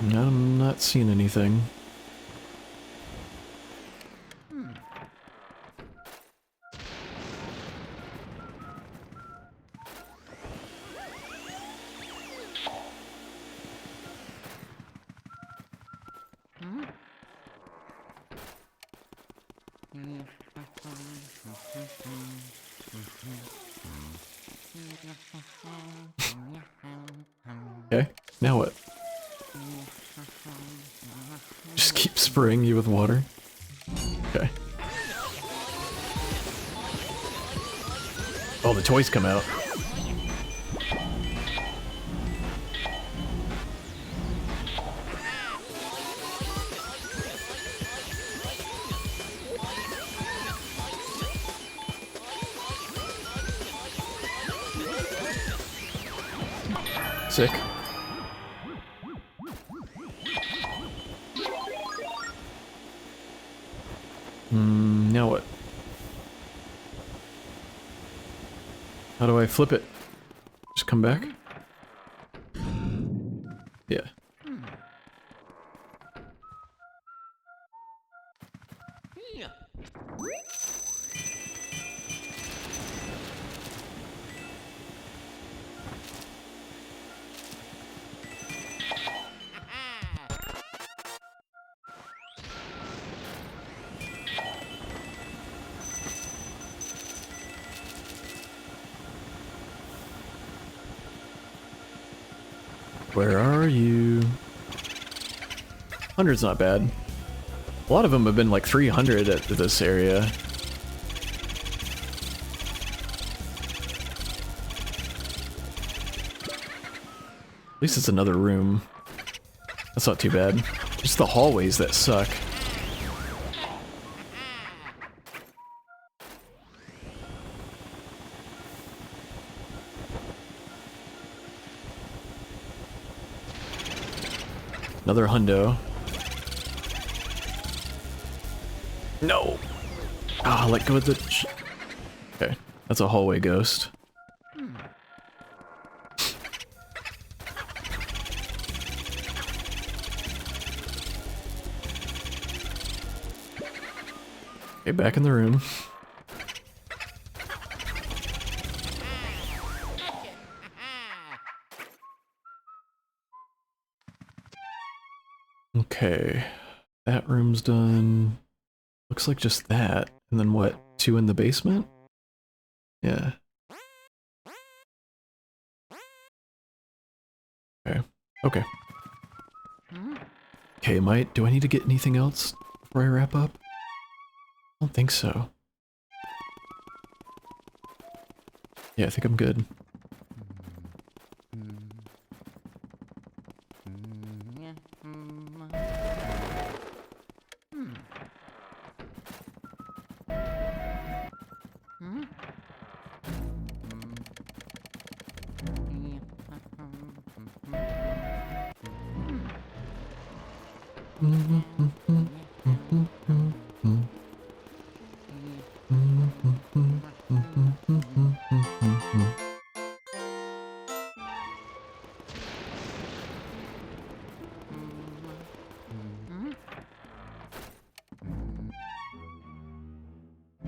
Speaker 1: I'm not seeing anything. Okay, now what? Just keep spraying you with water. Okay. Oh, the toys come out. Sick. Now what? How do I flip it? Just come back? Yeah. Where are you? 100's not bad. A lot of them have been like 300 at this area. At least it's another room. That's not too bad. Just the hallways that suck. Another hundo. No! Ah, let go of the... Okay, that's a hallway ghost. Okay, back in the room. Okay, that room's done. Looks like just that. And then what? 2 in the basement? Yeah. Okay. Okay. Okay, do I need to get anything else before I wrap up? I don't think so. Yeah, I think I'm good.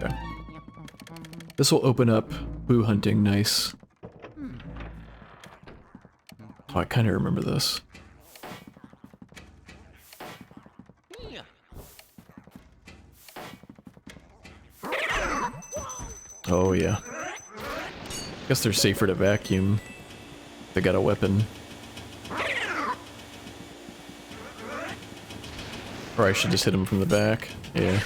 Speaker 1: Okay. This will open up boo hunting nice. Oh, I kind of remember this. Oh yeah. Guess they're safer to vacuum. They got a weapon. Or I should just hit him from the back. Yeah.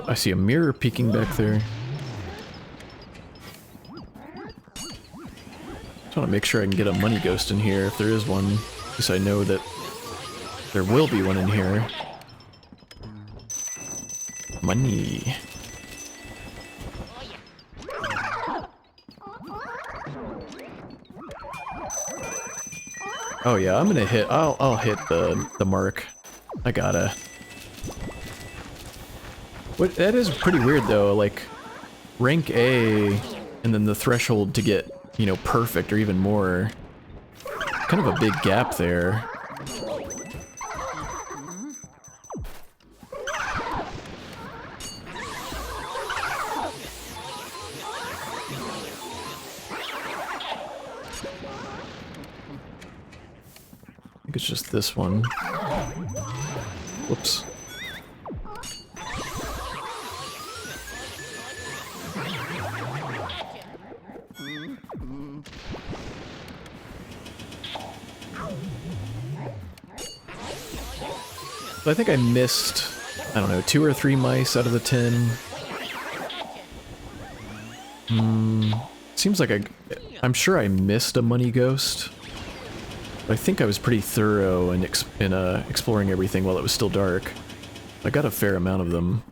Speaker 1: I see a mirror peeking back there. Just want to make sure I can get a money ghost in here if there is one, because I know that there will be one in here. Money. Oh yeah, I'm gonna hit. I'll hit the mark. I gotta. What, that is pretty weird though. Like rank A, and then the threshold to get, you know, perfect or even more. Kind of a big gap there. I think it's just this one. Whoops. I think I missed, I don't know, 2 or 3 mice out of the 10. Seems like I'm sure I missed a money ghost. But I think I was pretty thorough in exploring everything while it was still dark. I got a fair amount of them.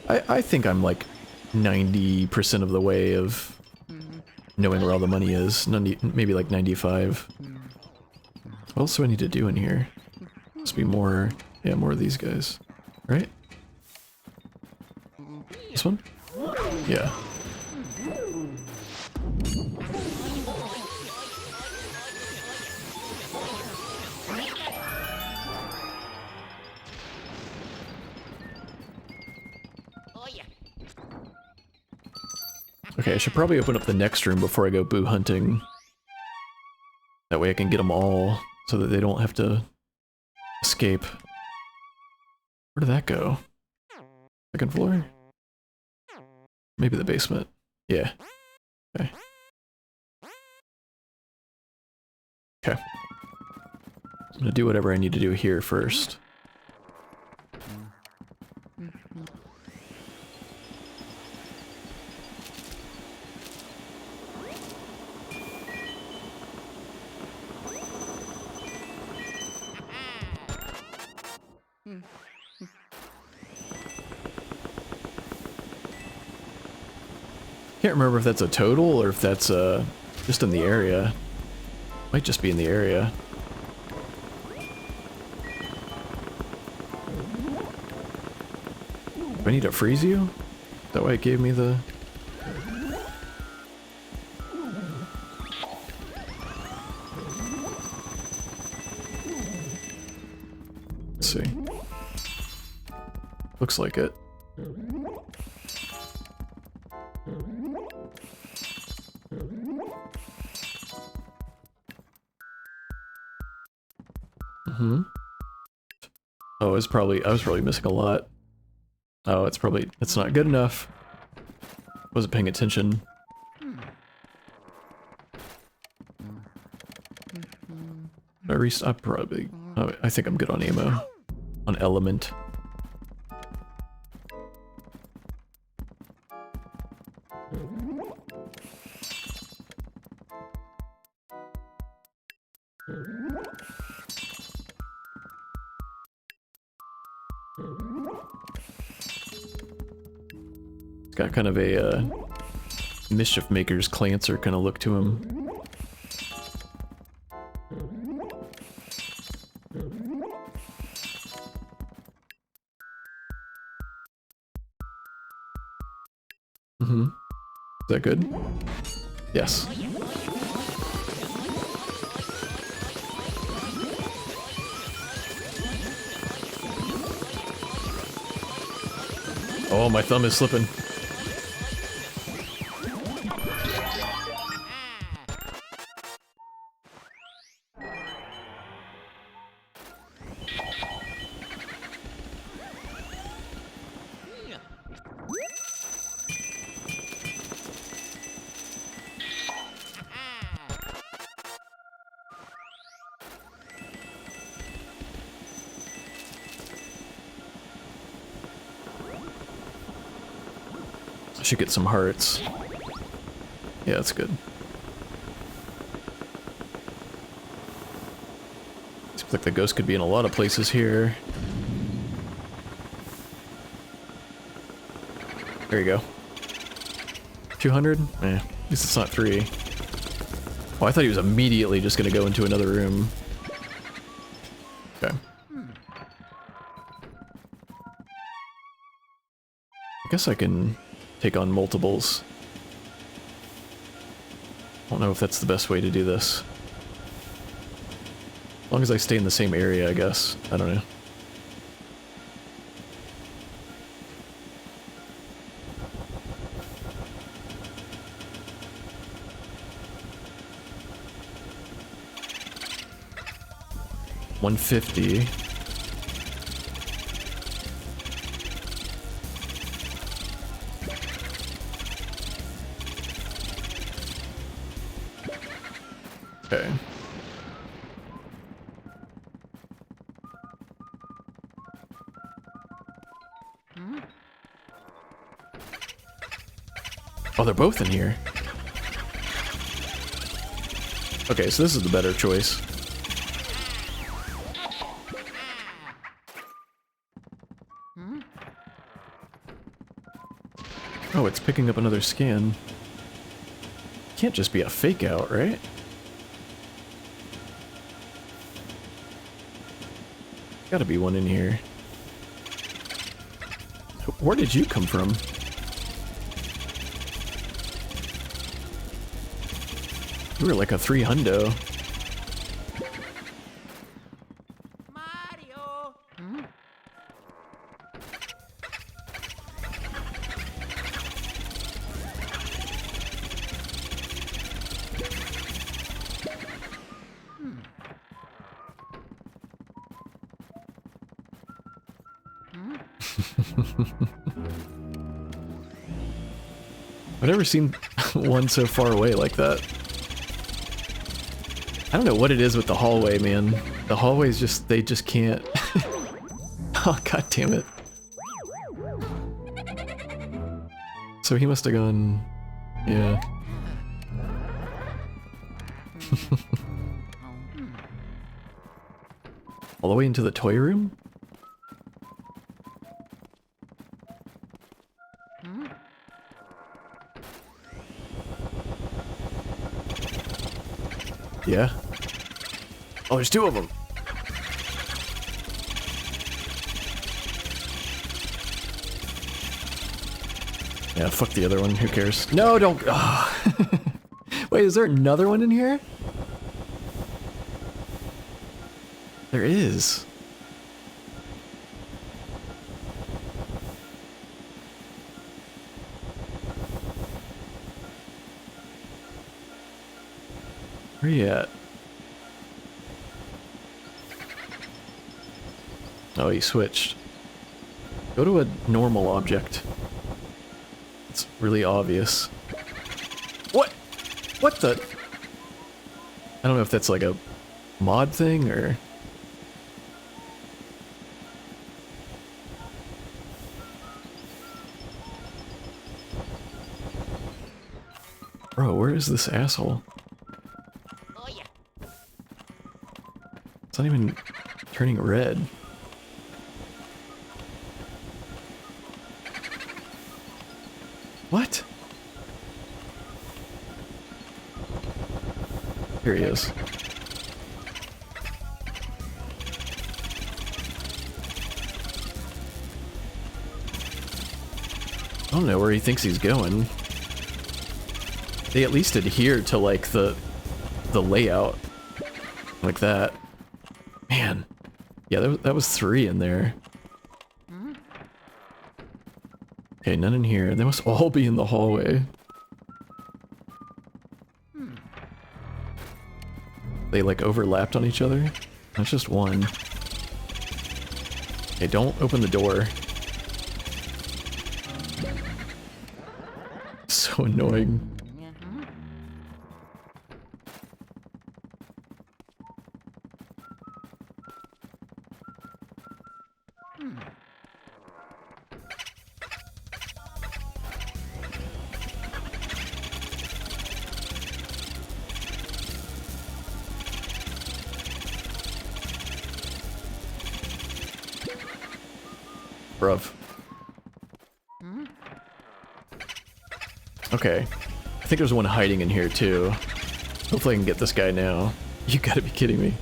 Speaker 1: I think I'm like 90% of the way of knowing where all the money is. Maybe like 95. What else do I need to do in here? Must be more, yeah, more of these guys. Right? This one? Yeah. Okay, I should probably open up the next room before I go boo hunting. That way I can get them all, so that they don't have to escape. Where did that go? Second floor? Maybe the basement. Yeah. Okay. Okay. I'm gonna do whatever I need to do here first. Can't remember if that's a total or if that's just in the area. Might just be in the area. Do I need to freeze you? Is that why it gave me the... Let's see. Looks like it. Oh, I was probably missing a lot. Oh, it's not good enough. Wasn't paying attention. I probably... Oh, I think I'm good on ammo. On element. It's got kind of a Mischief Maker's Clancer kind of look to him. Is that good? Yes. Oh, my thumb is slipping. Should get some hearts. Yeah, that's good. Seems like the ghost could be in a lot of places here. There you go. 200? Eh, at least it's not 3. Oh, I thought he was immediately just gonna go into another room. Okay. I guess I can take on multiples. I don't know if that's the best way to do this. As long as I stay in the same area, I guess. I don't know. $150. Okay. Oh, they're both in here. Okay, so this is the better choice. Oh, it's picking up another scan. Can't just be a fake out, right? Gotta be one in here. Where did you come from? You were like a 300.
Speaker 3: Mario.
Speaker 1: I've never seen one so far away like that. I don't know what it is with the hallway, man. The hallways just, they just can't. Oh, god damn it. So he must have gone... yeah. All the way into the toy room? Yeah. Oh, there's two of them. Yeah, fuck the other one. Who cares? No, don't. Oh. Wait, is there another one in here? There is. Where you at? Oh, he switched. Go to a normal object. It's really obvious. What? What the? I don't know if that's like a mod thing or... Bro, where is this asshole?
Speaker 3: Oh yeah.
Speaker 1: It's not even turning red. What? Here he is. I don't know where he thinks he's going. They at least adhere to like the layout. Like that. Man. Yeah, that was 3 in there. Okay, none in here. They must all be in the hallway. They like overlapped on each other? That's just one. Okay, don't open the door. So annoying. Bruv. Okay. I think there's one hiding in here too. Hopefully I can get this guy now. You gotta be kidding me.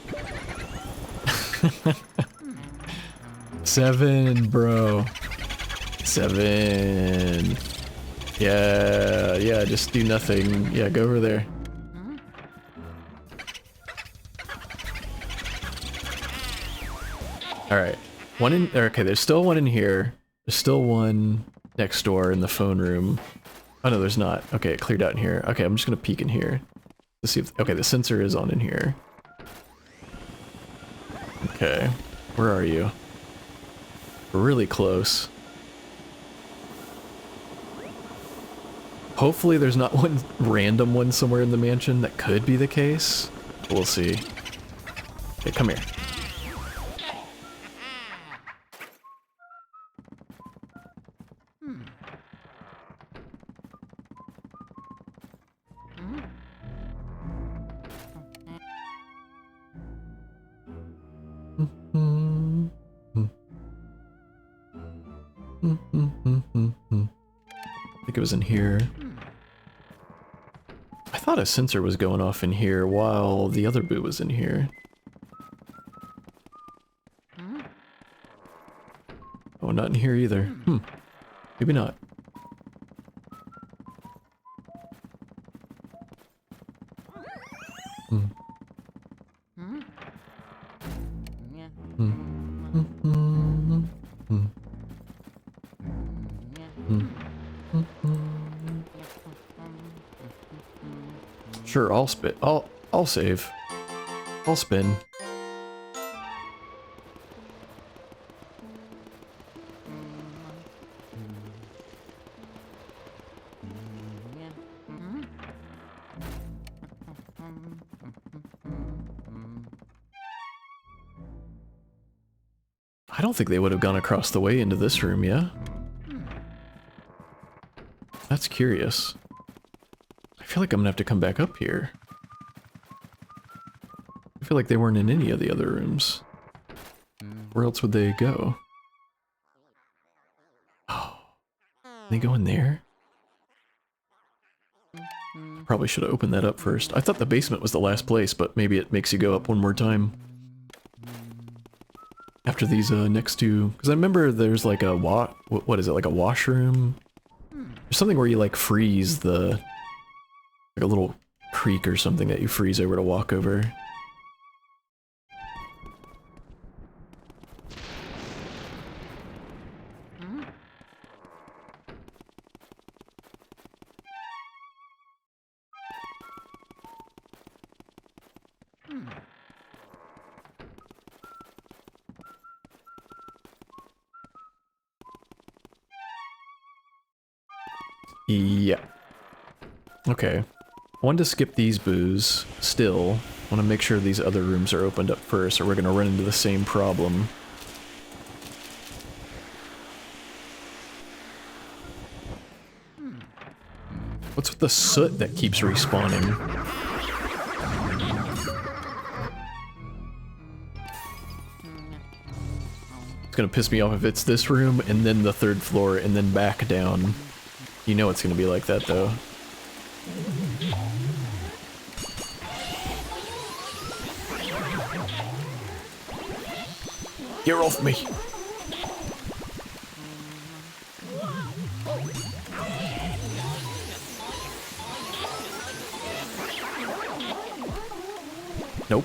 Speaker 1: 7, bro. 7. Yeah, just do nothing. Yeah, go over there. Alright. One in, okay, there's still one in here. There's still one next door in the phone room. Oh no, there's not. Okay, it cleared out in here. Okay, I'm just gonna peek in here to see if, okay, the sensor is on in here. Okay, where are you? We're really close. Hopefully there's not one random one somewhere in the mansion. That could be the case. We'll see. Okay, come here. it was in here. I thought a sensor was going off in here while the other boo was in here. Oh, not in here either. Maybe not. Sure, I'll spin. I'll save. I'll spin. I don't think they would have gone across the way into this room, yeah? That's curious. I feel like I'm gonna have to come back up here. I feel like they weren't in any of the other rooms. Where else would they go? Oh, they go in there? Probably should have opened that up first. I thought the basement was the last place, but maybe it makes you go up one more time. After these next two, because I remember there's like a what is it, like a washroom? There's something where you like freeze the, like a little creek or something that you freeze over to walk over. Yeah. Okay. I wanted to skip these boos. Still, I want to make sure these other rooms are opened up first, or we're going to run into the same problem. What's with the soot that keeps respawning? It's gonna piss me off if it's this room, and then the third floor, and then back down. You know it's gonna be like that, though. Get off me! Nope.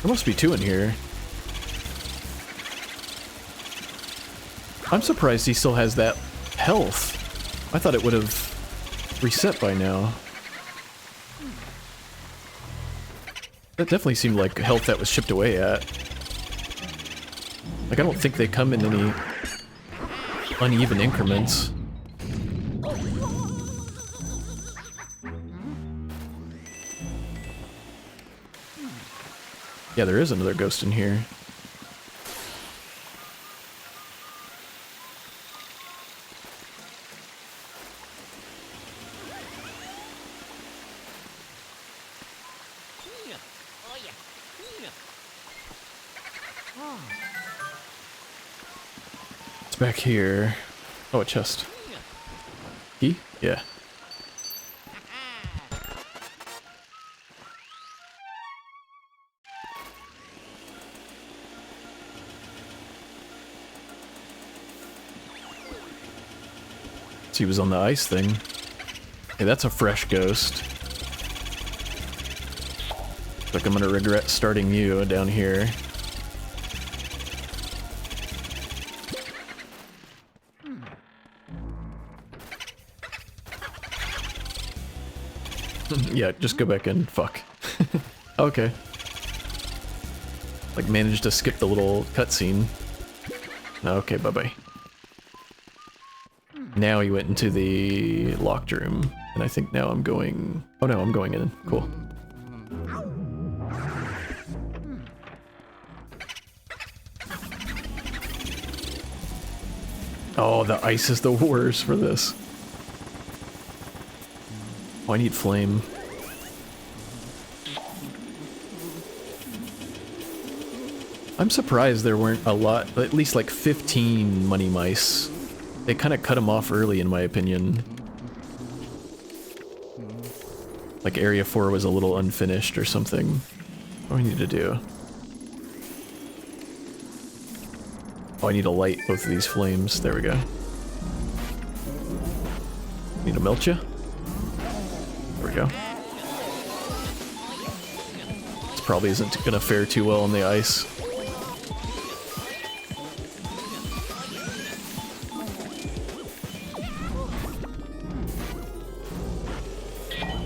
Speaker 1: There must be two in here. I'm surprised he still has that health. I thought it would have reset by now. That definitely seemed like health that was chipped away at. Like, I don't think they come in any uneven increments. Yeah, there is another ghost in here. It's back here. Oh, a chest. Key? Yeah. So he was on the ice thing. Hey, that's a fresh ghost. Like, I'm gonna regret starting you down here. Yeah, just go back in. Fuck. Okay. Like, managed to skip the little cutscene. Okay, bye-bye. Now he went into the locked room, and I think now I'm going... Oh no, I'm going in. Cool. Oh, the ice is the worst for this. Oh, I need flame. I'm surprised there weren't a lot, at least like 15 money mice. They kind of cut them off early in my opinion. Like Area 4 was a little unfinished or something. What do I need to do? Oh, I need to light both of these flames. There we go. Need to melt you? There we go. This probably isn't gonna fare too well on the ice.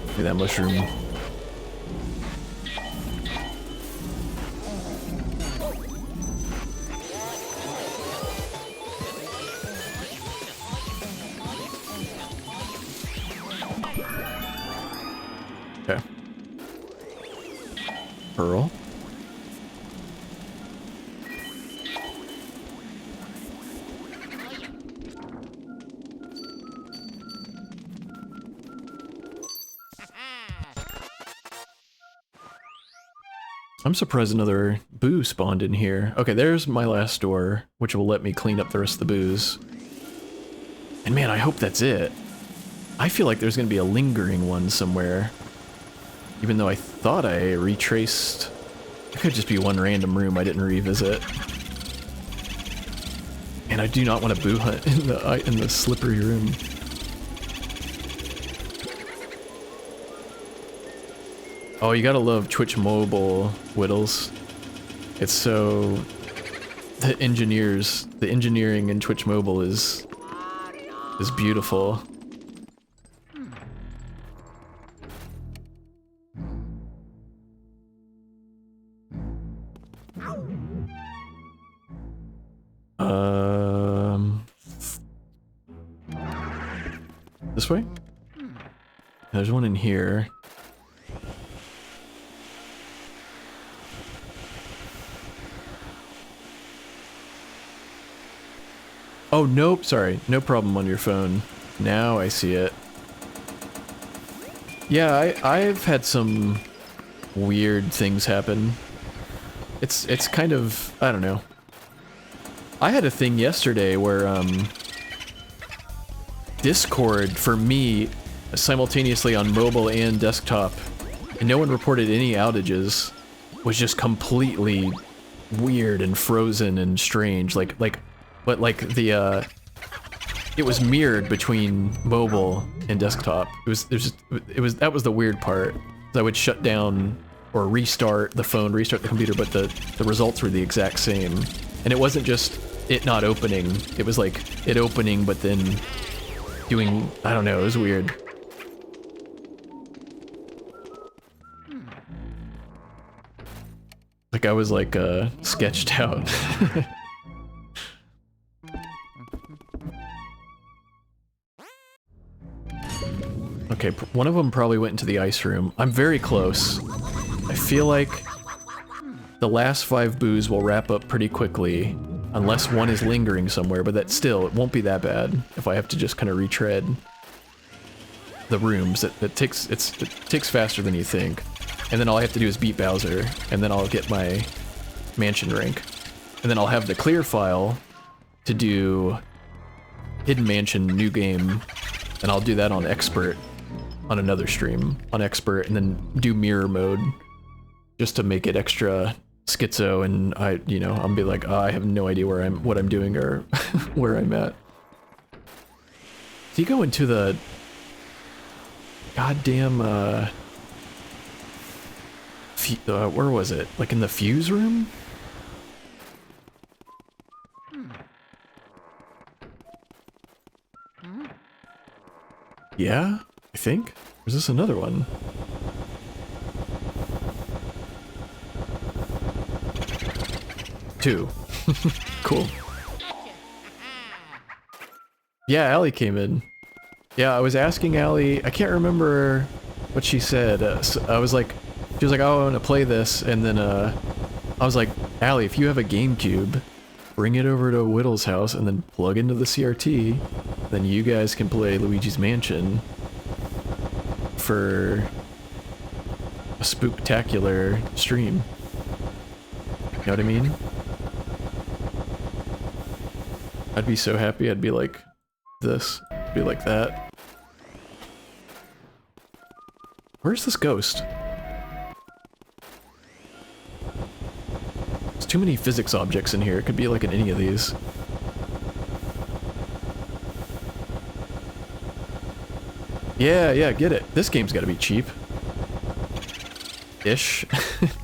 Speaker 1: Look at that mushroom. Okay. Pearl. I'm surprised another boo spawned in here. Okay, there's my last door, which will let me clean up the rest of the boos. And man, I hope that's it. I feel like there's gonna be a lingering one somewhere. Even though I thought I retraced... It could just be one random room I didn't revisit. And I do not want to boo hunt in the slippery room. Oh, you gotta love Twitch Mobile, Whittles. It's so... The engineering in Twitch Mobile is beautiful. This way? There's one in here. Oh, nope, sorry. No problem on your phone. Now I see it. Yeah, I've had some weird things happen. It's kind of, I don't know. I had a thing yesterday where, Discord, for me, simultaneously on mobile and desktop, and no one reported any outages, was just completely weird and frozen and strange, but like the, it was mirrored between mobile and desktop. That was the weird part. I would shut down or restart the phone, restart the computer, but the results were the exact same. And it wasn't just it not opening, it was like it opening but then doing, I don't know, it was weird. Like I was like sketched out. Okay, one of them probably went into the ice room. I'm very close. I feel like the last 5 boos will wrap up pretty quickly, unless one is lingering somewhere, but that still, it won't be that bad if I have to just kind of retread the rooms. It takes faster than you think. And then all I have to do is beat Bowser, and then I'll get my mansion rank. And then I'll have the clear file to do Hidden Mansion New Game, and I'll do that on Expert on another stream, on Expert, and then do mirror mode, just to make it extra schizo, and I'll be like, oh, I have no idea what I'm doing or where I'm at. Do you go into the goddamn where was it? Like in the fuse room? Yeah, I think. Or is this another one? Two. Cool. Yeah, Allie came in. Yeah, I was asking Allie, I can't remember what she said. So I was like, she was like, oh, I want to play this, and then I was like, Allie, if you have a GameCube, bring it over to Whittle's house, and then plug into the CRT. Then you guys can play Luigi's Mansion for a spooktacular stream. You know what I mean? I'd be so happy. I'd be like this. Be like that. Where's this ghost? There's too many physics objects in here. It could be like in any of these. Yeah, get it. This game's gotta be cheap. Ish.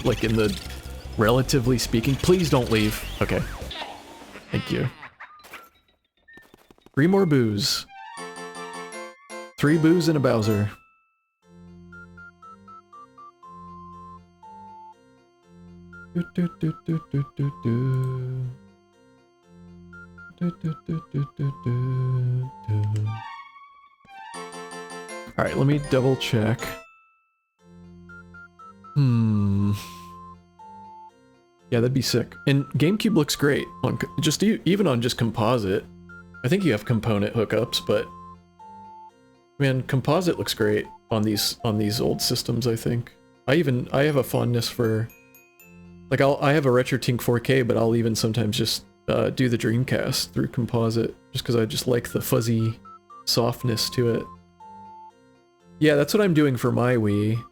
Speaker 1: Like in the... Relatively speaking. Please don't leave. Okay. Thank you. 3 more boos. 3 boos and a Bowser. Alright, let me double check. Yeah, that'd be sick. And GameCube looks great on even on just composite. I think you have component hookups, but man, composite looks great on these old systems. I think I have a fondness for like I have a RetroTink 4K, but I'll even sometimes just do the Dreamcast through composite just because I just like the fuzzy softness to it. Yeah, that's what I'm doing for my Wii,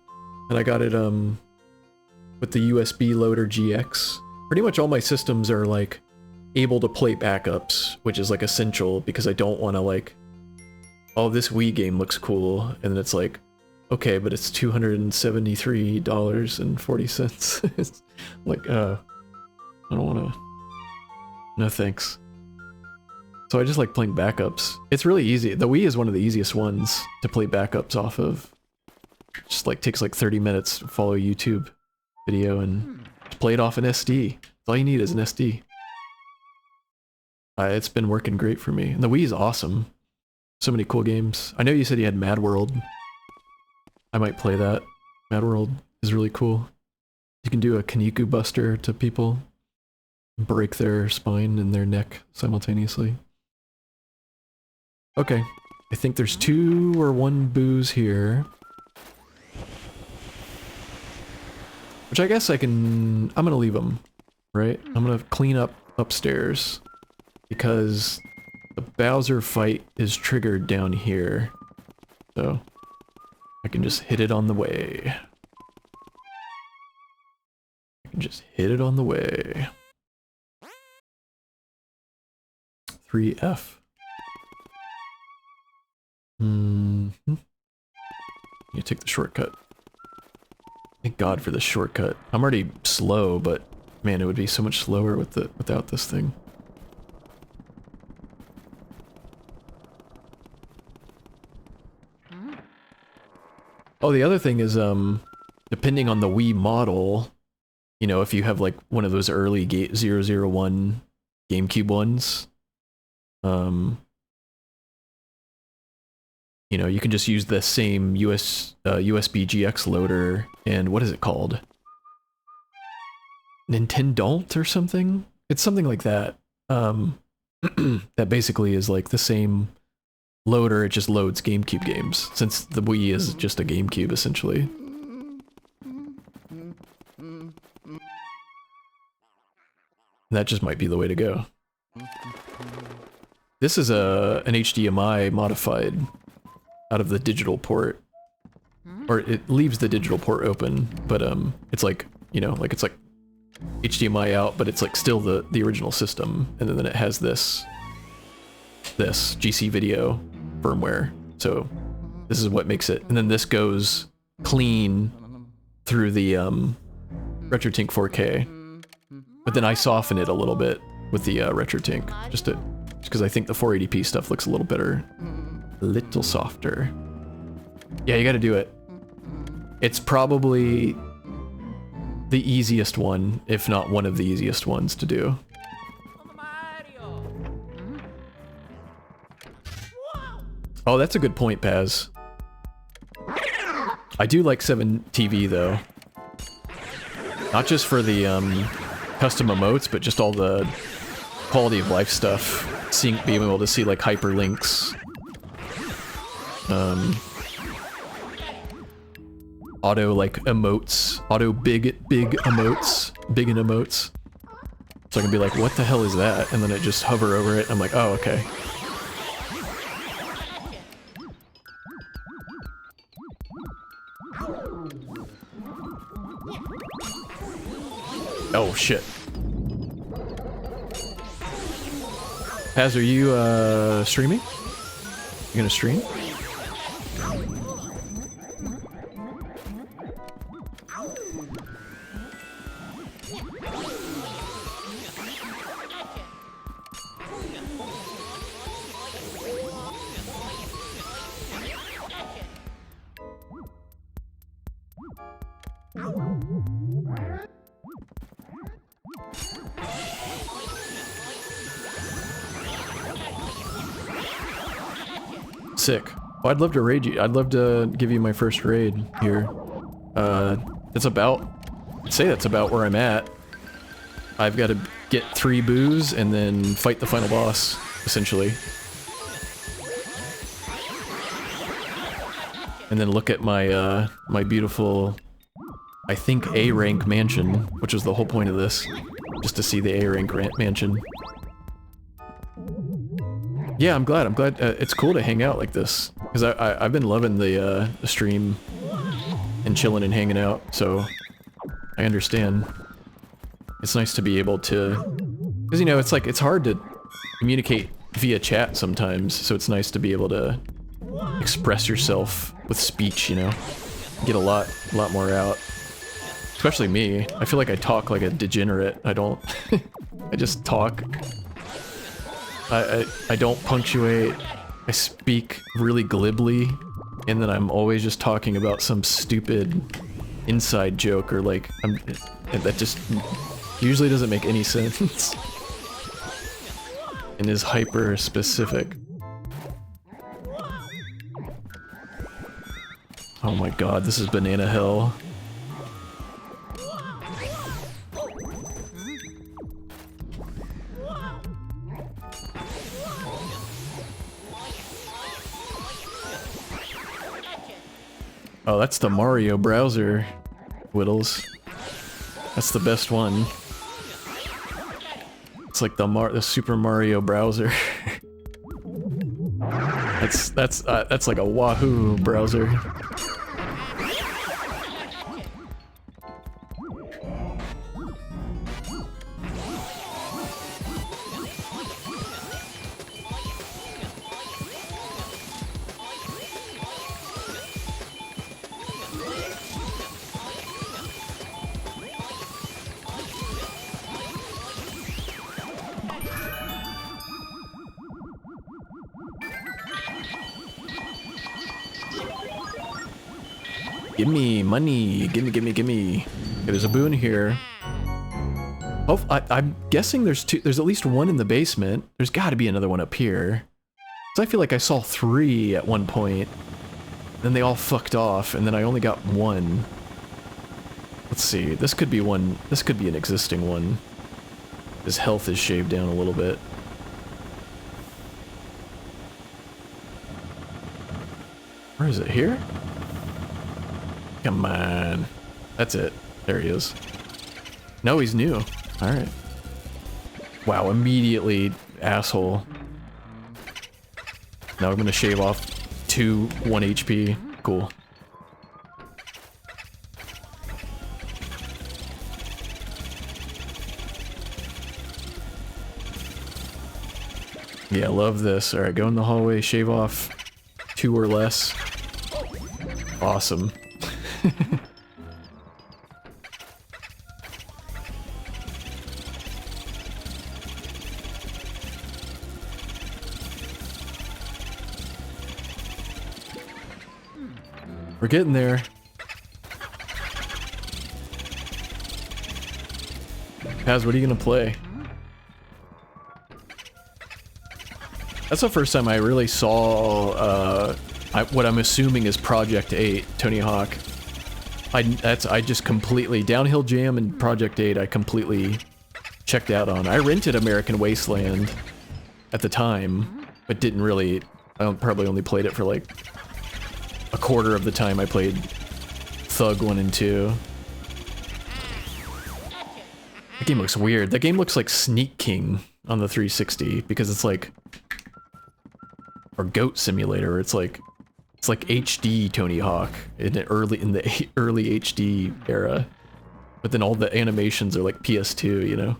Speaker 1: and I got it with the USB loader GX. Pretty much all my systems are like able to play backups, which is like essential because I don't want to like, oh, this Wii game looks cool, and then it's like, okay, but it's $273.40. It's like, I don't want to. No thanks. So I just like playing backups. It's really easy. The Wii is one of the easiest ones to play backups off of. Just like takes like 30 minutes to follow a YouTube video and play it off an SD. All you need is an SD. It's been working great for me. And the Wii is awesome. So many cool games. I know you said you had Mad World. I might play that. Mad World is really cool. You can do a Kaneko Buster to people. Break their spine and their neck simultaneously. Okay. I think there's 2 or 1 boos here. Which I guess I'm gonna leave them, right? I'm gonna clean up upstairs because the Bowser fight is triggered down here. So I can just hit it on the way. I can just hit it on the way. 3F. You take the shortcut. Thank God for this shortcut. I'm already slow, but man, it would be so much slower without this thing. Oh, the other thing is, depending on the Wii model, you know, if you have like one of those early 001 GameCube ones, you know, you can just use the same USB GX loader and what is it called? Nintendo or something? It's something like that. That basically is like the same loader, it just loads GameCube games, since the Wii is just a GameCube essentially. That just might be the way to go. This is an HDMI modified out of the digital port. Or it leaves the digital port open, but it's like, you know, like it's like HDMI out, but it's like still the original system, and then it has this GCVideo firmware. So this is what makes it, and then this goes clean through the RetroTink 4K, but then I soften it a little bit with the RetroTink, just because I think the 480p stuff looks a little better, a little softer. Yeah, you got to do it. It's probably the easiest one, if not one of the easiest ones to do. Oh, that's a good point, Paz. I do like 7TV though. Not just for the custom emotes, but just all the quality of life stuff. Being able to see like hyperlinks. Auto like emotes. Auto big emotes. Big in emotes. So I can be like, what the hell is that? And then it just hover over it. I'm like, oh, okay. Oh, shit. Paz, are you, streaming? You gonna stream? Sick. Well, I'd love to raid you. I'd love to give you my first raid here. It's about... I'd say that's about where I'm at. I've got to get 3 boos and then fight the final boss, essentially. And then look at my, my beautiful, I think, A-rank mansion, which was the whole point of this. Just to see the A-rank mansion. Yeah, I'm glad. It's cool to hang out like this. Because I've been loving the stream and chilling and hanging out, so I understand. It's nice to be able to... Because, you know, it's like, it's hard to communicate via chat sometimes, so it's nice to be able to express yourself with speech, you know? Get a lot more out. Especially me. I feel like I talk like a degenerate. I don't... I just talk. I don't punctuate. I speak really glibly, and then I'm always just talking about some stupid inside joke, or like, that just usually doesn't make any sense. And is hyper specific. Oh my god, this is banana hell. Oh, that's the Mario browser, Whittles. That's the best one. It's like the Super Mario browser. that's like a Wahoo browser. Gimme money, gimme. Okay, there's a boon here. Oh, I'm guessing there's at least one in the basement. There's gotta be another one up here. So I feel like I saw 3 at one point. Then they all fucked off, and then I only got 1. Let's see, this could be one, this could be an existing one. His health is shaved down a little bit. Where is it, here? Come on. That's it. There he is. No, he's new. Alright. Wow, immediately asshole. Now I'm gonna shave off 1 HP. Cool. Yeah, love this. Alright, go in the hallway, shave off 2 or less. Awesome. We're getting there. Paz, what are you gonna play? That's the first time I really saw what I'm assuming is Project 8, Tony Hawk. I just completely, Downhill Jam and Project 8, I completely checked out on. I rented American Wasteland at the time, but didn't really, I probably only played it for like a quarter of the time I played Thug 1 and 2. That game looks weird. That game looks like Sneak King on the 360 because it's like, or Goat Simulator. It's like HD Tony Hawk in the early HD era, but then all the animations are like PS2, you know.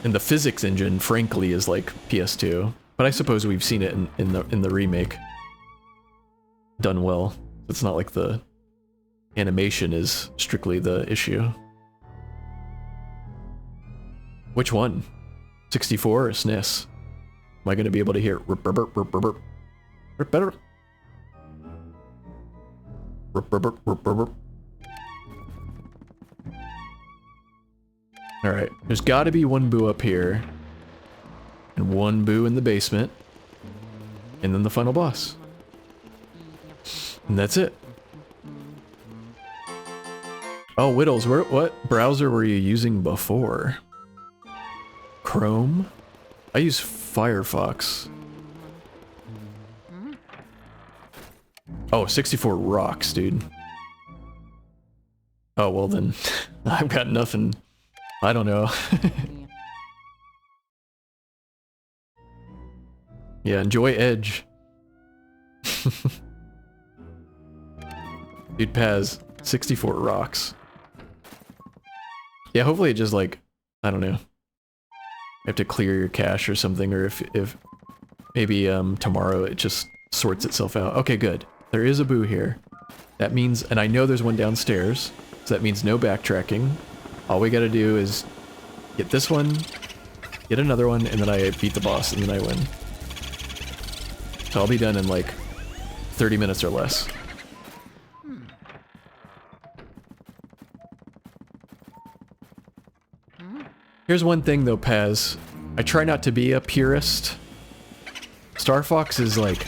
Speaker 1: And the physics engine, frankly, is like PS2. But I suppose we've seen it in the remake. Done well. It's not like the animation is strictly the issue. Which one? 64 or SNES? Am I gonna be able to hear better? Alright, there's gotta be one boo up here. And one boo in the basement. And then the final boss. And that's it. Oh, Whittles, what browser were you using before? Chrome? I use Firefox. Oh, 64 rocks, dude. Oh, well then, I've got nothing. I don't know. Yeah, enjoy Edge. Dude, Paz, 64 rocks. Yeah, hopefully it just like, I don't know. You have to clear your cache or something, or if maybe tomorrow it just sorts itself out. Okay, good. There is a boo here. That means, and I know there's one downstairs, so that means no backtracking. All we gotta do is get this one, get another one, and then I beat the boss, and then I win. So I'll be done in like 30 minutes or less. Here's one thing though, Paz. I try not to be a purist. Star Fox is like...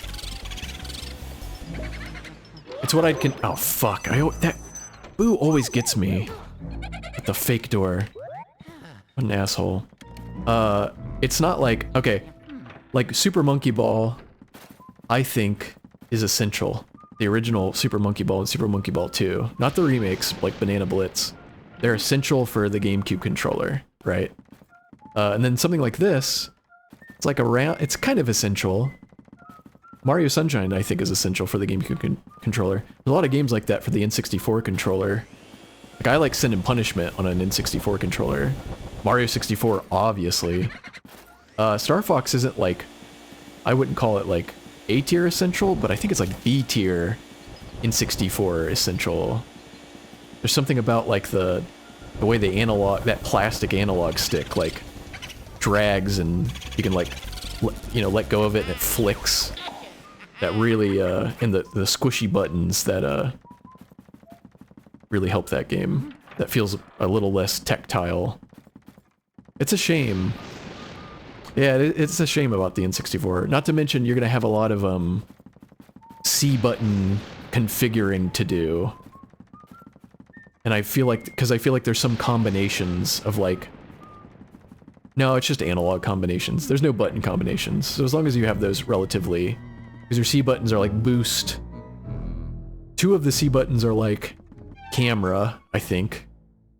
Speaker 1: It's what I can... Oh, fuck. That boo always gets me. At the fake door. What an asshole. It's not like... Okay. Like, Super Monkey Ball, I think, is essential. The original Super Monkey Ball and Super Monkey Ball 2. Not the remakes, like Banana Blitz. They're essential for the GameCube controller, right? And then something like this, it's like it's kind of essential. Mario Sunshine, I think, is essential for the GameCube controller. There's a lot of games like that for the N64 controller. Like, I like Sin and Punishment on an N64 controller. Mario 64, obviously. Star Fox isn't like... I wouldn't call it like A-tier essential, but I think it's like B-tier N64 essential. There's something about like the way the analog, that plastic analog stick, like drags and you can like, you know, let go of it and it flicks. That really, and the squishy buttons that really help that game. That feels a little less tactile. It's a shame. Yeah, it's a shame about the N64. Not to mention you're gonna have a lot of C button configuring to do. And I feel like, because I feel like there's some combinations of like... No, it's just analog combinations. There's no button combinations. So as long as you have those relatively... Because your C buttons are like boost. 2 of the C buttons are like camera, I think.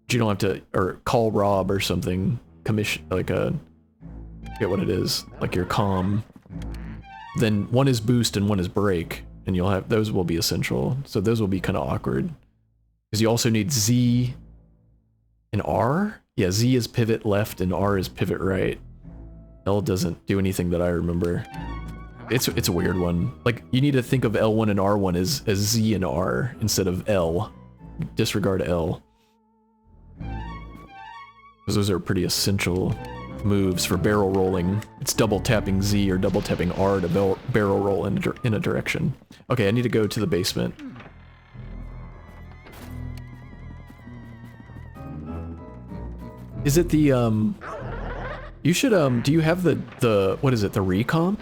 Speaker 1: But you don't have to, or call Rob or something. Commission, like a... I forget what it is. Like your comm. Then one is boost and one is break. And you'll have, those will be essential. So those will be kind of awkward. Because you also need Z and R? Yeah, Z is pivot left and R is pivot right. L doesn't do anything that I remember. It's a weird one. Like, you need to think of L1 and R1 as Z and R instead of L. Disregard L. Because those are pretty essential moves for barrel rolling. It's double tapping Z or double tapping R to barrel roll in a direction. Okay, I need to go to the basement. Is it the, you should, do you have the, what is it, the recomp?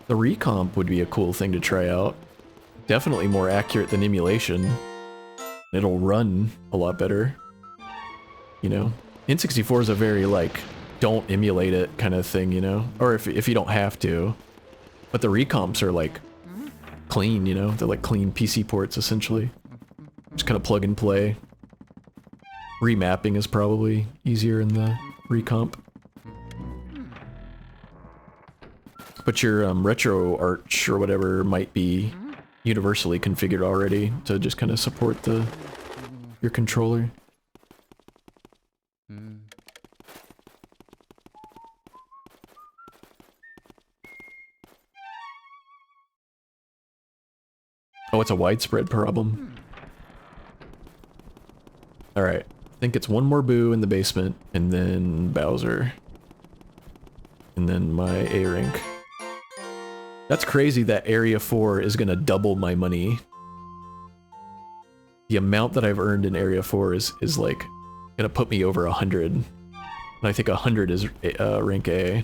Speaker 1: The recomp would be a cool thing to try out. Definitely more accurate than emulation. It'll run a lot better. You know? N64 is a very, like, don't emulate it kind of thing, you know? Or if you don't have to. But the recomps are, like, clean, you know? They're like clean PC ports, essentially. Just kind of plug and play. Remapping is probably easier in the recomp. But your retro arch or whatever might be universally configured already to just kind of support your controller. Oh, it's a widespread problem. Alright, I think it's one more Boo in the basement, and then Bowser. And then my A-Rink. That's crazy that Area 4 is gonna double my money. The amount that I've earned in Area 4 is like, gonna put me over 100. And I think 100 is rank A.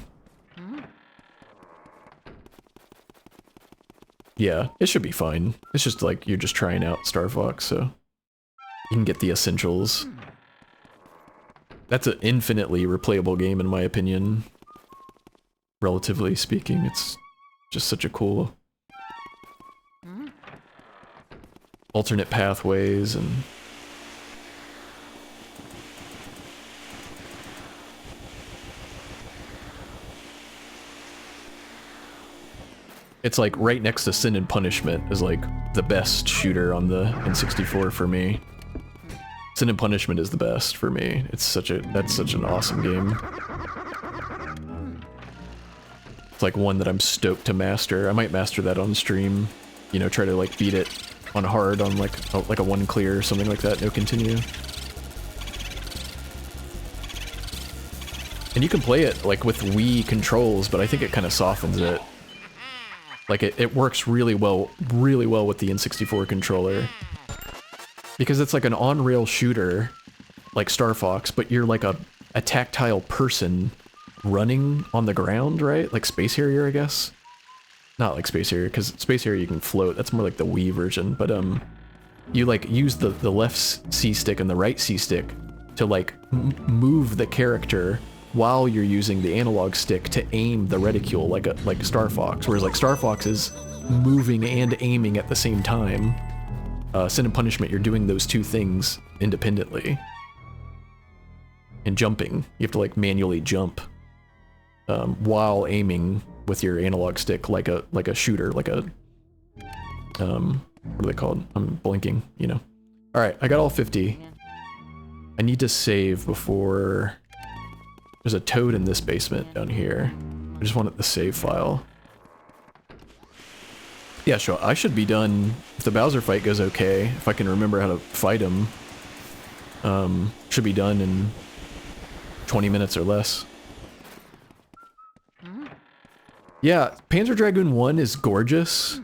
Speaker 1: Yeah, it should be fine. It's just like, you're just trying out Star Fox, so you can get the essentials. That's an infinitely replayable game in my opinion. Relatively speaking, it's just such a cool alternate pathways and it's like right next to Sin and Punishment is like the best shooter on the N64 for me. Sin and Punishment is the best for me. That's such an awesome game. It's like one that I'm stoked to master. I might master that on stream. You know, try to like beat it on hard on like a one clear or something like that. No continue. And you can play it like with Wii controls, but I think it kind of softens it. Like it works really well with the N64 controller. Because it's like an on-rail shooter, like Star Fox, but you're like a tactile person running on the ground, right? Like Space Harrier, I guess? Not like Space Harrier, because Space Harrier you can float. That's more like the Wii version, but you like use the left C-stick and the right C-stick to like move the character while you're using the analog stick to aim the reticule like Star Fox, whereas like Star Fox is moving and aiming at the same time. Sin and Punishment, you're doing those two things independently. And jumping, you have to like manually jump while aiming with your analog stick like a shooter, like a what are they called? I'm blinking, you know. All right, I got all 50. I need to save before. There's a toad in this basement down here. I just wanted the save file. Yeah, sure. I should be done if the Bowser fight goes okay. If I can remember how to fight him, should be done in 20 minutes or less. Yeah, Panzer Dragoon 1 is gorgeous,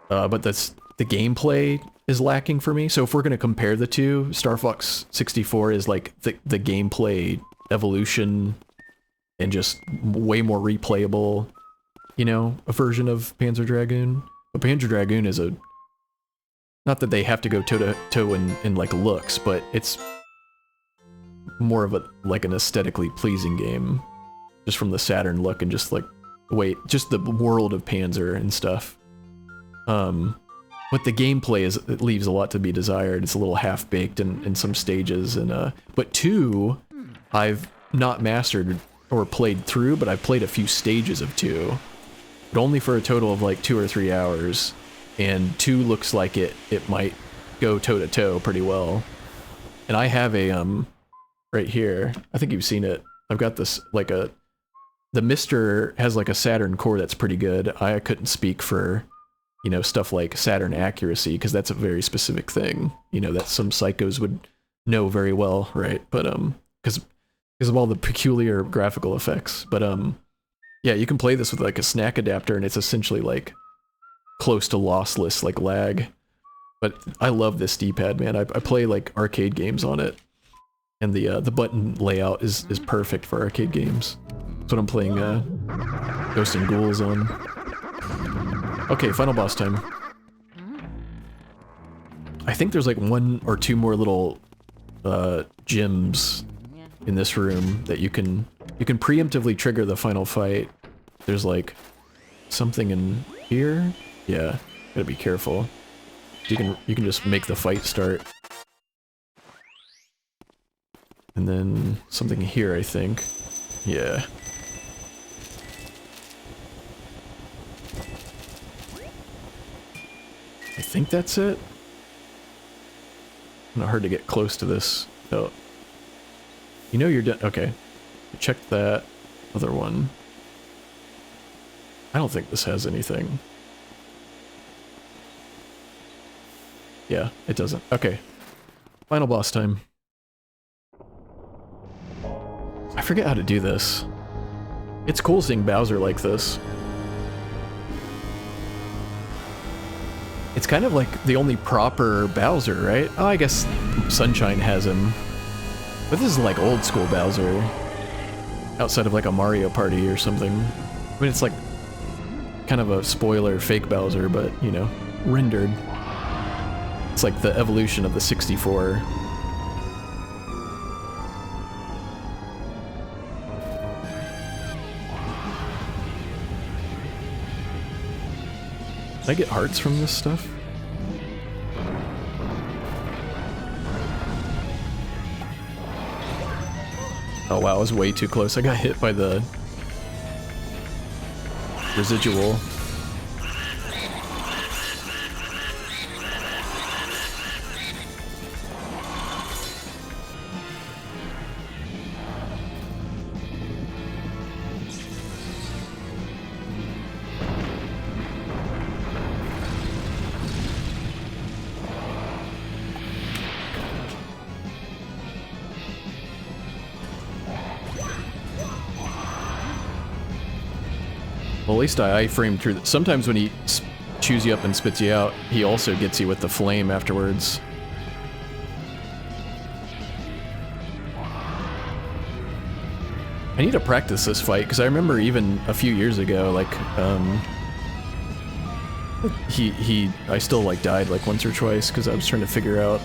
Speaker 1: but the gameplay is lacking for me. So if we're gonna compare the two, Star Fox 64 is like the gameplay evolution and just way more replayable, you know, a version of Panzer Dragoon. But Panzer Dragoon is not that they have to go toe to toe in like looks, but it's more of like an aesthetically pleasing game, just from the Saturn look and just like just the world of Panzer and stuff. But the gameplay it leaves a lot to be desired. It's a little half baked in some stages, and but 2, I've not mastered or played through, but I've played a few stages of 2. But only for a total of like 2 or 3 hours, and 2 looks like it might go toe to toe pretty well. And I have a right here. I think you've seen it. I've got this like the Mister has like a Saturn core that's pretty good. I couldn't speak for, you know, stuff like Saturn accuracy because that's a very specific thing, you know, that some psychos would know very well, right? But because of all the peculiar graphical effects. But yeah, you can play this with like a snack adapter and it's essentially like close to lossless like lag. But I love this D-pad, man. I play like arcade games on it, and the button layout is perfect for arcade games. That's what I'm playing Ghosts and Ghouls on. Okay, final boss time. I think there's like 1 or 2 more little gyms in this room that you can preemptively trigger the final fight. There's like something in here. Yeah, gotta be careful. You can just make the fight start. And then something here, I think. Yeah. I think that's it. Not hard to get close to this. Oh. You know you're done. Okay. Check that other one. I don't think this has anything. Yeah, it doesn't. Okay. Final boss time. I forget how to do this. It's cool seeing Bowser like this. It's kind of like the only proper Bowser, right? Oh, I guess Sunshine has him. But this is like old school Bowser. Outside of like a Mario Party or something. I mean, it's like kind of a spoiler fake Bowser, but, you know, rendered. It's like the evolution of the 64. Can I get hearts from this stuff? Oh wow, I was way too close. I got hit by the residual. Well, at least I iframed through. Sometimes when he chews you up and spits you out, he also gets you with the flame afterwards. I need to practice this fight, because I remember even a few years ago, like, I still, like, died, like, once or twice, because I was trying to figure out...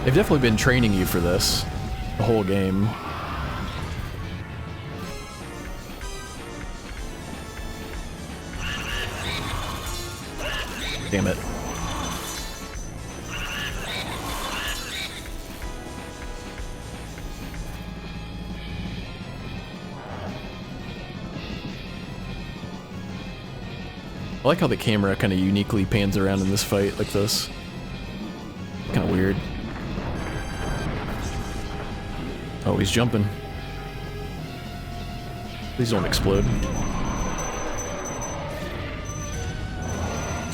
Speaker 1: They've definitely been training you for this, the whole game. Damn it. I like how the camera kind of uniquely pans around in this fight like this. Kind of weird. Oh, he's jumping. Please don't explode.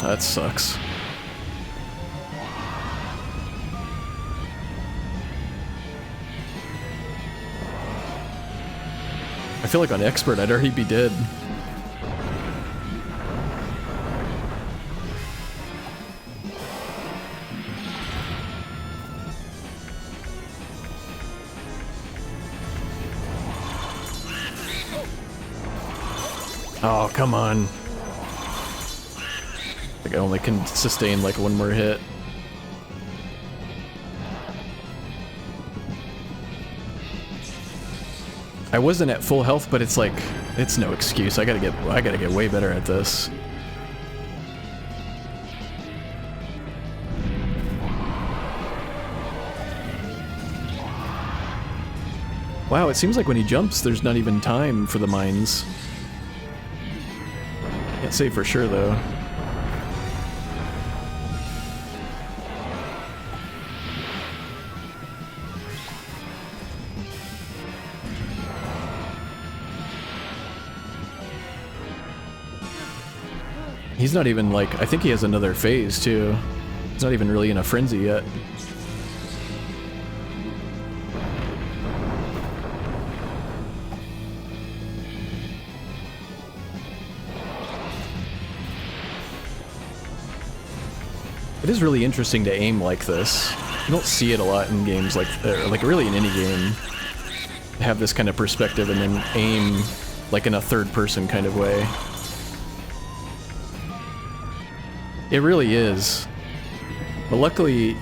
Speaker 1: That sucks. I feel like on expert I'd already be dead. Oh, come on. I think I only can sustain like one more hit. I wasn't at full health, but it's like, it's no excuse. I gotta get way better at this. Wow, it seems like when he jumps, there's not even time for the mines. Can't say for sure, though. He's not even, like, I think he has another phase, too. He's not even really in a frenzy yet. It is really interesting to aim like this. You don't see it a lot in games like really in any game. Have this kind of perspective and then aim like in a third-person kind of way. It really is. But luckily,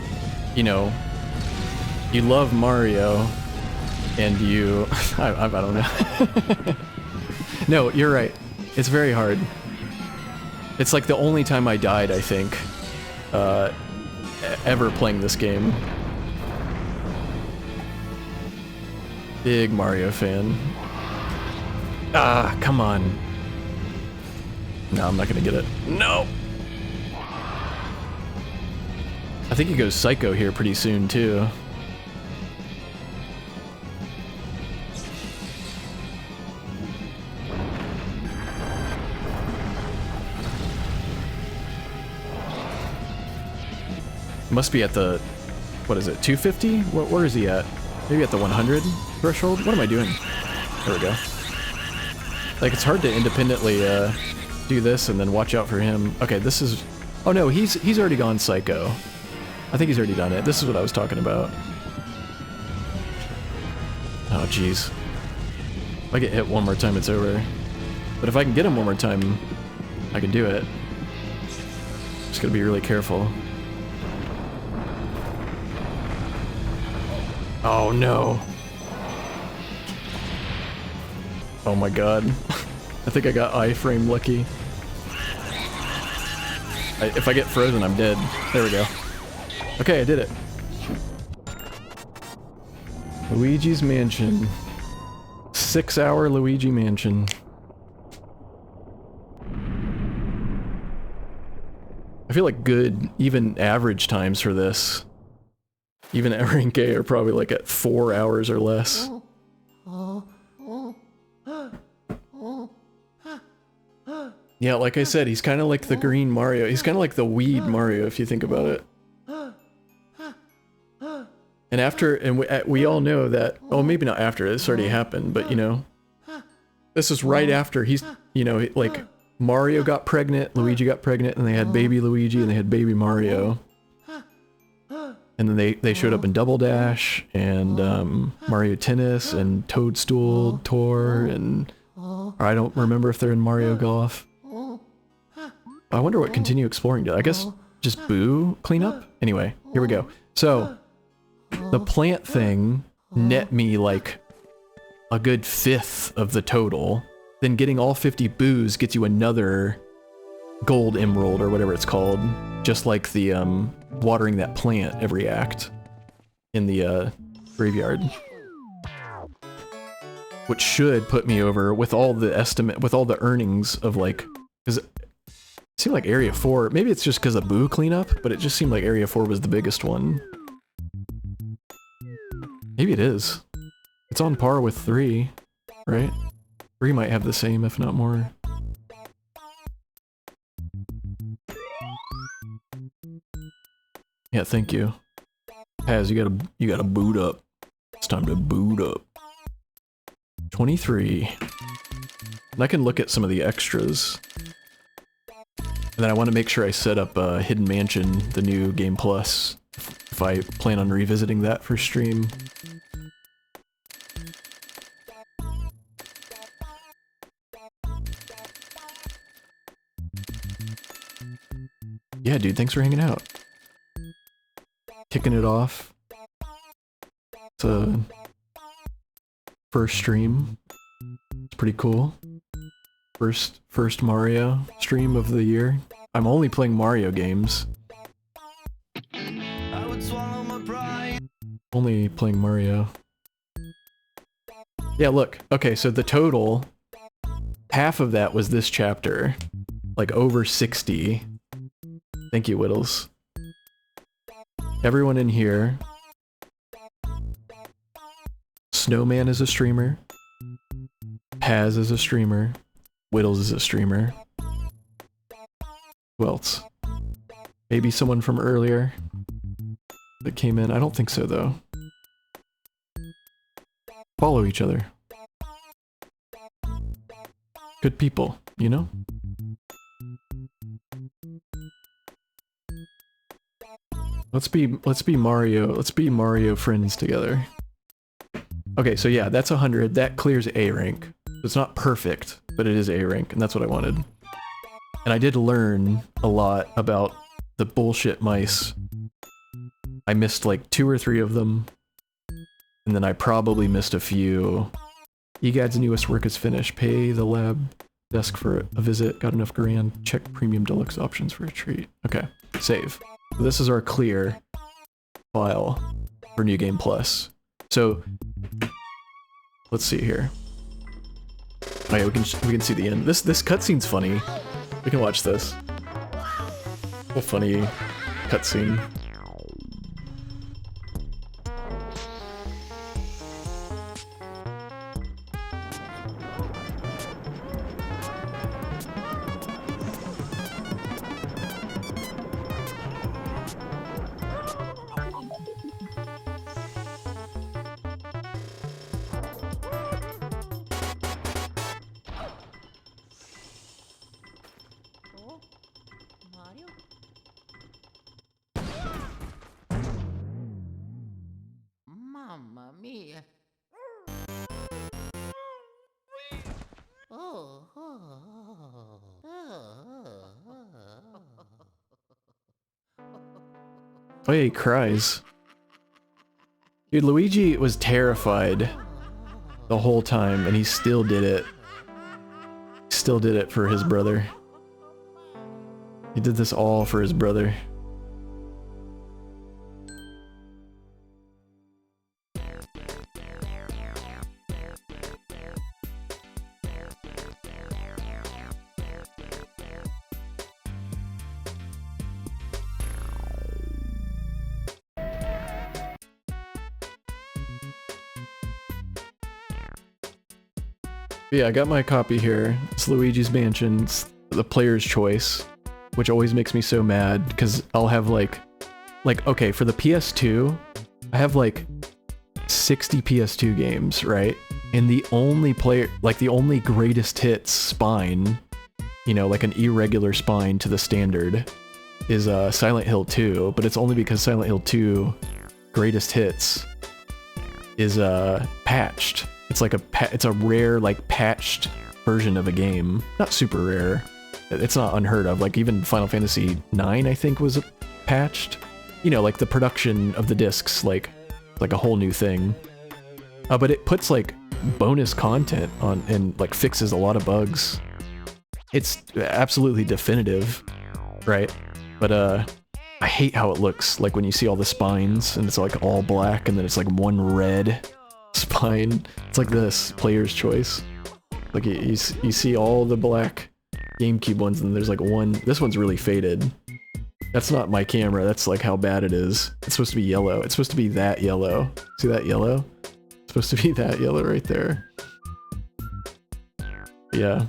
Speaker 1: you know, you love Mario, and you... I don't know. No, you're right. It's very hard. It's like the only time I died, I think, ever playing this game. Big Mario fan. Ah, come on. No, I'm not gonna get it. No! I think he goes psycho here pretty soon, too. Must be at the... what is it, 250? Where is he at? Maybe at the 100 threshold? What am I doing? There we go. Like, it's hard to independently do this and then watch out for him. Okay, this is... oh no, he's already gone psycho. I think he's already done it. This is what I was talking about. Oh, jeez. If I get hit one more time, it's over. But if I can get him one more time, I can do it. Just gotta be really careful. Oh no. Oh my god. I think I got iframe lucky. If I get frozen, I'm dead. There we go. Okay, I did it. Luigi's Mansion. 6-hour Luigi Mansion. I feel like good, even average times for this, even at rank A, are probably like at 4 hours or less. Yeah, like I said, he's kind of like the green Mario. He's kind of like the weed Mario, if you think about it. And after, and we all know that, oh, maybe not after, this already happened, but you know, this is right after he's, you know, like, Mario got pregnant, Luigi got pregnant, and they had baby Luigi and they had baby Mario. And then they showed up in Double Dash, and Mario Tennis, and Toadstool Tour, and... or I don't remember if they're in Mario Golf. I wonder what Continue Exploring did. I guess just Boo cleanup? Anyway, here we go. So, the plant thing net me like a good 1/5 of the total. Then getting all 50 Boos gets you another gold emerald, or whatever it's called. Just like the watering that plant every act in the graveyard. Which should put me over with all the with all the earnings of like, because it seemed like Area 4, maybe it's just because of Boo cleanup, but it just seemed like Area 4 was the biggest one. Maybe it is. It's on par with 3, right? 3 might have the same, if not more. Yeah, thank you. Paz, you gotta boot up. It's time to boot up. 23. And I can look at some of the extras. And then I want to make sure I set up Hidden Mansion, the new Game Plus, if I plan on revisiting that for stream. Yeah, dude, thanks for hanging out. Kicking it off. It's a first stream. It's pretty cool. First Mario stream of the year. I'm only playing Mario games.
Speaker 2: I would swallow my pride.
Speaker 1: Only playing Mario. Yeah, look. Okay, so the total, half of that was this chapter. Like over 60. Thank you, Whittles. Everyone in here. Snowman is a streamer. Paz is a streamer. Whittles is a streamer. Who else? Maybe someone from earlier that came in. I don't think so, though. Follow each other. Good people, you know? Let's be Mario friends together. Okay, so yeah, that's 100. That clears A rank. It's not perfect, but it is A rank, and that's what I wanted. And I did learn a lot about the bullshit mice. I missed like 2 or 3 of them. And then I probably missed a few. EGAD's newest work is finished. Pay the lab desk for a visit. Got enough grand. Check premium deluxe options for a treat. Okay, save. So this is our clear file for New Game Plus. So let's see here. Oh yeah, we can see the end. This cutscene's funny. We can watch this. A funny cutscene.
Speaker 3: Oh, Mario? Mamma mia. Oh,
Speaker 1: Oh yeah, he cries. Dude, Luigi was terrified the whole time, and he still did it. Still did it for his brother. He did this all for his brother. Yeah, I got my copy here. It's Luigi's Mansion. It's the player's choice, which always makes me so mad because I'll have like okay, for the PS2, I have like 60 PS2 games, right? And the only the only greatest hits spine, you know, like an irregular spine to the standard, is Silent Hill 2, but it's only because Silent Hill 2 greatest hits is patched. It's like it's a rare, like, patched version of a game. Not super rare. It's not unheard of. Like, even Final Fantasy IX, I think, was patched. You know, like, the production of the discs, like a whole new thing. But it puts, like, bonus content on and, like, fixes a lot of bugs. It's absolutely definitive, right? But, I hate how it looks, like, when you see all the spines, and it's, like, all black, and then it's, like, one red spine. It's like this, player's choice. Like, you see all the black GameCube ones, and there's, like, one... This one's really faded. That's not my camera, that's, like, how bad it is. It's supposed to be yellow. It's supposed to be that yellow. See that yellow? It's supposed to be that yellow right there. Yeah.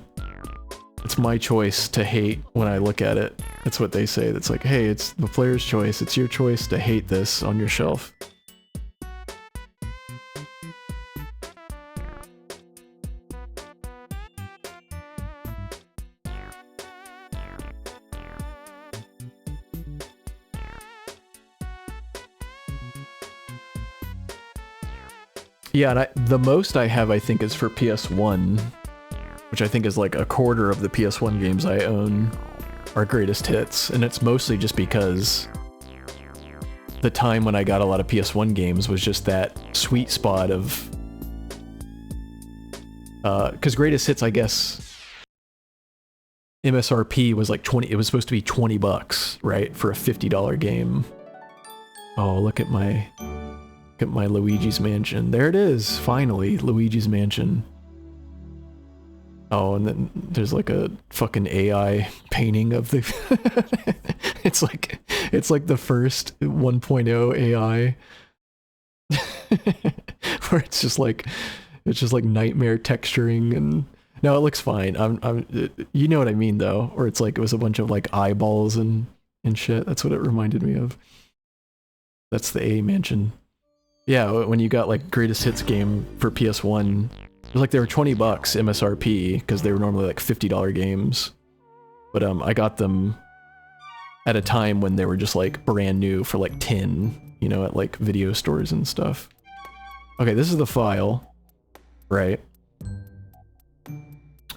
Speaker 1: It's my choice to hate when I look at it. That's what they say. That's like, hey, it's the player's choice. It's your choice to hate this on your shelf. Yeah, and the most I have, I think, is for PS1, which I think is like a quarter of the PS1 games I own are greatest hits, and it's mostly just because the time when I got a lot of PS1 games was just that sweet spot of... because greatest hits, I guess, MSRP was like 20, it was supposed to be 20 bucks, right, for a $50 game. Oh, look at my Luigi's Mansion. There it is, finally, Luigi's Mansion. Oh, and then there's like a fucking AI painting of the... it's like the first 1.0 AI. Where it's just like nightmare texturing, and no, it looks fine. You know what I mean though, or it's like it was a bunch of like eyeballs and shit. That's what it reminded me of. That's the A Mansion. Yeah, when you got like greatest hits game for PS1, it was like they were 20 bucks MSRP because they were normally like $50 games. But I got them at a time when they were just like brand new for like 10, you know, at like video stores and stuff. Okay, this is the file, right?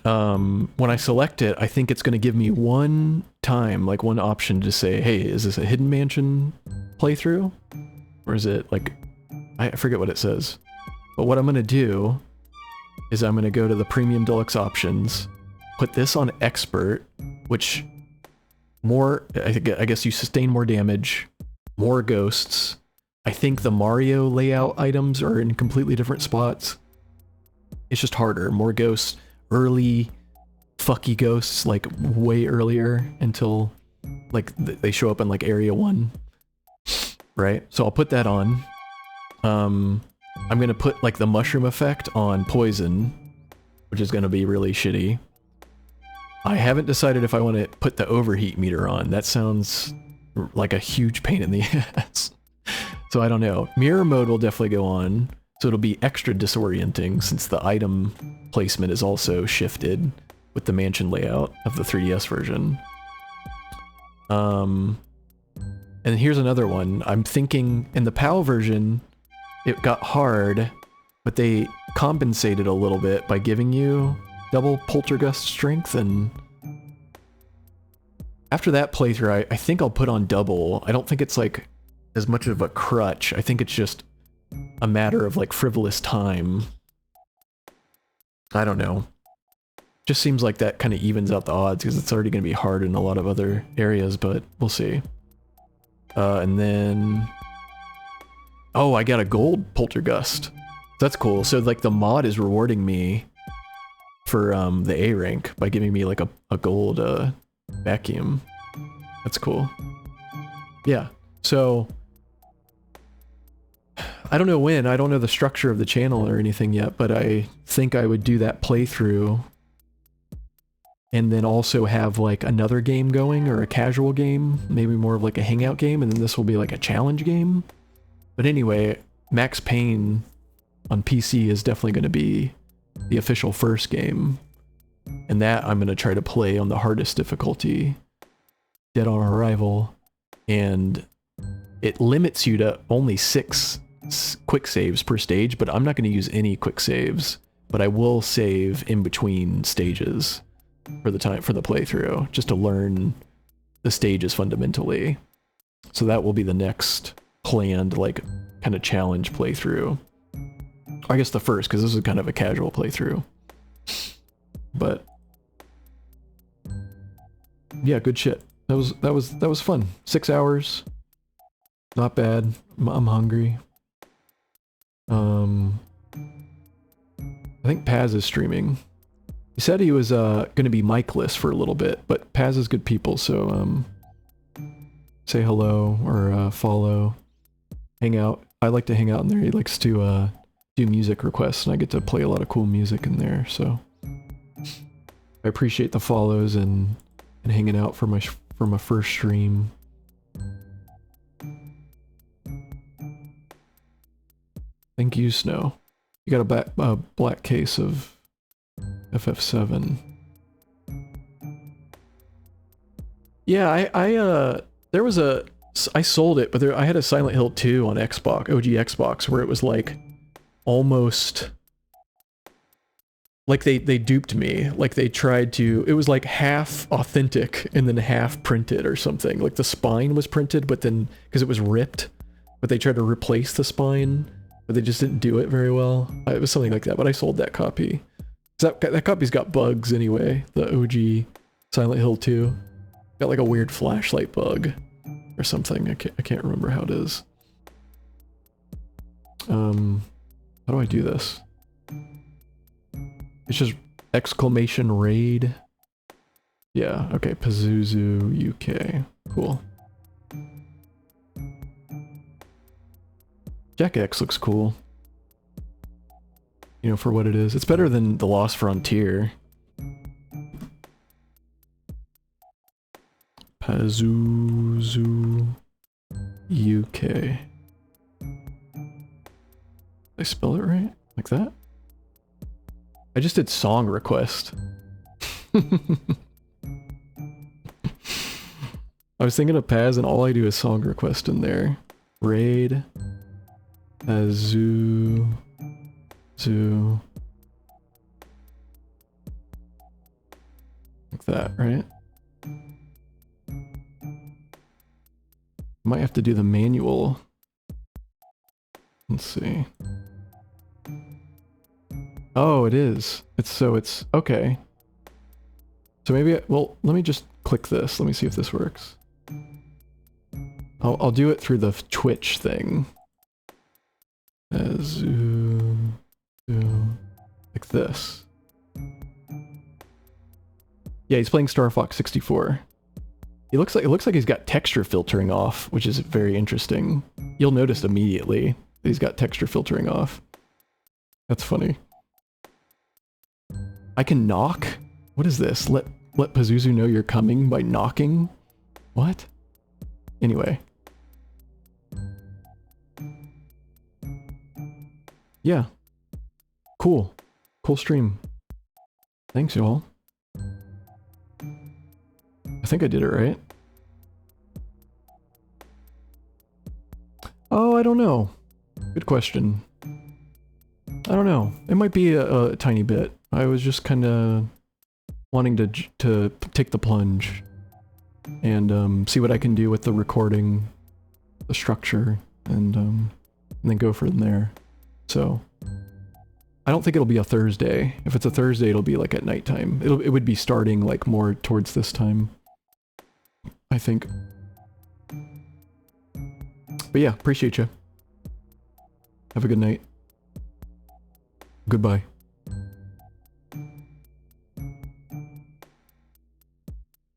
Speaker 1: When I select it, I think it's going to give me one time, like one option to say, hey, is this a Hidden Mansion playthrough? Or is it like I forget what it says. But what I'm going to do is I'm going to go to the Premium Deluxe options, put this on Expert, which I guess you sustain more damage, more ghosts. I think the Mario layout items are in completely different spots. It's just harder. More ghosts, early fucky ghosts, like way earlier until like they show up in like area 1. Right? So I'll put that on. I'm gonna put like the mushroom effect on poison, which is gonna be really shitty. I haven't decided if I want to put the overheat meter on. That sounds like a huge pain in the ass. So I don't know. Mirror mode will definitely go on, so it'll be extra disorienting since the item placement is also shifted with the mansion layout of the 3DS version. And here's another one. I'm thinking in the PAL version, it got hard, but they compensated a little bit by giving you double poltergust strength, and after that playthrough, I think I'll put on double. I don't think it's like as much of a crutch. I think it's just a matter of like frivolous time. I don't know. Just seems like that kind of evens out the odds because it's already going to be hard in a lot of other areas, but we'll see. And then... Oh, I got a gold poltergust. That's cool. So like the mod is rewarding me for the A rank by giving me like a gold vacuum. That's cool. Yeah, so I don't know when, I don't know the structure of the channel or anything yet, but I think I would do that playthrough and then also have like another game going, or a casual game, maybe more of like a hangout game, and then this will be like a challenge game. But anyway, Max Payne on PC is definitely going to be the official first game, and that I'm going to try to play on the hardest difficulty, Dead on Arrival, and it limits you to only 6 quick saves per stage, but I'm not going to use any quick saves, but I will save in between stages for the playthrough, just to learn the stages fundamentally. So that will be the next planned, like, kind of challenge playthrough. I guess the first, because this is kind of a casual playthrough. But yeah, good shit. That was fun. 6 hours. Not bad. I'm hungry. I think Paz is streaming. He said he was gonna be mic-less for a little bit, but Paz is good people, so say hello or follow, hang out. I like to hang out in there. He likes to do music requests, and I get to play a lot of cool music in there, so I appreciate the follows and hanging out for my first stream. Thank you, Snow. You got a black case of FF7. Yeah, there was I sold it, but I had a Silent Hill 2 on Xbox, OG Xbox, where it was like almost like they duped me. Like they tried to, it was like half authentic and then half printed or something. Like the spine was printed, but then, because it was ripped, but they tried to replace the spine, but they just didn't do it very well. It was something like that, but I sold that copy. That copy's got bugs anyway, the OG Silent Hill 2. Got like a weird flashlight bug or something. I can't remember how it is. How do I do this? It's just exclamation raid. Yeah, okay, Pazuzu UK. Cool. Jack X looks cool. You know, for what it is. It's better than The Lost Frontier. Pazuzu UK. Did I spell it right? Like that? I just did song request. I was thinking of Paz and all I do is song request in there. Raid. Pazuzu. Like that, right? Might have to do the manual Let's see. Oh, it is. It's okay. So maybe, well, let me just click this. Let me see if this works. I'll do it through the Twitch thing. Zoom, like this. Yeah, he's playing Star Fox 64. It looks like he's got texture filtering off, which is very interesting. You'll notice immediately that he's got texture filtering off. That's funny. I can knock? What is this? Let Pazuzu know you're coming by knocking? What? Anyway. Yeah. Cool. Cool stream. Thanks, y'all. I think I did it right. Oh, I don't know. Good question. I don't know. It might be a tiny bit. I was just kind of wanting to take the plunge and see what I can do with the recording, the structure, and then go from there. So I don't think it'll be a Thursday. If it's a Thursday, it'll be like at nighttime. It would be starting like more towards this time, I think. But yeah, appreciate you. Have a good night. Goodbye.